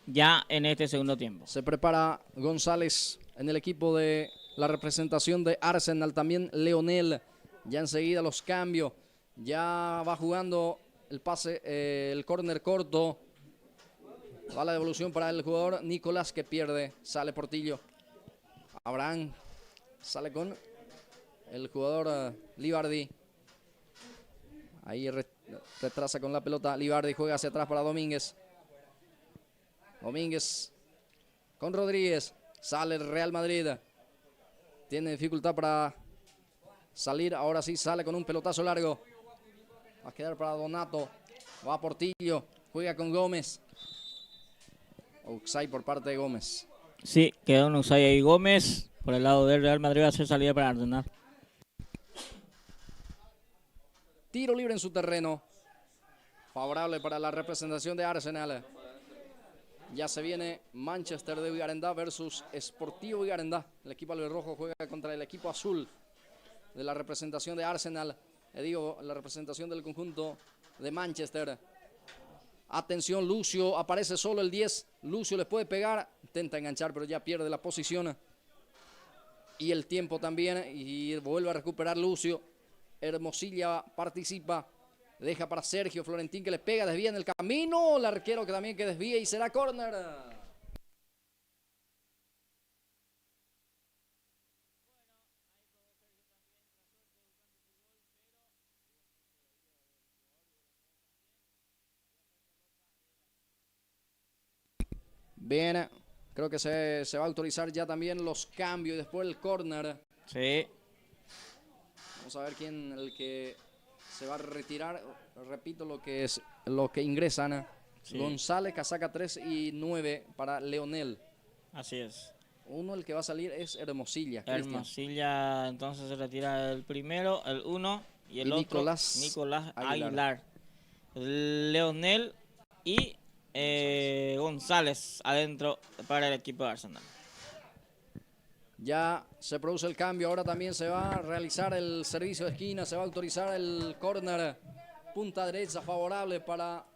ya en este segundo tiempo. Se prepara González en el equipo de la representación de Arsenal. También Leonel. Ya enseguida los cambios. Ya va jugando el pase, el córner corto. Va la devolución para el jugador Nicolás que pierde. Sale Portillo. Abraham sale con el jugador Libardi. Ahí retrasa con la pelota. Libardi juega hacia atrás para Domínguez. Domínguez con Rodríguez. Sale el Real Madrid. Tiene dificultad para salir. Ahora sí sale con un pelotazo largo. Va a quedar para Donato. Va a Portillo. Juega con Gómez. Oxay por parte de Gómez. Sí, quedó un Oxay ahí. Gómez por el lado del Real Madrid va a hacer salida para Arsenal. Tiro libre en su terreno. Favorable para la representación de Arsenal. Ya se viene Manchester de Vigarendá versus Sportivo Vigarendá. El equipo albirrojo juega contra el equipo azul de la representación de Arsenal. Le digo, la representación del conjunto de Manchester. Atención, Lucio, aparece solo el 10. Lucio le puede pegar. Intenta enganchar, pero ya pierde la posición. Y el tiempo también. Y vuelve a recuperar Lucio. Hermosilla participa. Deja para Sergio Florentín que le pega, desvía en el camino. El arquero que también que desvía y será córner. Bien, creo que se va a autorizar ya también los cambios y después el córner. Sí. Vamos a ver quién el que se va a retirar. Repito lo que ingresan. Sí. González, casaca 3 y 9 para Leonel. Así es. Uno, el que va a salir es Hermosilla. Hermosilla, entonces se retira el primero, el 1 y el otro Nicolás Aguilar. Leonel y González adentro para el equipo de Arsenal. Ya se produce el cambio, ahora también se va a realizar el servicio de esquina, se va a autorizar el córner, punta derecha favorable para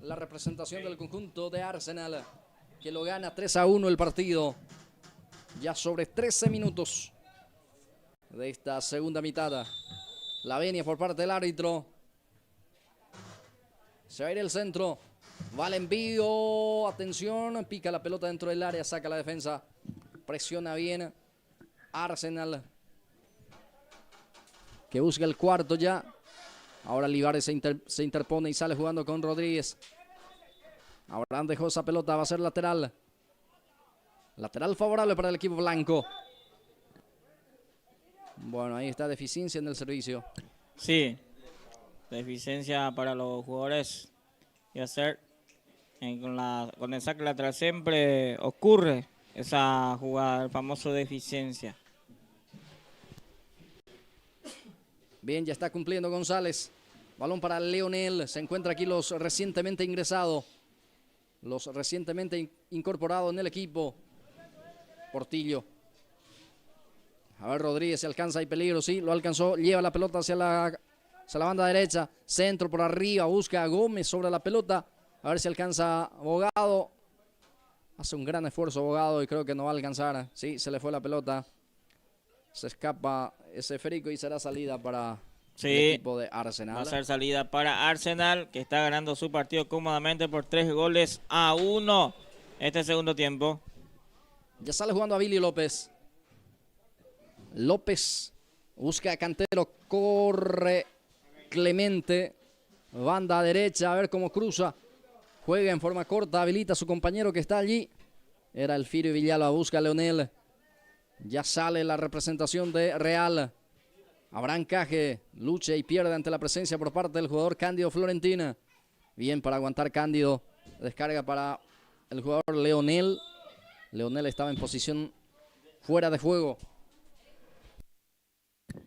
la representación del conjunto de Arsenal, que lo gana 3-1 el partido, ya sobre 13 minutos de esta segunda mitad. La venia por parte del árbitro, se va a ir el centro, va el envío, atención, pica la pelota dentro del área, saca la defensa. Presiona bien Arsenal, que busca el cuarto ya. Ahora Libardi se interpone y sale jugando con Rodríguez. Ahora dejó esa pelota, va a ser lateral. Lateral favorable para el equipo blanco. Bueno, ahí está deficiencia en el servicio. Sí, de eficiencia para los jugadores y hacer con el saque lateral siempre ocurre esa jugada, el famoso de eficiencia. Bien, ya está cumpliendo González. Balón para Leonel. Se encuentra aquí los recientemente ingresados. Los recientemente incorporados en el equipo. Portillo. A ver, Rodríguez, se alcanza, hay peligro, sí, lo alcanzó. Lleva la pelota hacia la banda derecha. Centro por arriba, busca a Gómez sobre la pelota. A ver si alcanza Bogado. Hace un gran esfuerzo Bogado y creo que no va a alcanzar. Sí, se le fue la pelota. Se escapa ese Férico y será salida para el equipo de Arsenal. Va a ser salida para Arsenal, que está ganando su partido cómodamente por 3-1 este segundo tiempo. Ya sale jugando a Billy López. López busca a Cantero, corre Clemente, banda derecha, a ver cómo cruza. Juega en forma corta, habilita a su compañero que está allí. Era el Firio Villalba, busca a Leonel. Ya sale la representación de Real. Abraham Caje lucha y pierde ante la presencia por parte del jugador Cándido Florentina. Bien para aguantar Cándido. Descarga para el jugador Leonel. Leonel estaba en posición fuera de juego.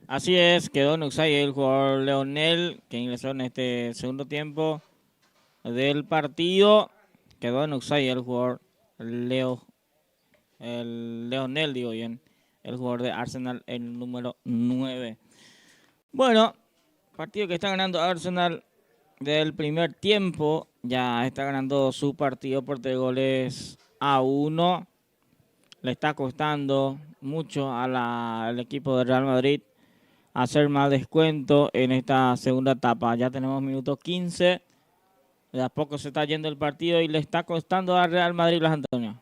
Así es, quedó en offside el jugador Leonel, que ingresó en este segundo tiempo del partido. Quedó en offside el jugador Leonel, digo bien, el jugador de Arsenal, el número 9. Bueno, partido que está ganando Arsenal del primer tiempo. Ya está ganando su partido por 3-1. Le está costando mucho al equipo de Real Madrid hacer más descuento en esta segunda etapa. Ya tenemos minuto 15. De a poco se está yendo el partido y le está costando a Real Madrid, Blas Antonio.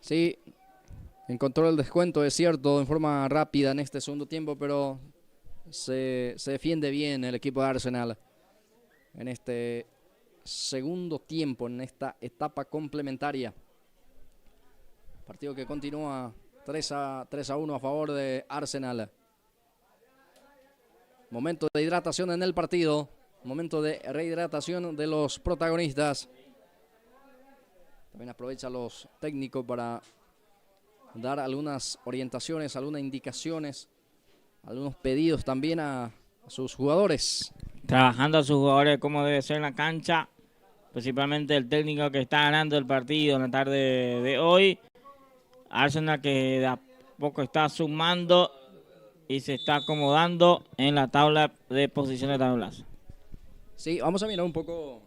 Sí, encontró el descuento, es cierto, en forma rápida en este segundo tiempo, pero se defiende bien el equipo de Arsenal en este segundo tiempo, en esta etapa complementaria. Partido que continúa 3-1 a favor de Arsenal. Momento de hidratación en el partido. Momento de rehidratación de los protagonistas. También aprovecha los técnicos para dar algunas orientaciones, algunas indicaciones, algunos pedidos también a sus jugadores. Trabajando a sus jugadores cómo debe ser en la cancha. Principalmente el técnico que está ganando el partido en la tarde de hoy. Arsenal que de a poco está sumando y se está acomodando en la tabla de posiciones de tablas. Sí, vamos a mirar un poco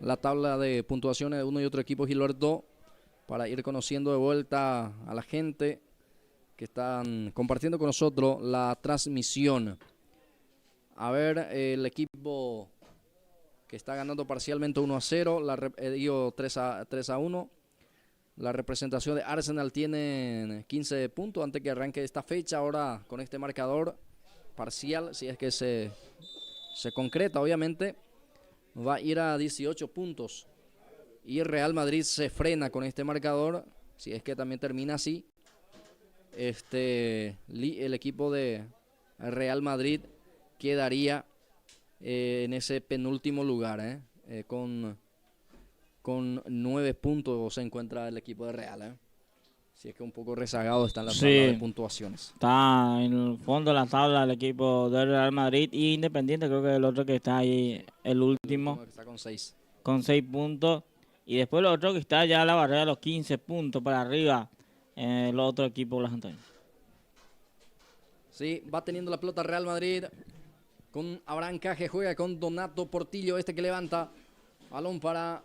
la tabla de puntuaciones de uno y otro equipo, Gilberto, para ir conociendo de vuelta a la gente que están compartiendo con nosotros la transmisión. A ver, el equipo que está ganando parcialmente 1-0, digo 3-1. La representación de Arsenal tiene 15 puntos antes que arranque esta fecha. Ahora con este marcador parcial, si es que se concreta, obviamente, va a ir a 18 puntos. Y Real Madrid se frena con este marcador, si es que también termina así. El equipo de Real Madrid quedaría en ese penúltimo lugar, con 9 puntos se encuentra el equipo de Real. Si es que un poco rezagado está en la tabla de puntuaciones. Está en el fondo de la tabla el equipo del Real Madrid y Independiente, creo que es el otro que está ahí, el último. Que está con 6. Con 6 puntos. Y después el otro que está ya a la barrera de los 15 puntos para arriba, el otro equipo, Blas Antonio. Sí, va teniendo la pelota Real Madrid con Abraham Caje, juega con Donato Portillo, que levanta. Balón para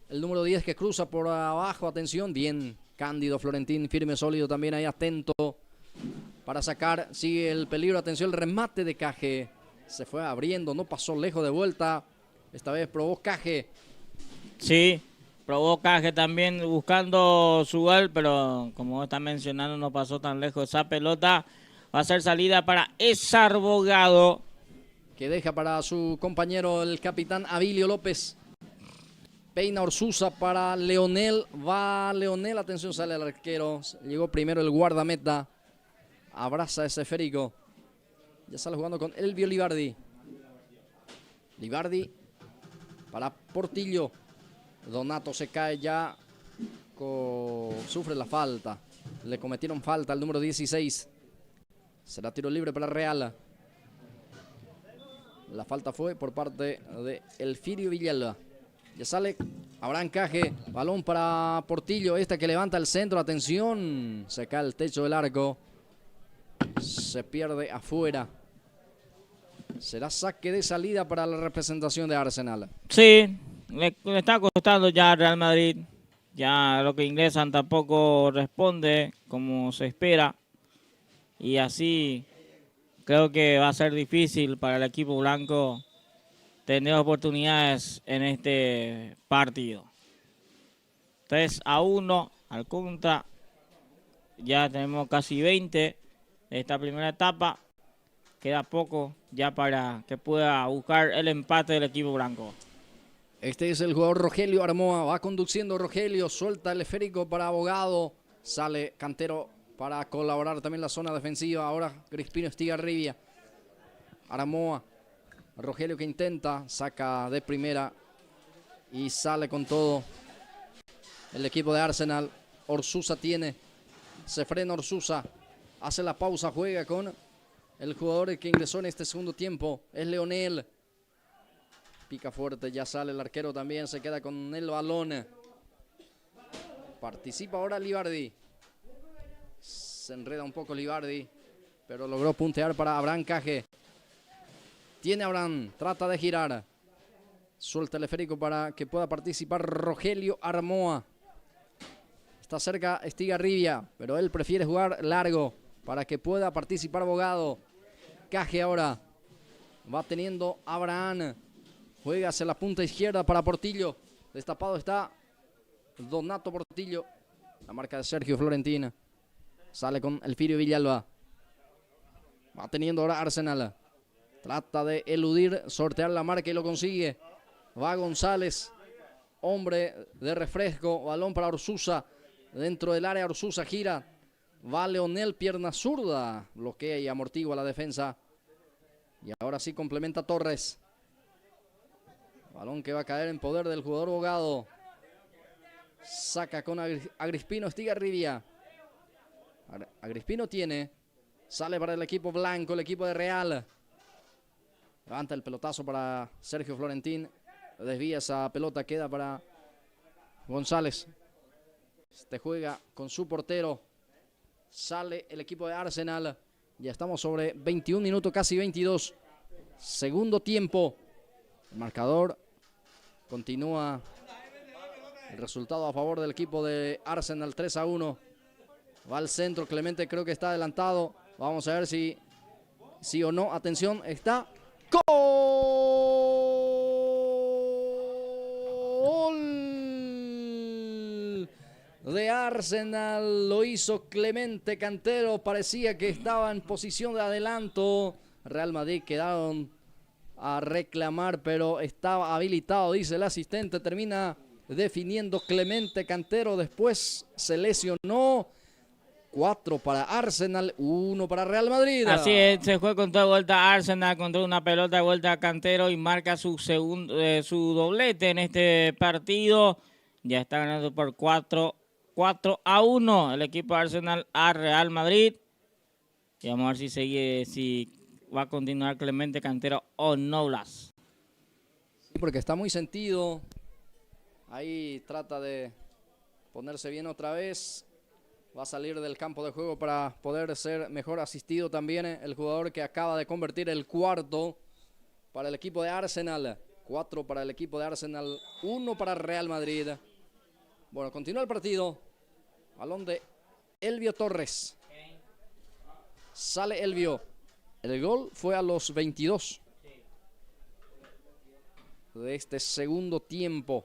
el número 10 que cruza por abajo, atención, bien. Cándido Florentín, firme, sólido, también ahí atento para sacar. Sigue el peligro, atención, el remate de Caje. Se fue abriendo, no pasó lejos de vuelta. Esta vez probó Caje. Sí, probó Caje también buscando su gol, pero como está mencionando, no pasó tan lejos esa pelota. Va a ser salida para Esar Bogado, que deja para su compañero el capitán Abilio López. Peina Orsuza para Leonel. Va Leonel. Atención, sale el arquero. Llegó primero el guardameta. Abraza ese esférico. Ya sale jugando con Elvio Libardi. Libardi para Portillo. Donato se cae ya. Sufre la falta. Le cometieron falta al número 16. Será tiro libre para Real. La falta fue por parte de Elfirio Villalba. Ya sale Abraham Caje. Balón para Portillo. Que levanta el centro. Atención. Se cae el techo del arco. Se pierde afuera. Será saque de salida para la representación de Arsenal. Sí, le está costando ya al Real Madrid. Ya lo que ingresan tampoco responde como se espera. Y así creo que va a ser difícil para el equipo blanco tener oportunidades en este partido. 3-1 al contra. Ya tenemos casi 20 de esta primera etapa. Queda poco ya para que pueda buscar el empate del equipo blanco. Este es el jugador Rogelio Armoa. Va conduciendo Rogelio. Suelta el esférico para Abogado. Sale Cantero para colaborar también la zona defensiva. Ahora Crispino Estigarribia. Armoa. Rogelio que intenta. Saca de primera. Y sale con todo el equipo de Arsenal. Orsusa tiene. Se frena Orsusa. Hace la pausa. Juega con el jugador que ingresó en este segundo tiempo. Es Leonel. Pica fuerte. Ya sale el arquero también. Se queda con el balón. Participa ahora Libardi. Se enreda un poco Libardi. Pero logró puntear para Abraham Caje. Tiene Abraham. Trata de girar. Suelta el esférico para que pueda participar Rogelio Armoa. Está cerca Estigarribia. Pero él prefiere jugar largo para que pueda participar Abogado. Caje ahora. Va teniendo Abraham. Juega hacia la punta izquierda para Portillo. Destapado está Donato Portillo. La marca de Sergio Florentín. Sale con Elfirio Villalba. Va teniendo ahora Arsenal. Trata de eludir, sortear la marca y lo consigue. Va González. Hombre de refresco. Balón para Orsusa. Dentro del área Orsusa gira. Va Leonel, pierna zurda. Bloquea y amortigua la defensa. Y ahora sí complementa Torres. Balón que va a caer en poder del jugador Bogado. Saca con Agrispino Estigarribia. Agrispino tiene. Sale para el equipo blanco, el equipo de Real. Levanta el pelotazo para Sergio Florentín. Desvía esa pelota, queda para González. Juega con su portero. Sale el equipo de Arsenal. Ya estamos sobre 21 minutos, casi 22. Segundo tiempo. El marcador continúa. El resultado a favor del equipo de Arsenal, 3-1. Va al centro, Clemente creo que está adelantado. Vamos a ver si sí o no. Atención, está. ¡Gol! De Arsenal, lo hizo Clemente Cantero. Parecía que estaba en posición de adelanto. Real Madrid quedaron a reclamar, pero estaba habilitado, dice el asistente. Termina definiendo Clemente Cantero. Después se lesionó. 4 para Arsenal, 1 para Real Madrid. Así es, se fue con toda vuelta Arsenal, contra una pelota de vuelta a Cantero y marca su doblete en este partido. Ya está ganando por 4-1 el equipo de Arsenal a Real Madrid. Y vamos a ver si va a continuar Clemente Cantero o no, Blas. Sí, porque está muy sentido. Ahí trata de ponerse bien otra vez. Va a salir del campo de juego para poder ser mejor asistido también el jugador que acaba de convertir el cuarto para el equipo de Arsenal. 4 para el equipo de Arsenal, 1 para Real Madrid. Bueno, continúa el partido. Balón de Elvio Torres. Sale Elvio. El gol fue a los 22 de este segundo tiempo.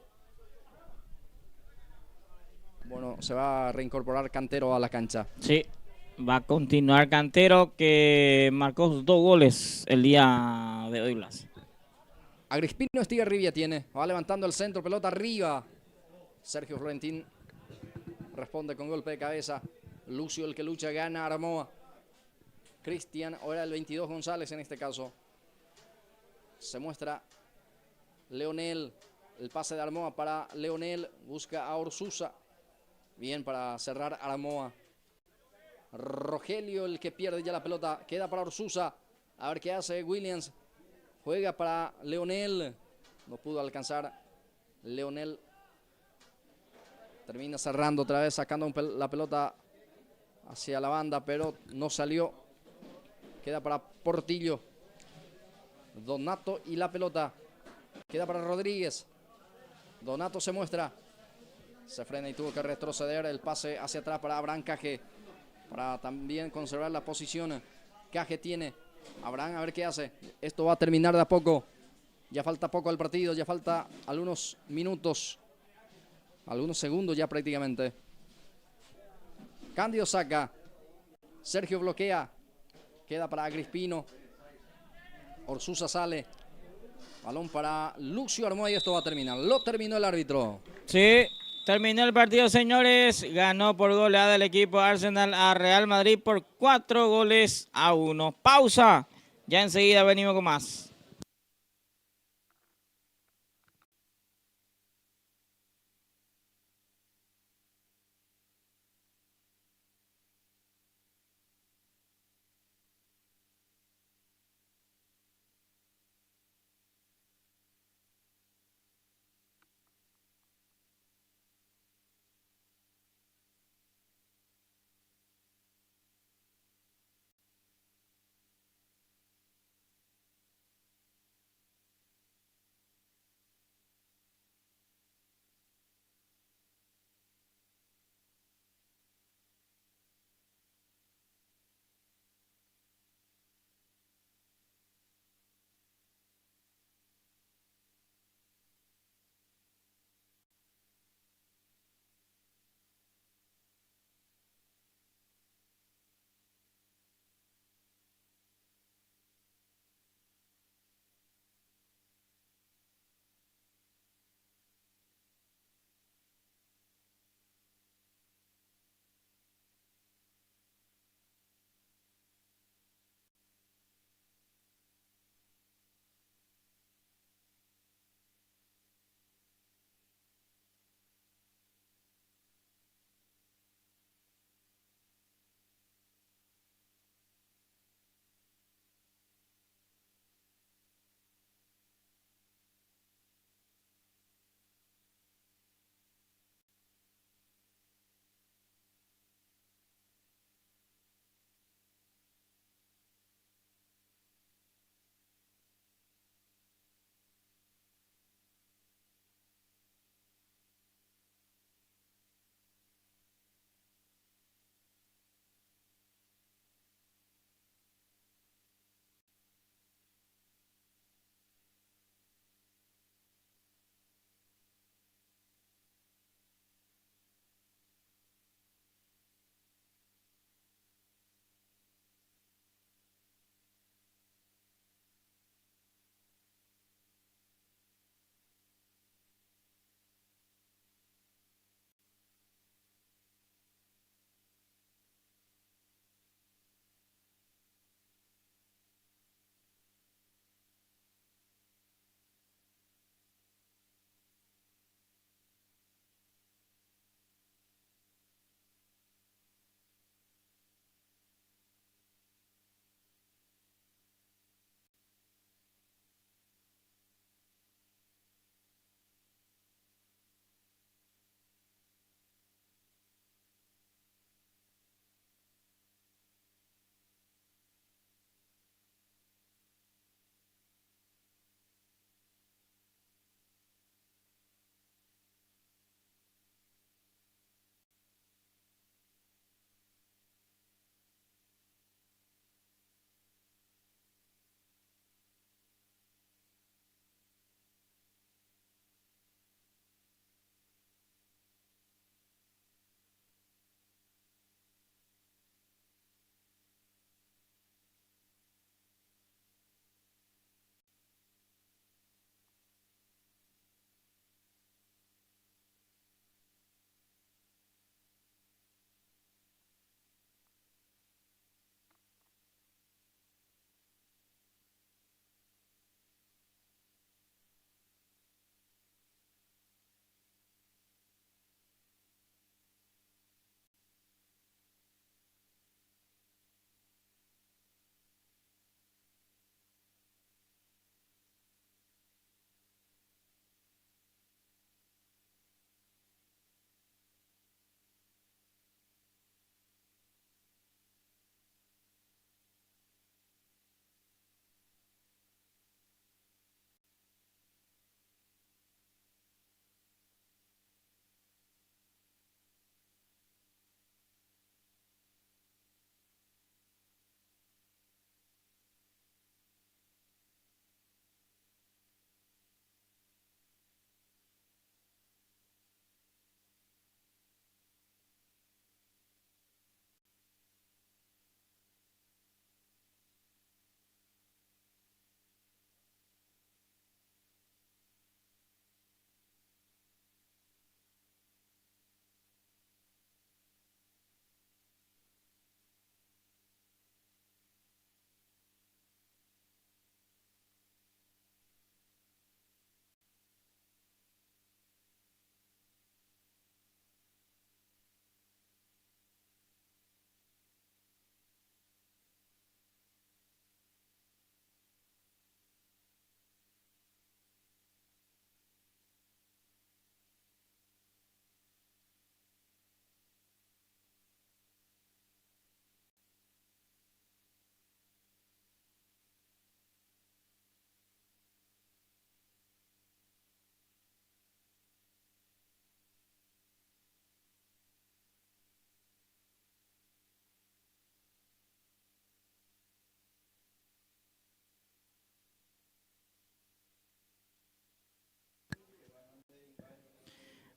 Bueno, se va a reincorporar Cantero a la cancha. Sí, va a continuar Cantero, que marcó 2 goles el día de hoy, Blas. Agrispino Estigarribia tiene. Va levantando el centro, pelota arriba. Sergio Florentín responde con golpe de cabeza. Lucio, el que lucha, gana. Armoa. Cristian, o era el 22 González en este caso. Se muestra Leonel. El pase de Armoa para Leonel. Busca a Orsusa. Bien para cerrar Armoa. Rogelio el que pierde ya la pelota. Queda para Orsusa. A ver qué hace Williams. Juega para Leonel. No pudo alcanzar Leonel. Termina cerrando otra vez, sacando la pelota hacia la banda, pero no salió. Queda para Portillo. Donato y la pelota. Queda para Rodríguez. Donato se muestra. Se frena y tuvo que retroceder. El pase hacia atrás para Abraham Caje. Para también conservar la posición. Caje tiene. Abraham a ver qué hace. Esto va a terminar de a poco. Ya falta poco al partido. Ya falta algunos minutos. Algunos segundos ya prácticamente. Cándido saca. Sergio bloquea. Queda para Agrispino. Orsusa sale. Balón para Lucio Armoa y esto va a terminar. Lo terminó el árbitro. Sí, terminó el partido, señores. Ganó por goleada el equipo Arsenal a Real Madrid por 4-1. Pausa. Ya enseguida venimos con más.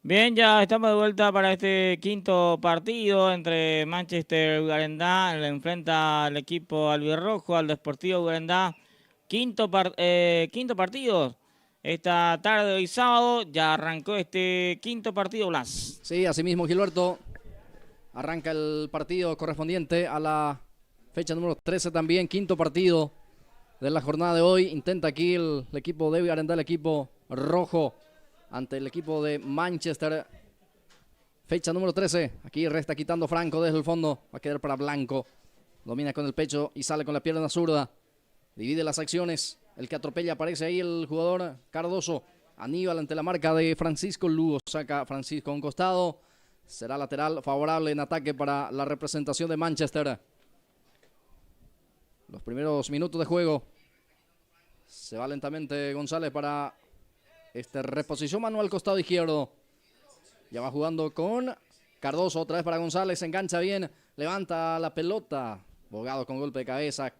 Bien, ya estamos de vuelta para este quinto partido entre Manchester y Garendá. Le enfrenta al equipo albirrojo, al Deportivo Garendá. Quinto partido. Esta tarde, hoy sábado, ya arrancó este quinto partido, Blas. Sí, así mismo, Gilberto. Arranca el partido correspondiente a la fecha número 13 también, quinto partido de la jornada de hoy. Intenta aquí el equipo de Garendá, el equipo rojo, ante el equipo de Manchester. Fecha número 13. Aquí resta quitando Franco desde el fondo. Va a quedar para Blanco. Domina con el pecho y sale con la pierna zurda. Divide las acciones. El que atropella aparece ahí el jugador Cardoso. Aníbal ante la marca de Francisco Lugo. Saca Francisco a un costado. Será lateral favorable en ataque para la representación de Manchester. Los primeros minutos de juego. Se va lentamente González para reposición mano al costado izquierdo. Ya va jugando con Cardoso. Otra vez para González. Se engancha bien. Levanta la pelota. Bogado con golpe de cabeza.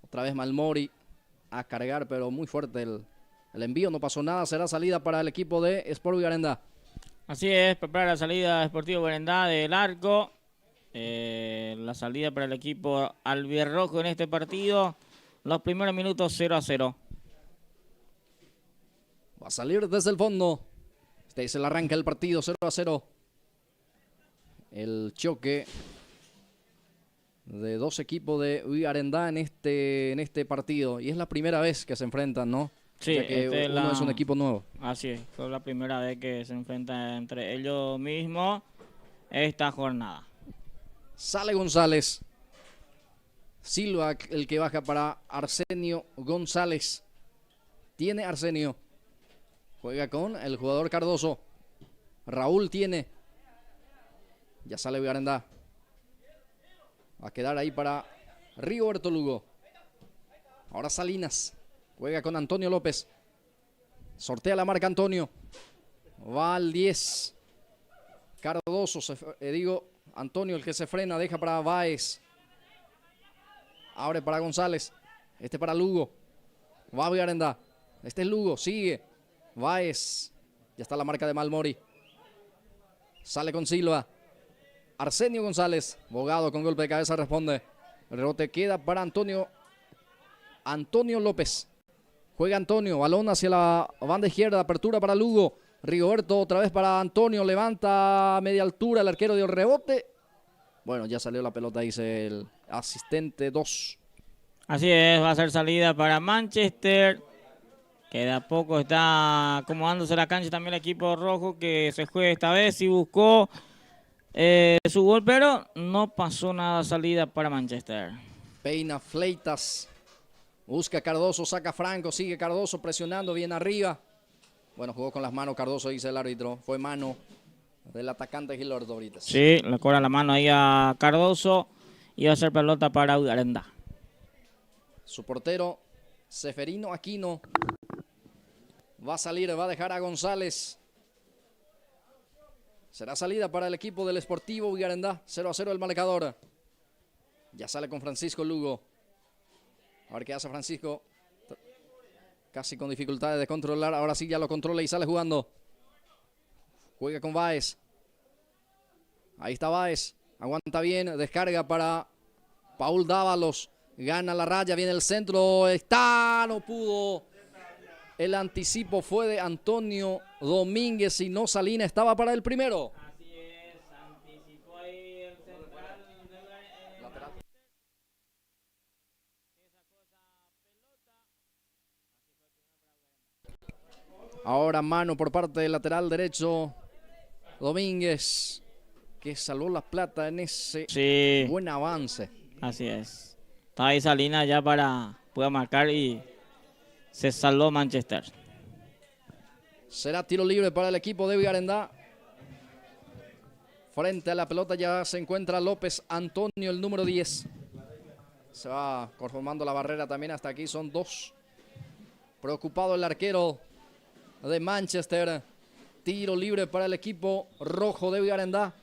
Otra vez Malmori a cargar, pero muy fuerte el envío. No pasó nada. Será salida para el equipo de Sport Garendá. Así es, prepara la salida Deportivo Garendá del arco. La salida para el equipo albirrojo en este partido. Los primeros minutos 0-0. Va a salir desde el fondo. Este es el arranque del partido, 0-0. El choque de dos equipos de Garendá en este partido. Y es la primera vez que se enfrentan, ¿no? Sí, ya que uno es un equipo nuevo. Así es, fue la primera vez que se enfrentan entre ellos mismos esta jornada. Sale González. Silva el que baja para Arsenio González. Tiene Arsenio. Juega con el jugador Cardoso. Raúl tiene. Ya sale Garendá. Va a quedar ahí para Rigoberto Lugo. Ahora Salinas. Juega con Antonio López. Sortea la marca Antonio. Va al 10. Cardoso. Antonio el que se frena. Deja para Báez. Abre para González. Para Lugo. Va Garendá. Es Lugo. Sigue. Báez. Ya está la marca de Malmori. Sale con Silva. Arsenio González. Bogado con golpe de cabeza responde. El rebote queda para Antonio López. Juega Antonio. Balón hacia la banda izquierda. Apertura para Lugo. Rigoberto otra vez para Antonio. Levanta a media altura. El arquero dio rebote. Bueno, ya salió la pelota, dice el asistente 2. Así es, va a ser salida para Manchester. Que de a poco está acomodándose la cancha también el equipo rojo que se juega esta vez y buscó su gol, pero no pasó nada salida para Manchester. Peina Fleitas. Busca Cardoso, saca Franco, sigue Cardoso presionando bien arriba. Bueno, jugó con las manos Cardoso, dice el árbitro. Fue mano del atacante Gilberto Brites. Sí, le cobra la mano ahí a Cardoso y va a ser pelota para Garendá. Su portero, Seferino Aquino. Va a salir, va a dejar a González. Será salida para el equipo del Sportivo Garendá. 0-0 el marcador. Ya sale con Francisco Lugo. A ver qué hace Francisco. Casi con dificultades de controlar. Ahora sí ya lo controla y sale jugando. Juega con Báez. Ahí está Báez. Aguanta bien. Descarga para Paul Dávalos. Gana la raya. Viene el centro. No pudo. El anticipo fue de Antonio Domínguez y no Salinas. Estaba para el primero. Así es. Anticipó ahí el central. Lateral. Ahora mano por parte del lateral derecho Domínguez, que salvó la plata en ese buen avance. Así es. Está ahí Salinas ya para poder marcar y se salvó Manchester. Será tiro libre para el equipo de Garendá. Frente a la pelota ya se encuentra López Antonio, el número 10. Se va conformando la barrera también hasta aquí. Son dos. Preocupado el arquero de Manchester. Tiro libre para el equipo rojo de Garendá.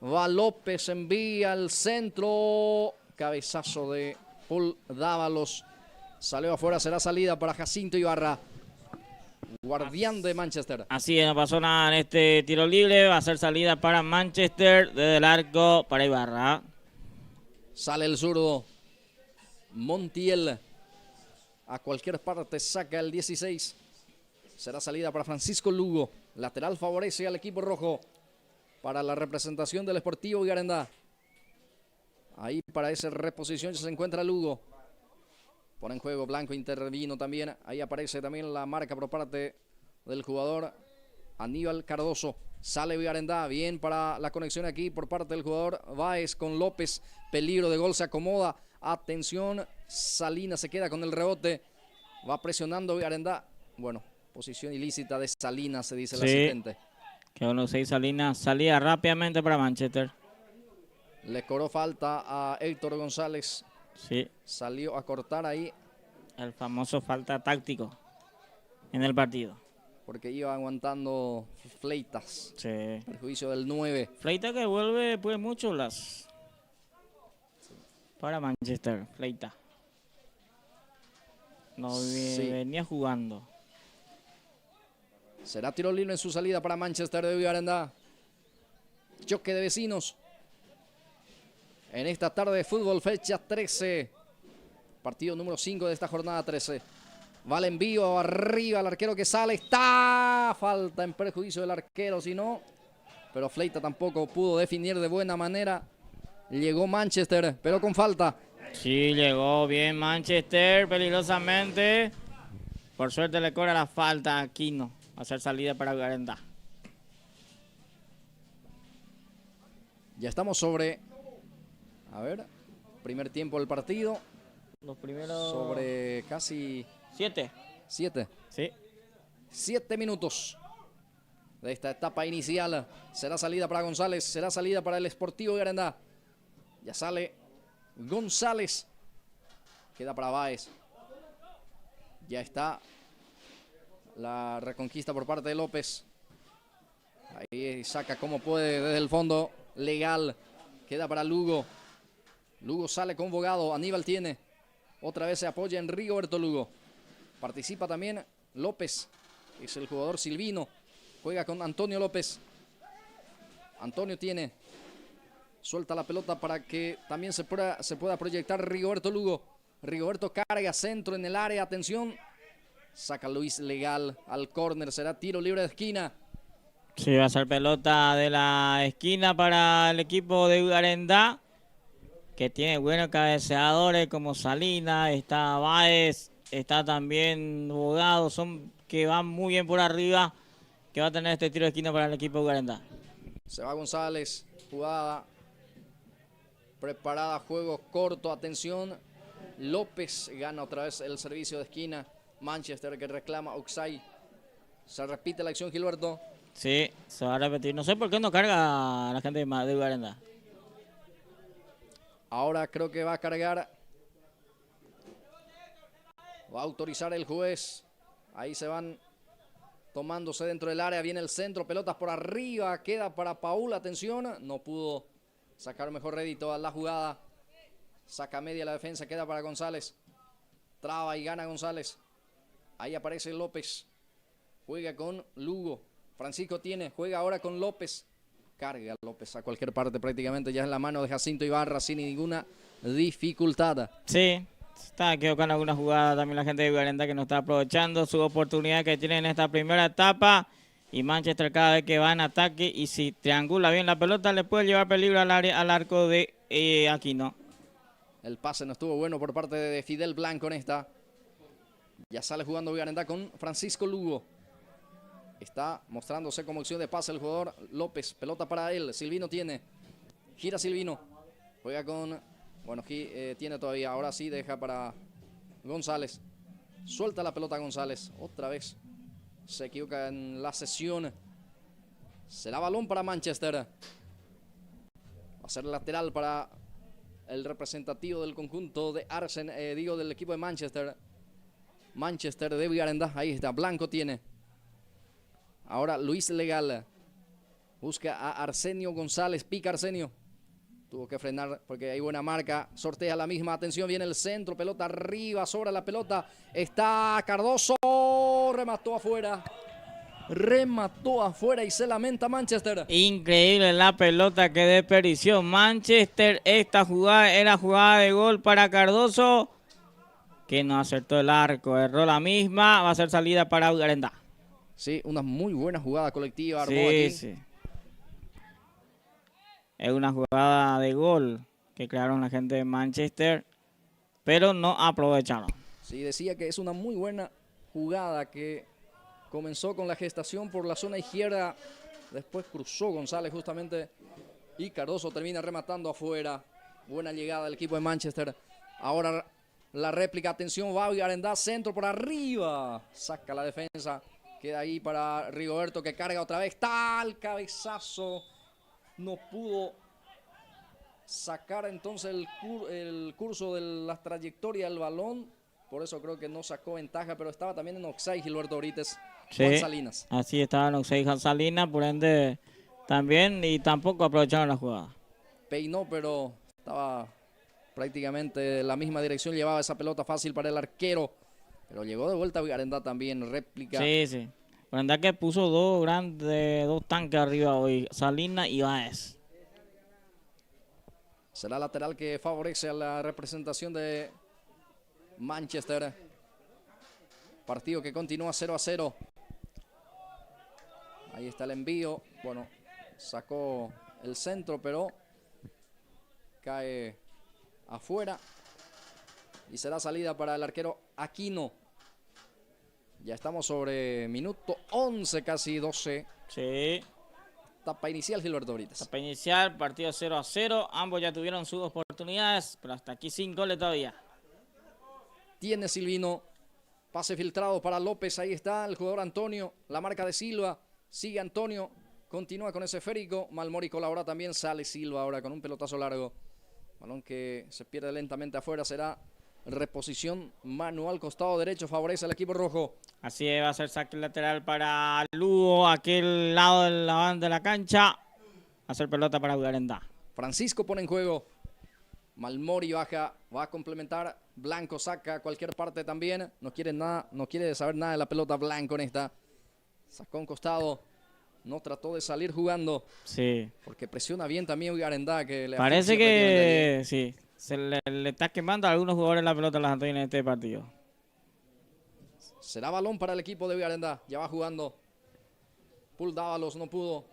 Va López, envía al centro. Cabezazo de Paul Dávalos. Salió afuera, será salida para Jacinto Ibarra. guardián de Manchester. Así es, no pasó nada en este tiro libre. Va a ser salida para Manchester desde el arco para Ibarra. Sale el zurdo. Montiel. A cualquier parte saca el 16. Será salida para Francisco Lugo. Lateral favorece al equipo rojo. Para la representación del Sportivo Garandá. Ahí para esa reposición se encuentra Lugo. Pone en juego Blanco, intervino también. Ahí aparece también la marca por parte del jugador Aníbal Cardoso. Sale Villarendá, bien para la conexión aquí por parte del jugador Báez con López. Peligro de gol, se acomoda. Atención, Salinas se queda con el rebote. Va presionando Villarendá. Bueno, posición ilícita de Salinas, se dice el asistente. Que uno 6 Salinas salía rápidamente para Manchester. Le cobró falta a Héctor González. Sí. Salió a cortar ahí. El famoso falta táctico en el partido. Porque iba aguantando Fleitas. Sí. Perjuicio del 9. Fleita que vuelve pues mucho las para Manchester. Fleita. No venía jugando. Será tiro libre en su salida para Manchester de Villarendá. Choque de vecinos. En esta tarde de fútbol, fecha 13. Partido número 5 de esta jornada 13. Va el envío arriba, el arquero que sale. Está falta en perjuicio del arquero, si no. Pero Fleita tampoco pudo definir de buena manera. Llegó Manchester, pero con falta. Sí, llegó bien Manchester, peligrosamente. Por suerte le cobra la falta a Aquino. Va a ser salida para Garandá. Ya estamos sobre... A ver, primer tiempo del partido. Los primeros... Sobre casi... 7. 7. Sí. 7 minutos de esta etapa inicial. Será salida para González. Será salida para el Sportivo Garandá. Ya sale González. Queda para Báez. Ya está la reconquista por parte de López. Ahí saca como puede desde el fondo. Legal. Queda para Lugo. Lugo sale con Bogado. Aníbal tiene. Otra vez se apoya en Rigoberto Lugo. Participa también López. Es el jugador Silvino. Juega con Antonio López. Antonio tiene. Suelta la pelota para que también se pueda proyectar Rigoberto Lugo. Rigoberto carga centro en el área. Atención. Saca Luis Legal al córner. Será tiro libre de esquina. Sí, va a ser pelota de la esquina para el equipo de Garandá, que tiene buenos cabeceadores como Salinas, está Báez, está también Bogado, son que van muy bien por arriba, que va a tener este tiro de esquina para el equipo de Garandá. Se va González, jugada preparada, juego corto, atención. López gana otra vez el servicio de esquina. Manchester que reclama Oxay. Se repite la acción, Gilberto. Sí, se va a repetir. No sé por qué no carga a la gente de Garandá. Ahora creo que va a cargar. Va a autorizar el juez. Ahí se van tomándose dentro del área. Viene el centro. Pelotas por arriba. Queda para Paul. Atención. No pudo sacar mejor rédito a la jugada. Saca media la defensa. Queda para González. Traba y gana González. Ahí aparece López. Juega con Lugo. Francisco tiene. Juega ahora con López. Carga López a cualquier parte prácticamente. Ya en la mano de Jacinto Ibarra sin ninguna dificultad. Sí, está equivocando alguna jugada también la gente de Garandá, que no está aprovechando su oportunidad que tiene en esta primera etapa. Y Manchester cada vez que va en ataque y si triangula bien la pelota le puede llevar peligro al arco de Aquino. El pase no estuvo bueno por parte de Fidel Blanco en esta. Ya sale jugando Garandá con Francisco Lugo. Está mostrándose como opción de pase el jugador López. Pelota para él. Silvino tiene. Gira Silvino. Juega con... Bueno, aquí tiene todavía. Ahora sí deja para González. Suelta la pelota González. Otra vez. Se equivoca en la sesión. Será balón para Manchester. Va a ser lateral para el representativo del conjunto de del equipo de Manchester. Manchester de Garandá. Ahí está. Blanco tiene. Ahora Luis Legal busca a Arsenio González. Pica Arsenio. Tuvo que frenar porque hay buena marca. Sortea la misma. Atención, viene el centro. Pelota arriba, sobra la pelota. Está Cardoso. Remató afuera. Remató afuera y se lamenta Manchester. Increíble la pelota que desperdició Manchester. Esta jugada era jugada de gol para Cardoso, que no acertó el arco. Erró la misma. Va a ser salida para Audio Arendá. Sí, una muy buena jugada colectiva armó Sí, aquí. sí. Es una jugada de gol que crearon la gente de Manchester, pero no aprovecharon. Sí, decía que es una muy buena jugada que comenzó con la gestación por la zona izquierda. Después cruzó González justamente y Cardoso termina rematando afuera. Buena llegada del equipo de Manchester. Ahora la réplica, atención, va Arendá, centro por arriba. Saca la defensa. Queda ahí para Rigoberto que carga otra vez. Tal cabezazo. No pudo sacar entonces el curso de la trayectoria del balón. Por eso creo que no sacó ventaja, pero estaba también en offside Gilberto Brites. Juan Sí, Salinas. así estaba en Oxey Salinas, por ende también, y tampoco aprovecharon la jugada. Peinó, pero estaba prácticamente en la misma dirección. Llevaba esa pelota fácil para el arquero. Pero llegó de vuelta Arendá también, réplica. Sí, sí. Por ende que puso dos tanques arriba hoy, Salinas y Báez. Será lateral que favorece a la representación de Manchester. Partido que continúa 0-0. Ahí está el envío. Bueno, sacó el centro, pero cae afuera. Y será salida para el arquero Aquino. Ya estamos sobre minuto 11, casi 12. Sí. Etapa inicial, Gilberto Brites. Etapa inicial, partido 0-0. Ambos ya tuvieron sus oportunidades, pero hasta aquí sin goles todavía. Tiene Silvino. Pase filtrado para López. Ahí está el jugador Antonio. La marca de Silva. Sigue Antonio. Continúa con ese esférico. Malmori colabora también. Sale Silva ahora con un pelotazo largo. Balón que se pierde lentamente afuera. Será reposición manual. Costado derecho. Favorece al equipo rojo. Así va a ser saque lateral para Lugo. Aquel lado de la banda de la cancha. Va a ser pelota para Arendá. Francisco pone en juego. Malmori baja, va a complementar. Blanco saca cualquier parte también. No quiere nada, no quiere saber nada de la pelota Blanco en esta. Sacó un costado. No trató de salir jugando. Sí. Porque presiona bien también Arendá. Que le parece que sí. Se le está quemando a algunos jugadores la pelota a las Antillas en este partido. Será balón para el equipo de Arendá. Ya va jugando. Pul Dávalos no pudo.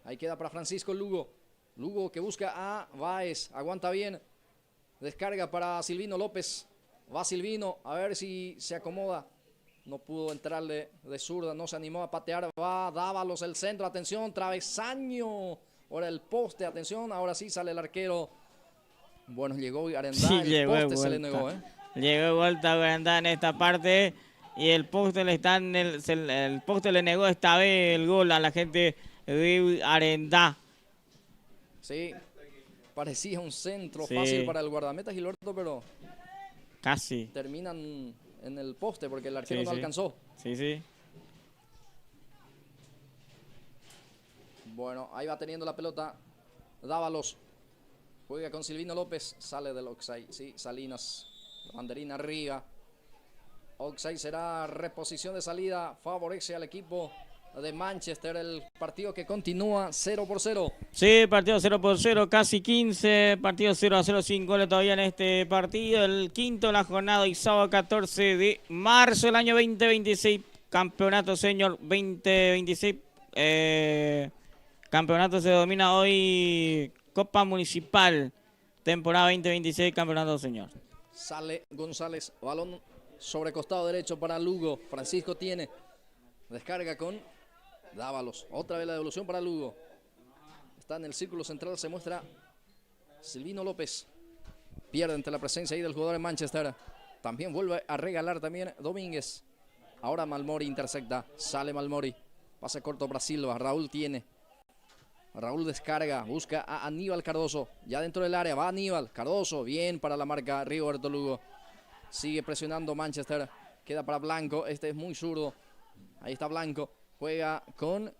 Ahí queda para Francisco Lugo. Lugo que busca a Báez. Aguanta bien. Descarga para Silvino López. Va Silvino. A ver si se acomoda. No pudo entrarle de zurda. No se animó a patear. Va Dávalos el centro. Atención. Travesaño. Ahora el poste. Atención. Ahora sí sale el arquero. Bueno, llegó Arendá. Sí, el poste se le negó. Llegó de vuelta Arendá en esta parte. Y el poste el poste le negó esta vez el gol a la gente de Arendá. Sí, parecía un centro Sí. fácil para el guardameta Gilberto, pero casi terminan en el poste porque el arquero no sí. alcanzó. Sí. Bueno, ahí va teniendo la pelota Dávalos. Juega con Silvino López, sale del offside. Sí, Salinas, banderina arriba. Offside será reposición de salida, favorece al equipo de Manchester. El partido que continúa 0-0. Sí, partido 0-0, casi 15. Partido 0-0 sin goles todavía en este partido. El quinto de la jornada y sábado 14 de marzo del año 2026. Campeonato Senior 2026. Campeonato se domina hoy Copa Municipal. Temporada 2026, Campeonato Senior. Sale González, balón sobre costado derecho para Lugo. Francisco tiene. Descarga con Dávalos. Otra vez la devolución para Lugo. Está en el círculo central. Se muestra Silvino López. Pierde ante la presencia ahí del jugador de Manchester. También vuelve a regalar también Domínguez. Ahora Malmori intercepta. Sale Malmori. Pase corto para Silva. Raúl tiene. Raúl descarga. Busca a Aníbal Cardoso. Ya dentro del área. Va Aníbal. Cardoso. Bien para la marca Rigoberto Lugo. Sigue presionando Manchester. Queda para Blanco. Este es muy zurdo. Ahí está Blanco. Juega con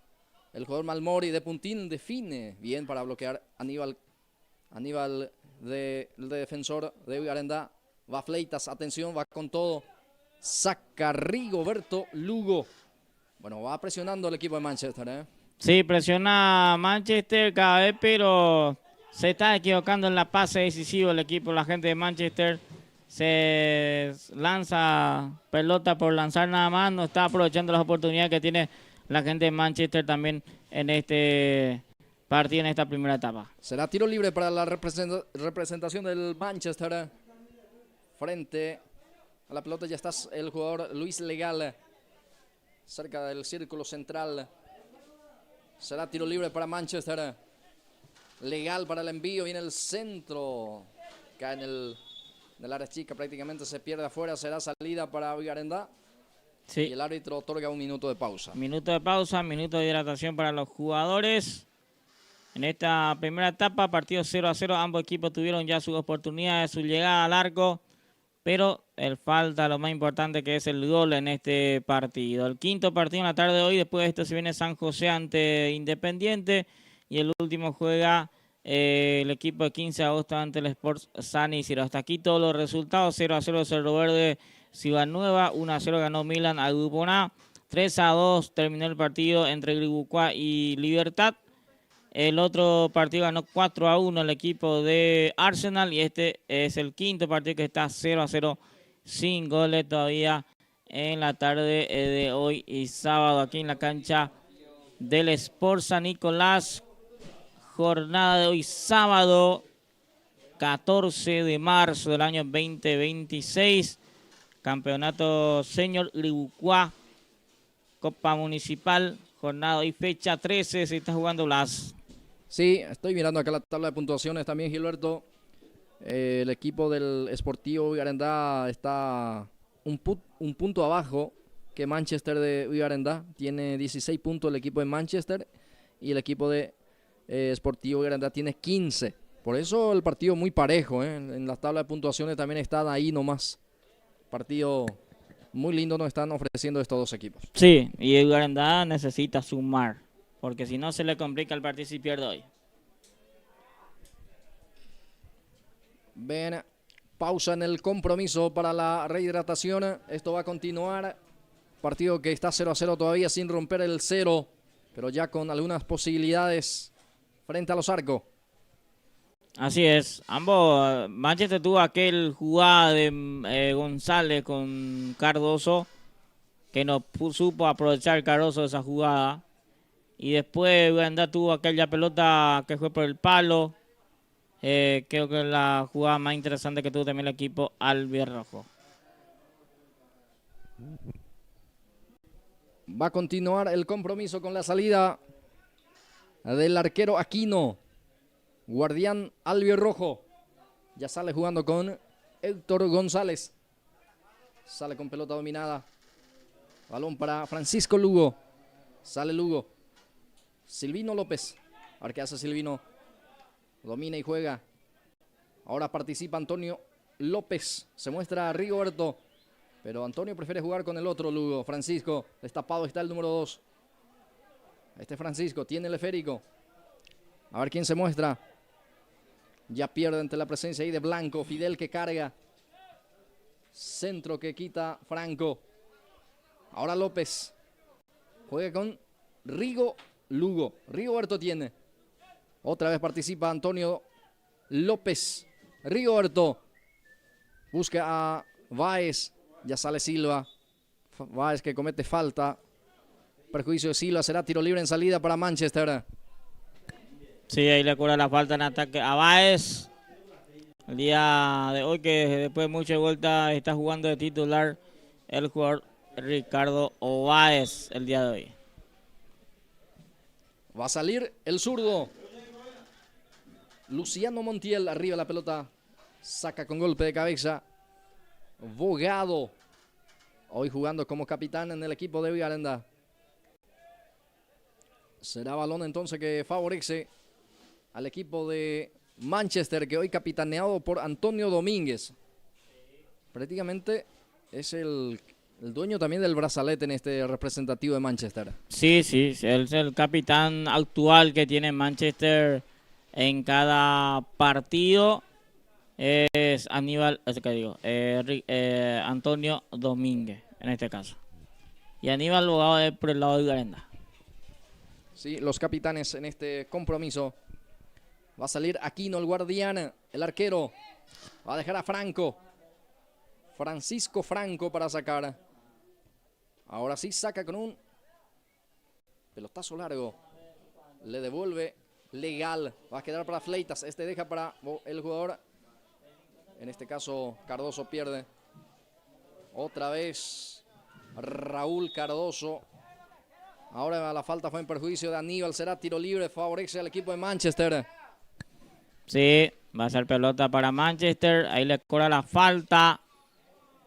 el jugador Malmori de puntín. Define. Bien para bloquear Aníbal Aníbal, el defensor de Vigarendá. Va Fleitas, atención, va con todo. Saca Rigoberto Lugo. Bueno, va presionando el equipo de Manchester, ¿eh? Sí, presiona Manchester cada vez, pero se está equivocando en la pase decisivo el equipo, la gente de Manchester. Se lanza pelota por lanzar nada más, no está aprovechando las oportunidades que tiene la gente de Manchester también en este partido, en esta primera etapa. Será tiro libre para la representación del Manchester. Frente a la pelota ya está el jugador Luis Legal, cerca del círculo central. Será tiro libre para Manchester. Legal para el envío, viene el centro. Cae en el área chica, prácticamente se pierde afuera. Será salida para Vigarendá. Sí. Y el árbitro otorga un minuto de pausa. Minuto de pausa, minuto de hidratación para los jugadores. En esta primera etapa, partido 0-0. Ambos equipos tuvieron ya sus oportunidades, su llegada al arco. Pero falta lo más importante, que es el gol en este partido. El quinto partido en la tarde de hoy. Después de esto se viene San José ante Independiente. Y el último juega el equipo de 15 de agosto ante el Sports San Isidro. Hasta aquí todos los resultados. 0-0 Cerro Verde, Ciudad Nueva. 1-0 ganó Milan al Grupo A. 3-2 terminó el partido entre Gribucuá y Libertad. El otro partido ganó 4-1 el equipo de Arsenal. Y este es el quinto partido que está 0-0 sin goles todavía en la tarde de hoy y sábado aquí en la cancha del Sport San Nicolás. Jornada de hoy sábado 14 de marzo del año 2026. Campeonato Senior Gribucuá, Copa Municipal. Jornada hoy fecha 13. Se está jugando las... Sí, estoy mirando acá la tabla de puntuaciones también, Gilberto. El equipo del Sportivo Vigarendá está un punto abajo que Manchester de Vigarendá. Tiene 16 puntos el equipo de Manchester y el equipo de Sportivo Vigarendá tiene 15. Por eso el partido muy parejo, ¿eh? En la tabla de puntuaciones también están ahí nomás. Partido muy lindo nos están ofreciendo estos dos equipos. Sí, y el Vigarendá necesita sumar, porque si no se le complica el partido si pierde hoy. Ven, pausa en el compromiso para la rehidratación. Esto va a continuar. Partido que está 0-0 todavía sin romper el 0, pero ya con algunas posibilidades frente a los arcos. Así es. Ambos, Manchester tuvo aquel jugada de González con Cardoso, que no supo aprovechar Cardoso esa jugada. Y después Vigarendá tuvo aquella pelota que fue por el palo. Creo que es la jugada más interesante que tuvo también el equipo albirrojo. Va a continuar el compromiso con la salida del arquero Aquino. Guardián albirrojo. Ya sale jugando con Héctor González. Sale con pelota dominada. Balón para Francisco Lugo. Sale Lugo. Silvino López. A ver qué hace Silvino. Domina y juega. Ahora participa Antonio López. Se muestra a Rigoberto. Pero Antonio prefiere jugar con el otro Lugo. Francisco. Destapado está el número 2. Este Francisco tiene el esférico. A ver quién se muestra. Ya pierde ante la presencia ahí de Blanco. Fidel que carga. Centro que quita Franco. Ahora López. Juega con Lugo. Rigoberto tiene. Otra vez participa Antonio López. Rigoberto. Busca a Báez. Ya sale Silva. Báez que comete falta. Perjuicio de Silva. Será tiro libre en salida para Manchester. Sí, ahí le cobra la falta en ataque a Báez. El día de hoy, que después de muchas vueltas está jugando de titular el jugador Ricardo Báez el día de hoy. Va a salir el zurdo. Luciano Montiel, arriba la pelota. Saca con golpe de cabeza. Bogado. Hoy jugando como capitán en el equipo de Vigarendá. Será balón entonces que favorece al equipo de Manchester, que hoy capitaneado por Antonio Domínguez. Prácticamente es el dueño también del brazalete en este representativo de Manchester. Sí, él es el capitán actual que tiene Manchester en cada partido es Aníbal, Antonio Domínguez, en este caso. Y Aníbal Bogado por el lado de Garenda. Sí, los capitanes en este compromiso. Va a salir Aquino, el guardián, el arquero. Va a dejar a Franco. Francisco Franco para sacar. Ahora sí saca con un pelotazo largo. Le devuelve Legal. Va a quedar para Fleitas. Este deja para el jugador. En este caso Cardoso pierde. Otra vez Raúl Cardoso. Ahora la falta fue en perjuicio de Aníbal. Será tiro libre. Favorece al equipo de Manchester. Sí, va a ser pelota para Manchester. Ahí le cobra la falta.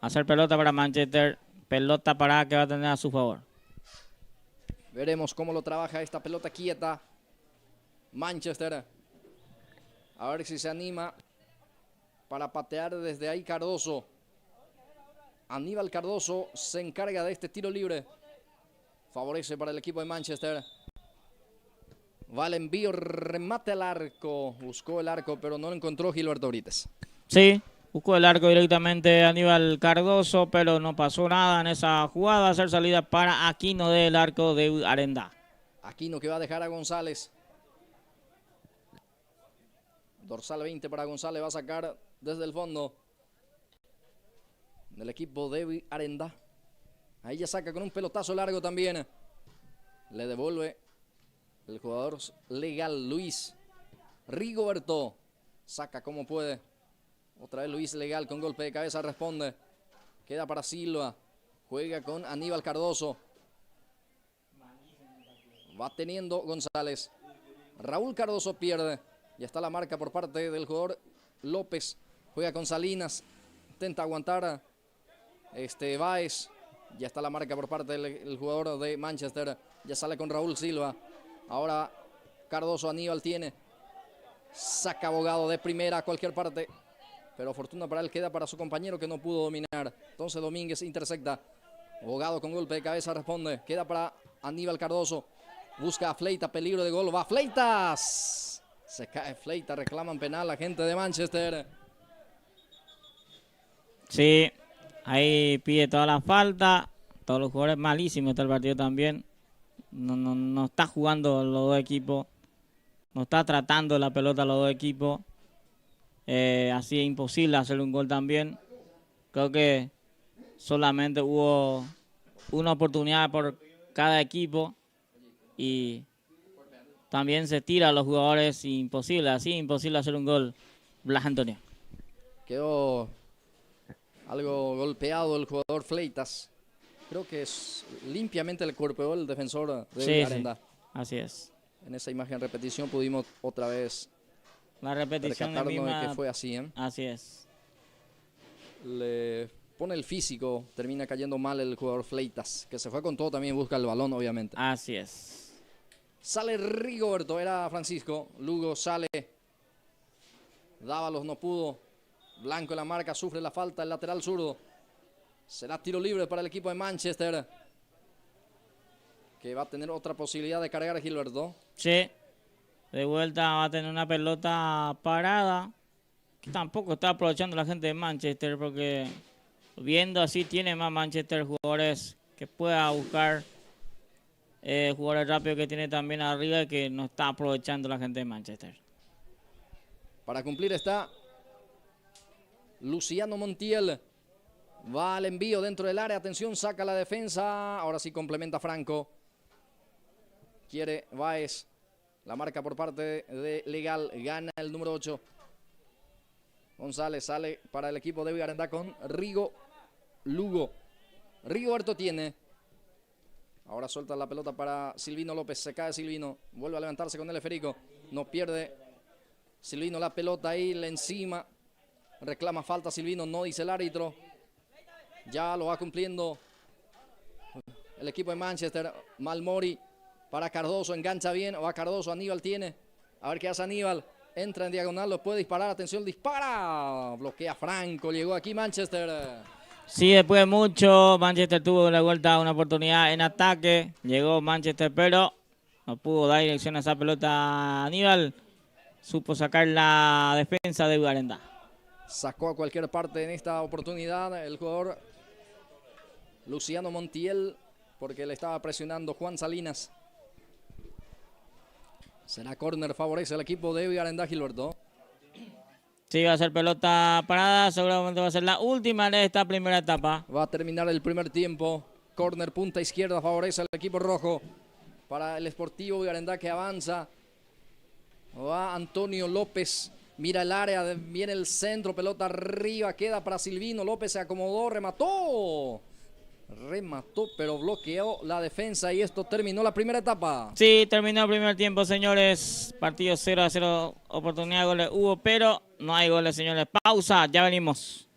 Va a ser pelota para Manchester. Pelota parada que va a tener a su favor. Veremos cómo lo trabaja esta pelota quieta. Manchester. A ver si se anima para patear desde ahí Cardoso. Aníbal Cardoso se encarga de este tiro libre. Favorece para el equipo de Manchester. Va el envío, remate al arco. Buscó el arco, pero no lo encontró Gilberto Brites. Sí, buscó el arco directamente Aníbal Cardoso, pero no pasó nada en esa jugada. Va a ser salida para Aquino del arco de Arenda. Aquino que va a dejar a González. Dorsal 20 para González. Va a sacar desde el fondo del equipo de Arenda. Ahí ya saca con un pelotazo largo también. Le devuelve el jugador Legal, Luis Rigoberto. Saca como puede. Otra vez Luis Legal con golpe de cabeza responde. Queda para Silva. Juega con Aníbal Cardoso. Va teniendo González. Raúl Cardoso pierde. Ya está la marca por parte del jugador López. Juega con Salinas. Intenta aguantar Báez. Ya está la marca por parte del jugador de Manchester. Ya sale con Raúl Silva. Ahora Cardoso, Aníbal tiene. Saca Abogado de primera a cualquier parte. Pero fortuna para él, queda para su compañero que no pudo dominar. Entonces Domínguez intercepta. Abogado con golpe de cabeza responde. Queda para Aníbal Cardoso. Busca a Fleita, peligro de gol. Va Fleitas. Se cae Fleita, reclaman penal la gente de Manchester. Sí, ahí pide toda la falta. Todos los jugadores malísimos está el partido también. No está jugando los dos equipos. No está tratando la pelota los dos equipos. Así es imposible hacer un gol también. Creo que solamente hubo una oportunidad por cada equipo. Y también se tira a los jugadores. Imposible, así imposible hacer un gol. Blas Antonio. Quedó algo golpeado el jugador Fleitas. Creo que es limpiamente el golpeó el defensor de Arenda. Sí, así es. En esa imagen repetición pudimos otra vez la repetición percatarnos misma, de que fue así. Así es. Le pone el físico, termina cayendo mal el jugador Fleitas, que se fue con todo, también busca el balón obviamente. Así es. Sale Rigoberto, era Francisco. Lugo sale. Dávalos no pudo. Blanco en la marca, sufre la falta, el lateral zurdo. Será tiro libre para el equipo de Manchester, que va a tener otra posibilidad de cargar a Gilberto. Sí, de vuelta va a tener una pelota parada, que tampoco está aprovechando la gente de Manchester, porque viendo así tiene más Manchester jugadores que pueda buscar, jugadores rápidos que tiene también arriba, que no está aprovechando la gente de Manchester. Para cumplir está Luciano Montiel. Va al envío dentro del área. Atención, saca la defensa. Ahora sí complementa Franco. Quiere Báez. La marca por parte de Legal. Gana el número 8. González sale para el equipo de Arenda con Lugo. Rigoberto tiene. Ahora suelta la pelota para Silvino López. Se cae Silvino. Vuelve a levantarse con el esférico. No pierde Silvino la pelota ahí. Le encima. Reclama falta Silvino. No dice el árbitro. Ya lo va cumpliendo el equipo de Manchester. Malmori para Cardoso. Engancha bien. Va Cardoso. Aníbal tiene. A ver qué hace Aníbal. Entra en diagonal. Lo puede disparar. Atención. Dispara. Bloquea Franco. Llegó aquí Manchester. Sí, después de mucho. Manchester tuvo la vuelta una oportunidad en ataque. Llegó Manchester, pero no pudo dar dirección a esa pelota a Aníbal. supo sacar la defensa de Vigarendá. Sacó a cualquier parte en esta oportunidad el jugador Luciano Montiel, porque le estaba presionando Juan Salinas. Será córner, favorece al equipo de Vigarendá, Gilberto. Sí, va a ser pelota parada, seguramente va a ser la última de esta primera etapa. Va a terminar el primer tiempo. Córner, punta izquierda, favorece al equipo rojo. Para el Sportivo Vigarendá que avanza. Va Antonio López. Mira el área, viene el centro, pelota arriba, queda para Silvino. López se acomodó, remató. Remató, pero bloqueó la defensa y esto terminó la primera etapa. Sí, terminó el primer tiempo, señores. Partido 0-0, oportunidad de goles hubo, pero no hay goles, señores. Pausa, ya venimos.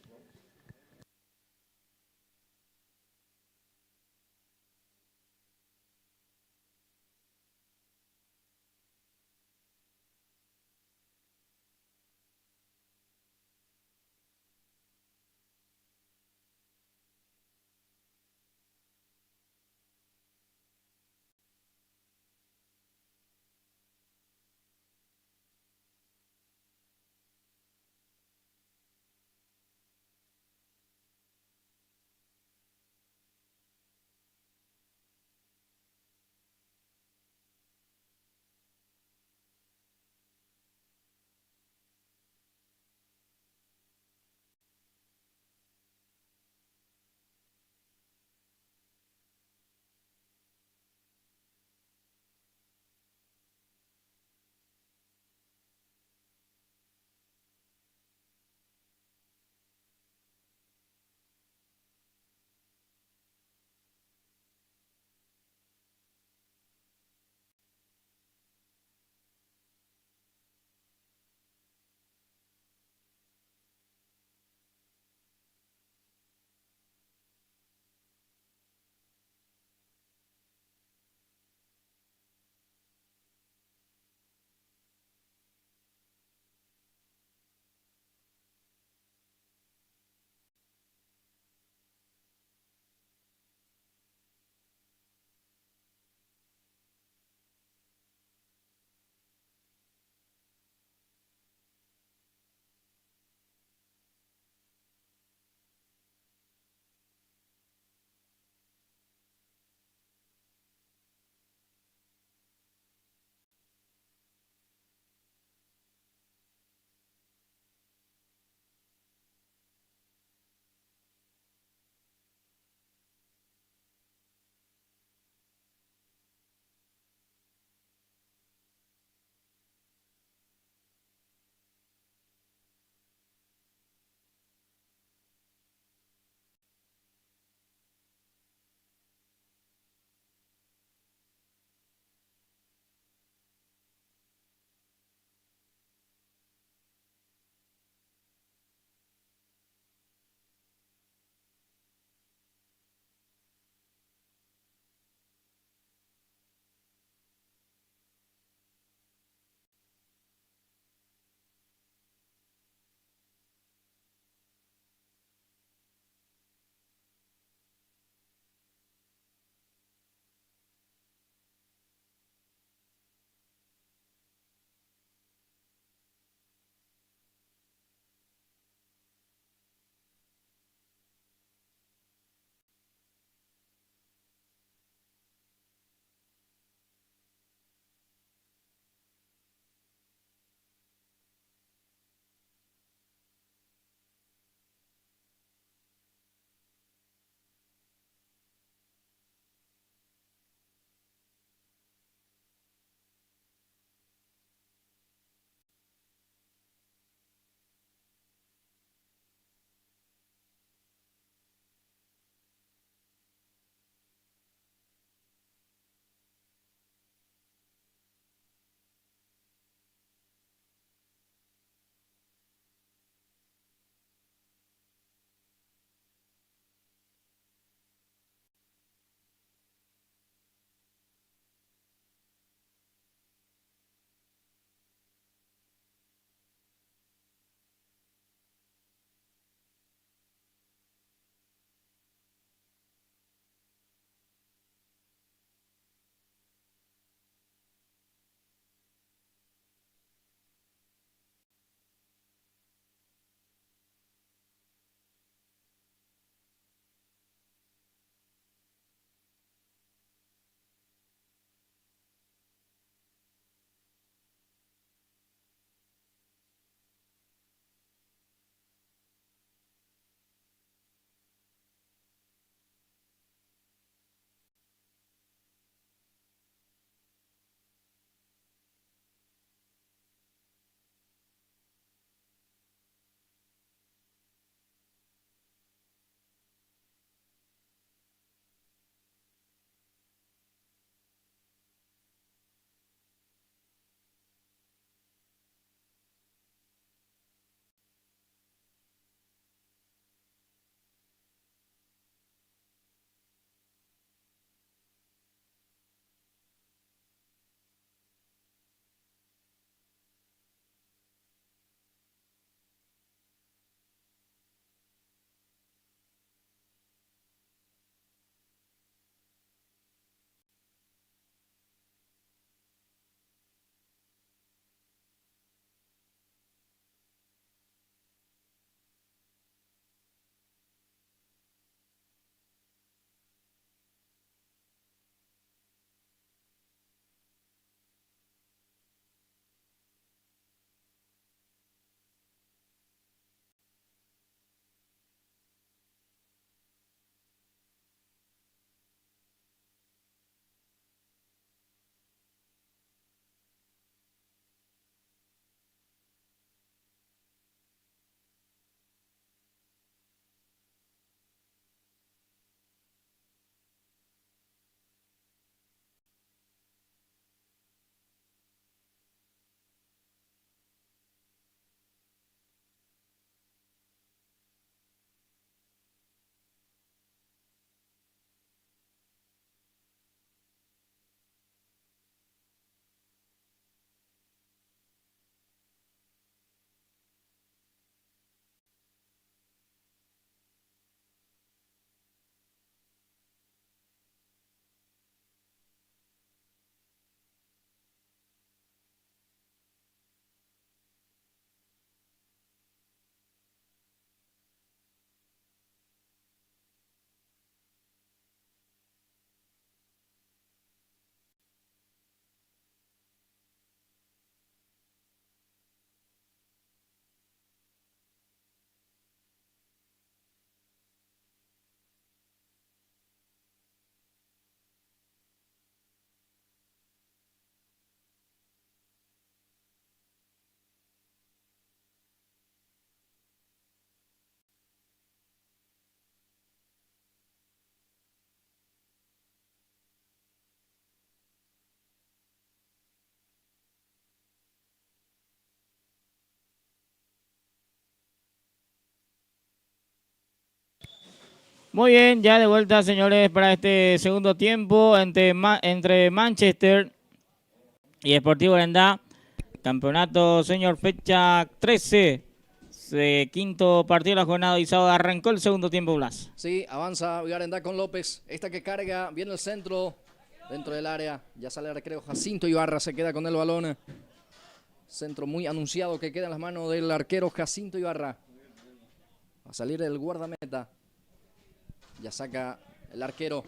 Muy bien, ya de vuelta, señores, para este segundo tiempo entre Manchester y Sportivo Arendá. Campeonato, señor, fecha 13. Quinto partido de la jornada y sábado arrancó el segundo tiempo, Blas. Sí, avanza Arendá con López. Esta que carga, viene el centro, dentro del área. Ya sale el arquero Jacinto Ibarra, se queda con el balón. Centro muy anunciado que queda en las manos del arquero Jacinto Ibarra. Va a salir el guardameta. Ya saca el arquero.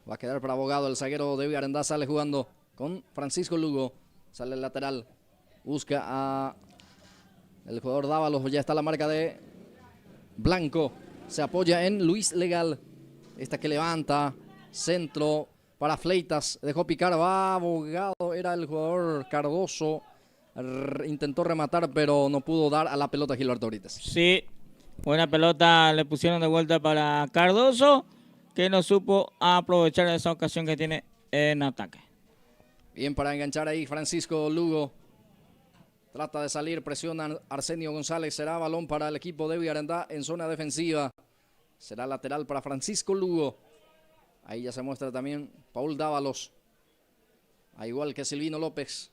Va a quedar para Abogado. El zaguero de Arendá sale jugando con Francisco Lugo. Sale el lateral. Busca a el jugador Dávalos. Ya está la marca de Blanco. Se apoya en Luis Legal. Esta que levanta. Centro para Fleitas. Dejó picar. Va Abogado. Era el jugador Cardoso. Intentó rematar, pero no pudo dar a la pelota Gilberto Brites. Sí, buena pelota le pusieron de vuelta para Cardoso, que no supo aprovechar esa ocasión que tiene en ataque. Bien para enganchar ahí Francisco Lugo. Trata de salir, presiona Arsenio González. Será balón para el equipo de Arendá en zona defensiva. Será lateral para Francisco Lugo. Ahí ya se muestra también Paul Dávalos. A igual que Silvino López.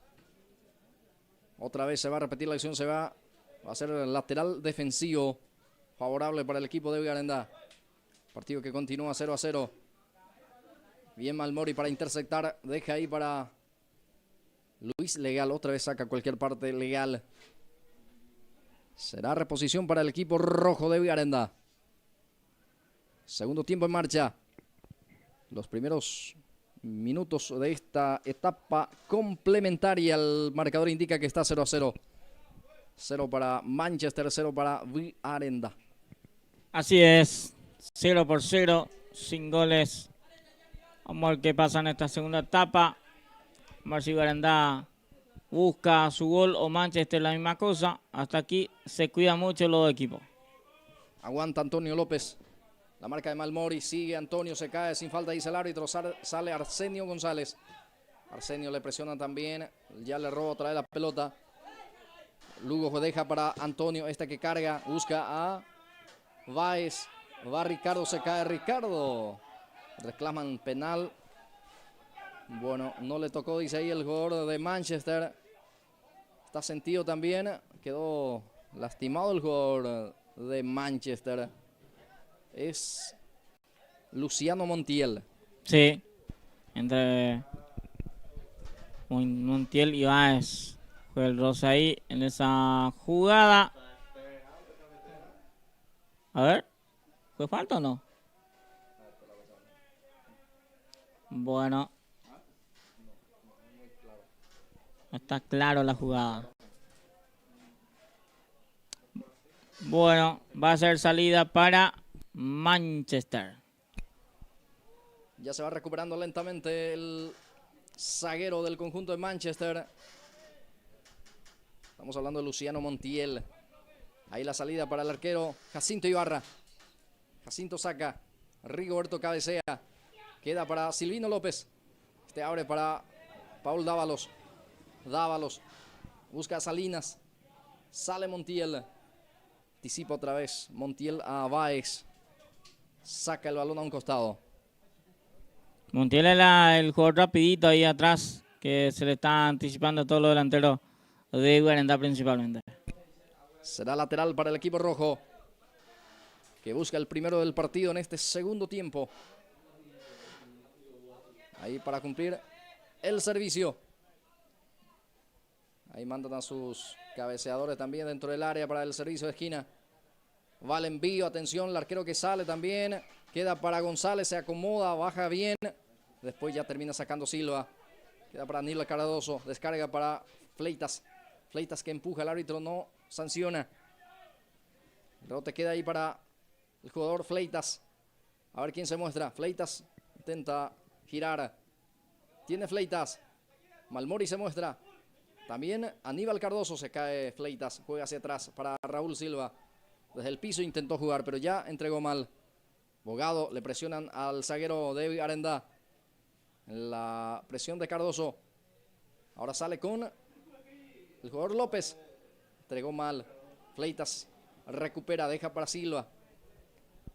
Otra vez se va a repetir la acción. Va a ser el lateral defensivo. Favorable para el equipo de Arendá. Partido que continúa 0-0. Bien Malmori para interceptar. Deja ahí para Luis Legal. Otra vez saca cualquier parte Legal. Será reposición para el equipo rojo de Arendá. Segundo tiempo en marcha. Los primeros minutos de esta etapa complementaria. El marcador indica que está 0-0. 0 para Manchester, 0 para Arendá. Así es, 0-0, sin goles. Vamos a ver qué pasa en esta segunda etapa. Vamos a ver si Arendá busca su gol o Manchester la misma cosa. Hasta aquí se cuida mucho los dos equipos. Aguanta Antonio López. La marca de Malmori, sigue Antonio, se cae sin falta, dice el árbitro, sale Arsenio González. Arsenio le presiona también, ya le roba otra vez la pelota. Lugo deja para Antonio, esta que carga, busca a Báez. Va Ricardo, se cae Ricardo. Reclaman penal. Bueno, no le tocó, dice ahí el jugador de Manchester. Está sentido también, quedó lastimado el jugador de Manchester. Es Luciano Montiel. Sí, entre Montiel y Báez. Fue el roce ahí en esa jugada. A ver, ¿fue falta o no? Bueno, no está claro la jugada. Bueno, va a ser salida para Manchester. Ya se va recuperando lentamente el zaguero del conjunto de Manchester. Estamos hablando de Luciano Montiel. Ahí la salida para el arquero Jacinto Ibarra. Jacinto saca. Rigoberto cabecea. Queda para Silvino López. Este abre para Paul Dávalos. Dávalos. Busca a Salinas. Sale Montiel. Anticipa otra vez Montiel a Báez. Saca el balón a un costado. Montiel es el jugador rapidito ahí atrás que se le está anticipando a todos los delanteros de Arendá principalmente. Será lateral para el equipo rojo, que busca el primero del partido en este segundo tiempo. Ahí para cumplir el servicio. Ahí mandan a sus cabeceadores también dentro del área para el servicio de esquina. Va el envío, atención, el arquero que sale también. Queda para González, se acomoda, baja bien. Después ya termina sacando Silva. Queda para Aníbal Cardoso, descarga para Fleitas. Fleitas que empuja, el árbitro no sanciona. El rebote queda ahí para el jugador Fleitas. A ver quién se muestra. Fleitas intenta girar. Tiene Fleitas. Malmori se muestra. También Aníbal Cardoso, se cae Fleitas. Juega hacia atrás para Raúl Silva. Desde el piso intentó jugar, pero ya entregó mal. Bogado, le presionan al zaguero de Arendá. La presión de Cardoso. Ahora sale con el jugador López. Entregó mal. Fleitas recupera, deja para Silva.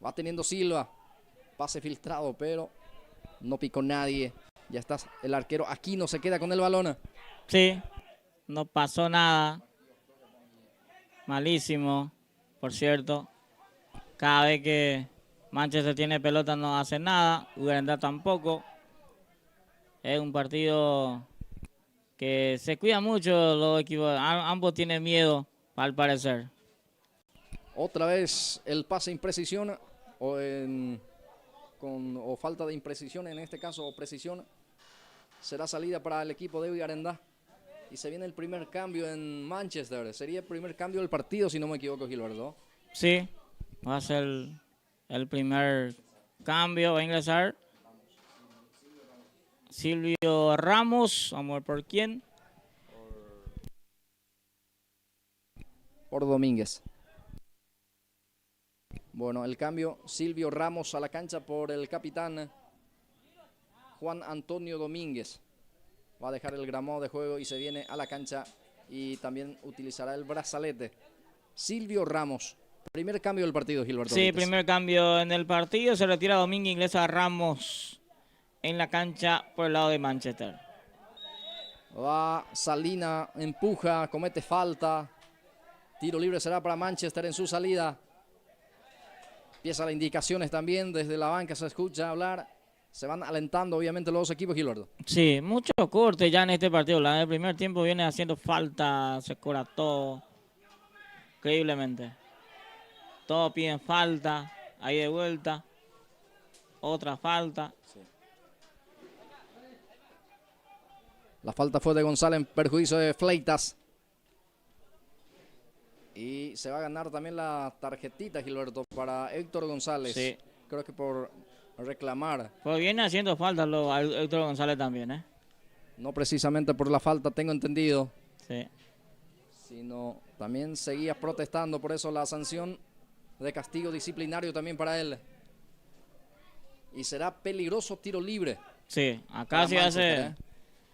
Va teniendo Silva. Pase filtrado, pero no picó nadie. Ya está el arquero Aquino, se queda con el balón. Sí, no pasó nada. Malísimo, por cierto. Cada vez que Manchester tiene pelota no hace nada. Uganda tampoco. Es un partido que se cuida mucho los equipos. Ambos tienen miedo, al parecer. Otra vez el pase imprecisión o falta de imprecisión, en este caso, o precisión. Será salida para el equipo de Vigarendá. Y se viene el primer cambio en Manchester. Sería el primer cambio del partido, si no me equivoco, Gilberto. Sí, va a ser el primer cambio. Va a ingresar Silvio Ramos. Vamos a ver por quién. Por Domínguez. Bueno, el cambio, Silvio Ramos a la cancha por el capitán Juan Antonio Domínguez. Va a dejar el gramo de juego y se viene a la cancha y también utilizará el brazalete. Silvio Ramos. Primer cambio del partido, Gilberto. Sí, primer cambio en el partido. Se retira Domínguez, ingresa Ramos en la cancha por el lado de Manchester. Va Salina, empuja, comete falta. Tiro libre será para Manchester en su salida. Empieza las indicaciones también, desde la banca se escucha hablar. Se van alentando obviamente los dos equipos, Gilberto. Sí, mucho corte ya en este partido. En el primer tiempo viene haciendo falta, se cobra todo. Increíblemente. Todos piden falta, ahí de vuelta. Otra falta. Sí. La falta fue de González en perjuicio de Fleitas. Y se va a ganar también la tarjetita, Gilberto, para Héctor González. Sí. Creo que por reclamar. Pues viene haciendo falta Héctor González también, ¿eh? No precisamente por la falta, tengo entendido. Sí. Sino también seguía protestando, por eso la sanción de castigo disciplinario también para él. Y será peligroso tiro libre. Sí, acá si hace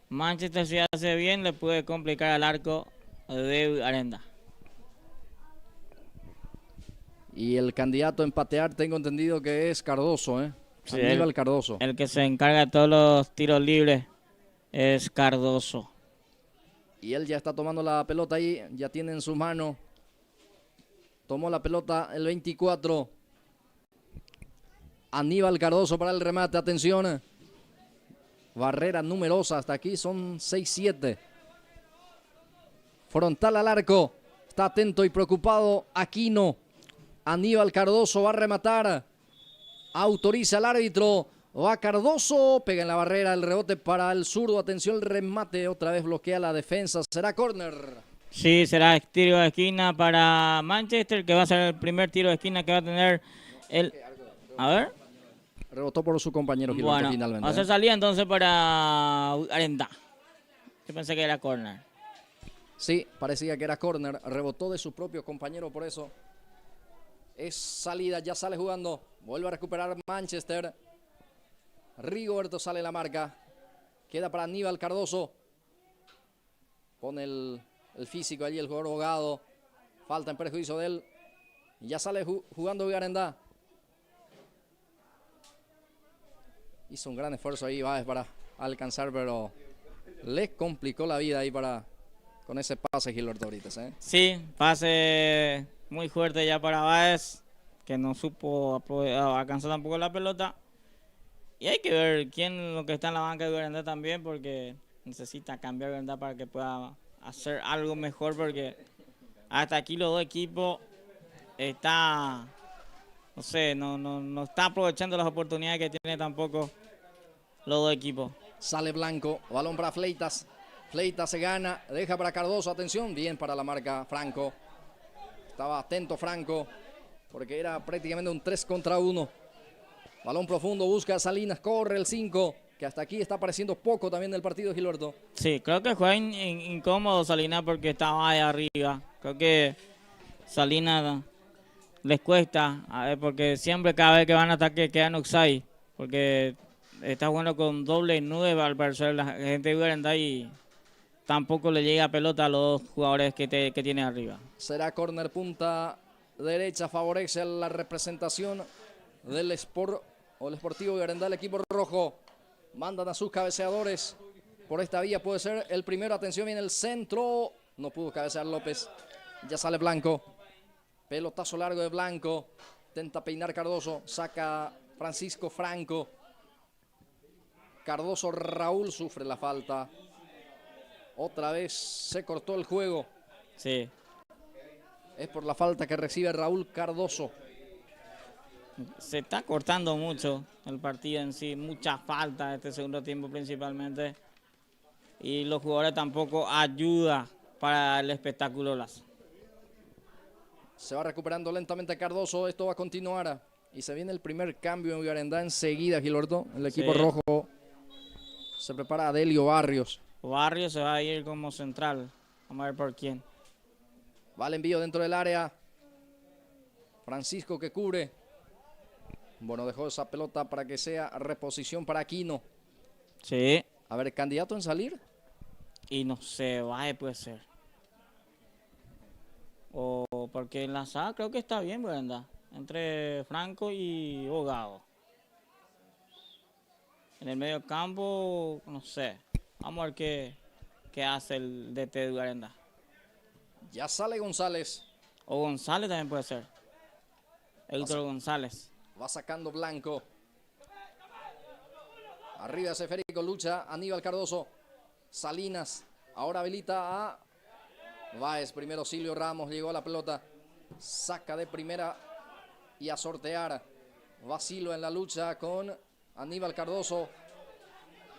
Manchester, si hace bien, le puede complicar al arco de Arenda. Y el candidato a empatear, tengo entendido que es Cardoso, ¿eh? Sí, Aníbal Cardoso. El que se encarga de todos los tiros libres es Cardoso. Y él ya está tomando la pelota ahí, ya tiene en su mano. Tomó la pelota el 24. Aníbal Cardoso para el remate, atención. Barrera numerosa, hasta aquí son 6-7. Frontal al arco, está atento y preocupado Aquino. Aníbal Cardoso va a rematar. Autoriza el árbitro. Va Cardoso. Pega en la barrera el rebote para el zurdo. Atención, el remate. Otra vez bloquea la defensa. Será córner. Sí, será tiro de esquina para Manchester, que va a ser el primer tiro de esquina que va a tener el... A ver. Rebotó por su compañero Gilberto, bueno, finalmente. Va a ser salida entonces para Arenda. Yo pensé que era córner. Sí, parecía que era córner. Rebotó de su propio compañero, por eso es salida. Ya sale jugando. Vuelve a recuperar Manchester. Rigoberto sale la marca. Queda para Aníbal Cardoso. Pone el físico allí, el jugador abogado. Falta en perjuicio de él. Y ya sale jugando Vigarendá. Hizo un gran esfuerzo ahí Báez para alcanzar, pero le complicó la vida ahí con ese pase Gilberto Brites, ¿eh? Sí, pase muy fuerte ya para Báez, que no supo alcanzar tampoco la pelota. Y hay que ver quién lo que está en la banca de Vigarendá también, porque necesita cambiar Vigarendá para que pueda hacer algo mejor, porque hasta aquí los dos equipos está, no sé, no está aprovechando las oportunidades que tiene tampoco los dos equipos. Sale Blanco, balón para Fleitas. Fleitas se gana, deja para Cardoso, atención, bien para la marca Franco. Estaba atento Franco, porque era prácticamente un 3 contra 1. Balón profundo, busca a Salinas, corre el 5, que hasta aquí está apareciendo poco también del partido, Gilberto. Sí, creo que juega incómodo Salinas porque estaba ahí arriba. Creo que Salinas les cuesta, porque siempre cada vez que van a ataque quedan offside, porque está jugando con doble 9 al parecer la gente de Vigarendá y tampoco le llega pelota a los jugadores que tiene arriba. Será córner punta derecha, favorece a la representación del Sport o el Sportivo Garandá, el equipo rojo. Mandan a sus cabeceadores. Por esta vía puede ser el primero. Atención, viene el centro. No pudo cabecear López. Ya sale Blanco. Pelotazo largo de Blanco. Intenta peinar Cardoso. Saca Francisco Franco. Cardoso Raúl sufre la falta. Otra vez se cortó el juego. Sí. Es por la falta que recibe Raúl Cardoso. Se está cortando mucho el partido en sí. Mucha falta este segundo tiempo principalmente. Y los jugadores tampoco ayudan para el espectáculo lazo. Se va recuperando lentamente Cardoso. Esto va a continuar. Y se viene el primer cambio en Garandá enseguida, Gilberto. El equipo rojo se prepara Adelio Barrios. Barrios se va a ir como central. Vamos a ver por quién. Va el envío dentro del área. Francisco que cubre. Bueno, dejó esa pelota para que sea reposición para Aquino. Sí. A ver, candidato en salir. Y no sé, Baje puede ser. O porque en la saga creo que está bien, ¿verdad? Entre Franco y Hogado. En el medio campo, no sé. Vamos a ver qué hace el DT de Garandá. Ya sale González. O González también puede ser. Héctor González. Va sacando Blanco. Arriba ese Férico, lucha Aníbal Cardoso. Salinas. Ahora habilita a Báez. Primero Silvio Ramos. Llegó a la pelota. Saca de primera y a sortear. Vacilo en la lucha con Aníbal Cardoso.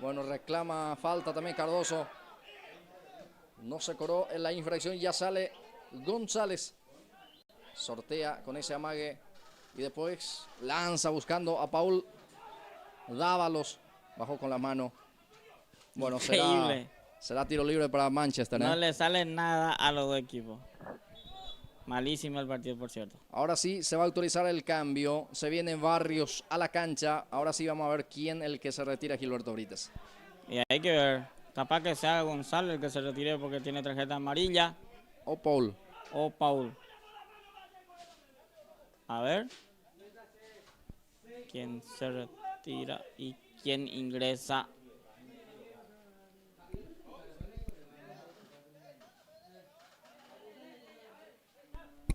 Bueno, reclama falta también Cardoso. No se cobró en la infracción. Ya sale González. Sortea con ese amague. Y después lanza buscando a Paul Dávalos. Bajó con la mano. Bueno, será tiro libre para Manchester. No le sale nada a los dos equipos. Malísimo el partido, por cierto. Ahora sí se va a autorizar el cambio. Se vienen Barrios a la cancha. Ahora sí vamos a ver quién el que se retira, Gilberto Brites. Y hay que ver. Capaz que sea González el que se retire porque tiene tarjeta amarilla. O Paul. O Paul. A ver. ¿Quién se retira y quién ingresa?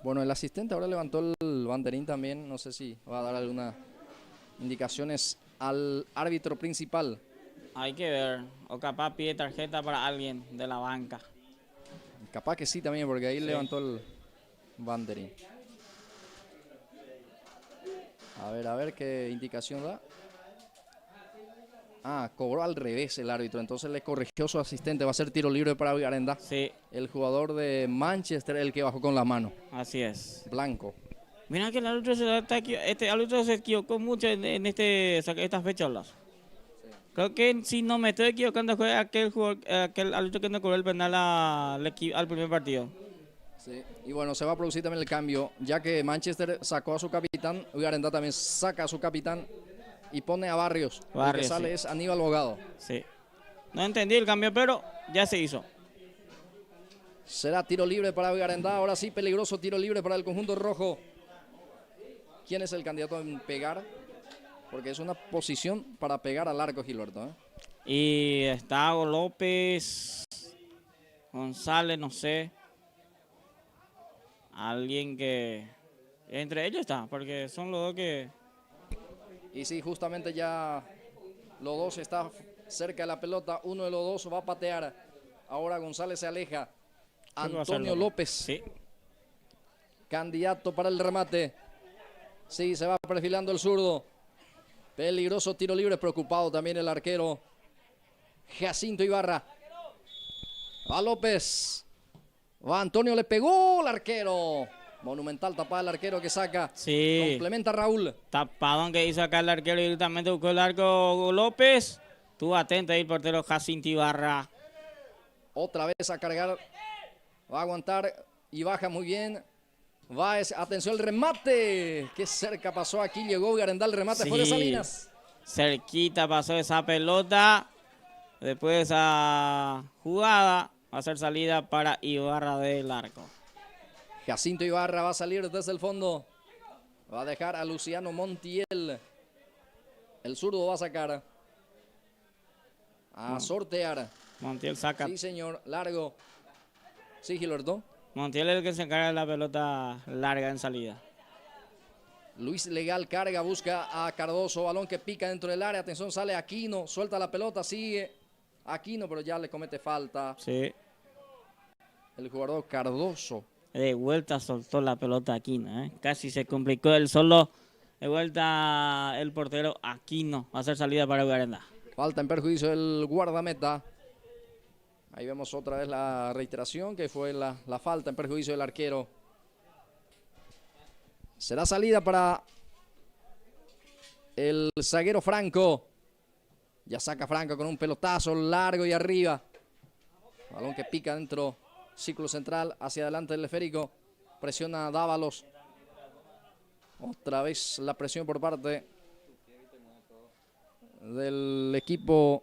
Bueno, el asistente ahora levantó el banderín también. No sé si va a dar algunas indicaciones al árbitro principal. Hay que ver. O capaz pide tarjeta para alguien de la banca. Capaz que sí también, porque ahí levantó el banderín. A ver qué indicación da. Ah, cobró al revés el árbitro, entonces le corrigió su asistente. Va a ser tiro libre para Garandá. Sí. El jugador de Manchester, el que bajó con la mano. Así es. Blanco. Mira que el árbitro este árbitro se equivocó mucho en esta fecha. Sí. Creo que si no me estoy equivocando fue aquel árbitro que no cobró el penal al primer partido. Sí. Y bueno, se va a producir también el cambio, ya que Manchester sacó a su capitán, Garandá también saca a su capitán y pone a Barrios. El que sale es Aníbal Bogado. Sí. No entendí el cambio, pero ya se hizo. Será tiro libre para Garandá. Ahora sí, peligroso tiro libre para el conjunto rojo. ¿Quién es el candidato en pegar? Porque es una posición para pegar al arco, Gilberto. Y está López, González, no sé. Alguien que... Entre ellos está, porque son los dos que... Y sí, justamente ya los dos están cerca de la pelota. Uno de los dos va a patear. Ahora González se aleja. Antonio López. Sí. Candidato para el remate. Sí, se va perfilando el zurdo. Peligroso tiro libre, preocupado también el arquero Jacinto Ibarra. Va López. Va Antonio, le pegó el arquero. Monumental tapada el arquero que saca. Sí. Complementa Raúl. Tapadón que hizo acá el arquero y directamente buscó el arco López. Estuvo atento ahí el portero Jacinto Ibarra. Otra vez a cargar. Va a aguantar y baja muy bien. Va, atención el remate. Qué cerca pasó aquí. Llegó Garandá, el remate fue de Salinas. Cerquita pasó esa pelota. Después de esa jugada va a ser salida para Ibarra del arco. Jacinto Ibarra va a salir desde el fondo. Va a dejar a Luciano Montiel. El zurdo va a sacar. A sortear. Montiel saca. Sí, señor. Largo. Sí, Gilberto. Montiel es el que se encarga de la pelota larga en salida. Luis Legal carga, busca a Cardoso. Balón que pica dentro del área. Atención, sale Aquino. Suelta la pelota, sigue Aquino, pero ya le comete falta. Sí. El jugador Cardoso. De vuelta soltó la pelota Aquino, ¿eh? Casi se complicó el solo. De vuelta el portero Aquino. Va a hacer salida para Ugarenda. Falta en perjuicio del guardameta. Ahí vemos otra vez la reiteración, que fue la falta en perjuicio del arquero. Será salida para el zaguero Franco. Ya saca Franco con un pelotazo largo y arriba. Balón que pica dentro, círculo central, hacia adelante del esférico. Presiona a Dávalos. Otra vez la presión por parte del equipo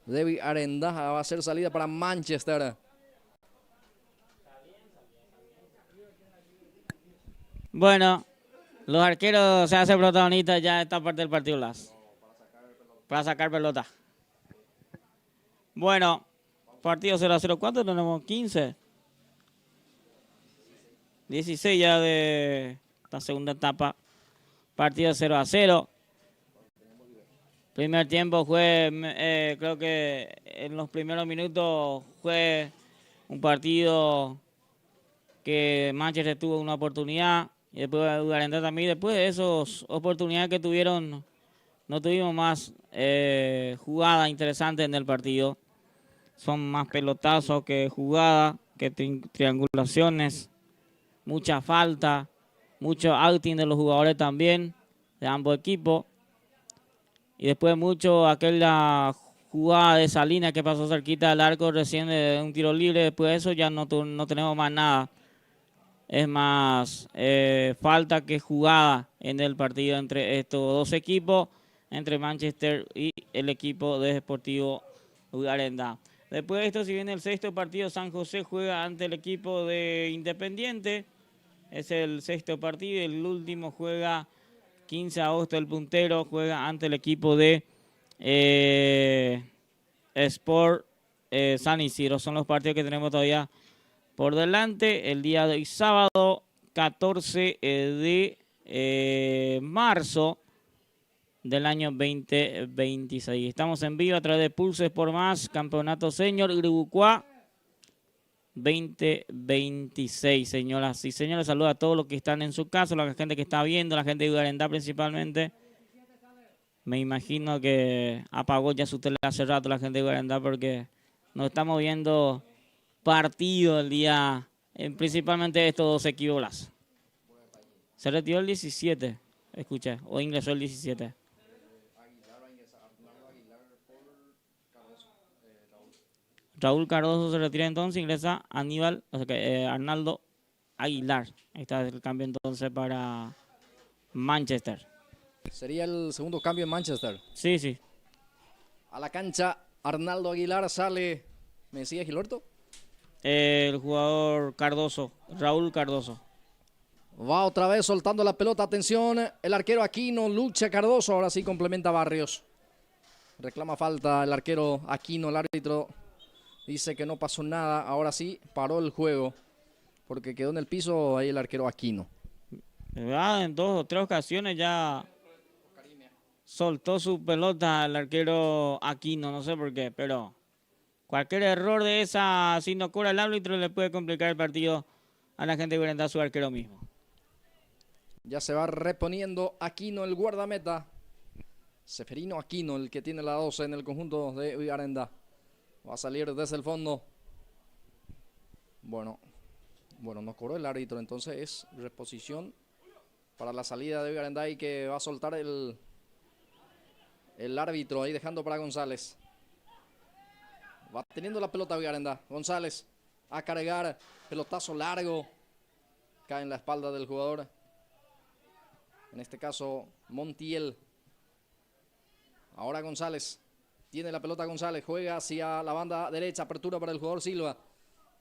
de Arenda. Va a ser salida para Manchester. Bueno, los arqueros se hacen protagonistas ya en esta parte del partido, para sacar pelota. Bueno, partido 0-0. ¿Cuánto tenemos? 15. 16 ya de esta segunda etapa. Partido 0-0. Primer tiempo fue, creo que en los primeros minutos fue un partido que Manchester tuvo una oportunidad y después Ugarenda también. Después de esas oportunidades que tuvieron, no tuvimos más jugadas interesantes en el partido. Son más pelotazos que jugadas, que triangulaciones, mucha falta, mucho outing de los jugadores también, de ambos equipos. Y después mucho aquella jugada de Salinas que pasó cerquita del arco recién de un tiro libre. Después de eso ya no tenemos más nada. Es más falta que jugada en el partido entre estos dos equipos, entre Manchester y el equipo de Deportivo Ugarenda. Después de esto, si viene el sexto partido, San José juega ante el equipo de Independiente. Es el sexto partido. El último juega 15 de agosto, el puntero juega ante el equipo de Sport San Isidro. Son los partidos que tenemos todavía por delante. El día de hoy, sábado 14 de marzo del año 2026. Estamos en vivo a través de Pulse Sport Más, Campeonato Senior Iribucuá 2026, señoras y señores. Saludos a todos los que están en su casa, la gente que está viendo, la gente de Ugarenda principalmente. Me imagino que apagó ya su tele hace rato la gente de Ugarenda porque nos estamos viendo partido el día, principalmente estos dos equipos. Se retiró el 17, escuché, o ingresó el 17. Raúl Cardoso se retira entonces, ingresa Aníbal, o sea que, Arnaldo Aguilar. Ahí está el cambio entonces para Manchester. Sería el segundo cambio en Manchester. Sí, sí. A la cancha, Arnaldo Aguilar sale. ¿Me decía Gilberto? El jugador Cardoso, Raúl Cardoso. Va otra vez soltando la pelota. Atención, el arquero Aquino, lucha Cardoso. Ahora sí complementa Barrios. Reclama falta el arquero Aquino. El árbitro dice que no pasó nada. Ahora sí paró el juego porque quedó en el piso ahí el arquero Aquino. En 2 o 3 ocasiones ya soltó su pelota el arquero Aquino. No sé por qué, pero cualquier error de esa, si no cobra el árbitro, le puede complicar el partido a la gente que enfrenta a su arquero mismo. Ya se va reponiendo Aquino, el guardameta. Seferino Aquino, el que tiene la 12 en el conjunto de Ugarenda. Va a salir desde el fondo. Bueno, no cobró el árbitro, entonces es reposición para la salida de Ugarenda y que va a soltar el árbitro ahí dejando para González. Va teniendo la pelota Ugarenda. González a cargar, pelotazo largo. Cae en la espalda del jugador. En este caso, Montiel. Ahora González. Tiene la pelota González. Juega hacia la banda derecha. Apertura para el jugador Silva.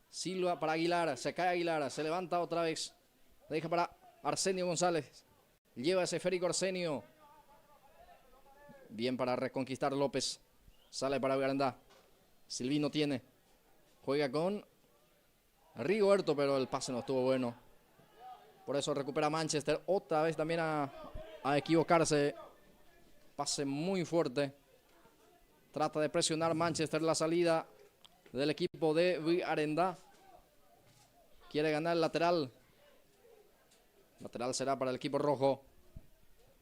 Silva para Aguilar. Se cae Aguilar. Se levanta otra vez. Deja para Arsenio González. Lleva ese esférico Arsenio. Bien para reconquistar López. Sale para Vigarandá. Silvino tiene. Juega con Rigoberto, pero el pase no estuvo bueno. Por eso recupera Manchester. Otra vez también a equivocarse. Pase muy fuerte. Trata de presionar Manchester la salida del equipo de Vigarandá. Quiere ganar el lateral. Lateral será para el equipo rojo.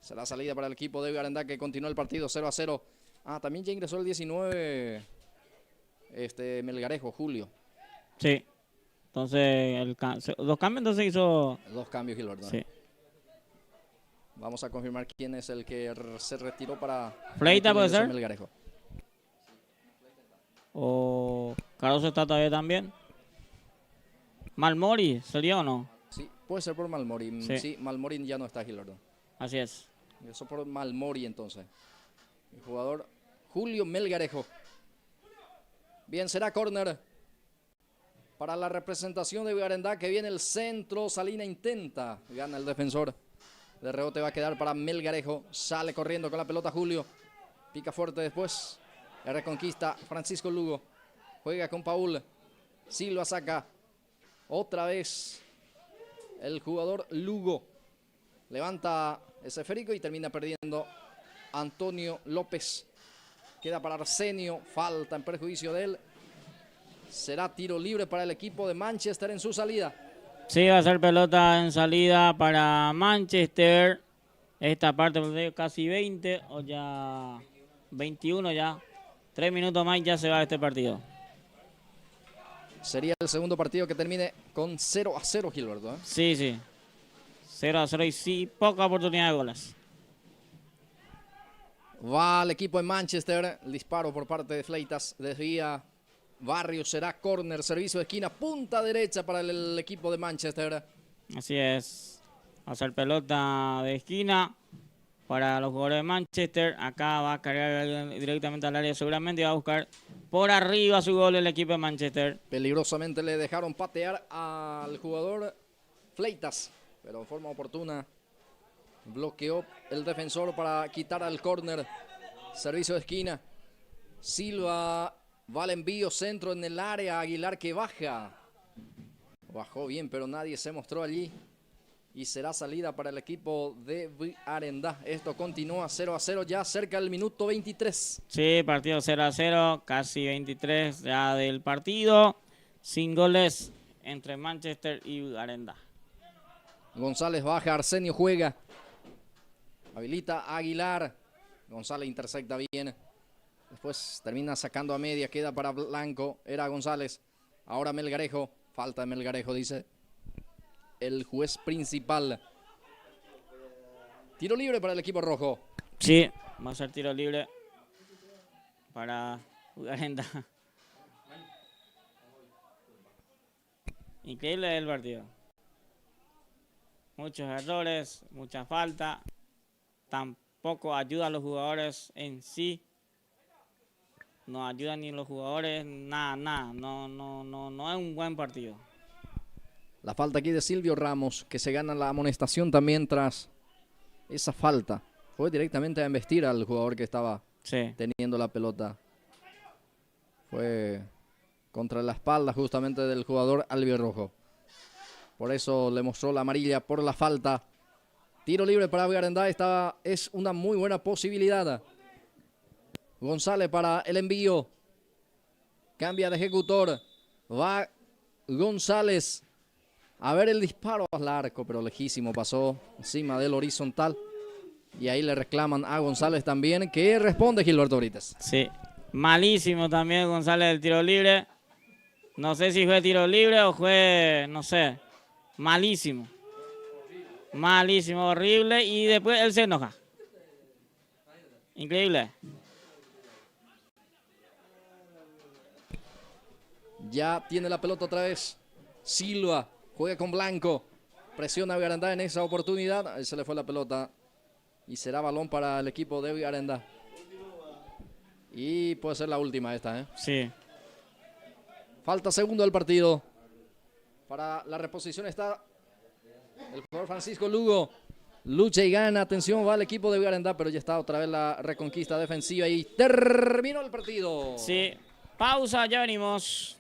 Será salida para el equipo de Vigarandá, que continúa el partido 0-0. También ya ingresó el 19 Melgarejo, Julio. Sí. Entonces, los cambios entonces hizo... 2 cambios, Gilberto. Sí. Vamos a confirmar quién es el que se retiró para... ¿Fleita puede ser? Melgarejo. ¿O Carlos está todavía también? ¿Malmori sería o no? Sí, puede ser por Malmori. Sí, Malmori ya no está, Gilberto. Así es. Eso por Malmori entonces. El jugador Julio Melgarejo. Bien, será córner para la representación de Vigarandá, que viene el centro. Salina intenta, gana el defensor. De rebote va a quedar para Melgarejo. Sale corriendo con la pelota Julio. Pica fuerte después. La reconquista Francisco Lugo. Juega con Paul. Silva saca. Otra vez el jugador Lugo. Levanta ese esférico y termina perdiendo Antonio López. Queda para Arsenio. Falta en perjuicio de él. Será tiro libre para el equipo de Manchester en su salida. Sí, va a ser pelota en salida para Manchester. Esta parte casi 20 o ya 21 ya. 3 minutos más y ya se va este partido. Sería el segundo partido que termine con 0-0, Gilberto. Sí, sí. 0-0 y sí, poca oportunidad de goles. Va el equipo de Manchester. El disparo por parte de Fleitas. Desvía Barrios. Será córner. Servicio de esquina. Punta derecha para el equipo de Manchester. Así es. Va a ser pelota de esquina para los jugadores de Manchester. Acá va a cargar directamente al área seguramente y va a buscar por arriba su gol el equipo de Manchester. Peligrosamente le dejaron patear al jugador Fleitas, pero en forma oportuna bloqueó el defensor para quitar al córner. Servicio de esquina. Silva va al envío, centro en el área. Aguilar que baja. Bajó bien, pero nadie se mostró allí. Y será salida para el equipo de Vigarandá. Esto continúa 0-0 ya cerca del minuto 23. Sí, partido 0-0, casi 23 ya del partido. Sin goles entre Manchester y Vigarandá. González baja, Arsenio juega. Habilita a Aguilar. González intersecta bien. Después termina sacando a media. Queda para Blanco. Era González. Ahora Melgarejo. Falta de Melgarejo, dice el juez principal. Tiro libre para el equipo rojo. Sí, va a ser tiro libre para Vigarandá. Increíble el partido. Muchos errores, mucha falta. Tampoco ayuda a los jugadores en sí. No ayudan ni los jugadores, nada. No es un buen partido. La falta aquí de Silvio Ramos, que se gana la amonestación también tras esa falta. Fue directamente a embestir al jugador que estaba teniendo la pelota. Fue contra la espalda justamente del jugador albirrojo. Por eso le mostró la amarilla por la falta. Tiro libre para Vigarandá. Esta es una muy buena posibilidad. González para el envío. Cambia de ejecutor. Va González. A ver el disparo al arco, pero lejísimo. Pasó encima del horizontal. Y ahí le reclaman a González también. ¿Qué responde Gilberto Brites? Sí, malísimo también González del tiro libre. No sé si fue tiro libre o fue, no sé, malísimo. Malísimo, horrible. Y después él se enoja. Increíble. Ya tiene la pelota otra vez. Silva juega con Blanco. Presiona a Vigarandá en esa oportunidad. Ahí se le fue la pelota. Y será balón para el equipo de Vigarandá. Y puede ser la última esta, ¿eh? Sí. Falta segundo del partido. Para la reposición está El jugador Francisco Lugo lucha y gana. Atención, va el equipo de Garandá, pero ya está otra vez la reconquista defensiva y terminó el partido. Sí, pausa, ya venimos.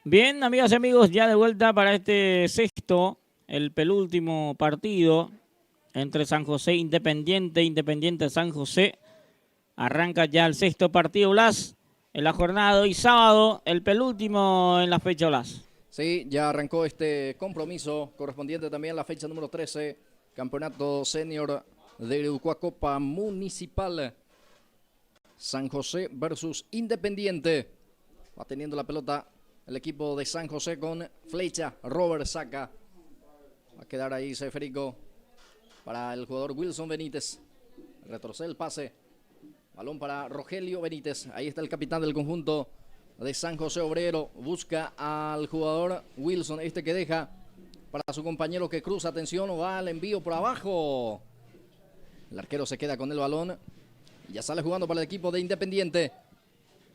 Bien, amigas y amigos, ya de vuelta para este sexto, el penúltimo partido entre San José Independiente, Independiente San José. Arranca ya el sexto partido, Blas, en la jornada de hoy sábado, el penúltimo en la fecha, Blas. Sí, ya arrancó este compromiso correspondiente también a la fecha número 13, Campeonato Senior de Uruguay Copa Municipal. San José versus Independiente. Va teniendo la pelota el equipo de San José con flecha. Robert saca. Va a quedar ahí Ceferico para el jugador Wilson Benítez. Retrocede el pase. Balón para Rogelio Benítez. Ahí está el capitán del conjunto de San José Obrero. Busca al jugador Wilson. Este que deja para su compañero que cruza. Atención, va al envío por abajo. El arquero se queda con el balón. Ya sale jugando para el equipo de Independiente.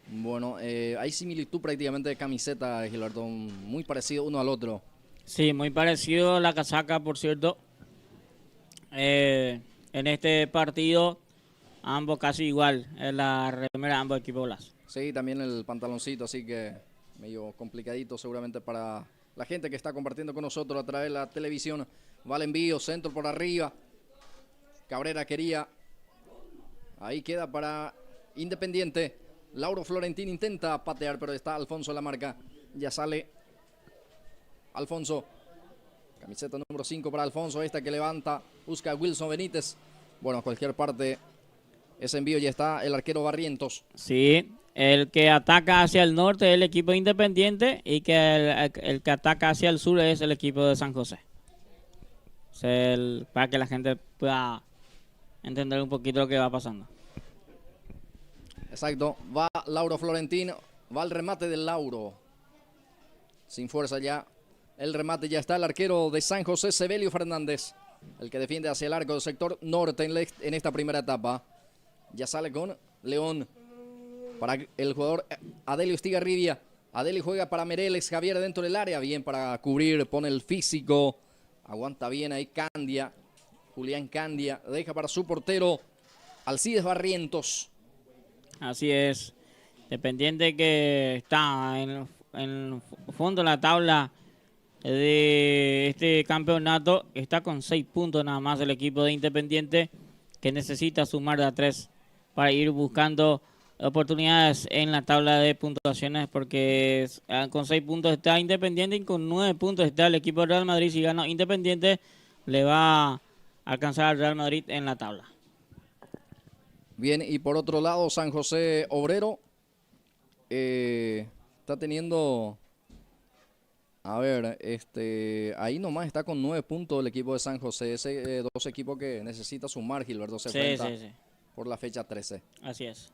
Bueno, hay similitud prácticamente de camiseta, Gilberto. Muy parecido uno al otro. Sí, muy parecido la casaca, por cierto. En este partido, ambos casi igual. En la remera, ambos equipos, Blas. Sí, también el pantaloncito, así que medio complicadito seguramente para la gente que está compartiendo con nosotros a través de la televisión. Va el envío, centro por arriba. Cabrera quería. Ahí queda para Independiente. Lauro Florentín intenta patear, pero está Alfonso en la marca. Ya sale Alfonso. Camiseta número 5 para Alfonso. Esta que levanta. Busca a Wilson Benítez. Bueno, a cualquier parte. Ese envío ya está el arquero Barrientos. Sí, el que ataca hacia el norte es el equipo Independiente y que el que ataca hacia el sur es el equipo de San José. Para que la gente pueda entender un poquito lo que va pasando. Exacto, va Lauro Florentín, va el remate del Lauro. Sin fuerza ya, el remate ya está el arquero de San José, Sebelio Fernández. El que defiende hacia el arco del sector norte en esta primera etapa. Ya sale con León. Para el jugador Adelio Estigarribia. Adelio juega para Mereles, Javier dentro del área. Bien para cubrir, pone el físico. Aguanta bien ahí Candia. Julián Candia deja para su portero Alcides Barrientos. Así es. Independiente que está en el fondo de la tabla de este campeonato. Está con 6 puntos nada más el equipo de Independiente, que necesita sumar de a 3 para ir buscando oportunidades en la tabla de puntuaciones, porque con 6 puntos está Independiente y con 9 puntos está el equipo de Real Madrid. Si gana Independiente, le va a alcanzar al Real Madrid en la tabla. Bien, y por otro lado, San José Obrero está teniendo, a ver, ahí nomás está con 9 puntos el equipo de San José. Ese dos equipos que necesita sumar, Gilberto, se enfrenta Sí. por la fecha 13. Así es.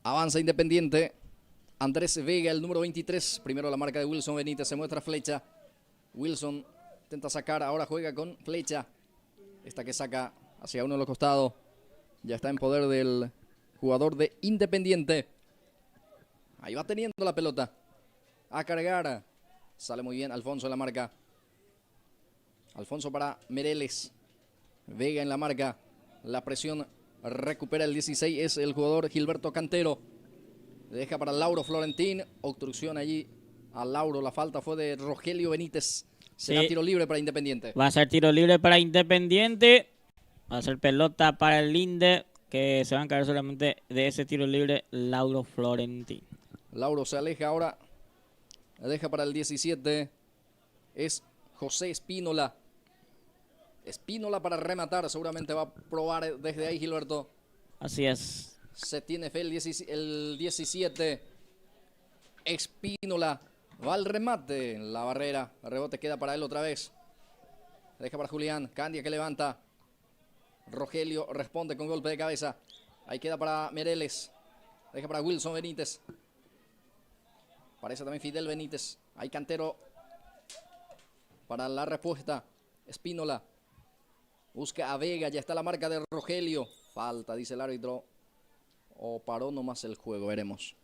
Avanza Independiente. Andrés Vega, el número 23. Primero la marca de Wilson Benítez, se muestra flecha. Wilson intenta sacar, ahora juega con flecha. Esta que saca hacia uno de los costados. Ya está en poder del jugador de Independiente. Ahí va teniendo la pelota. A cargar. Sale muy bien Alfonso en la marca. Alfonso para Mereles. Vega en la marca. La presión recupera el 16. Es el jugador Gilberto Cantero. Deja para Lauro Florentín. Obstrucción allí a Lauro. La falta fue de Rogelio Benítez. Será tiro libre para Independiente. Va a ser tiro libre para Independiente. Va a ser pelota para el Linde, que se va a encargar solamente de ese tiro libre Lauro Florentín. Lauro se aleja ahora. Deja para el 17. Es José Espínola. Espínola para rematar. Seguramente va a probar desde ahí Gilberto. Así es. Se tiene fe el 17. Espínola. Va al remate en la barrera. El rebote queda para él otra vez. Deja para Julián. Candia que levanta. Rogelio responde con golpe de cabeza. Ahí queda para Mereles. Deja para Wilson Benítez. Parece también Fidel Benítez. Ahí Cantero para la respuesta. Espínola. Busca a Vega. Ya está la marca de Rogelio. Falta, dice el árbitro. O paró nomás el juego. Veremos.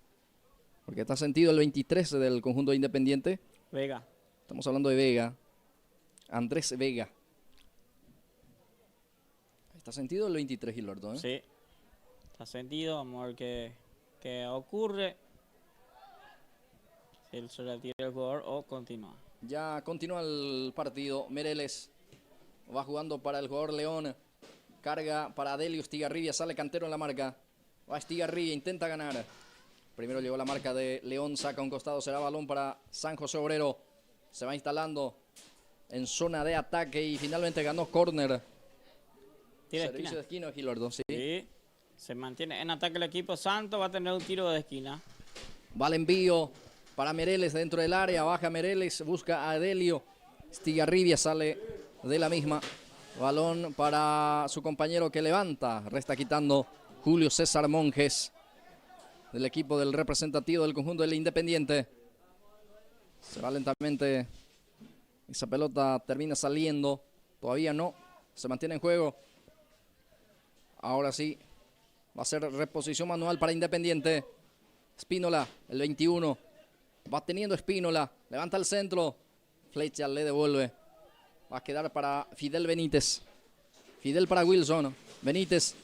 Porque está sentido el 23 del conjunto de Independiente. Vega. Estamos hablando de Vega. Andrés Vega. Está sentido el 23, Gilberto, ¿eh? Sí. Está sentido. Vamos a ver qué ocurre. él se retira el jugador o continúa. Ya continúa el partido. Mereles va jugando para el jugador León. Carga para Adelio Estigarribia. Sale Cantero en la marca. Va Estigarribia, intenta ganar. Primero llegó la marca de León. Saca un costado. Será balón para San José Obrero. Se va instalando en zona de ataque y finalmente ganó córner. Servicio de esquina, Gilardo. Sí. Sí. Se mantiene en ataque el equipo Santo. Va a tener un tiro de esquina. Va el envío para Mereles dentro del área. Baja Mereles. Busca a Adelio. Estigarribia sale de la misma. Balón para su compañero que levanta. Resta quitando Julio César Monjes del equipo del representativo del conjunto del Independiente. Se va lentamente. Esa pelota termina saliendo. Todavía no. Se mantiene en juego. Ahora sí. Va a ser reposición manual para Independiente. Espínola, el 21. Va teniendo Espínola. Levanta el centro. Flecha le devuelve. Va a quedar para Fidel Benítez. Fidel para Wilson. Benítez.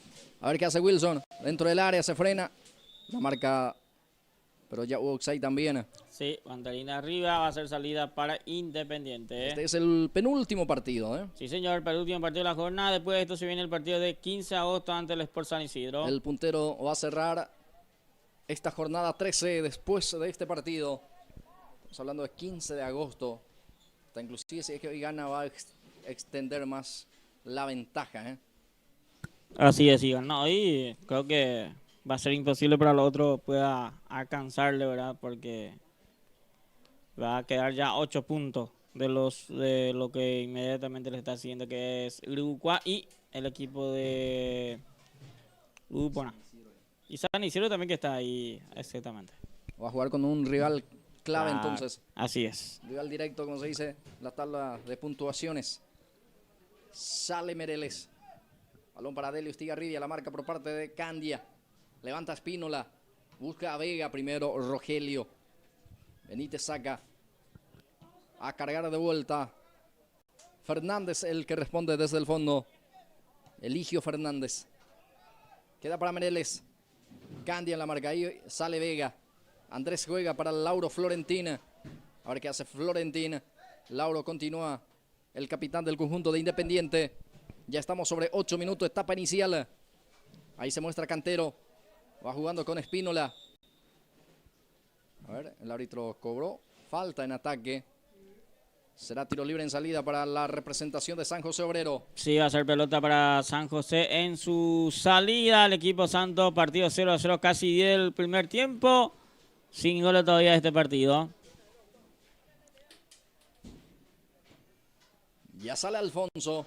A ver qué hace Wilson. Dentro del área se frena. La marca. Pero ya hubo offside también. Sí, banderina arriba. Va a ser salida para Independiente. Este es el penúltimo partido. Sí, señor. El último partido de la jornada. Después de esto se viene el partido de 15 de agosto ante el Sport San Isidro. El puntero va a cerrar esta jornada 13 después de este partido. Estamos hablando de 15 de agosto. Hasta inclusive si es que hoy gana va a extender más la ventaja. Así es, Iván. No, y creo que va a ser imposible para los otros pueda alcanzarle, ¿verdad? Porque va a quedar ya 8 puntos de lo que inmediatamente le está haciendo, que es Uruguay y el equipo de Upona. Y San Isidro también que está ahí, exactamente. Va a jugar con un rival clave Claro, entonces. así es. Rival directo, como se dice, la tabla de puntuaciones. Sale Mereles. Balón para Adelio Estigarribia, la marca por parte de Candia. Levanta Espínola. Busca a Vega primero, Rogelio. Benítez saca. A cargar de vuelta. Fernández el que responde desde el fondo. Eligio Fernández. Queda para Mereles. Candia en la marca. Ahí sale Vega. Andrés juega para Lauro Florentina. A ver qué hace Florentina. Lauro continúa. El capitán del conjunto de Independiente. Ya estamos sobre 8 minutos, etapa inicial. Ahí se muestra Cantero. Va jugando con Espínola. A ver, el árbitro cobró falta en ataque. Será tiro libre en salida para la representación de San José Obrero. Sí, va a ser pelota para San José en su salida. El equipo Santo, partido 0-0 casi del primer tiempo. Sin goles todavía de este partido. Ya sale Alfonso.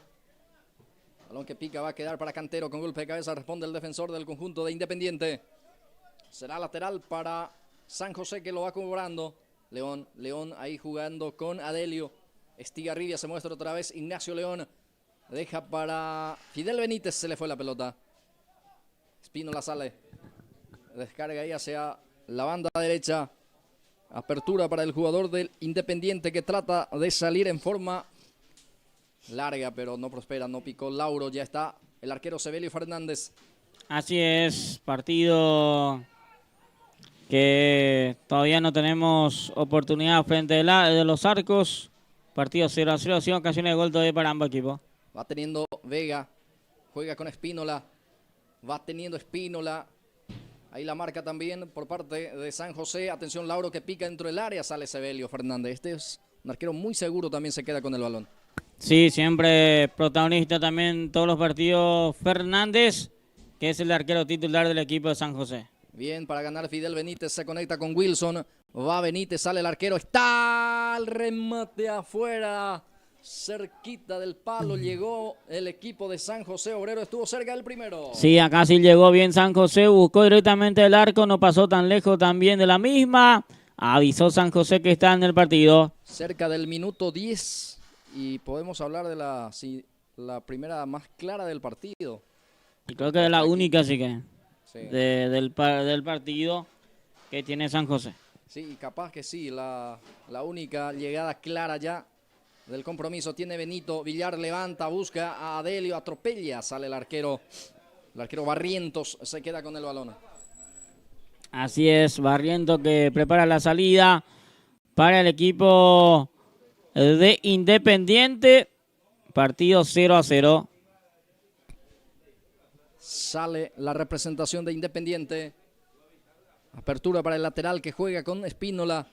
Balón que pica va a quedar para Cantero con golpe de cabeza. Responde el defensor del conjunto de Independiente. Será lateral para San José que lo va cobrando. León ahí jugando con Adelio. Estigarribia se muestra otra vez. Ignacio León deja para Fidel Benítez. Se le fue la pelota. Espínola sale. Descarga ahí hacia la banda derecha. Apertura para el jugador del Independiente que trata de salir en forma larga, pero no prospera, no picó Lauro. Ya está el arquero Sebelio Fernández. Así es, partido que todavía no tenemos oportunidad frente de los arcos. Partido 0-0, sin ocasiones de gol todavía para ambos equipos. Va teniendo Vega, juega con Espínola. Va teniendo Espínola. Ahí la marca también por parte de San José. Atención, Lauro que pica dentro del área. Sale Sebelio Fernández. Este es un arquero muy seguro, también se queda con el balón. Sí, siempre protagonista también todos los partidos Fernández, que es el arquero titular del equipo de San José. Bien, para ganar Fidel Benítez se conecta con Wilson. Va Benítez, sale el arquero. Está el remate afuera. Cerquita del palo llegó el equipo de San José Obrero. Estuvo cerca del primero. Sí, acá sí llegó bien San José. Buscó directamente el arco. No pasó tan lejos también de la misma. Avisó San José que está en el partido. Cerca del minuto 10. Y podemos hablar de la primera más clara del partido. Y creo que es la única, así que, Sí. del partido que tiene San José. Sí, capaz que sí, la única llegada clara ya del compromiso. Tiene Benito, Villar levanta, busca a Adelio, atropella, sale el arquero Barrientos, se queda con el balón. Así es, Barriento que prepara la salida. para el equipo de Independiente. Partido 0-0. Sale la representación de Independiente. Apertura para el lateral que juega con Espínola.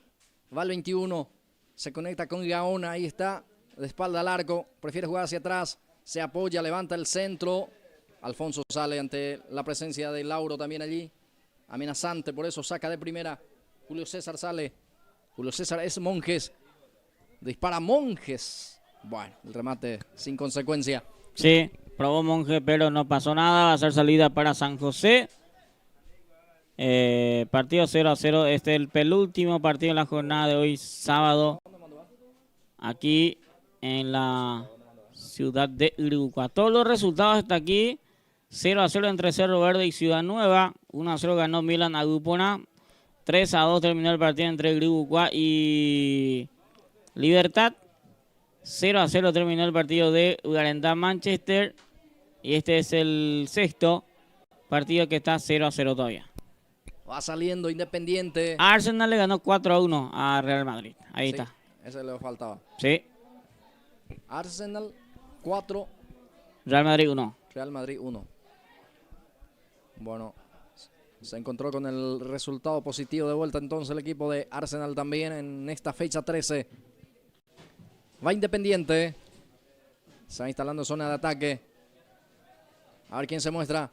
Va el 21. Se conecta con Gaona. Ahí está. De espalda al arco. Prefiere jugar hacia atrás. Se apoya. Levanta el centro. Alfonso sale ante la presencia de Lauro también allí. Amenazante. Por eso saca de primera. Julio César sale. Julio César es Monjes. Dispara Monjes. Bueno, el remate sin consecuencia. Sí, probó Monje, pero no pasó nada. Va a ser salida para San José. Partido 0-0. Este es el penúltimo partido de la jornada de hoy, sábado. Aquí en la ciudad de Iribucuá. Todos los resultados hasta aquí. 0-0 entre Cerro Verde y Ciudad Nueva. 1-0 ganó Milan a Gupona. 3-2 terminó el partido entre Iribucuá y Libertad. 0-0 terminó el partido de Ugarendá Manchester. Y este es el sexto partido que está 0-0 todavía. Va saliendo Independiente. Arsenal le ganó 4-1 a Real Madrid. Ahí Sí, está. ese le faltaba. Sí. Arsenal 4, Real Madrid 1. Real Madrid 1. Bueno, se encontró con el resultado positivo de vuelta entonces el equipo de Arsenal también en esta fecha 13. Va Independiente. Se va instalando zona de ataque. A ver quién se muestra.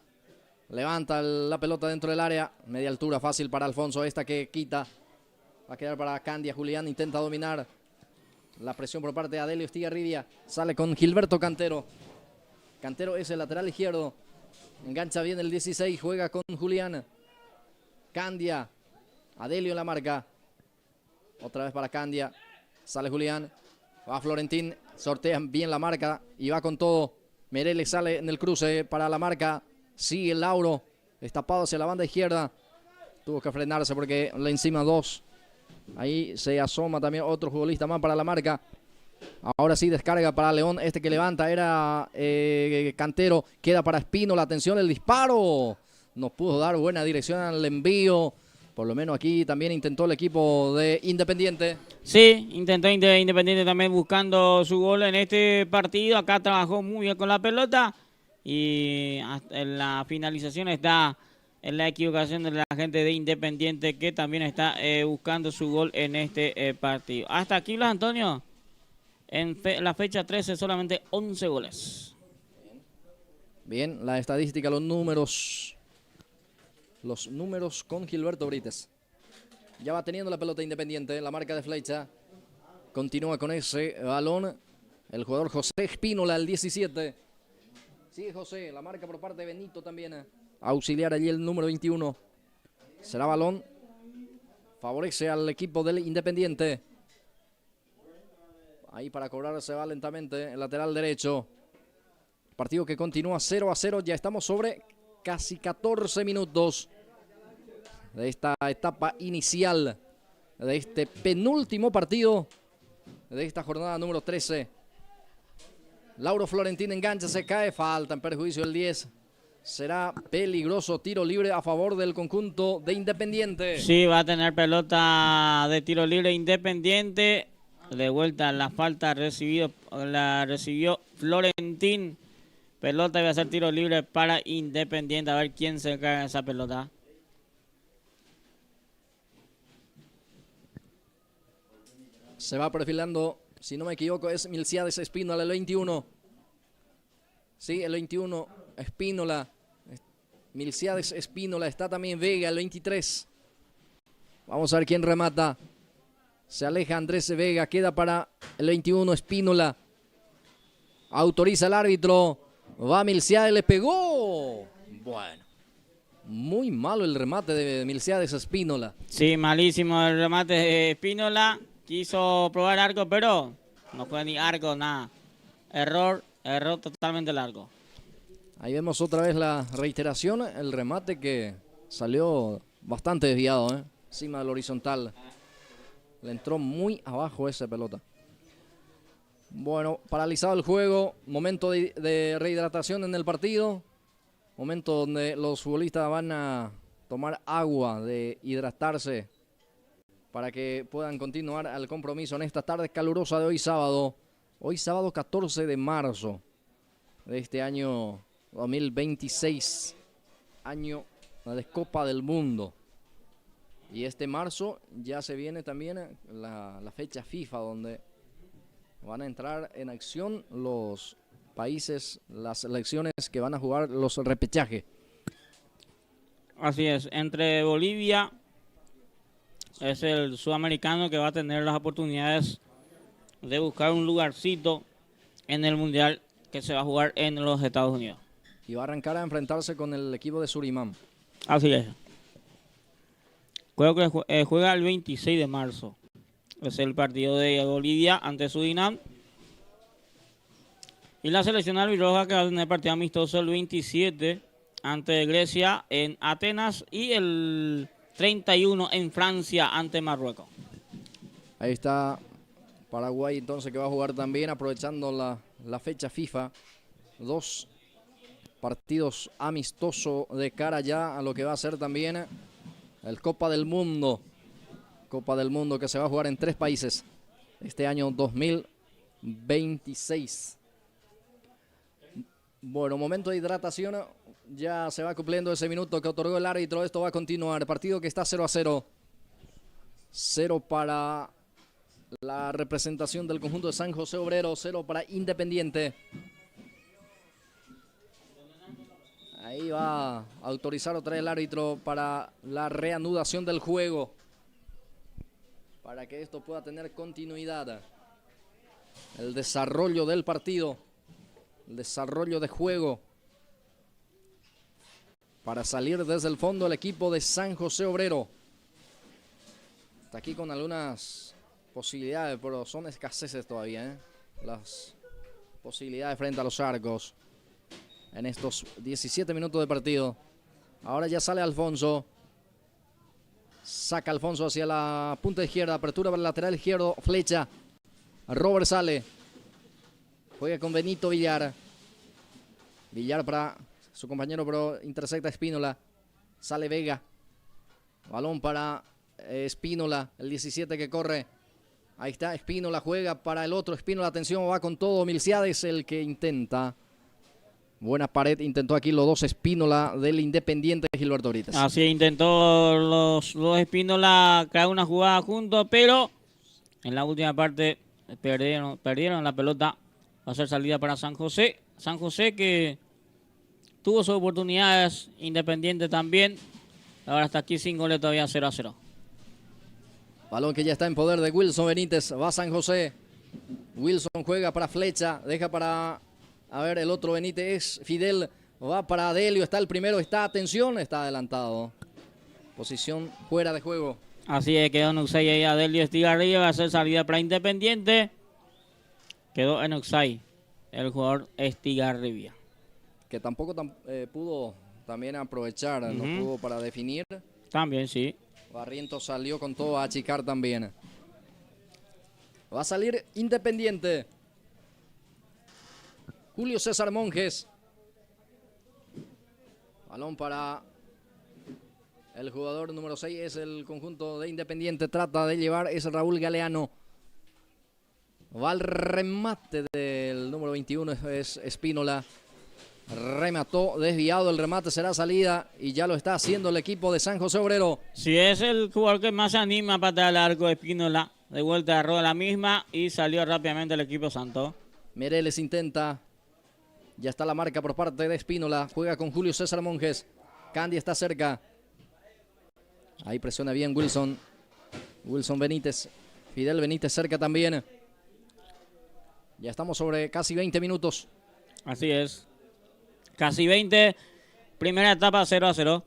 Levanta la pelota dentro del área. Media altura fácil para Alfonso. Esta que quita. Va a quedar para Candia. Julián intenta dominar. La presión por parte de Adelio Estigarribia. Sale con Gilberto Cantero. Cantero es el lateral izquierdo. Engancha bien el 16. Juega con Julián. Candia. Adelio en la marca. Otra vez para Candia. Sale Julián. Va Florentín. Sortea bien la marca. Y va con todo. Merele sale en el cruce para la marca. Sigue el Lauro. Destapado hacia la banda izquierda. Tuvo que frenarse porque le encima 2. Ahí se asoma también otro futbolista más para la marca. Ahora sí descarga para León. Este que levanta era Cantero. Queda para Espínola. Atención el disparo. Nos pudo dar buena dirección al envío. Por lo menos aquí también intentó el equipo de Independiente. Sí, intentó Independiente también buscando su gol en este partido. Acá trabajó muy bien con la pelota. Y hasta en la finalización está en la equivocación de la gente de Independiente, que también está buscando su gol en este partido. Hasta aquí, Blas Antonio. En la fecha 13 solamente 11 goles. Bien, la estadística, los números. Los números con Gilberto Brites. Ya va teniendo la pelota Independiente, la marca de Flecha. Continúa con ese balón el jugador José Espínola, el 17. Sigue José, la marca por parte de Benito también. Auxiliar allí el número 21. Será balón. Favorece al equipo del Independiente. Ahí para cobrar se va lentamente el lateral derecho. Partido que continúa 0-0. Ya estamos sobre casi 14 minutos de esta etapa inicial de este penúltimo partido de esta jornada número 13. Lauro Florentín engancha, se cae, falta en perjuicio el 10. Será peligroso tiro libre a favor del conjunto de Independiente. Sí, va a tener pelota de tiro libre Independiente. De vuelta la falta la recibió Florentín. Pelota, va a ser tiro libre para Independiente. A ver quién se cae en esa pelota. Se va perfilando, si no me equivoco, es Milciades Espínola, el 21. Sí, el 21, Espínola. Milciades Espínola, está también Vega, el 23. Vamos a ver quién remata. Se aleja Andrés Vega, queda para el 21, Espínola. Autoriza el árbitro. Va Milciades, le pegó. Bueno, muy malo el remate de Milciades Espínola. Sí, malísimo el remate de Espínola. Quiso probar arco, pero no fue ni arco, nada. Error totalmente largo. Ahí vemos otra vez la reiteración, el remate que salió bastante desviado, encima del horizontal. Le entró muy abajo esa pelota. Bueno, paralizado el juego, momento de rehidratación en el partido. Momento donde los futbolistas van a tomar agua, de hidratarse. para que puedan continuar al compromiso en esta tarde calurosa de hoy sábado. Hoy sábado 14 de marzo de este año 2026, año de Copa del Mundo. Y este marzo ya se viene también la fecha FIFA, donde van a entrar en acción los países, las selecciones que van a jugar los repechajes. Así es, entre Bolivia es el sudamericano que va a tener las oportunidades de buscar un lugarcito en el Mundial que se va a jugar en los Estados Unidos. Y va a arrancar a enfrentarse con el equipo de Surinam. Así es. Creo que juega el 26 de marzo. Es el partido de Bolivia ante Surinam. Y la selección albirroja que va a tener partido amistoso el 27 ante Grecia en Atenas y el 31 en Francia ante Marruecos. Ahí está Paraguay entonces, que va a jugar también aprovechando la fecha FIFA. 2 partidos amistosos de cara ya a lo que va a ser también el Copa del Mundo. Copa del Mundo que se va a jugar en 3 países este año 2026. Bueno, momento de hidratación. Ya se va cumpliendo ese minuto que otorgó el árbitro. Esto va a continuar. Partido que está 0-0. 0 para la representación del conjunto de San José Obrero. 0 para Independiente. Ahí va a autorizar otra vez el árbitro para la reanudación del juego, para que esto pueda tener continuidad. El desarrollo del partido, el desarrollo de juego, para salir desde el fondo el equipo de San José Obrero. Está aquí con algunas posibilidades, pero son escaseces todavía, las posibilidades frente a los arcos en estos 17 minutos de partido. Ahora ya sale Alfonso. Saca Alfonso hacia la punta izquierda. Apertura para el lateral izquierdo. Flecha. Robert sale. Juega con Benito Villar. Villar para su compañero, pero intercepta Espínola. Sale Vega. Balón para Espínola. El 17 que corre. Ahí está Espínola. Juega para el otro. Espínola, atención, va con todo. Milciades el que intenta. Buena pared, intentó aquí los dos Espínola del Independiente de Gilberto Brites. Así intentó los dos Espínola crear una jugada juntos, pero en la última parte perdieron la pelota. Va a ser salida para San José. San José que tuvo sus oportunidades, Independiente también. Ahora está aquí sin goles, todavía 0-0. Balón que ya está en poder de Wilson Benítez. Va San José. Wilson juega para Flecha, deja para... A ver, el otro Benítez es Fidel. Va para Delio. Está el primero. Está, atención. Está adelantado. Posición fuera de juego. Así es, quedó en Uxay ahí. Delio Estigarribia. Va a ser salida para Independiente. Quedó en Uxay el jugador Estigarribia. Que tampoco pudo también aprovechar. No pudo para definir. También, sí. Barrientos salió con todo a achicar también. Va a salir Independiente. Julio César Monjes. Balón para el jugador número 6. Es el conjunto de Independiente. Trata de llevar. Es Raúl Galeano. Va al remate del número 21. Es Espínola. Remató. Desviado el remate. Será salida. Y ya lo está haciendo el equipo de San José Obrero. Si es el jugador que más se anima a patear al arco de Espínola. De vuelta agarró la misma. Y salió rápidamente el equipo santo. Mereles intenta. Ya está la marca por parte de Espínola. Juega con Julio César Monjes. Candy está cerca. Ahí presiona bien Wilson. Wilson Benítez. Fidel Benítez cerca también. Ya estamos sobre casi 20 minutos. Así es. Casi 20. Primera etapa 0-0.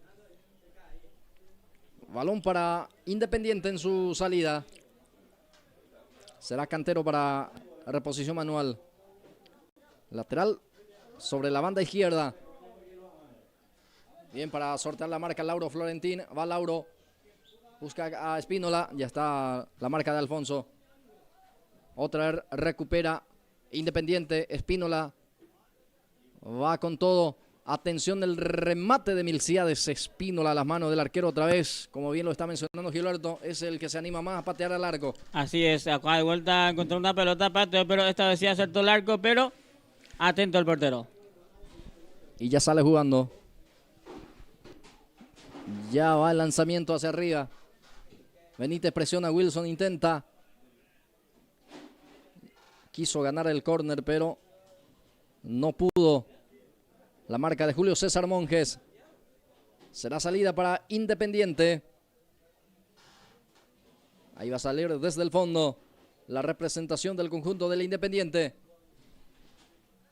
Balón para Independiente en su salida. Será Cantero para reposición manual. Lateral sobre la banda izquierda. Bien, para sortear la marca Lauro Florentín. Va Lauro. Busca a Espínola. Ya está la marca de Alfonso. Otra vez recupera Independiente. Espínola va con todo. Atención el remate de Milciades Espínola a las manos del arquero otra vez. Como bien lo está mencionando Gilberto, es el que se anima más a patear al arco. Así es, acá de vuelta encontró una pelota, pateo, pero esta vez sí acertó el arco, pero atento el portero. Y ya sale jugando. Ya va el lanzamiento hacia arriba. Benítez presiona, Wilson intenta. Quiso ganar el córner, pero no pudo. La marca de Julio César Monjes. Será salida para Independiente. Ahí va a salir desde el fondo la representación del conjunto del Independiente.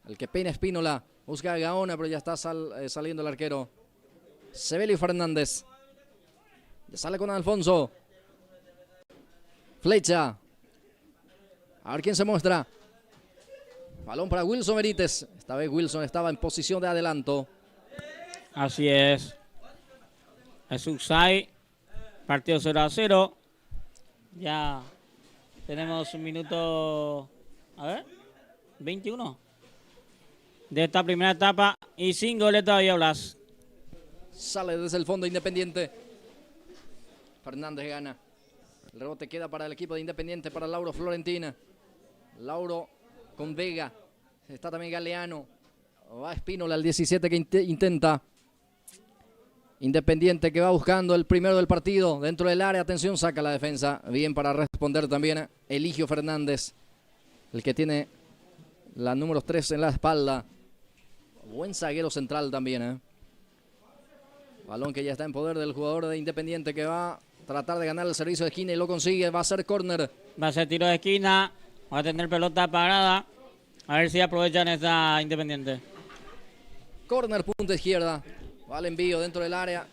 El que peina Espínola. Busca a Gaona, pero ya está saliendo el arquero. Sebelio Fernández. Ya sale con Alfonso. Flecha. A ver quién se muestra. Balón para Wilson Benítez. Esta vez Wilson estaba en posición de adelanto. Así es. Es Uxay. Partido 0-0. Ya tenemos un minuto. A ver. 21. De esta primera etapa. Y sin goles todavía Blas. Sale desde el fondo Independiente. Fernández gana. El rebote queda para el equipo de Independiente, para Lauro Florentina. Lauro con Vega. Está también Galeano. Va Espínola al 17 que intenta. Independiente que va buscando el primero del partido dentro del área. Atención, saca la defensa. Bien para responder también Eligio Fernández. El que tiene la número 3 en la espalda. Buen zaguero central también. Balón que ya está en poder del jugador de Independiente que va a tratar de ganar el servicio de esquina y lo consigue. Va a ser córner. Va a ser tiro de esquina. Va a tener pelota parada. A ver si aprovechan esta Independiente. Córner, punta izquierda. Va el envío dentro del área.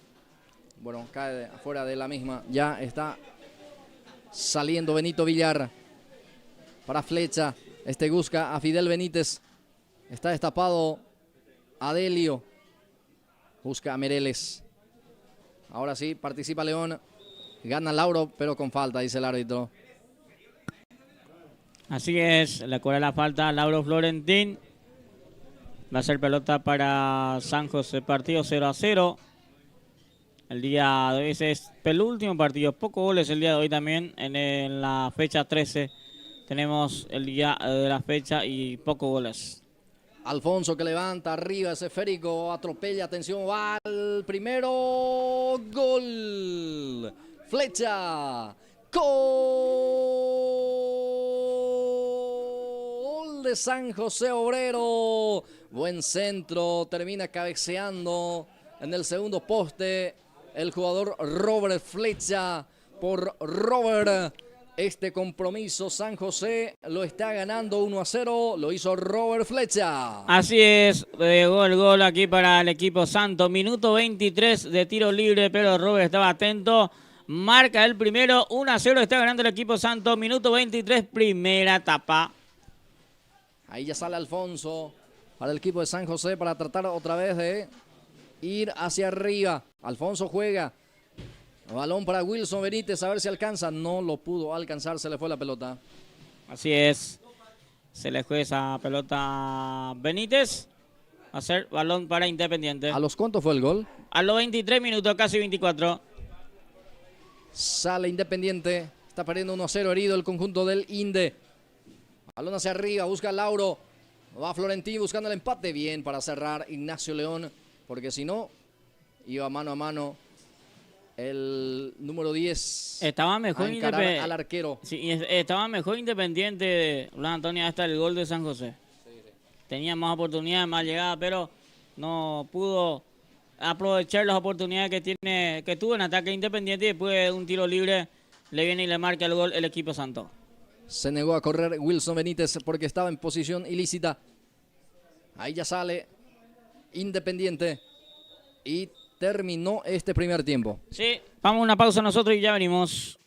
Bueno, cae afuera de la misma. Ya está saliendo Benito Villar. Para Flecha. Busca a Fidel Benítez. Está destapado Adelio. Busca a Mereles. Ahora sí, participa León. Gana Lauro, pero con falta, dice el árbitro. Así es, le cobra la falta a Lauro Florentín. Va a ser pelota para San José, partido 0-0. El día de hoy es el último partido, pocos goles el día de hoy también. En la fecha 13 tenemos el día de la fecha y pocos goles. Alfonso que levanta arriba ese esférico, atropella, atención, va al primero, gol. Flecha, gol de San José Obrero. Buen centro, termina cabeceando en el segundo poste el jugador Robert Flecha. Por Robert, este compromiso San José lo está ganando 1-0, lo hizo Robert Flecha. Así es, llegó el gol aquí para el equipo santo, minuto 23 de tiro libre, pero Robert estaba atento. Marca el primero, 1-0, está ganando el equipo santo, minuto 23, primera etapa. Ahí ya sale Alfonso para el equipo de San José para tratar otra vez de ir hacia arriba. Alfonso juega. Balón para Wilson Benítez, a ver si alcanza. No lo pudo alcanzar, se le fue la pelota. Así es. Se le fue esa pelota a Benítez. Va a ser balón para Independiente. ¿A los cuántos fue el gol? A los 23 minutos, casi 24. Sale Independiente. Está perdiendo 1-0, herido el conjunto del Inde. Balón hacia arriba, busca a Lauro. Va Florentín buscando el empate. Bien para cerrar Ignacio León, porque si no, iba mano a mano el número 10. Estaba mejor Independiente al arquero. Sí, estaba mejor Independiente, Blas Antonio, hasta el gol de San José. Sí. Tenía más oportunidades, más llegadas, pero no pudo aprovechar las oportunidades que tuvo en ataque Independiente, y después de un tiro libre le viene y le marca el gol el equipo santo. Se negó a correr Wilson Benítez porque estaba en posición ilícita. Ahí ya sale Independiente y terminó este primer tiempo. Sí, vamos a una pausa nosotros y ya venimos.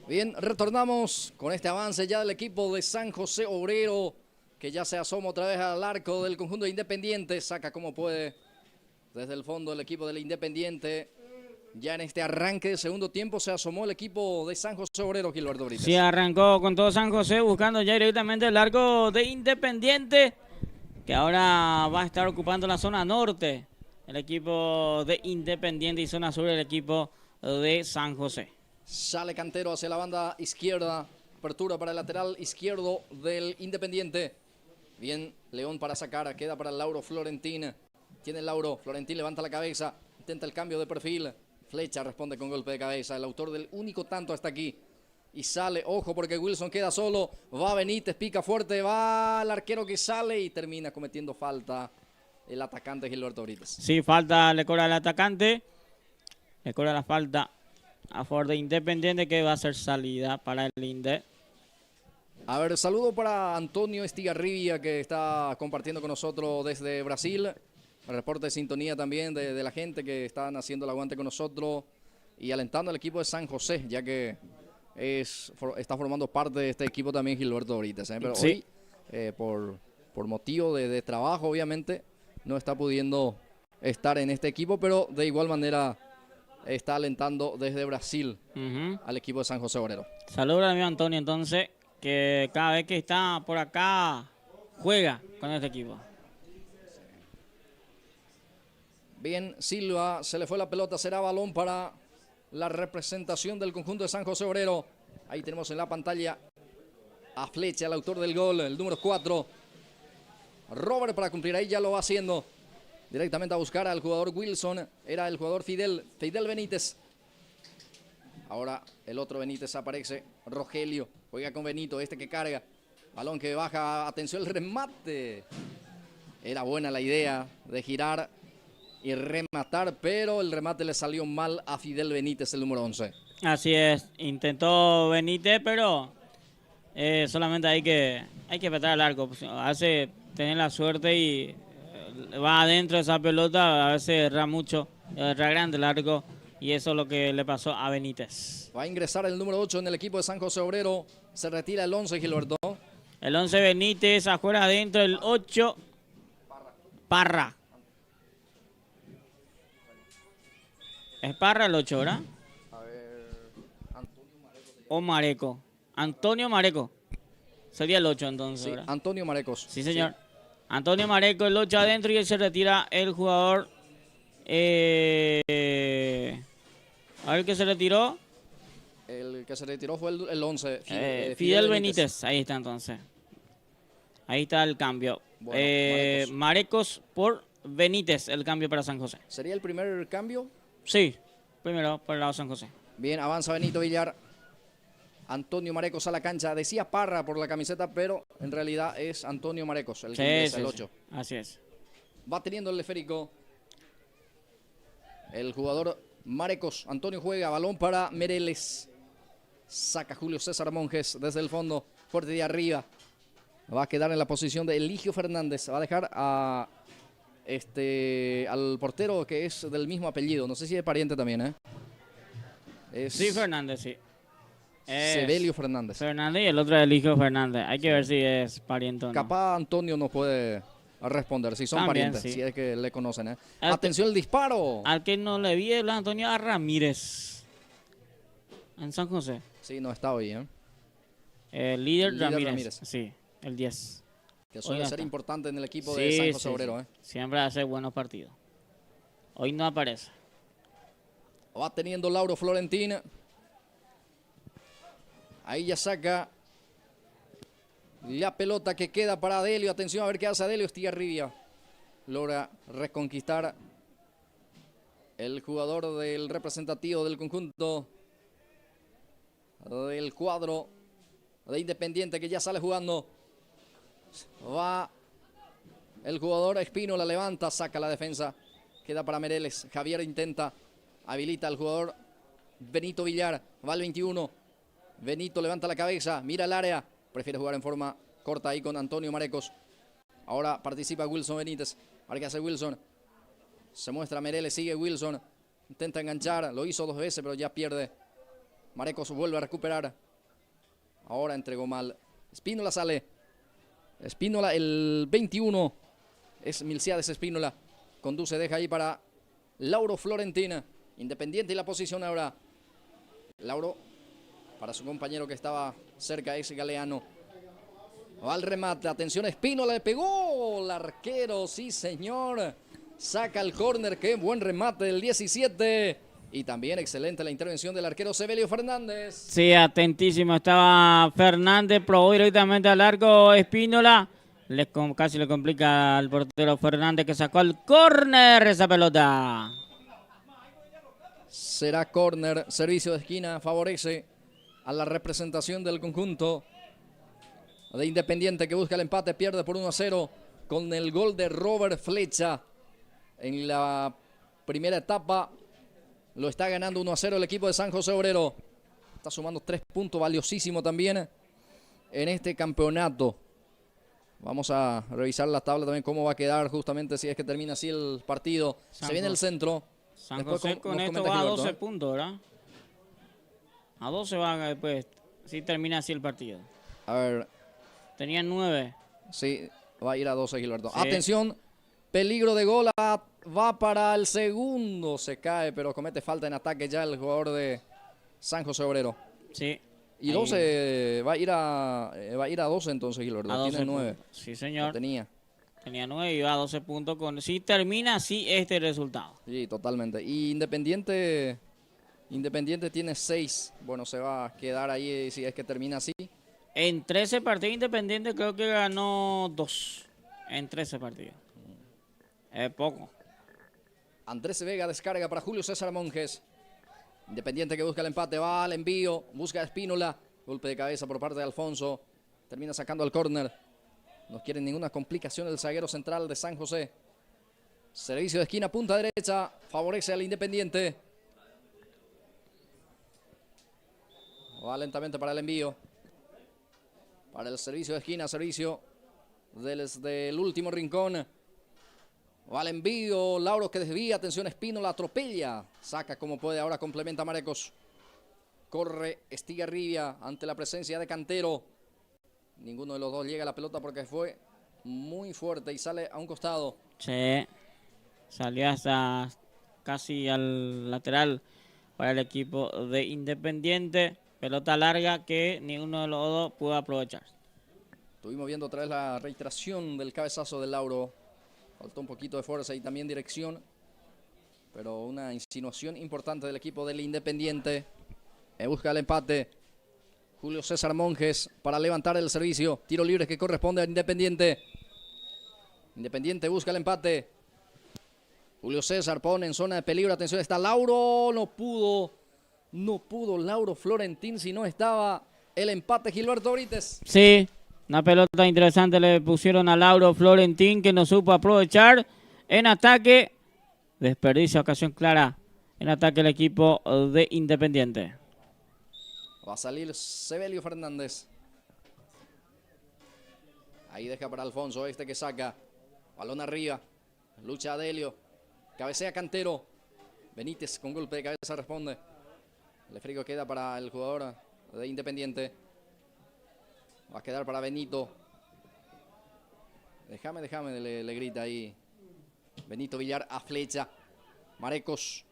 Bien, retornamos con este avance ya del equipo de San José Obrero, que ya se asoma otra vez al arco del conjunto de Independiente. Saca como puede desde el fondo el equipo del Independiente. Ya en este arranque de segundo tiempo se asomó el equipo de San José Obrero, Gilberto Brites. Sí, arrancó con todo San José buscando ya directamente el arco de Independiente, que ahora va a estar ocupando la zona norte. El equipo de Independiente y zona sur el equipo de San José. Sale Cantero hacia la banda izquierda. Apertura para el lateral izquierdo del Independiente. Bien, León para sacar. Queda para Lauro Florentín. Tiene Lauro. Florentín levanta la cabeza. Intenta el cambio de perfil. Flecha responde con golpe de cabeza. El autor del único tanto hasta aquí. Y sale. Ojo porque Wilson queda solo. Va Benítez. Pica fuerte. Va el arquero que sale y termina cometiendo falta el atacante Gilberto Brites. Sí, falta le cobra el atacante. Le cobra la falta a favor de Independiente, que va a ser salida para el Inde. A ver, saludo para Antonio Estigarribia, que está compartiendo con nosotros desde Brasil. El reporte de sintonía también de la gente que están haciendo el aguante con nosotros y alentando al equipo de San José, ya que está formando parte de este equipo también Gilberto Brites. Pero sí, hoy, por motivo de trabajo, obviamente, no está pudiendo estar en este equipo, pero de igual manera está alentando desde Brasil al equipo de San José Obrero. Saludos al amigo Antonio, entonces, que cada vez que está por acá juega con este equipo. Bien, Silva, se le fue la pelota, será balón para la representación del conjunto de San José Obrero. Ahí tenemos en la pantalla a Flecha, el autor del gol, el número 4. Robert para cumplir, ahí ya lo va haciendo. Directamente a buscar al jugador Wilson. Era el jugador Fidel Benítez. Ahora el otro Benítez aparece. Rogelio juega con Benito, este que carga. Balón que baja, atención el remate. Era buena la idea de girar y rematar, pero el remate le salió mal a Fidel Benítez, el número 11. Así es, intentó Benítez, pero solamente hay que petar el arco. Hace tener la suerte y va adentro de esa pelota, a veces erra mucho, erra grande el arco, y eso es lo que le pasó a Benítez. Va a ingresar el número 8 en el equipo de San José Obrero. Se retira el 11, Gilberto. El 11 Benítez, afuera adentro, el 8 Parra. Es Parra el 8, ¿verdad? A ver, O Mareco. Antonio Mareco. Sería el 8 entonces, sí, ¿verdad? Antonio Marecos. Sí, señor. Sí. Antonio Mareco, el 8 adentro, y él se retira el jugador. A ver qué se retiró. El que se retiró fue el 11. Fidel Benítez. Ahí está entonces. Ahí está el cambio. Bueno, Marecos por Benítez, el cambio para San José. ¿Sería el primer cambio? Sí, primero por el lado de San José. Bien, avanza Benito Villar. Antonio Marecos a la cancha. Decía Parra por la camiseta, pero en realidad es Antonio Marecos, el que es el 8. Sí. Así es. Va teniendo el esférico el jugador Marecos. Antonio juega, balón para Mereles. Saca Julio César Monjes desde el fondo, fuerte de arriba. Va a quedar en la posición de Eligio Fernández. Va a dejar al portero que es del mismo apellido. No sé si es pariente también, Sí, Fernández, sí. Sebelio Fernández. Fernández y el otro es Eligio Fernández. Hay que ver si es pariente o no. Capaz Antonio nos puede responder si son también, parientes, sí. si es que le conocen. Atención el disparo. Al que no le vi el Antonio a Ramírez en San José. Sí, no está hoy, El líder Ramírez. Sí, el 10. Que suele ser importante en el equipo de San José Obrero. Sí. Siempre hace buenos partidos. Hoy no aparece. Va teniendo Lauro Florentín. Ahí ya saca la pelota que queda para Adelio. Atención a ver qué hace Adelio. Estigarribia logra reconquistar el jugador del representativo del conjunto del cuadro de Independiente, que ya sale jugando. Va el jugador Espino, la levanta, saca la defensa. Queda para Mereles. Javier intenta, habilita al jugador Benito Villar. Va el 21. Benito levanta la cabeza, mira el área. Prefiere jugar en forma corta ahí con Antonio Marecos. Ahora participa Wilson Benítez. A ver qué hace Wilson. Se muestra Mereles, sigue Wilson. Intenta enganchar, lo hizo 2 veces, pero ya pierde Marecos vuelve a recuperar. Ahora entregó mal. Espínola sale. Espínola, el 21. Es Milciades Espínola. Conduce, deja ahí para Lauro Florentina. Independiente y la posición ahora. Lauro para su compañero que estaba cerca, es Galeano. Va al remate. Atención, Espínola le pegó. El arquero, sí señor. Saca el córner. Qué buen remate del 17. Y también excelente la intervención del arquero Sebelio Fernández. Sí, atentísimo. Estaba Fernández, probó directamente al arco Espínola. Casi le complica al portero Fernández, que sacó al córner esa pelota. Será córner, servicio de esquina, favorece a la representación del conjunto de Independiente, que busca el empate, pierde por 1-0 con el gol de Robert Flecha en la primera etapa. Lo está ganando 1-0 el equipo de San José Obrero. Está sumando 3 puntos, valiosísimo también en este campeonato. Vamos a revisar la tabla también, cómo va a quedar justamente si es que termina así el partido. Se viene el centro. San José con esto va a 12 puntos, ¿verdad? A 12 va después, si termina así el partido. A ver. Tenían 9. Sí, va a ir a 12, Gilberto. Sí. Atención, peligro de gol. Va para el segundo. Se cae, pero comete falta en ataque ya el jugador de San José Obrero. Sí. Y 12 va a ir a 12 entonces, Gilberto. A 12 tiene 9. Sí, señor. Tenía 9 y va a 12 puntos. Si termina así este resultado. Sí, totalmente. Y Independiente tiene 6. Bueno, se va a quedar ahí si es que termina así. En 13 partidos Independiente creo que ganó 2. En 13 partidos. Es poco. Andrés Vega descarga para Julio César Monjes. Independiente que busca el empate, va al envío, busca a Espínola. Golpe de cabeza por parte de Alfonso. Termina sacando al córner. No quiere ninguna complicación el zaguero central de San José. Servicio de esquina, punta derecha. Favorece al Independiente. Va lentamente para el envío. Para el servicio de esquina, servicio desde el último rincón. Va al envío, Lauro que desvía, atención, Espínola atropella. Saca como puede, ahora complementa Marecos. Corre Estigarribia ante la presencia de Cantero. Ninguno de los dos llega a la pelota porque fue muy fuerte y sale a un costado. Sí, salió hasta casi al lateral para el equipo de Independiente. Pelota larga que ninguno de los dos pudo aprovechar. Estuvimos viendo otra vez la reiteración del cabezazo de Lauro. Faltó un poquito de fuerza y también dirección. Pero una insinuación importante del equipo del Independiente. Busca el empate. Julio César Monjes para levantar el servicio. Tiro libre que corresponde al Independiente. Independiente busca el empate. Julio César pone en zona de peligro. Atención, está Lauro. No pudo Lauro Florentín si no estaba el empate. Gilberto Brites. Sí, una pelota interesante le pusieron a Lauro Florentín, que no supo aprovechar. En ataque, desperdicio, ocasión clara. En ataque el equipo de Independiente. Va a salir Sebelio Fernández. Ahí deja para Alfonso, que saca. Balón arriba. Lucha Adelio. Cabecea Cantero. Benítez con golpe de cabeza responde. El frigo queda para el jugador de Independiente. Va a quedar para Benito. Déjame, le grita ahí. Benito Villar a Flecha. Marecos.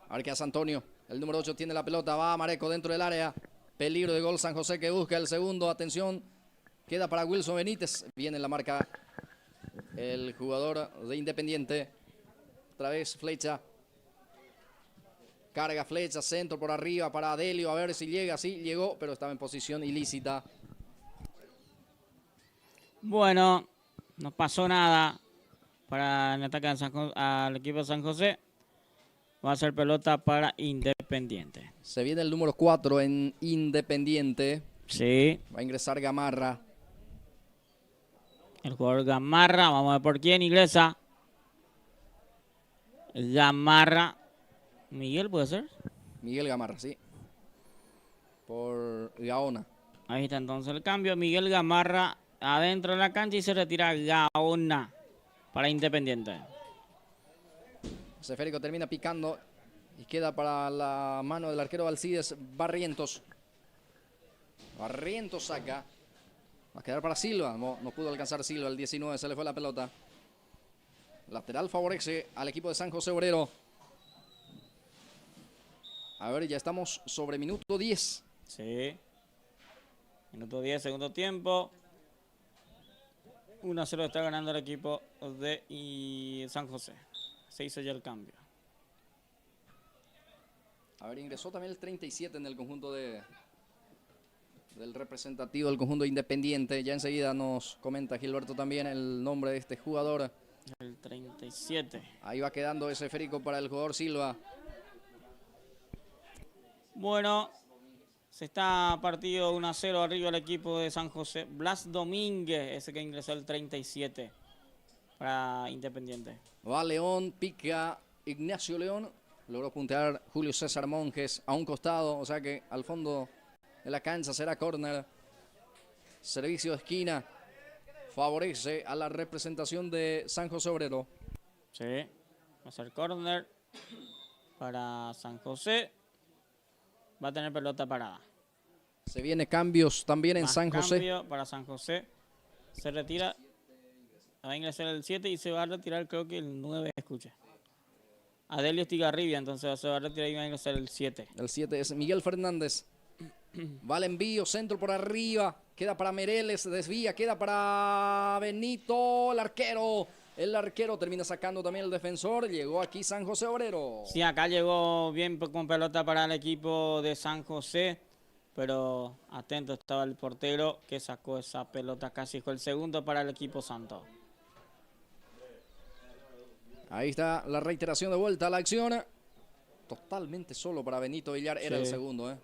A ver qué hace Antonio. El número 8 tiene la pelota. Va Mareco dentro del área. Peligro de gol San José que busca el segundo. Atención. Queda para Wilson Benítez. Viene en la marca el jugador de Independiente. Otra vez Flecha. Carga Flecha, centro por arriba para Adelio, a ver si llega, sí, llegó, pero estaba en posición ilícita. Bueno, no pasó nada para el ataque al equipo de San José. Va a ser pelota para Independiente. Se viene el número 4 en Independiente. Sí. Va a ingresar Gamarra. El jugador Gamarra, vamos a ver por quién ingresa. Gamarra. ¿Miguel puede ser? Miguel Gamarra, sí. Por Gaona. Ahí está entonces el cambio. Miguel Gamarra adentro de la cancha y se retira Gaona para Independiente. Esférico termina picando Y queda para la mano del arquero Alcides Barrientos. Barrientos saca. Va a quedar para Silva. No pudo alcanzar Silva. El 19 se le fue la pelota. Lateral favorece al equipo de San José Obrero. A ver, ya estamos sobre minuto 10. Sí. Minuto 10, segundo tiempo. 1-0 está ganando el equipo de San José. Se hizo ya el cambio. A ver, ingresó también el 37 en el conjunto del representativo del conjunto Independiente. Ya enseguida nos comenta Gilberto también el nombre de este jugador. El 37. Ahí va quedando ese esférico para el jugador Silva. Bueno, se está partido 1-0 arriba el equipo de San José. Blas Domínguez, ese que ingresó el 37 para Independiente. Va León, pica Ignacio León. Logró puntear Julio César Monjes a un costado. O sea que al fondo de la cancha será córner. Servicio de esquina. Favorece a la representación de San José Obrero. Sí, va a ser córner para San José. Va a tener pelota parada. Se viene cambios también en Más San José. cambio para San José. Se retira. Va a ingresar el 7 y se va a retirar, creo que el 9, escuche. Adelio Estigarribia, entonces se va a retirar y va a ingresar el 7. El 7 es Miguel Fernández. Va el envío, centro por arriba. Queda para Mereles, desvía, queda para Benito, el arquero. El arquero termina sacando también el defensor. Llegó aquí San José Obrero. Sí, acá llegó bien con pelota para el equipo de San José. Pero atento estaba el portero que sacó esa pelota, casi fue el segundo para el equipo santo. Ahí está la reiteración de vuelta a la acción. Totalmente solo para Benito Villar. Era el segundo.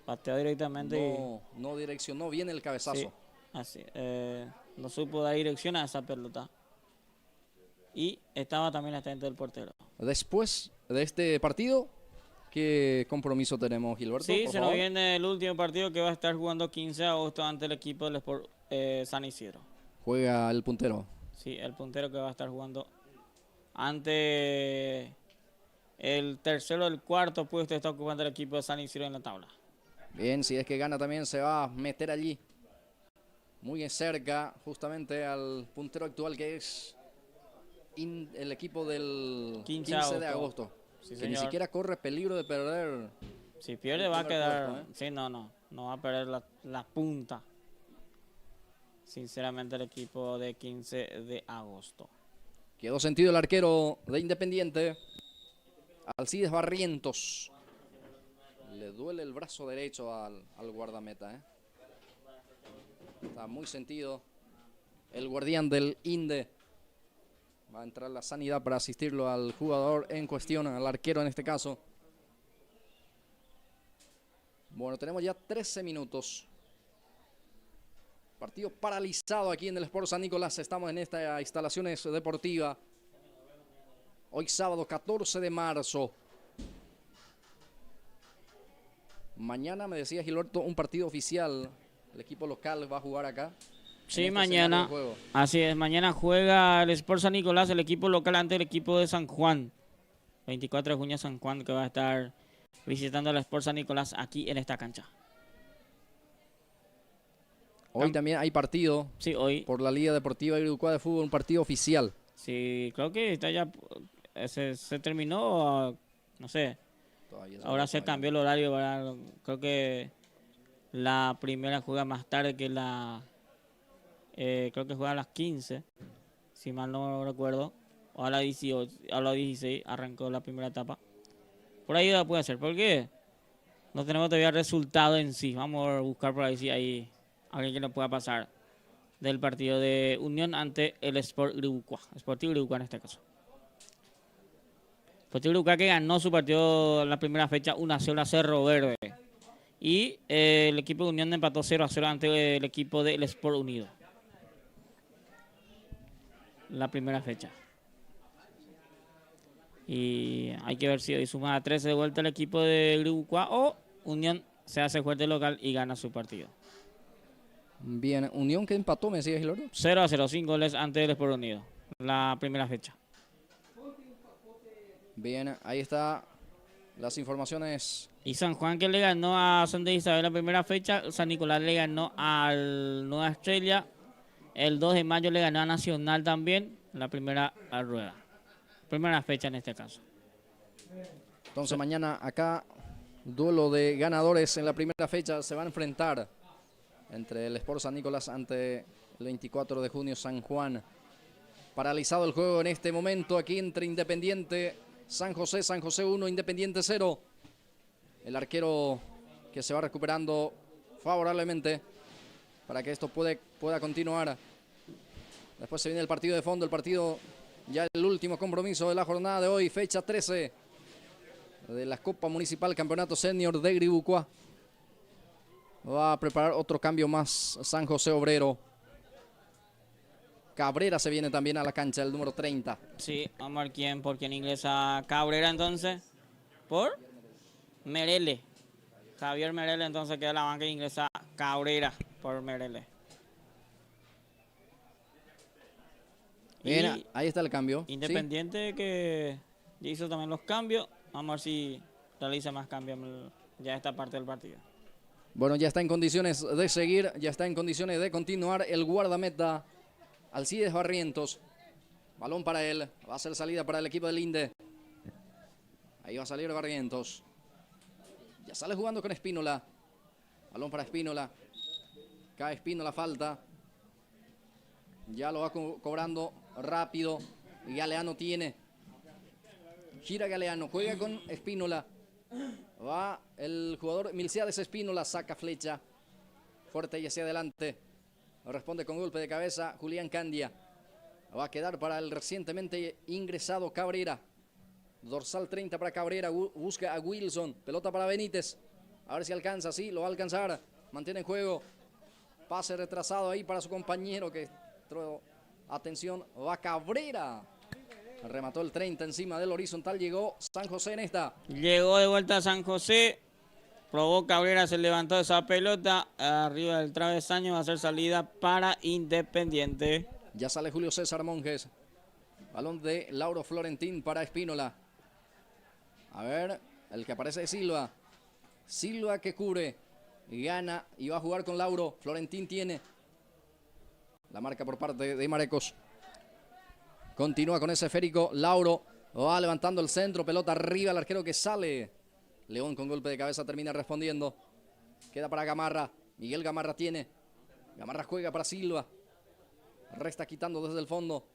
Pateó directamente. No direccionó bien el cabezazo. Sí, así. No supo dar dirección a esa pelota. Y estaba también atento el portero. Después de este partido, ¿qué compromiso tenemos, Gilberto? Sí, se nos viene el último partido que va a estar jugando 15 de agosto ante el equipo del Sport San Isidro. Juega el puntero. Sí, el puntero que va a estar jugando ante el tercero del cuarto puesto está ocupando el equipo de San Isidro en la tabla. Bien, si es que gana también se va a meter allí. Muy cerca justamente al puntero actual que es el equipo del 15 de agosto. Sí, que ni siquiera corre peligro de perder. Si pierde va a quedar... Puesto, Sí, no va a perder la punta. Sinceramente el equipo de 15 de agosto. Quedó sentido el arquero de Independiente. Alcides Barrientos. Le duele el brazo derecho al guardameta. Está muy sentido. El guardián del Inde. Va a entrar la sanidad para asistirlo al jugador en cuestión, al arquero en este caso. Bueno, tenemos ya 13 minutos. Partido paralizado aquí en el Sport San Nicolás. Estamos en estas instalaciones deportivas. Hoy sábado 14 de marzo. Mañana, me decía Gilberto, un partido oficial. El equipo local va a jugar acá. Sí, mañana. Así es, mañana juega el Sport San Nicolás, el equipo local ante el equipo de San Juan. 24 de junio San Juan, que va a estar visitando el Sport San Nicolás aquí en esta cancha. Hoy también hay partido. Sí, hoy. Por la Liga Deportiva Iriducuá de Fútbol, un partido oficial. Sí, creo que está ya se terminó, no sé. Ahora se cambió el horario, ¿verdad? Creo que la primera juega más tarde que la... creo que juega a las 15, si mal no recuerdo. O a las 18, a las 16 arrancó la primera etapa. Por ahí la puede hacer, porque no tenemos todavía resultado en sí. Vamos a buscar por ahí si hay alguien que nos pueda pasar del partido de Unión ante el Sport Iribucuá. Sportivo Iribucuá en este caso. Sportivo Iribucuá que ganó su partido en la primera fecha 1-0 a Cerro Verde. Y el equipo de Unión empató 0-0 ante el equipo del Sport Unido. La primera fecha. Y hay que ver si hoy suma a 13 de vuelta el equipo de Iribucuá o Unión se hace fuerte local y gana su partido. Bien, Unión que empató, me decía Gilberto. 0-0, 5 goles ante el Sport Unido. La primera fecha. Bien, ahí está las informaciones. Y San Juan, que le ganó a Santa Isabel la primera fecha. San Nicolás le ganó al Nueva Estrella. El 2 de mayo le ganó a Nacional también. La primera rueda. Primera fecha en este caso. Entonces mañana acá, duelo de ganadores en la primera fecha. Se va a enfrentar entre el Sport San Nicolás ante el 24 de junio San Juan. Paralizado el juego en este momento aquí entre Independiente, San José 1, Independiente 0. El arquero que se va recuperando favorablemente para que esto pueda continuar. Después se viene el partido de fondo, el partido ya el último compromiso de la jornada de hoy, fecha 13 de la Copa Municipal Campeonato Senior de Gribucua. Va a preparar otro cambio más San José Obrero. Cabrera se viene también a la cancha, el número 30. Sí, vamos a ver por quién ingresa Cabrera entonces. ¿Por? Merele. Javier Merele entonces queda en la banca e ingresa Cabrera por Merele. Bien, ahí está el cambio. Independiente, ¿sí? Que hizo también los cambios. Vamos a ver si realiza más cambios ya esta parte del partido. Bueno, ya está en condiciones de seguir, ya está en condiciones de continuar el guardameta Alcides Barrientos. Balón para él, va a ser salida para el equipo del Inde. Ahí va a salir Barrientos. Ya sale jugando con Espínola. Balón para Espínola. Cae Espínola, falta. Ya lo va cobrando rápido. Galeano tiene. Gira Galeano, juega con Espínola. Va el jugador Milciades Espínola, saca flecha. Fuerte y hacia adelante. Responde con golpe de cabeza Julián Candia. Va a quedar para el recientemente ingresado Cabrera. Dorsal 30 para Cabrera. Busca a Wilson. Pelota para Benítez. A ver si alcanza. Sí, lo va a alcanzar. Mantiene en juego. Pase retrasado ahí para su compañero que... Atención, va Cabrera. Remató el 30 encima del horizontal. Llegó San José en esta. Llegó de vuelta San José. Probó Cabrera, se levantó esa pelota. Arriba del travesaño va a ser salida para Independiente. Ya sale Julio César Monjes. Balón de Lauro Florentín para Espínola. A ver, el que aparece es Silva. Silva que cubre. Gana y va a jugar con Lauro. Florentín tiene la marca por parte de Marecos. Continúa con ese esférico. Lauro va levantando el centro. Pelota arriba. El arquero que sale. León con golpe de cabeza termina respondiendo. Queda para Gamarra. Miguel Gamarra tiene. Gamarra juega para Silva. Resta quitando desde el fondo.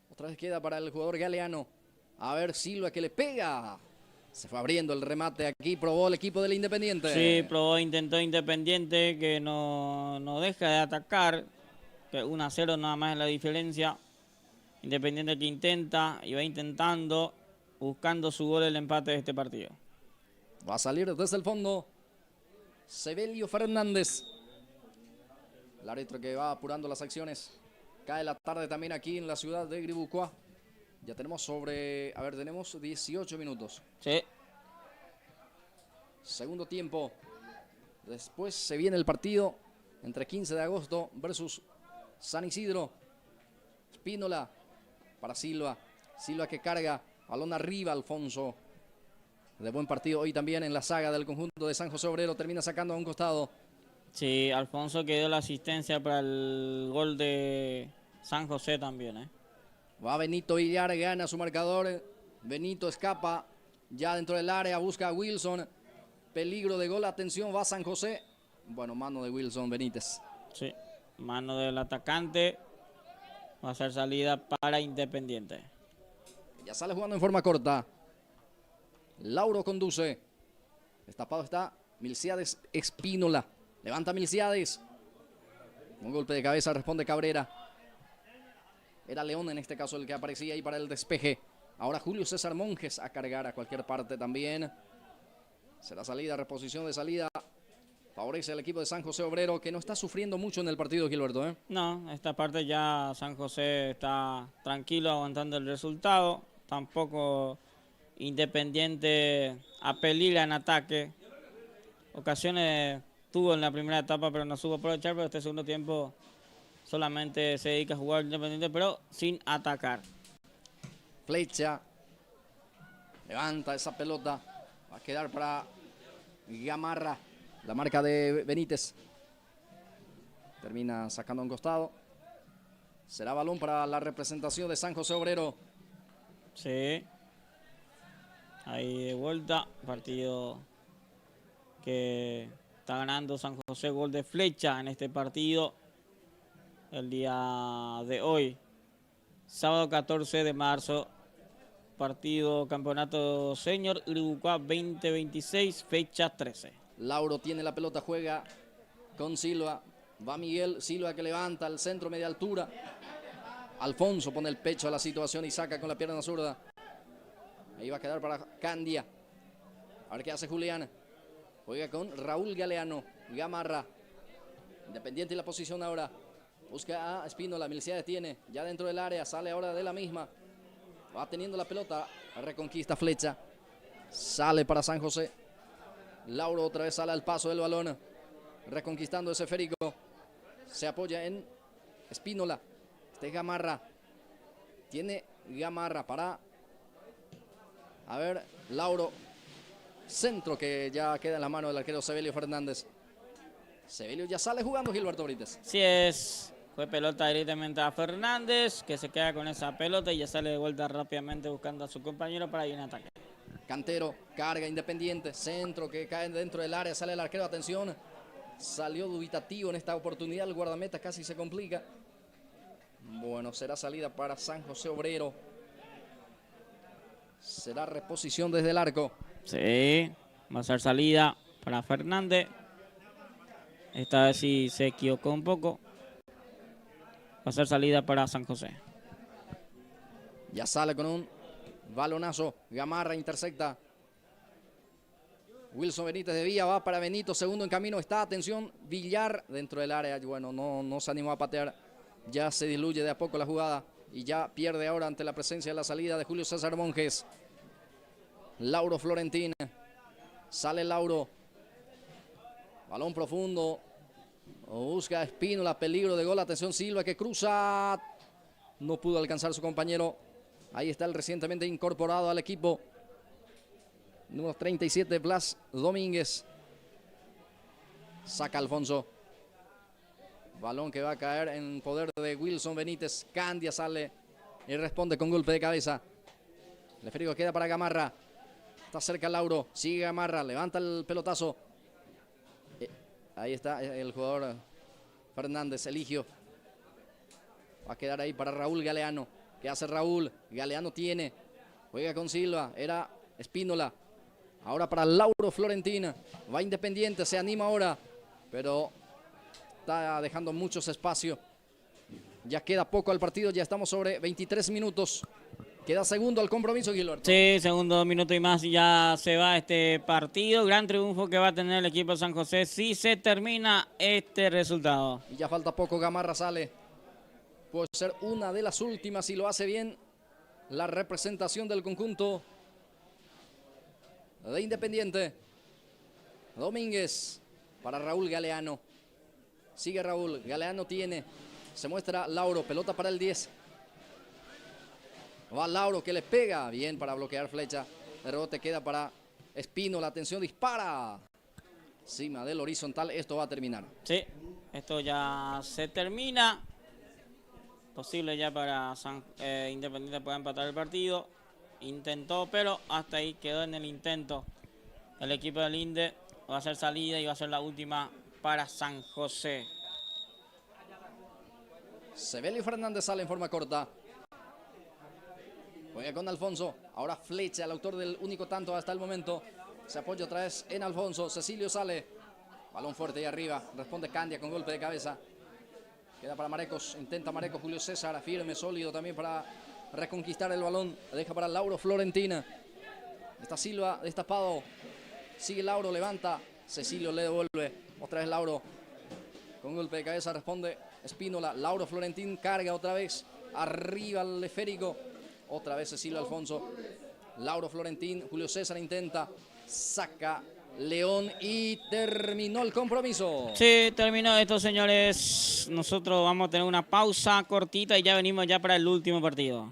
Otra vez queda para el jugador Galeano. A ver Silva que le pega. Se fue abriendo el remate aquí. Probó el equipo del Independiente. Sí, probó, intentó Independiente que no deja de atacar. Que 1-0 nada más es la diferencia. Independiente que intenta y va intentando, buscando su gol el empate de este partido. Va a salir desde el fondo Sebelio Fernández. El árbitro que va apurando las acciones. Cae la tarde también aquí en la ciudad de Gribucua. Ya tenemos tenemos 18 minutos. Sí. Segundo tiempo. Después se viene el partido entre 15 de agosto versus San Isidro. Espínola para Silva. Silva que carga. Balón arriba, Alfonso. De buen partido hoy también en la saga del conjunto de San José Obrero. Termina sacando a un costado. Sí, Alfonso que dio la asistencia para el gol de San José también. Va Benito Villar, gana su marcador. Benito escapa ya dentro del área. Busca a Wilson. Peligro de gol. Atención, va San José. Bueno, mano de Wilson Benítez. Sí, mano del atacante. Va a ser salida para Independiente. Ya sale jugando en forma corta. Lauro conduce. Destapado está Milciades Espínola. Levanta Milciades. Un golpe de cabeza responde Cabrera. Era León en este caso el que aparecía ahí para el despeje. Ahora Julio César Monjes a cargar a cualquier parte también. Será salida, reposición de salida. Favorece al equipo de San José Obrero que no está sufriendo mucho en el partido, Gilberto. No, esta parte ya San José está tranquilo aguantando el resultado. Tampoco Independiente apelila en ataque. Ocasiones tuvo en la primera etapa, pero no supo aprovechar. Pero este segundo tiempo solamente se dedica a jugar Independiente, pero sin atacar. Flecha. Levanta esa pelota. Va quedar para Gamarra, la marca de Benítez. Termina sacando a un costado. Será balón para la representación de San José Obrero. Sí. Ahí de vuelta. Partido que está ganando San José, gol de flecha en este partido. El día de hoy. Sábado 14 de marzo. Partido Campeonato Senior Iribucuá 2026, fecha 13. Lauro tiene la pelota, juega con Silva. Va Miguel, Silva que levanta al centro, media altura. Alfonso pone el pecho a la situación y saca con la pierna zurda. Ahí va a quedar para Candia. A ver qué hace Julián. Juega con Raúl Galeano. Gamarra. Independiente en la posición ahora. Busca a Espínola. Milicia detiene. Ya dentro del área. Sale ahora de la misma. Va teniendo la pelota. Reconquista Flecha. Sale para San José. Lauro otra vez sale al paso del balón. Reconquistando ese esférico. Se apoya en Espínola. Este es Gamarra. Tiene Gamarra para... A ver, Lauro. Centro que ya queda en la mano del arquero Sebelio Fernández. Sebelio ya sale jugando, Gilberto Brites. Sí es. Fue pelota directamente a Fernández, que se queda con esa pelota y ya sale de vuelta rápidamente buscando a su compañero para ir en ataque. Cantero, carga Independiente, centro que cae dentro del área, sale el arquero, atención. Salió dubitativo en esta oportunidad, el guardameta casi se complica. Bueno, será salida para San José Obrero. Será reposición desde el arco. Sí, va a ser salida para Fernández. Esta vez sí se equivocó un poco. Va a ser salida para San José. Ya sale con un balonazo. Gamarra intercepta. Wilson Benítez de Villa va para Benito. Segundo en camino está. Atención. Villar dentro del área. Bueno, no se animó a patear. Ya se diluye de a poco la jugada. Y ya pierde ahora ante la presencia de la salida de Julio César Monjes. Lauro Florentín. Sale Lauro. Balón profundo. Busca Espínola, peligro de gol. Atención Silva que cruza. No pudo alcanzar su compañero. Ahí está el recientemente incorporado al equipo. Número 37, Blas Domínguez. Saca Alfonso. Balón que va a caer en poder de Wilson Benítez. Candia sale y responde con golpe de cabeza. El esférico queda para Gamarra. Está cerca Lauro. Sigue Gamarra. Levanta el pelotazo. Ahí está el jugador Fernández, Eligio. Va a quedar ahí para Raúl Galeano. ¿Qué hace Raúl? Galeano tiene. Juega con Silva. Era Espínola. Ahora para Lauro Florentina. Va Independiente. Se anima ahora. Pero está dejando muchos espacios. Ya queda poco al partido. Ya estamos sobre 23 minutos. Queda segundo al compromiso, Gilberto. Sí, segundo minuto y más y ya se va este partido. Gran triunfo que va a tener el equipo de San José si se termina este resultado. Y ya falta poco, Gamarra sale. Puede ser una de las últimas si lo hace bien la representación del conjunto de Independiente. Domínguez para Raúl Galeano. Sigue Raúl, Galeano tiene. Se muestra Lauro, pelota para el 10. Va Lauro que le pega. Bien para bloquear Flecha. El rebote queda para Espino. La atención dispara. Encima del horizontal. Esto va a terminar. Sí, esto ya se termina. Posible ya para Independiente pueda empatar el partido. Intentó, pero hasta ahí quedó en el intento. El equipo del Inde va a hacer salida y va a ser la última para San José. Sebelio Fernández sale en forma corta. Juega con Alfonso. Ahora Flecha, el autor del único tanto hasta el momento. Se apoya otra vez en Alfonso. Cecilio sale. Balón fuerte ahí arriba. Responde Candia con golpe de cabeza. Queda para Marecos. Intenta Marecos. Julio César. Firme, sólido también para reconquistar el balón. Deja para Lauro Florentina. Está Silva destapado. Sigue Lauro. Levanta. Cecilio le devuelve. Otra vez Lauro. Con golpe de cabeza responde Espínola. Lauro Florentín carga otra vez. Arriba el esférico. Otra vez Cecilio Alfonso. Lauro Florentín. Julio César intenta. Saca León y terminó el compromiso. Sí, terminó esto, señores. Nosotros vamos a tener una pausa cortita y ya venimos ya para el último partido.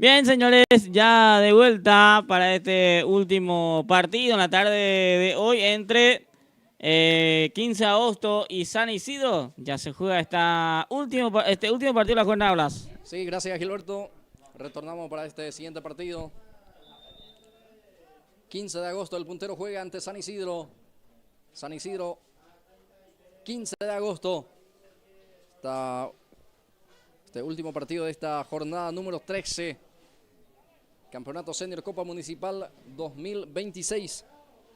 Bien, señores, ya de vuelta para este último partido en la tarde de hoy entre 15 de agosto y San Isidro. Ya se juega este último partido de la jornada, Blas. Sí, gracias, Gilberto. Retornamos para este siguiente partido. 15 de agosto, el puntero juega ante San Isidro. San Isidro, 15 de agosto. Este último partido de esta jornada número 13. Campeonato Senior Copa Municipal 2026.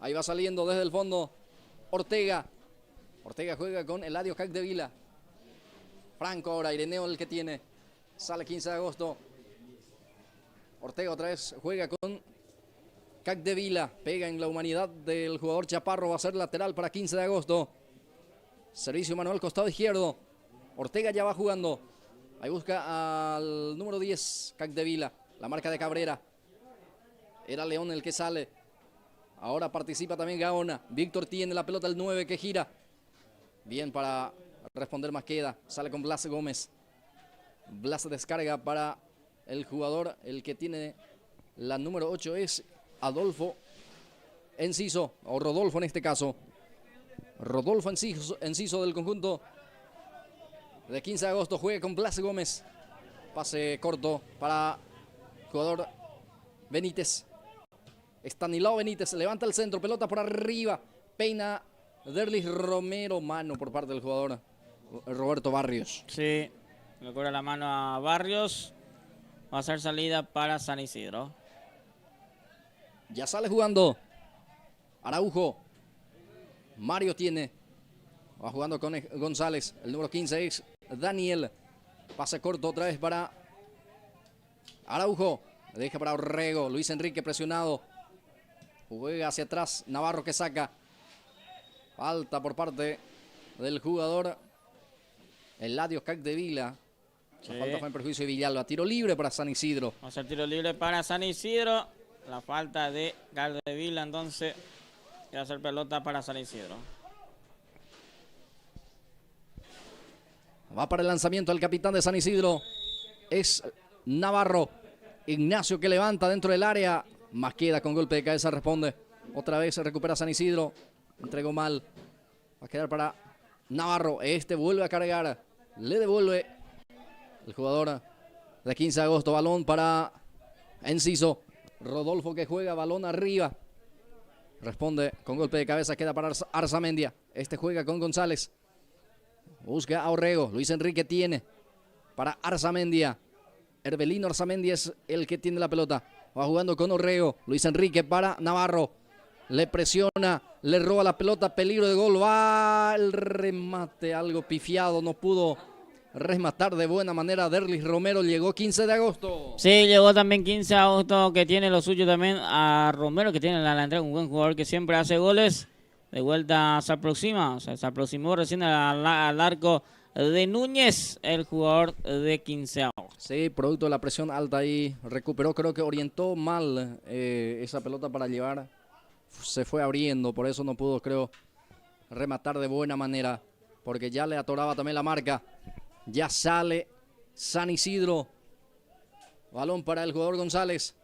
Ahí va saliendo desde el fondo Ortega. Ortega juega con Eladio Capdevila. Franco ahora, Ireneo el que tiene. Sale 15 de agosto. Ortega otra vez juega con Capdevila. Pega en la humanidad del jugador Chaparro. Va a ser lateral para 15 de agosto. Servicio Manuel, costado izquierdo. Ortega ya va jugando. Ahí busca al número 10, Capdevila. La marca de Cabrera. Era León el que sale. Ahora participa también Gaona. Víctor tiene la pelota, el 9 que gira. Bien para responder Masqueda. Sale con Blas Gómez. Blas descarga para el jugador. El que tiene la número 8 es Adolfo Enciso. O Rodolfo en este caso. Rodolfo Enciso del conjunto de 15 de agosto. Juega con Blas Gómez. Pase corto para el jugador Benítez. Estanislao Benítez levanta el centro, pelota por arriba, peina Derlis Romero, mano por parte del jugador Roberto Barrios. Sí, le cobra la mano a Barrios, va a ser salida para San Isidro. Ya sale jugando Araujo, Mario tiene, va jugando con González, el número 15 es Daniel, pase corto otra vez para Araujo, deja para Orrego, Luis Enrique presionado. Juega hacia atrás, Navarro que saca. Falta por parte del jugador Eladio Capdevila. Sí. La falta fue en perjuicio de Villalba. Tiro libre para San Isidro. Va a ser tiro libre para San Isidro. La falta de Capdevila, entonces va a ser pelota para San Isidro. Va para el lanzamiento el capitán de San Isidro. Es Navarro. Ignacio que levanta dentro del área. Masqueda con golpe de cabeza responde. Otra vez se recupera San Isidro. Entregó mal. Va a quedar para Navarro. Este vuelve a cargar. Le devuelve el jugador de 15 de agosto. Balón para Enciso. Rodolfo que juega. Balón arriba. Responde con golpe de cabeza. Queda para Arzamendia. Este juega con González. Busca a Orrego. Luis Enrique tiene para Arzamendia. Herbelino Arzamendia es el que tiene la pelota. Va jugando con Orrego. Luis Enrique para Navarro. Le presiona. Le roba la pelota. Peligro de gol. Va el remate. Algo pifiado. No pudo rematar de buena manera. Derlis Romero llegó 15 de agosto. Sí, llegó también 15 de agosto. Que tiene lo suyo también a Romero. Que tiene la entrada. Un buen jugador que siempre hace goles. De vuelta se aproxima. O sea, se aproximó recién al arco de Núñez, el jugador de 15 agosto. Sí, producto de la presión alta ahí, recuperó, creo que orientó mal esa pelota para llevar, se fue abriendo, por eso no pudo, creo, rematar de buena manera, porque ya le atoraba también la marca. Ya sale San Isidro, balón para el jugador González.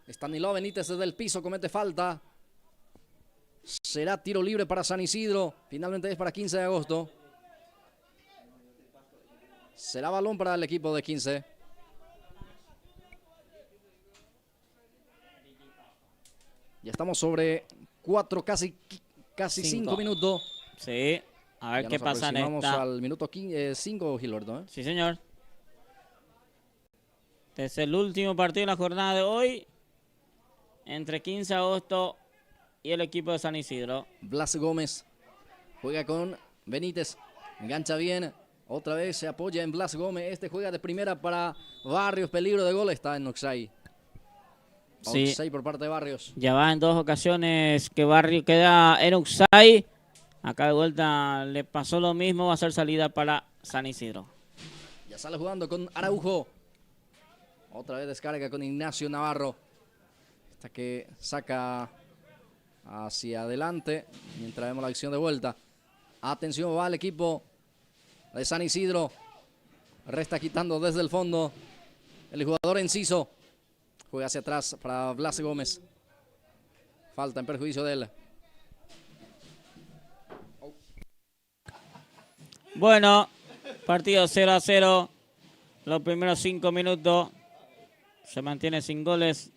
Estanislao Benítez desde el piso, comete falta. Será tiro libre para San Isidro, finalmente es para 15 de agosto. Será balón para el equipo de 15. Ya estamos sobre 4, casi 5 minutos. Sí, a ver ya qué pasa en esta. Vamos al minuto 5, Gilberto. ¿Eh? Sí, señor. Este es el último partido de la jornada de hoy. Entre 15 de agosto y el equipo de San Isidro. Blas Gómez juega con Benítez. Engancha bien. Otra vez se apoya en Blas Gómez. Este juega de primera para Barrios. Peligro de gol. Está en Oxay. Sí. Oxay por parte de Barrios. Ya va en 2 ocasiones que Barrios queda en Oxay. Acá de vuelta le pasó lo mismo. Va a ser salida para San Isidro. Ya sale jugando con Araujo. Otra vez descarga con Ignacio Navarro. Hasta que saca hacia adelante. Mientras vemos la acción de vuelta. Atención, va el equipo de San Isidro. Resta quitando desde el fondo. El jugador Enciso juega hacia atrás para Blas Gómez. Falta en perjuicio de él. Bueno, partido 0-0. Los primeros 5 minutos se mantiene sin goles.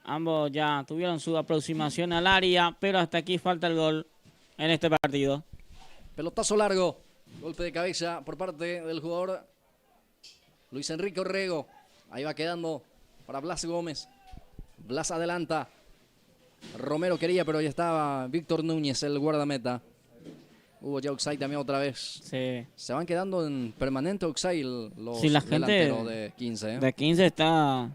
Ambos ya tuvieron su aproximación al área, pero hasta aquí falta el gol en este partido. Pelotazo largo. Golpe de cabeza por parte del jugador Luis Enrique Orrego. Ahí va quedando para Blas Gómez. Blas adelanta. Romero quería, pero ya estaba Víctor Núñez, el guardameta. Hubo ya offside también otra vez. Sí. Se van quedando en permanente offside los Sí, la gente delanteros de 15. De 15 está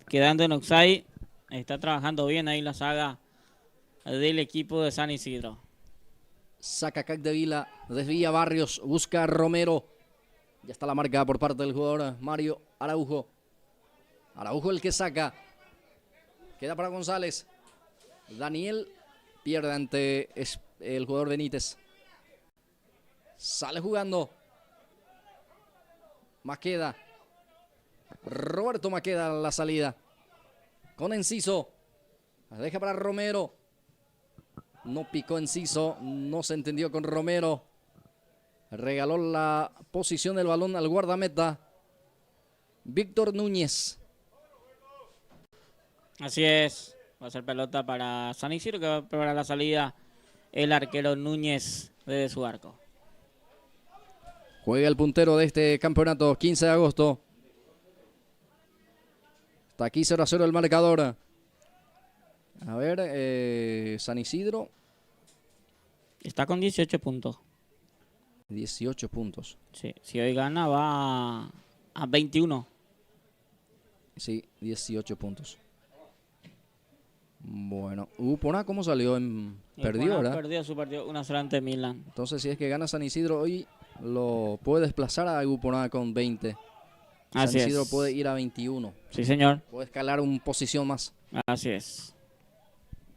quedando en offside. Está trabajando bien ahí la saga del equipo de San Isidro. Saca Capdevila, desvía Barrios, busca a Romero. Ya está la marca por parte del jugador Mario Araujo. Araujo el que saca. Queda para González. Daniel pierde ante el jugador Benítez. Sale jugando. Maqueda. Roberto Maqueda a la salida. Con Enciso. La deja para Romero. No picó Enciso. No se entendió con Romero. Regaló la posición del balón al guardameta Víctor Núñez. Así es. Va a ser pelota para San Isidro, que va a preparar la salida el arquero Núñez desde su arco. Juega el puntero de este campeonato, 15 de agosto. Está aquí 0-0 el marcador. A ver, San Isidro. Está con 18 puntos. 18 puntos. Sí, si hoy gana va a 21. Sí, 18 puntos. Bueno, Upona, ¿cómo salió? Perdió, ¿verdad? Perdió su partido 1-0 ante Milan. Entonces, si es que gana San Isidro hoy, lo puede desplazar a Upona con 20. San Isidro puede ir a 21. Sí, señor. Puede escalar una posición más. Así es.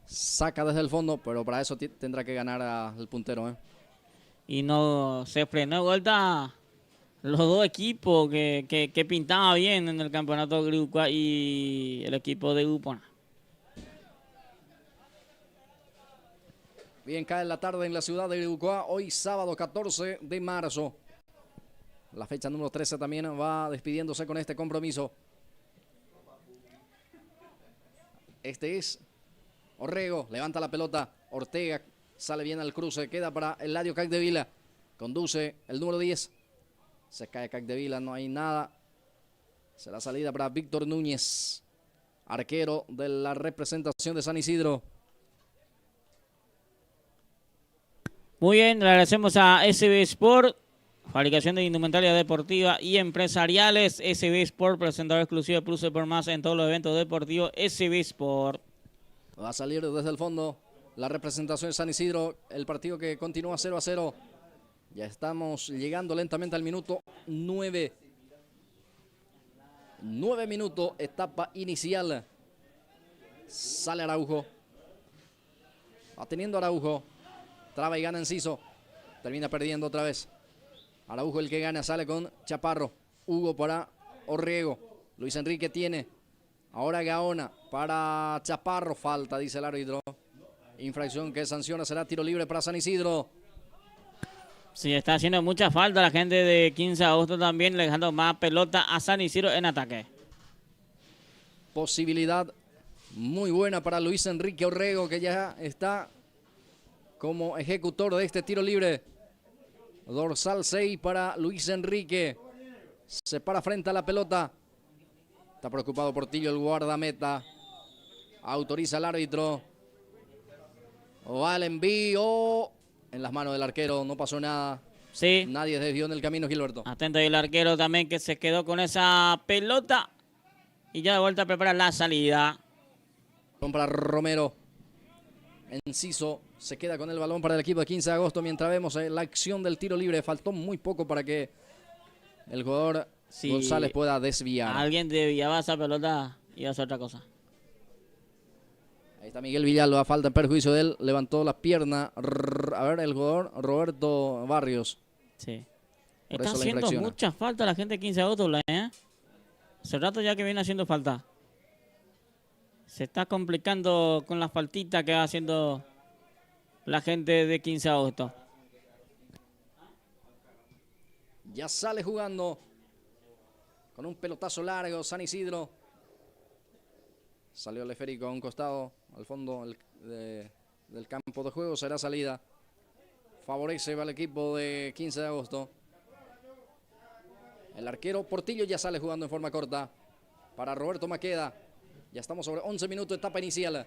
Saca desde el fondo, pero para eso tendrá que ganar al puntero, ¿eh? Y no se frenó de vuelta los dos equipos que pintaban bien en el campeonato Griucua y el equipo de Upona. Bien, cae la tarde en la ciudad de Griucua, hoy sábado 14 de marzo. La fecha número 13 también va despidiéndose con este compromiso. Este es Orrego, levanta la pelota, Ortega sale bien al cruce, queda para Eladio Capdevila. Conduce el número 10. Se cae Capdevila, no hay nada. Será salida para Víctor Núñez, arquero de la representación de San Isidro. Muy bien, le agradecemos a SB Sport, fabricación de indumentaria deportiva y empresariales. SB Sport, presentador exclusivo de Plus por Más en todos los eventos deportivos. SB Sport. Va a salir desde el fondo la representación de San Isidro. El partido que continúa 0-0. Ya estamos llegando lentamente al minuto 9. 9 minutos, etapa inicial. Sale Araujo. Va teniendo Araujo. Traba y gana Enciso. Termina perdiendo otra vez. Araujo el que gana, sale con Chaparro. Hugo para Orrego. Luis Enrique tiene. Ahora Gaona para Chaparro. Falta, dice el árbitro. Infracción que sanciona, será tiro libre para San Isidro. Sí, está haciendo mucha falta la gente de 15 de agosto también, dejando más pelota a San Isidro en ataque. Posibilidad muy buena para Luis Enrique Orrego, que ya está como ejecutor de este tiro libre. Dorsal 6 para Luis Enrique. Se para frente a la pelota. Está preocupado Portillo, el guardameta. Autoriza el árbitro. Va el envío. En las manos del arquero, no pasó nada. Sí. Nadie desvió en el camino, Gilberto. Atento ahí el arquero también, que se quedó con esa pelota. Y ya de vuelta prepara la salida. Compra Romero. Enciso se queda con el balón para el equipo de 15 de agosto. Mientras vemos la acción del tiro libre. Faltó muy poco para que el jugador González pueda desviar. Alguien desviaba esa pelota y iba a hacer otra cosa. Ahí está Miguel Villalba, falta en perjuicio de él. Levantó la pierna. A ver, el jugador Roberto Barrios. Sí. Por Está eso la haciendo infracciona. mucha falta la gente de 15 de agosto, ¿eh? Hace rato ya que viene haciendo falta. Se está complicando con la faltita que va haciendo la gente de 15 de agosto. Ya sale jugando con un pelotazo largo San Isidro. Salió el esférico a un costado, al fondo del campo de juego. Será salida. Favorece al equipo de 15 de agosto. El arquero Portillo ya sale jugando en forma corta para Roberto Maqueda. Ya estamos sobre 11 minutos de etapa inicial.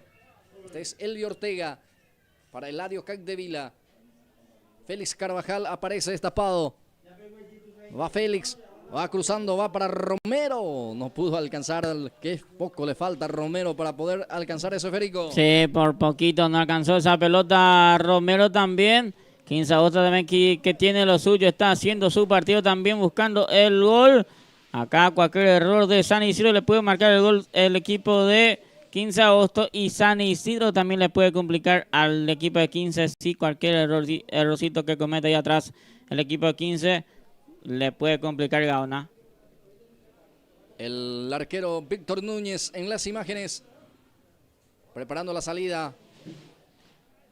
Este es Elvio Ortega para Eladio Capdevila. Félix Carvajal aparece destapado. Va Félix, va cruzando, va para Romero. No pudo alcanzar, que poco le falta a Romero para poder alcanzar ese esférico. Sí, por poquito no alcanzó esa pelota Romero también. 15 de agosto también que tiene lo suyo, está haciendo su partido también buscando el gol. Acá cualquier error de San Isidro le puede marcar el gol el equipo de 15 de agosto y San Isidro también le puede complicar al equipo de 15 si cualquier errorcito que cometa ahí atrás el equipo de 15 le puede complicar Gaona. El arquero Víctor Núñez en las imágenes, preparando la salida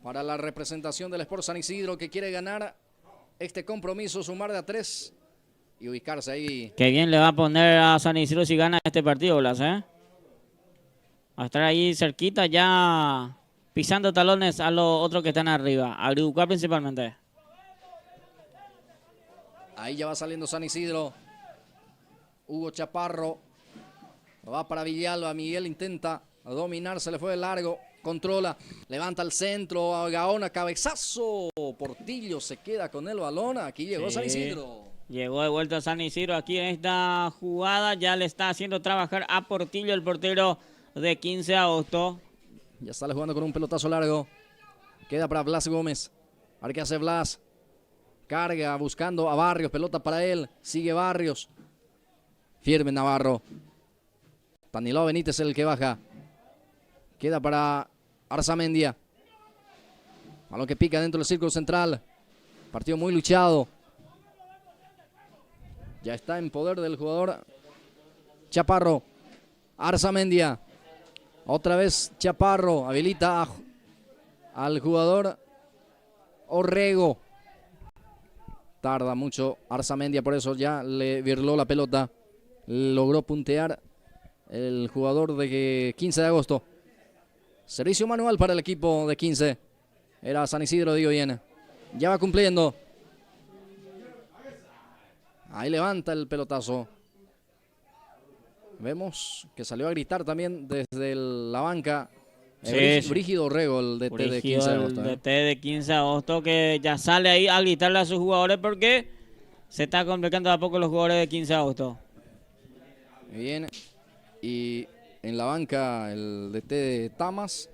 para la representación del Sport San Isidro, que quiere ganar este compromiso, sumar de a 3 y ubicarse ahí. Qué bien le va a poner a San Isidro si gana este partido, Blas, ¿eh? Va a estar ahí cerquita ya pisando talones a los otros que están arriba, a Agricultura principalmente. Ahí ya va saliendo San Isidro. Hugo Chaparro. Va para Villalba. Miguel intenta dominar. Se le fue de largo. Controla. Levanta el centro. A Gaona. Cabezazo. Portillo se queda con el balón. Aquí llegó San Isidro. Llegó de vuelta San Isidro. Aquí en esta jugada ya le está haciendo trabajar a Portillo, el portero de 15 de agosto. Ya sale jugando con un pelotazo largo. Queda para Blas Gómez. A ver qué hace Blas. Carga buscando a Barrios, pelota para él, sigue Barrios. Firme Navarro. Tanilao Benítez el que baja. Queda para Arzamendia. Balón que pica dentro del círculo central. Partido muy luchado. Ya está en poder del jugador Chaparro. Arzamendia. Otra vez Chaparro. Habilita al jugador Orrego. Tarda mucho Arzamendia, por eso ya le virló la pelota. Logró puntear el jugador de 15 de agosto. Servicio manual para el equipo de 15. Era San Isidro, digo bien. Ya va cumpliendo. Ahí levanta el pelotazo. Vemos que salió a gritar también desde la banca. Brígido Orrego, el DT de 15 de agosto. El DT de 15 de agosto que ya sale ahí a gritarle a sus jugadores porque se está complicando a poco los jugadores de 15 de agosto. Bien. Y en la banca el DT de Tamás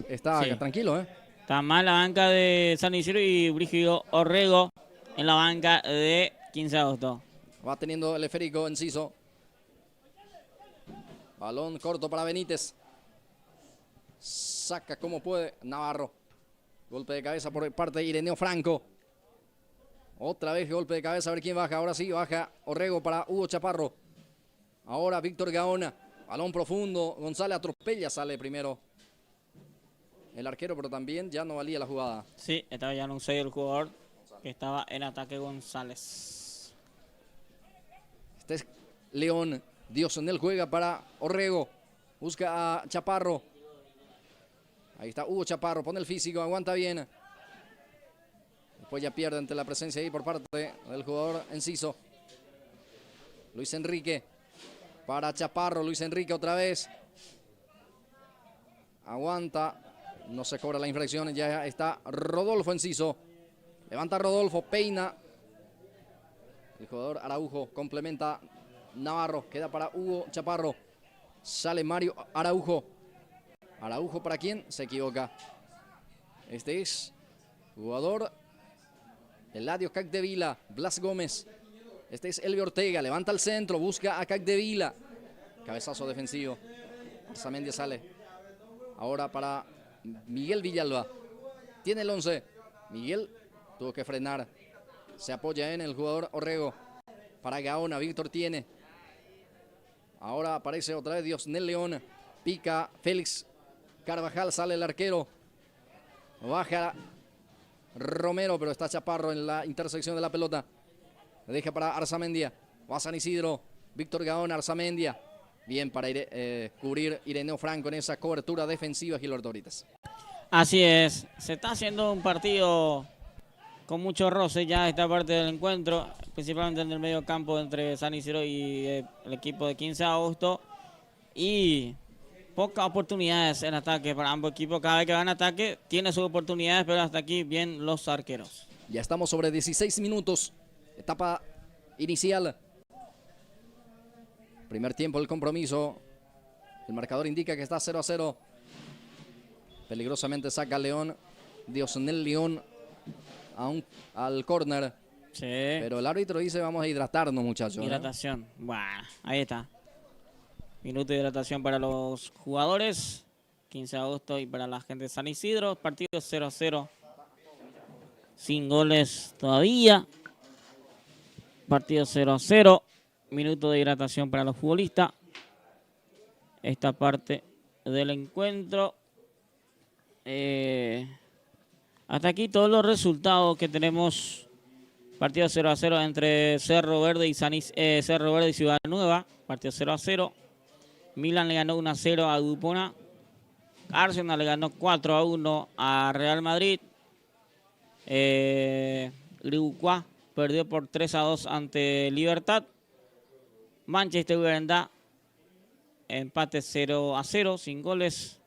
está tranquilo, ¿eh? Tamás en la banca de San Isidro y Brígido Orrego en la banca de 15 de agosto. Va teniendo el esférico Enciso. Balón corto para Benítez. Saca como puede Navarro. Golpe de cabeza por parte de Ireneo Franco. Otra vez golpe de cabeza, a ver quién baja. Ahora sí, baja Orrego para Hugo Chaparro. Ahora Víctor Gaona. Balón profundo. González atropella, sale primero el arquero, pero también ya no valía la jugada. Sí, estaba ya en un 6 el jugador que estaba en ataque González. Este es León. Dios en él juega para Orrego. Busca a Chaparro. Ahí está Hugo Chaparro, pone el físico, aguanta bien. Después ya pierde ante la presencia ahí por parte del jugador Enciso. Luis Enrique para Chaparro, Luis Enrique otra vez. Aguanta, no se cobra la infracción, ya está Rodolfo Enciso. Levanta Rodolfo, peina. El jugador Araujo complementa Navarro, queda para Hugo Chaparro. Sale Mario Araujo. Araujo para quién, se equivoca. Este es jugador Eladio Capdevila, Blas Gómez. Este es Elvio Ortega, levanta el centro, busca a Capdevila. Cabezazo defensivo. Arzamendia sale. Ahora para Miguel Villalba. Tiene el 11. Miguel tuvo que frenar. Se apoya en el jugador Orrego. Para Gaona, Víctor tiene. Ahora aparece otra vez Diosnel León. Pica Félix Carvajal, sale el arquero. Baja Romero, pero está Chaparro en la intersección de la pelota. Le deja para Arzamendia. Va San Isidro. Víctor Gaona, Arzamendia. Bien para cubrir Ireneo Franco en esa cobertura defensiva, Gilberto Brites. Así es. Se está haciendo un partido con mucho roce ya esta parte del encuentro, principalmente en el medio campo entre San Isidro y el equipo de 15 de agosto. Y pocas oportunidades en ataque para ambos equipos. Cada vez que van a ataque tiene sus oportunidades, pero hasta aquí bien los arqueros. Ya estamos sobre 16 minutos. Etapa inicial. Primer tiempo del compromiso. El marcador indica que está 0-0. Peligrosamente saca León. Diosnel León al córner. Sí. Pero el árbitro dice vamos a hidratarnos, muchachos. Hidratación. Bueno, ahí está. Minuto de hidratación para los jugadores. 15 de agosto y para la gente de San Isidro. Partido 0-0. Sin goles todavía. Partido 0-0. Minuto de hidratación para los futbolistas. Esta parte del encuentro. Hasta aquí todos los resultados que tenemos. Partido 0-0 entre Cerro Verde y Cerro Verde y Ciudad Nueva. Partido 0-0. Milan le ganó 1-0 a Dupona. Arsenal le ganó 4-1 a Real Madrid. Grigucuá perdió por 3-2 ante Libertad. Manchester United empate 0-0 sin goles.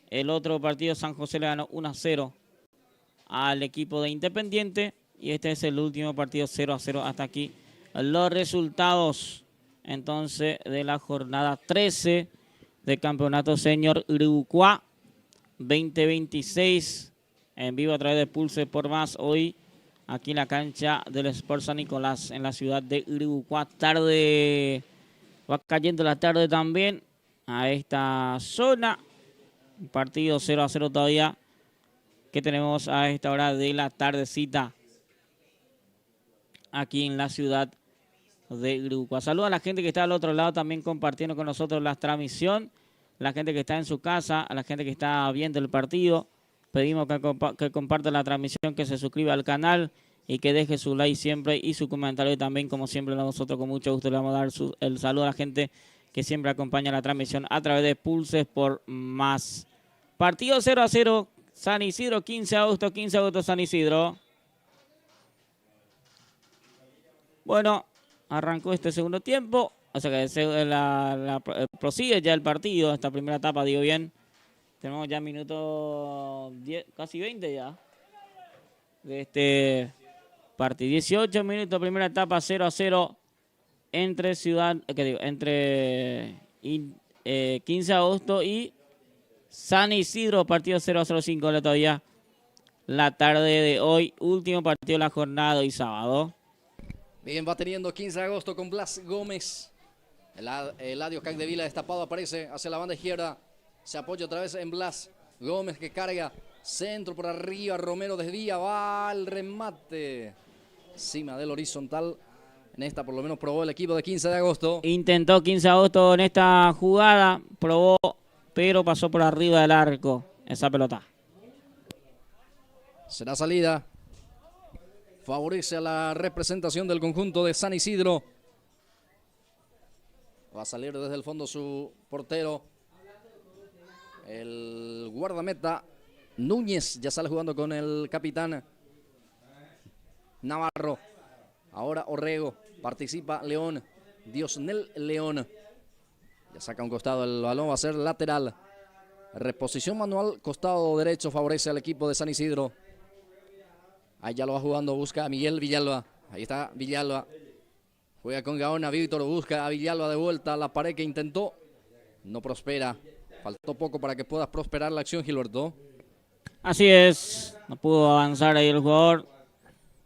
El otro partido, San José le ganó 1-0 al equipo de Independiente. Y este es el último partido 0-0 hasta aquí. Los resultados entonces de la jornada 13 del Campeonato Senior Grigucuá 2026 en vivo a través de Pulse por Más hoy aquí en la cancha del Sport San Nicolás en la ciudad de Grigucuá. Tarde, va cayendo la tarde también a esta zona. Partido 0-0 todavía que tenemos a esta hora de la tardecita aquí en la ciudad de Grigucuá. Saludos a la gente que está al otro lado también compartiendo con nosotros la transmisión. La gente que está en su casa, a la gente que está viendo el partido. Pedimos que comparta la transmisión, que se suscriba al canal y que deje su like siempre y su comentario también, como siempre nosotros con mucho gusto le vamos a dar el saludo a la gente que siempre acompaña la transmisión a través de Pulses por Más. Partido 0-0, San Isidro, 15 de agosto San Isidro. Bueno, arrancó este segundo tiempo, o sea que prosigue ya el partido, esta primera etapa, digo bien. Tenemos ya minuto 10, casi 20 ya de este partido. 18 minutos, primera etapa, 0-0 entre 15 de agosto y San Isidro, partido 0-0 sin goles todavía la tarde de hoy. Último partido de la jornada hoy sábado. Bien, va teniendo 15 de agosto con Blas Gómez. Eladio Cagdevila destapado aparece hacia la banda izquierda. Se apoya otra vez en Blas Gómez que carga. Centro por arriba. Romero desvía. Va al remate. Encima del horizontal. En esta por lo menos probó el equipo de 15 de agosto. Intentó 15 de agosto en esta jugada. Probó, pero pasó por arriba del arco esa pelota. Será salida. Favorece a la representación del conjunto de San Isidro. Va a salir desde el fondo su portero. El guardameta Núñez ya sale jugando con el capitán Navarro. Ahora Orrego. Participa León. Diosnel León. Ya saca un costado el balón. Va a ser lateral. Reposición manual. Costado derecho favorece al equipo de San Isidro. Ahí ya lo va jugando. Busca a Miguel Villalba. Ahí está Villalba. Juega con Gaona. Víctor busca a Villalba de vuelta. La pared que intentó. No prospera. Faltó poco para que pueda prosperar la acción, Gilberto. Así es. No pudo avanzar ahí el jugador.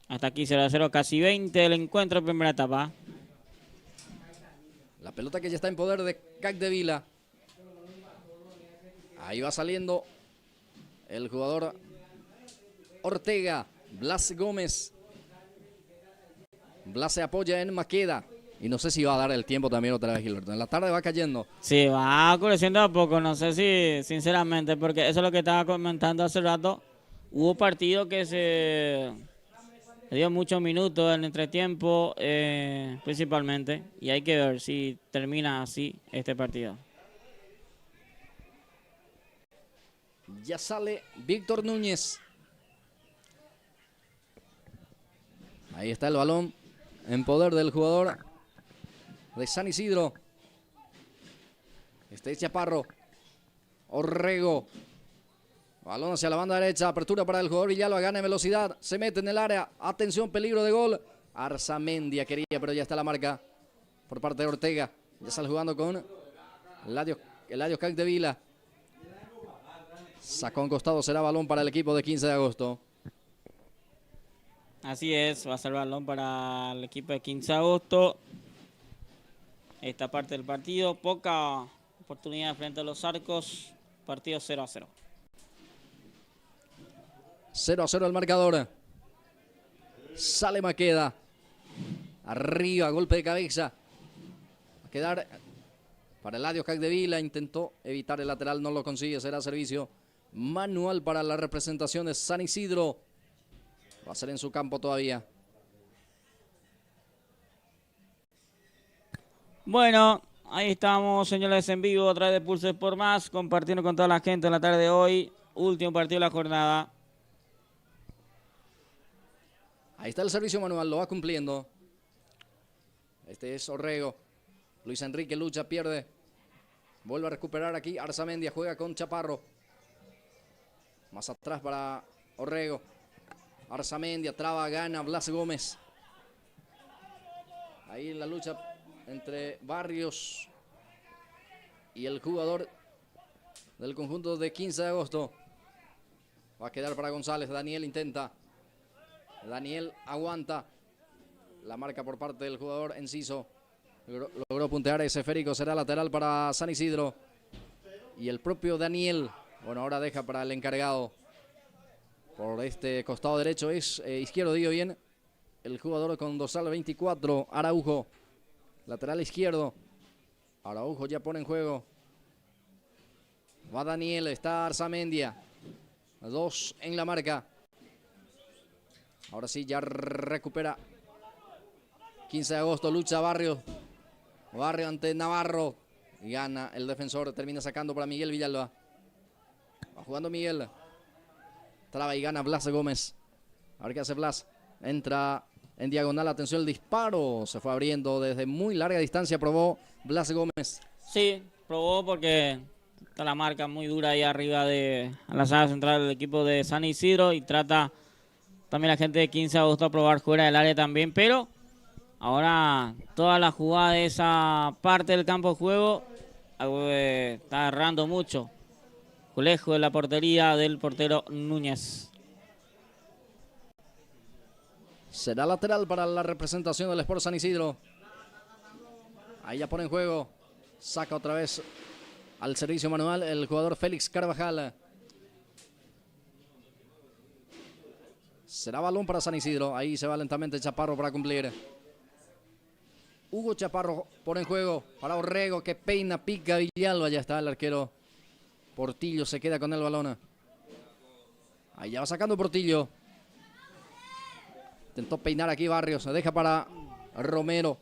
Hasta aquí 0-0, casi 20 el encuentro en primera etapa. La pelota que ya está en poder de Cagdevila. Ahí va saliendo el jugador Ortega. Blas Gómez. Blas se apoya en Maqueda. Y no sé si va a dar el tiempo también otra vez Gilberto. En la tarde va cayendo. Sí, va oscureciendo a poco, no sé si, sinceramente, porque eso es lo que estaba comentando hace rato. Hubo partidos que se dio muchos minutos en entretiempo, principalmente, y hay que ver si termina así este partido. Ya sale Víctor Núñez. Ahí está el balón en poder del jugador de San Isidro. Este es Chaparro. Orrego. Balón hacia la banda derecha. Apertura para el jugador Villalba. Gana en velocidad. Se mete en el área. Atención, peligro de gol. Arzamendia quería, pero ya está la marca por parte de Ortega. Ya sale jugando con Eladio Capdevila. Sacó un costado. Será balón para el equipo de 15 de agosto. Así es, va a ser balón para el equipo de 15 de agosto. Esta parte del partido, poca oportunidad frente a los arcos. Partido 0-0. 0-0 el marcador. Sale Maqueda. Arriba, golpe de cabeza. Va a quedar para Eladio Capdevila. Intentó evitar el lateral, no lo consigue. Será servicio manual para la representación de San Isidro. Va a ser en su campo todavía. Bueno, ahí estamos, señores, en vivo a través de Pulse por Más, compartiendo con toda la gente en la tarde de hoy. Último partido de la jornada. Ahí está el servicio manual, lo va cumpliendo. Este es Orrego. Luis Enrique lucha, pierde. Vuelve a recuperar aquí. Arzamendia juega con Chaparro. Más atrás para Orrego. Arzamendia traba, gana Blas Gómez. Ahí en la lucha entre Barrios y el jugador del conjunto de 15 de agosto. Va a quedar para González. Daniel intenta. Daniel aguanta. La marca por parte del jugador Enciso. Logró puntear ese esférico. Será lateral para San Isidro. Y el propio Daniel. Bueno, ahora deja para el encargado. Por este costado derecho es izquierdo, digo bien. El jugador con dorsal 24, Araujo. Lateral izquierdo. Araujo ya pone en juego. Va Daniel, está Arzamendia. 2 en la marca. Ahora sí, ya recupera. 15 de agosto, lucha Barrio. Barrio ante Navarro. Y gana el defensor, termina sacando para Miguel Villalba. Va jugando Miguel. Traba y gana Blas Gómez. A ver qué hace Blas. Entra en diagonal, atención el disparo. Se fue abriendo desde muy larga distancia, probó Blas Gómez. Sí, probó porque está la marca muy dura ahí arriba de la sala central del equipo de San Isidro y trata también la gente de 15 de agosto a probar fuera del área también, pero ahora toda la jugada de esa parte del campo de juego está errando mucho. Lejos de la portería del portero Núñez. Será lateral para la representación del Sport San Isidro. Ahí ya pone en juego. Saca otra vez al servicio manual el jugador Félix Carvajal. Será balón para San Isidro. Ahí se va lentamente Chaparro para cumplir. Hugo Chaparro pone en juego para Orrego que peina, pica Villalba. Ya está el arquero Portillo, se queda con el balón. Ahí ya va sacando Portillo. Intentó peinar aquí Barrios. Se deja para Romero.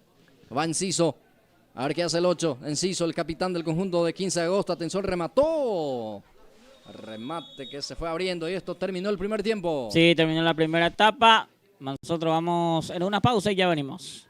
Va Enciso. A ver qué hace el 8. Enciso, el capitán del conjunto de 15 de agosto. Atención, remató. Remate que se fue abriendo y esto terminó el primer tiempo. Sí, terminó la primera etapa. Nosotros vamos en una pausa y ya venimos.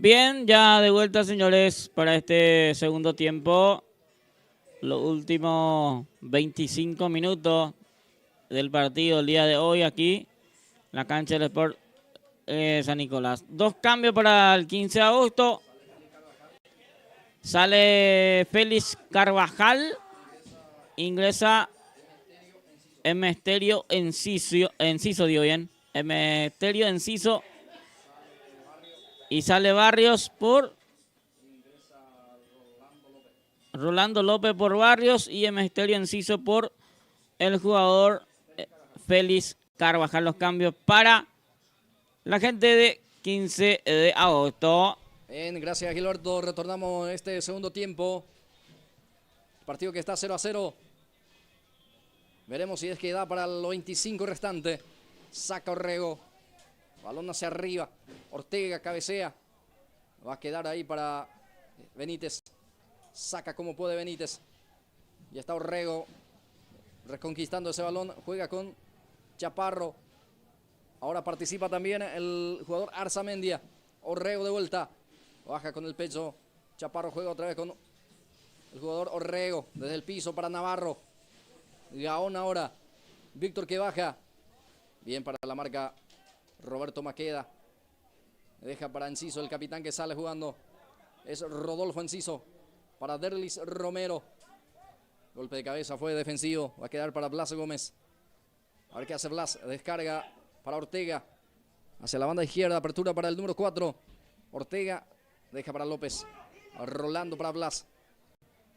Bien, ya de vuelta, señores, para este segundo tiempo. Los últimos 25 minutos del partido el día de hoy aquí, en la cancha del Sport San Nicolás. 2 cambios para el 15 de agosto. Sale Félix Carvajal. Ingresa Emesterio Enciso, digo bien. Emesterio Enciso. Y sale Barrios por Rolando López por Barrios y Emesterio Enciso por el jugador Félix Carvajal. Los cambios para la gente de 15 de agosto. Bien, gracias Gilberto. Retornamos este segundo tiempo. Partido que está 0-0. Veremos si es que da para los 25 restantes. Saca Orrego. Balón hacia arriba. Ortega cabecea. Va a quedar ahí para Benítez. Saca como puede Benítez. Ya está Orrego reconquistando ese balón. Juega con Chaparro. Ahora participa también el jugador Arzamendia. Orrego de vuelta. Baja con el pecho. Chaparro juega otra vez con el jugador Orrego. Desde el piso para Navarro. Gaón ahora. Víctor que baja. Bien para la marca Roberto Maqueda. Deja para Enciso, el capitán que sale jugando. Es Rodolfo Enciso. Para Derlis Romero. Golpe de cabeza fue defensivo. Va a quedar para Blas Gómez. A ver qué hace Blas. Descarga para Ortega. Hacia la banda izquierda. Apertura para el número 4. Ortega. Deja para López. Rolando para Blas.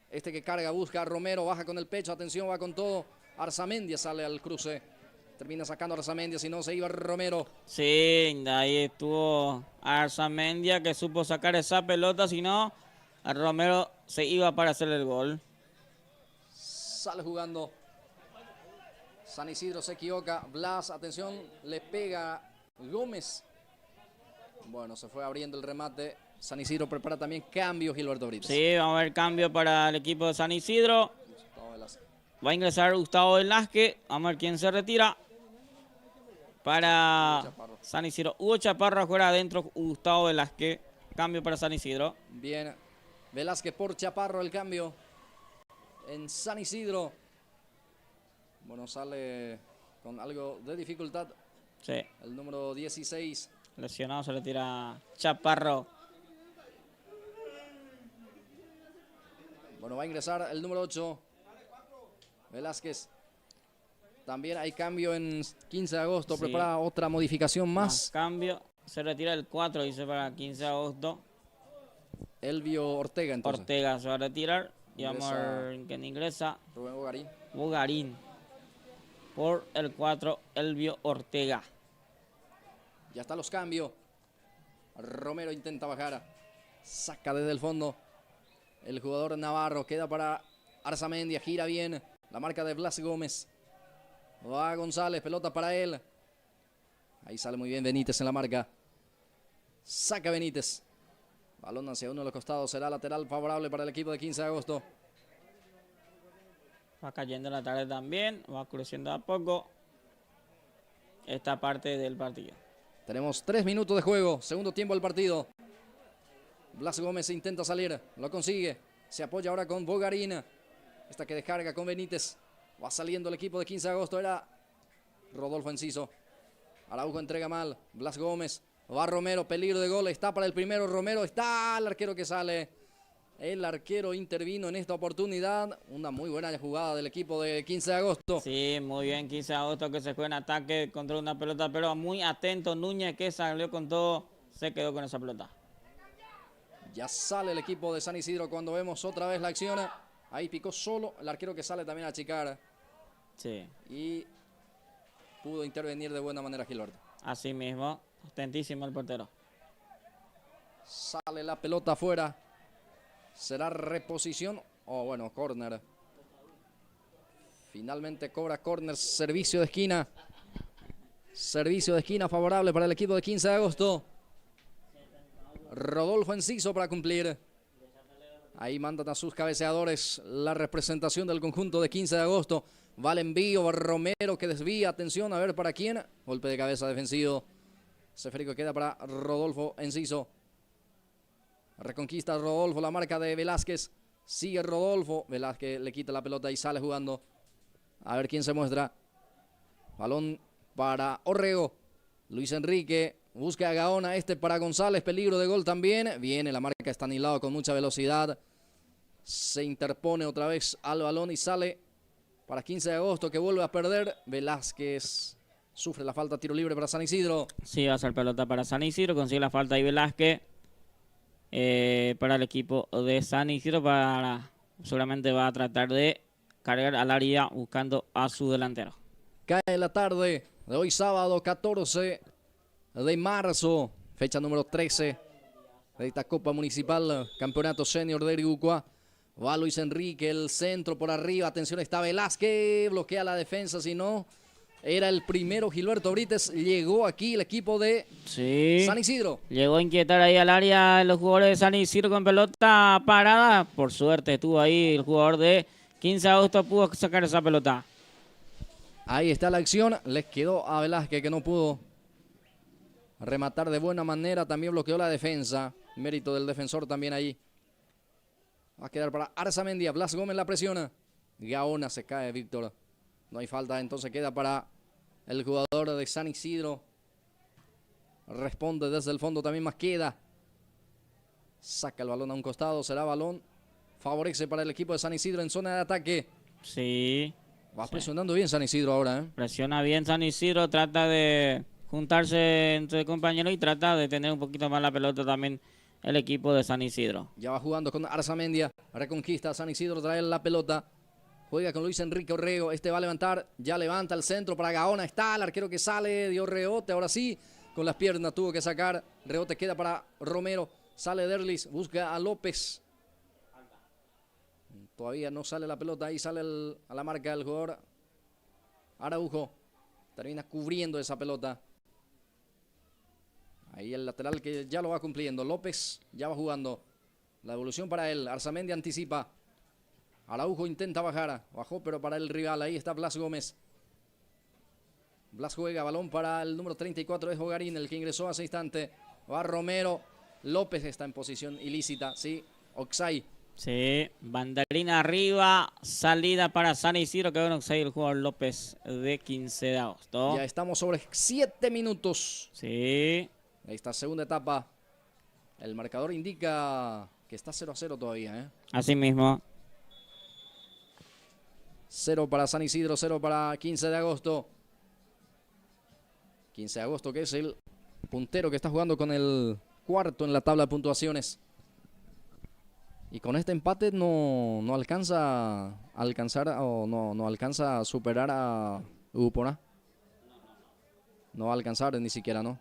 Este que carga, busca a Romero. Baja con el pecho. Atención, va con todo. Arzamendia sale al cruce. Termina sacando a Arzamendia. Si no, se iba Romero. Sí, ahí estuvo Arzamendia que supo sacar esa pelota. Si no, a Romero se iba para hacer el gol. Sale jugando. San Isidro se equivoca. Blas, atención, le pega Gómez. Bueno, se fue abriendo el remate. San Isidro prepara también cambio, Gilberto Brites. Sí, vamos a ver cambio para el equipo de San Isidro. Va a ingresar Gustavo Velázquez. Vamos a ver quién se retira. Para San Isidro. Hugo Chaparro afuera, adentro Gustavo Velázquez. Cambio para San Isidro. Bien. Velázquez por Chaparro el cambio. En San Isidro. Bueno, sale con algo de dificultad. Sí. El número 16. Lesionado, se retira Chaparro. Bueno, va a ingresar el número 8. Velázquez. También hay cambio en 15 de agosto. Sí. Prepara otra modificación más. Cambio. Se retira el 4, dice, para 15 de agosto. Elvio Ortega, entonces. Ortega se va a retirar. Y vamos a ver quién ingresa. Rubén Bogarín. Bogarín. Por el 4, Elvio Ortega. Ya están los cambios. Romero intenta bajar. Saca desde el fondo. El jugador Navarro queda para Arzamendia. Gira bien. La marca de Blas Gómez. Va González. Pelota para él. Ahí sale muy bien Benítez en la marca. Saca Benítez. Balón hacia uno de los costados. Será lateral favorable para el equipo de 15 de agosto. Va cayendo la tarde también. Va creciendo a poco esta parte del partido. Tenemos 3 minutos de juego. Segundo tiempo del partido. Blas Gómez intenta salir. Lo consigue. Se apoya ahora con Bogarín. Esta que descarga con Benítez. Va saliendo el equipo de 15 de agosto. Era Rodolfo Enciso. Araujo entrega mal. Blas Gómez. Va Romero. Peligro de gol. Está para el primero. Romero. Está el arquero que sale. El arquero intervino en esta oportunidad. Una muy buena jugada del equipo de 15 de agosto. Sí, muy bien. 15 de agosto que se fue en ataque contra una pelota. Pero muy atento Núñez que salió con todo. Se quedó con esa pelota. Ya sale el equipo de San Isidro cuando vemos otra vez la acción. Ahí picó solo el arquero que sale también a achicar. Sí. Y pudo intervenir de buena manera Gilberto. Así mismo. Ostentísimo el portero. Sale la pelota afuera. Será reposición. O bueno, córner. Finalmente cobra córner. Servicio de esquina. Servicio de esquina favorable para el equipo de 15 de agosto. Rodolfo Enciso para cumplir. Ahí mandan a sus cabeceadores la representación del conjunto de 15 de agosto. Va el envío, Romero que desvía. Atención, a ver para quién. Golpe de cabeza defensivo. Ese frico queda para Rodolfo Enciso. Reconquista Rodolfo, la marca de Velázquez. Sigue Rodolfo. Velázquez le quita la pelota y sale jugando. A ver quién se muestra. Balón para Orrego. Luis Enrique busca a Gaona. Para González. Peligro de gol también. Viene la marca Estanislao con mucha velocidad. Se interpone otra vez al balón y sale para 15 de agosto, que vuelve a perder. Velázquez sufre la falta, tiro libre para San Isidro. Sí, va a ser pelota para San Isidro, consigue la falta y Velázquez para el equipo de San Isidro. Seguramente va a tratar de cargar al área buscando a su delantero. Cae la tarde de hoy sábado 14 de marzo, fecha número 13 de esta Copa Municipal, Campeonato Senior de Grigucua. Va Luis Enrique, el centro por arriba, atención, está Velázquez, bloquea la defensa, si no, era el primero Gilberto Brites. Llegó aquí el equipo de San Isidro. Llegó a inquietar ahí al área los jugadores de San Isidro con pelota parada. Por suerte estuvo ahí el jugador de 15 de agosto, pudo sacar esa pelota. Ahí está la acción, les quedó a Velázquez que no pudo rematar de buena manera, también bloqueó la defensa, mérito del defensor también ahí. Va a quedar para Arzamendia. Blas Gómez la presiona. Gaona se cae, Víctor. No hay falta, entonces queda para el jugador de San Isidro. Responde desde el fondo también Masqueda. Saca el balón a un costado. Será balón. Favorece para el equipo de San Isidro en zona de ataque. Sí. Va presionando bien San Isidro ahora, ¿eh? Presiona bien San Isidro. Trata de juntarse entre compañeros y trata de tener un poquito más la pelota también el equipo de San Isidro. Ya va jugando con Arzamendia. Reconquista San Isidro, trae la pelota. Juega con Luis Enrique Orrego. Va a levantar. Ya levanta el centro para Gaona. Está el arquero que sale. Dio rebote. Ahora sí. Con las piernas tuvo que sacar. Rebote queda para Romero. Sale Derlis. Busca a López. Todavía no sale la pelota. Ahí sale a la marca del jugador Araujo. Termina cubriendo esa pelota. Ahí el lateral que ya lo va cumpliendo. López ya va jugando. La devolución para él. Arzamendia anticipa. Araujo intenta bajar. Bajó pero para el rival. Ahí está Blas Gómez. Blas juega. Balón para el número 34 de Jogarín. El que ingresó hace instante. Va Romero. López está en posición ilícita. Sí. Oxay. Sí. Banderina arriba. Salida para San Isidro. Que bueno, Oxay, el jugador López de 15 de agosto. Ya estamos sobre 7 minutos. Sí. Esta segunda etapa. El marcador indica que está 0-0 todavía, ¿eh? Así mismo. 0 para San Isidro, 0 para 15 de agosto. 15 de agosto que es el puntero que está jugando con el cuarto en la tabla de puntuaciones. Y con este empate no alcanza a alcanzar o no alcanza a superar a Upona. No va a alcanzar ni siquiera, ¿no?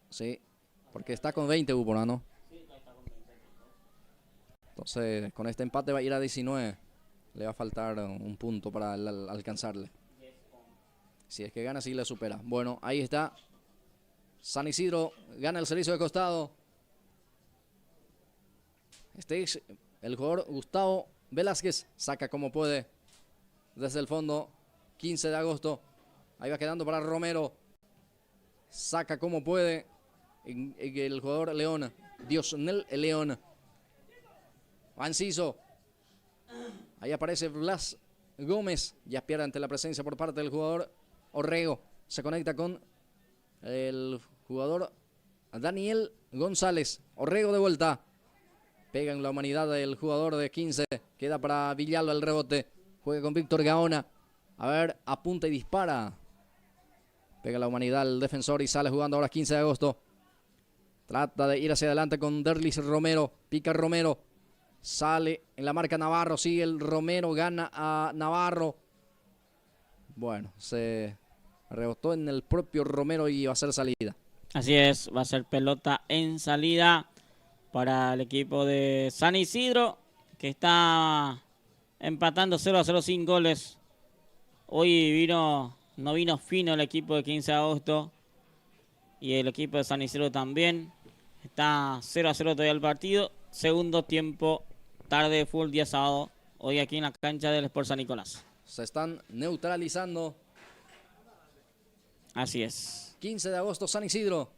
Sí, porque está con 20 Upona, ¿no? Entonces, con este empate va a ir a 19. Le va a faltar un punto para alcanzarle. Si es que gana, sí le supera. Bueno, ahí está. San Isidro gana el servicio de costado. Este es el jugador Gustavo Velázquez. Saca como puede desde el fondo. 15 de agosto. Ahí va quedando para Romero. Saca como puede el jugador León. Diosnel León. Anciso. Ahí aparece Blas Gómez. Ya pierde ante la presencia por parte del jugador Orrego. Se conecta con el jugador Daniel González. Orrego de vuelta. Pega en la humanidad del jugador de 15. Queda para Villalba el rebote. Juega con Víctor Gaona. A ver, apunta y dispara. Pega la humanidad el defensor y sale jugando ahora 15 de agosto. Trata de ir hacia adelante con Derlis Romero. Pica Romero. Sale en la marca Navarro. Sigue el Romero. Gana a Navarro. Bueno, se rebotó en el propio Romero y va a ser salida. Así es, va a ser pelota en salida para el equipo de San Isidro, que está empatando 0-0 sin goles. Hoy no vino fino el equipo de 15 de agosto y el equipo de San Isidro también. Está 0-0 todavía el partido. Segundo tiempo, tarde de fútbol, día sábado, hoy aquí en la cancha del Sport San Nicolás. Se están neutralizando. Así es. 15 de agosto, San Isidro.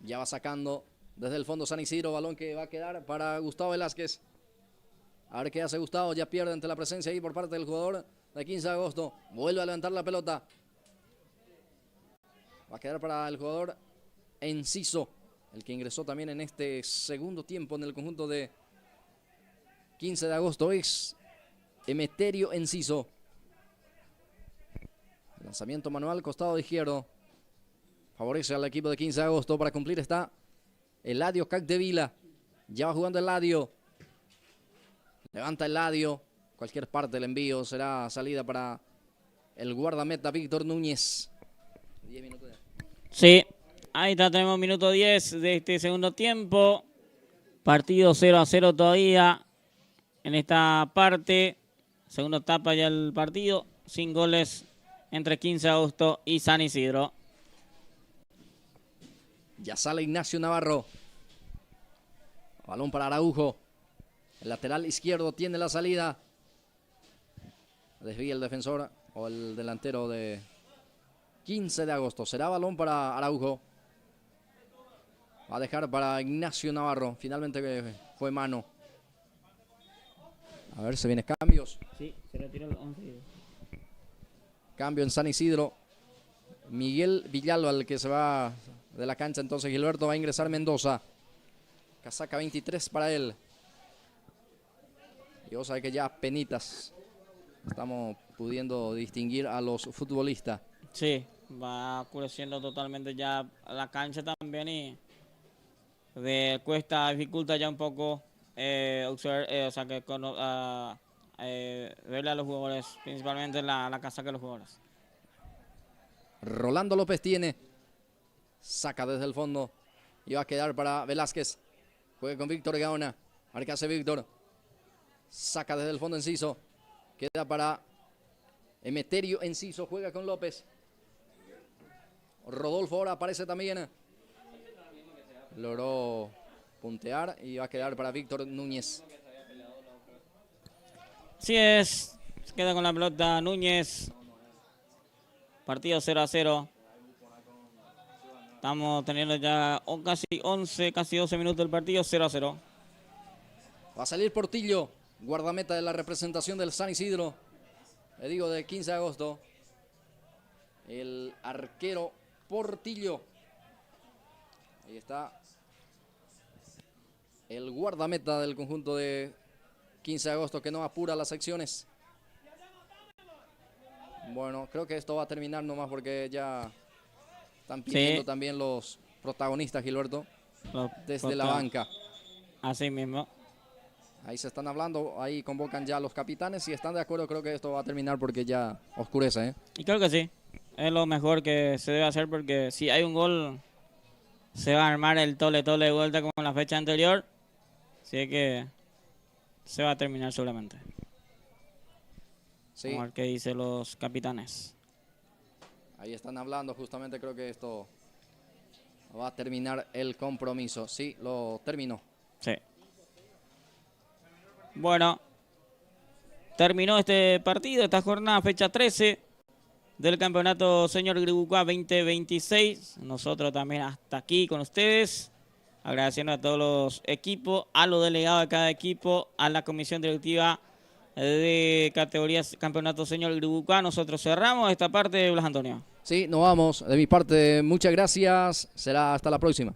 Ya va sacando desde el fondo San Isidro, balón que va a quedar para Gustavo Velázquez. A ver qué hace Gustavo, ya pierde ante la presencia ahí por parte del jugador de 15 de agosto. Vuelve a levantar la pelota. Va a quedar para el jugador Enciso, el que ingresó también en este segundo tiempo en el conjunto de 15 de agosto. Es Emeterio Enciso. Lanzamiento manual, costado izquierdo. Favorece al equipo de 15 de agosto. Para cumplir está Eladio Capdevila. Ya va jugando Eladio. Levanta Eladio. Cualquier parte del envío será salida para el guardameta Víctor Núñez. 10 minutos ya. Sí, ahí está, tenemos minuto 10 de este segundo tiempo. Partido 0-0 todavía en esta parte. Segunda etapa ya el partido. Sin goles entre 15 de agosto y San Isidro. Ya sale Ignacio Navarro. Balón para Araujo. El lateral izquierdo tiene la salida. Desvía el defensor o el delantero de 15 de agosto. Será balón para Araujo. Va a dejar para Ignacio Navarro. Finalmente fue mano. A ver, se vienen cambios. Sí, se retiró el 11. Cambio en San Isidro. Miguel Villalba, el que se va de la cancha. Entonces Gilberto va a ingresar Mendoza. Casaca 23 para él. Y vos sabés que ya penitas estamos pudiendo distinguir a los futbolistas. Sí, va oscureciendo totalmente ya la cancha también y cuesta, dificulta ya un poco observar, o sea, que verle a los jugadores, principalmente la casaca de los jugadores. Rolando López tiene. Saca desde el fondo. Y va a quedar para Velázquez. Juega con Víctor Gaona. A ver qué hace Víctor. Saca desde el fondo Enciso. Queda para Emeterio Enciso. Juega con López. Rodolfo ahora aparece también. Logró puntear y va a quedar para Víctor Núñez. Sí es. Se queda con la pelota Núñez. Partido 0-0. Estamos teniendo ya casi 11, casi 12 minutos del partido, 0-0. Va a salir Portillo, guardameta de la representación del San Isidro. Le digo, de 15 de agosto. El arquero Portillo. Ahí está. El guardameta del conjunto de 15 de agosto que no apura las secciones. Bueno, creo que esto va a terminar nomás porque ya están pidiendo también los protagonistas, Gilberto, desde la banca. Así mismo. Ahí se están hablando, ahí convocan ya a los capitanes. Si están de acuerdo, creo que esto va a terminar porque ya oscurece, ¿eh? Y creo que sí. Es lo mejor que se debe hacer porque si hay un gol, se va a armar el tole-tole de vuelta como en la fecha anterior. Así que se va a terminar seguramente. Sí. Vamos a ver qué dicen los capitanes. Ahí están hablando, justamente creo que esto va a terminar el compromiso. Sí, lo terminó. Sí. Bueno, terminó este partido, esta jornada, fecha 13 del campeonato Señor Gribucá 2026. Nosotros también hasta aquí con ustedes, agradeciendo a todos los equipos, a los delegados de cada equipo, a la comisión directiva de categorías Campeonato Señor Gribucá. Nosotros cerramos esta parte, Blas Antonio. Sí, nos vamos. De mi parte, muchas gracias. Será hasta la próxima.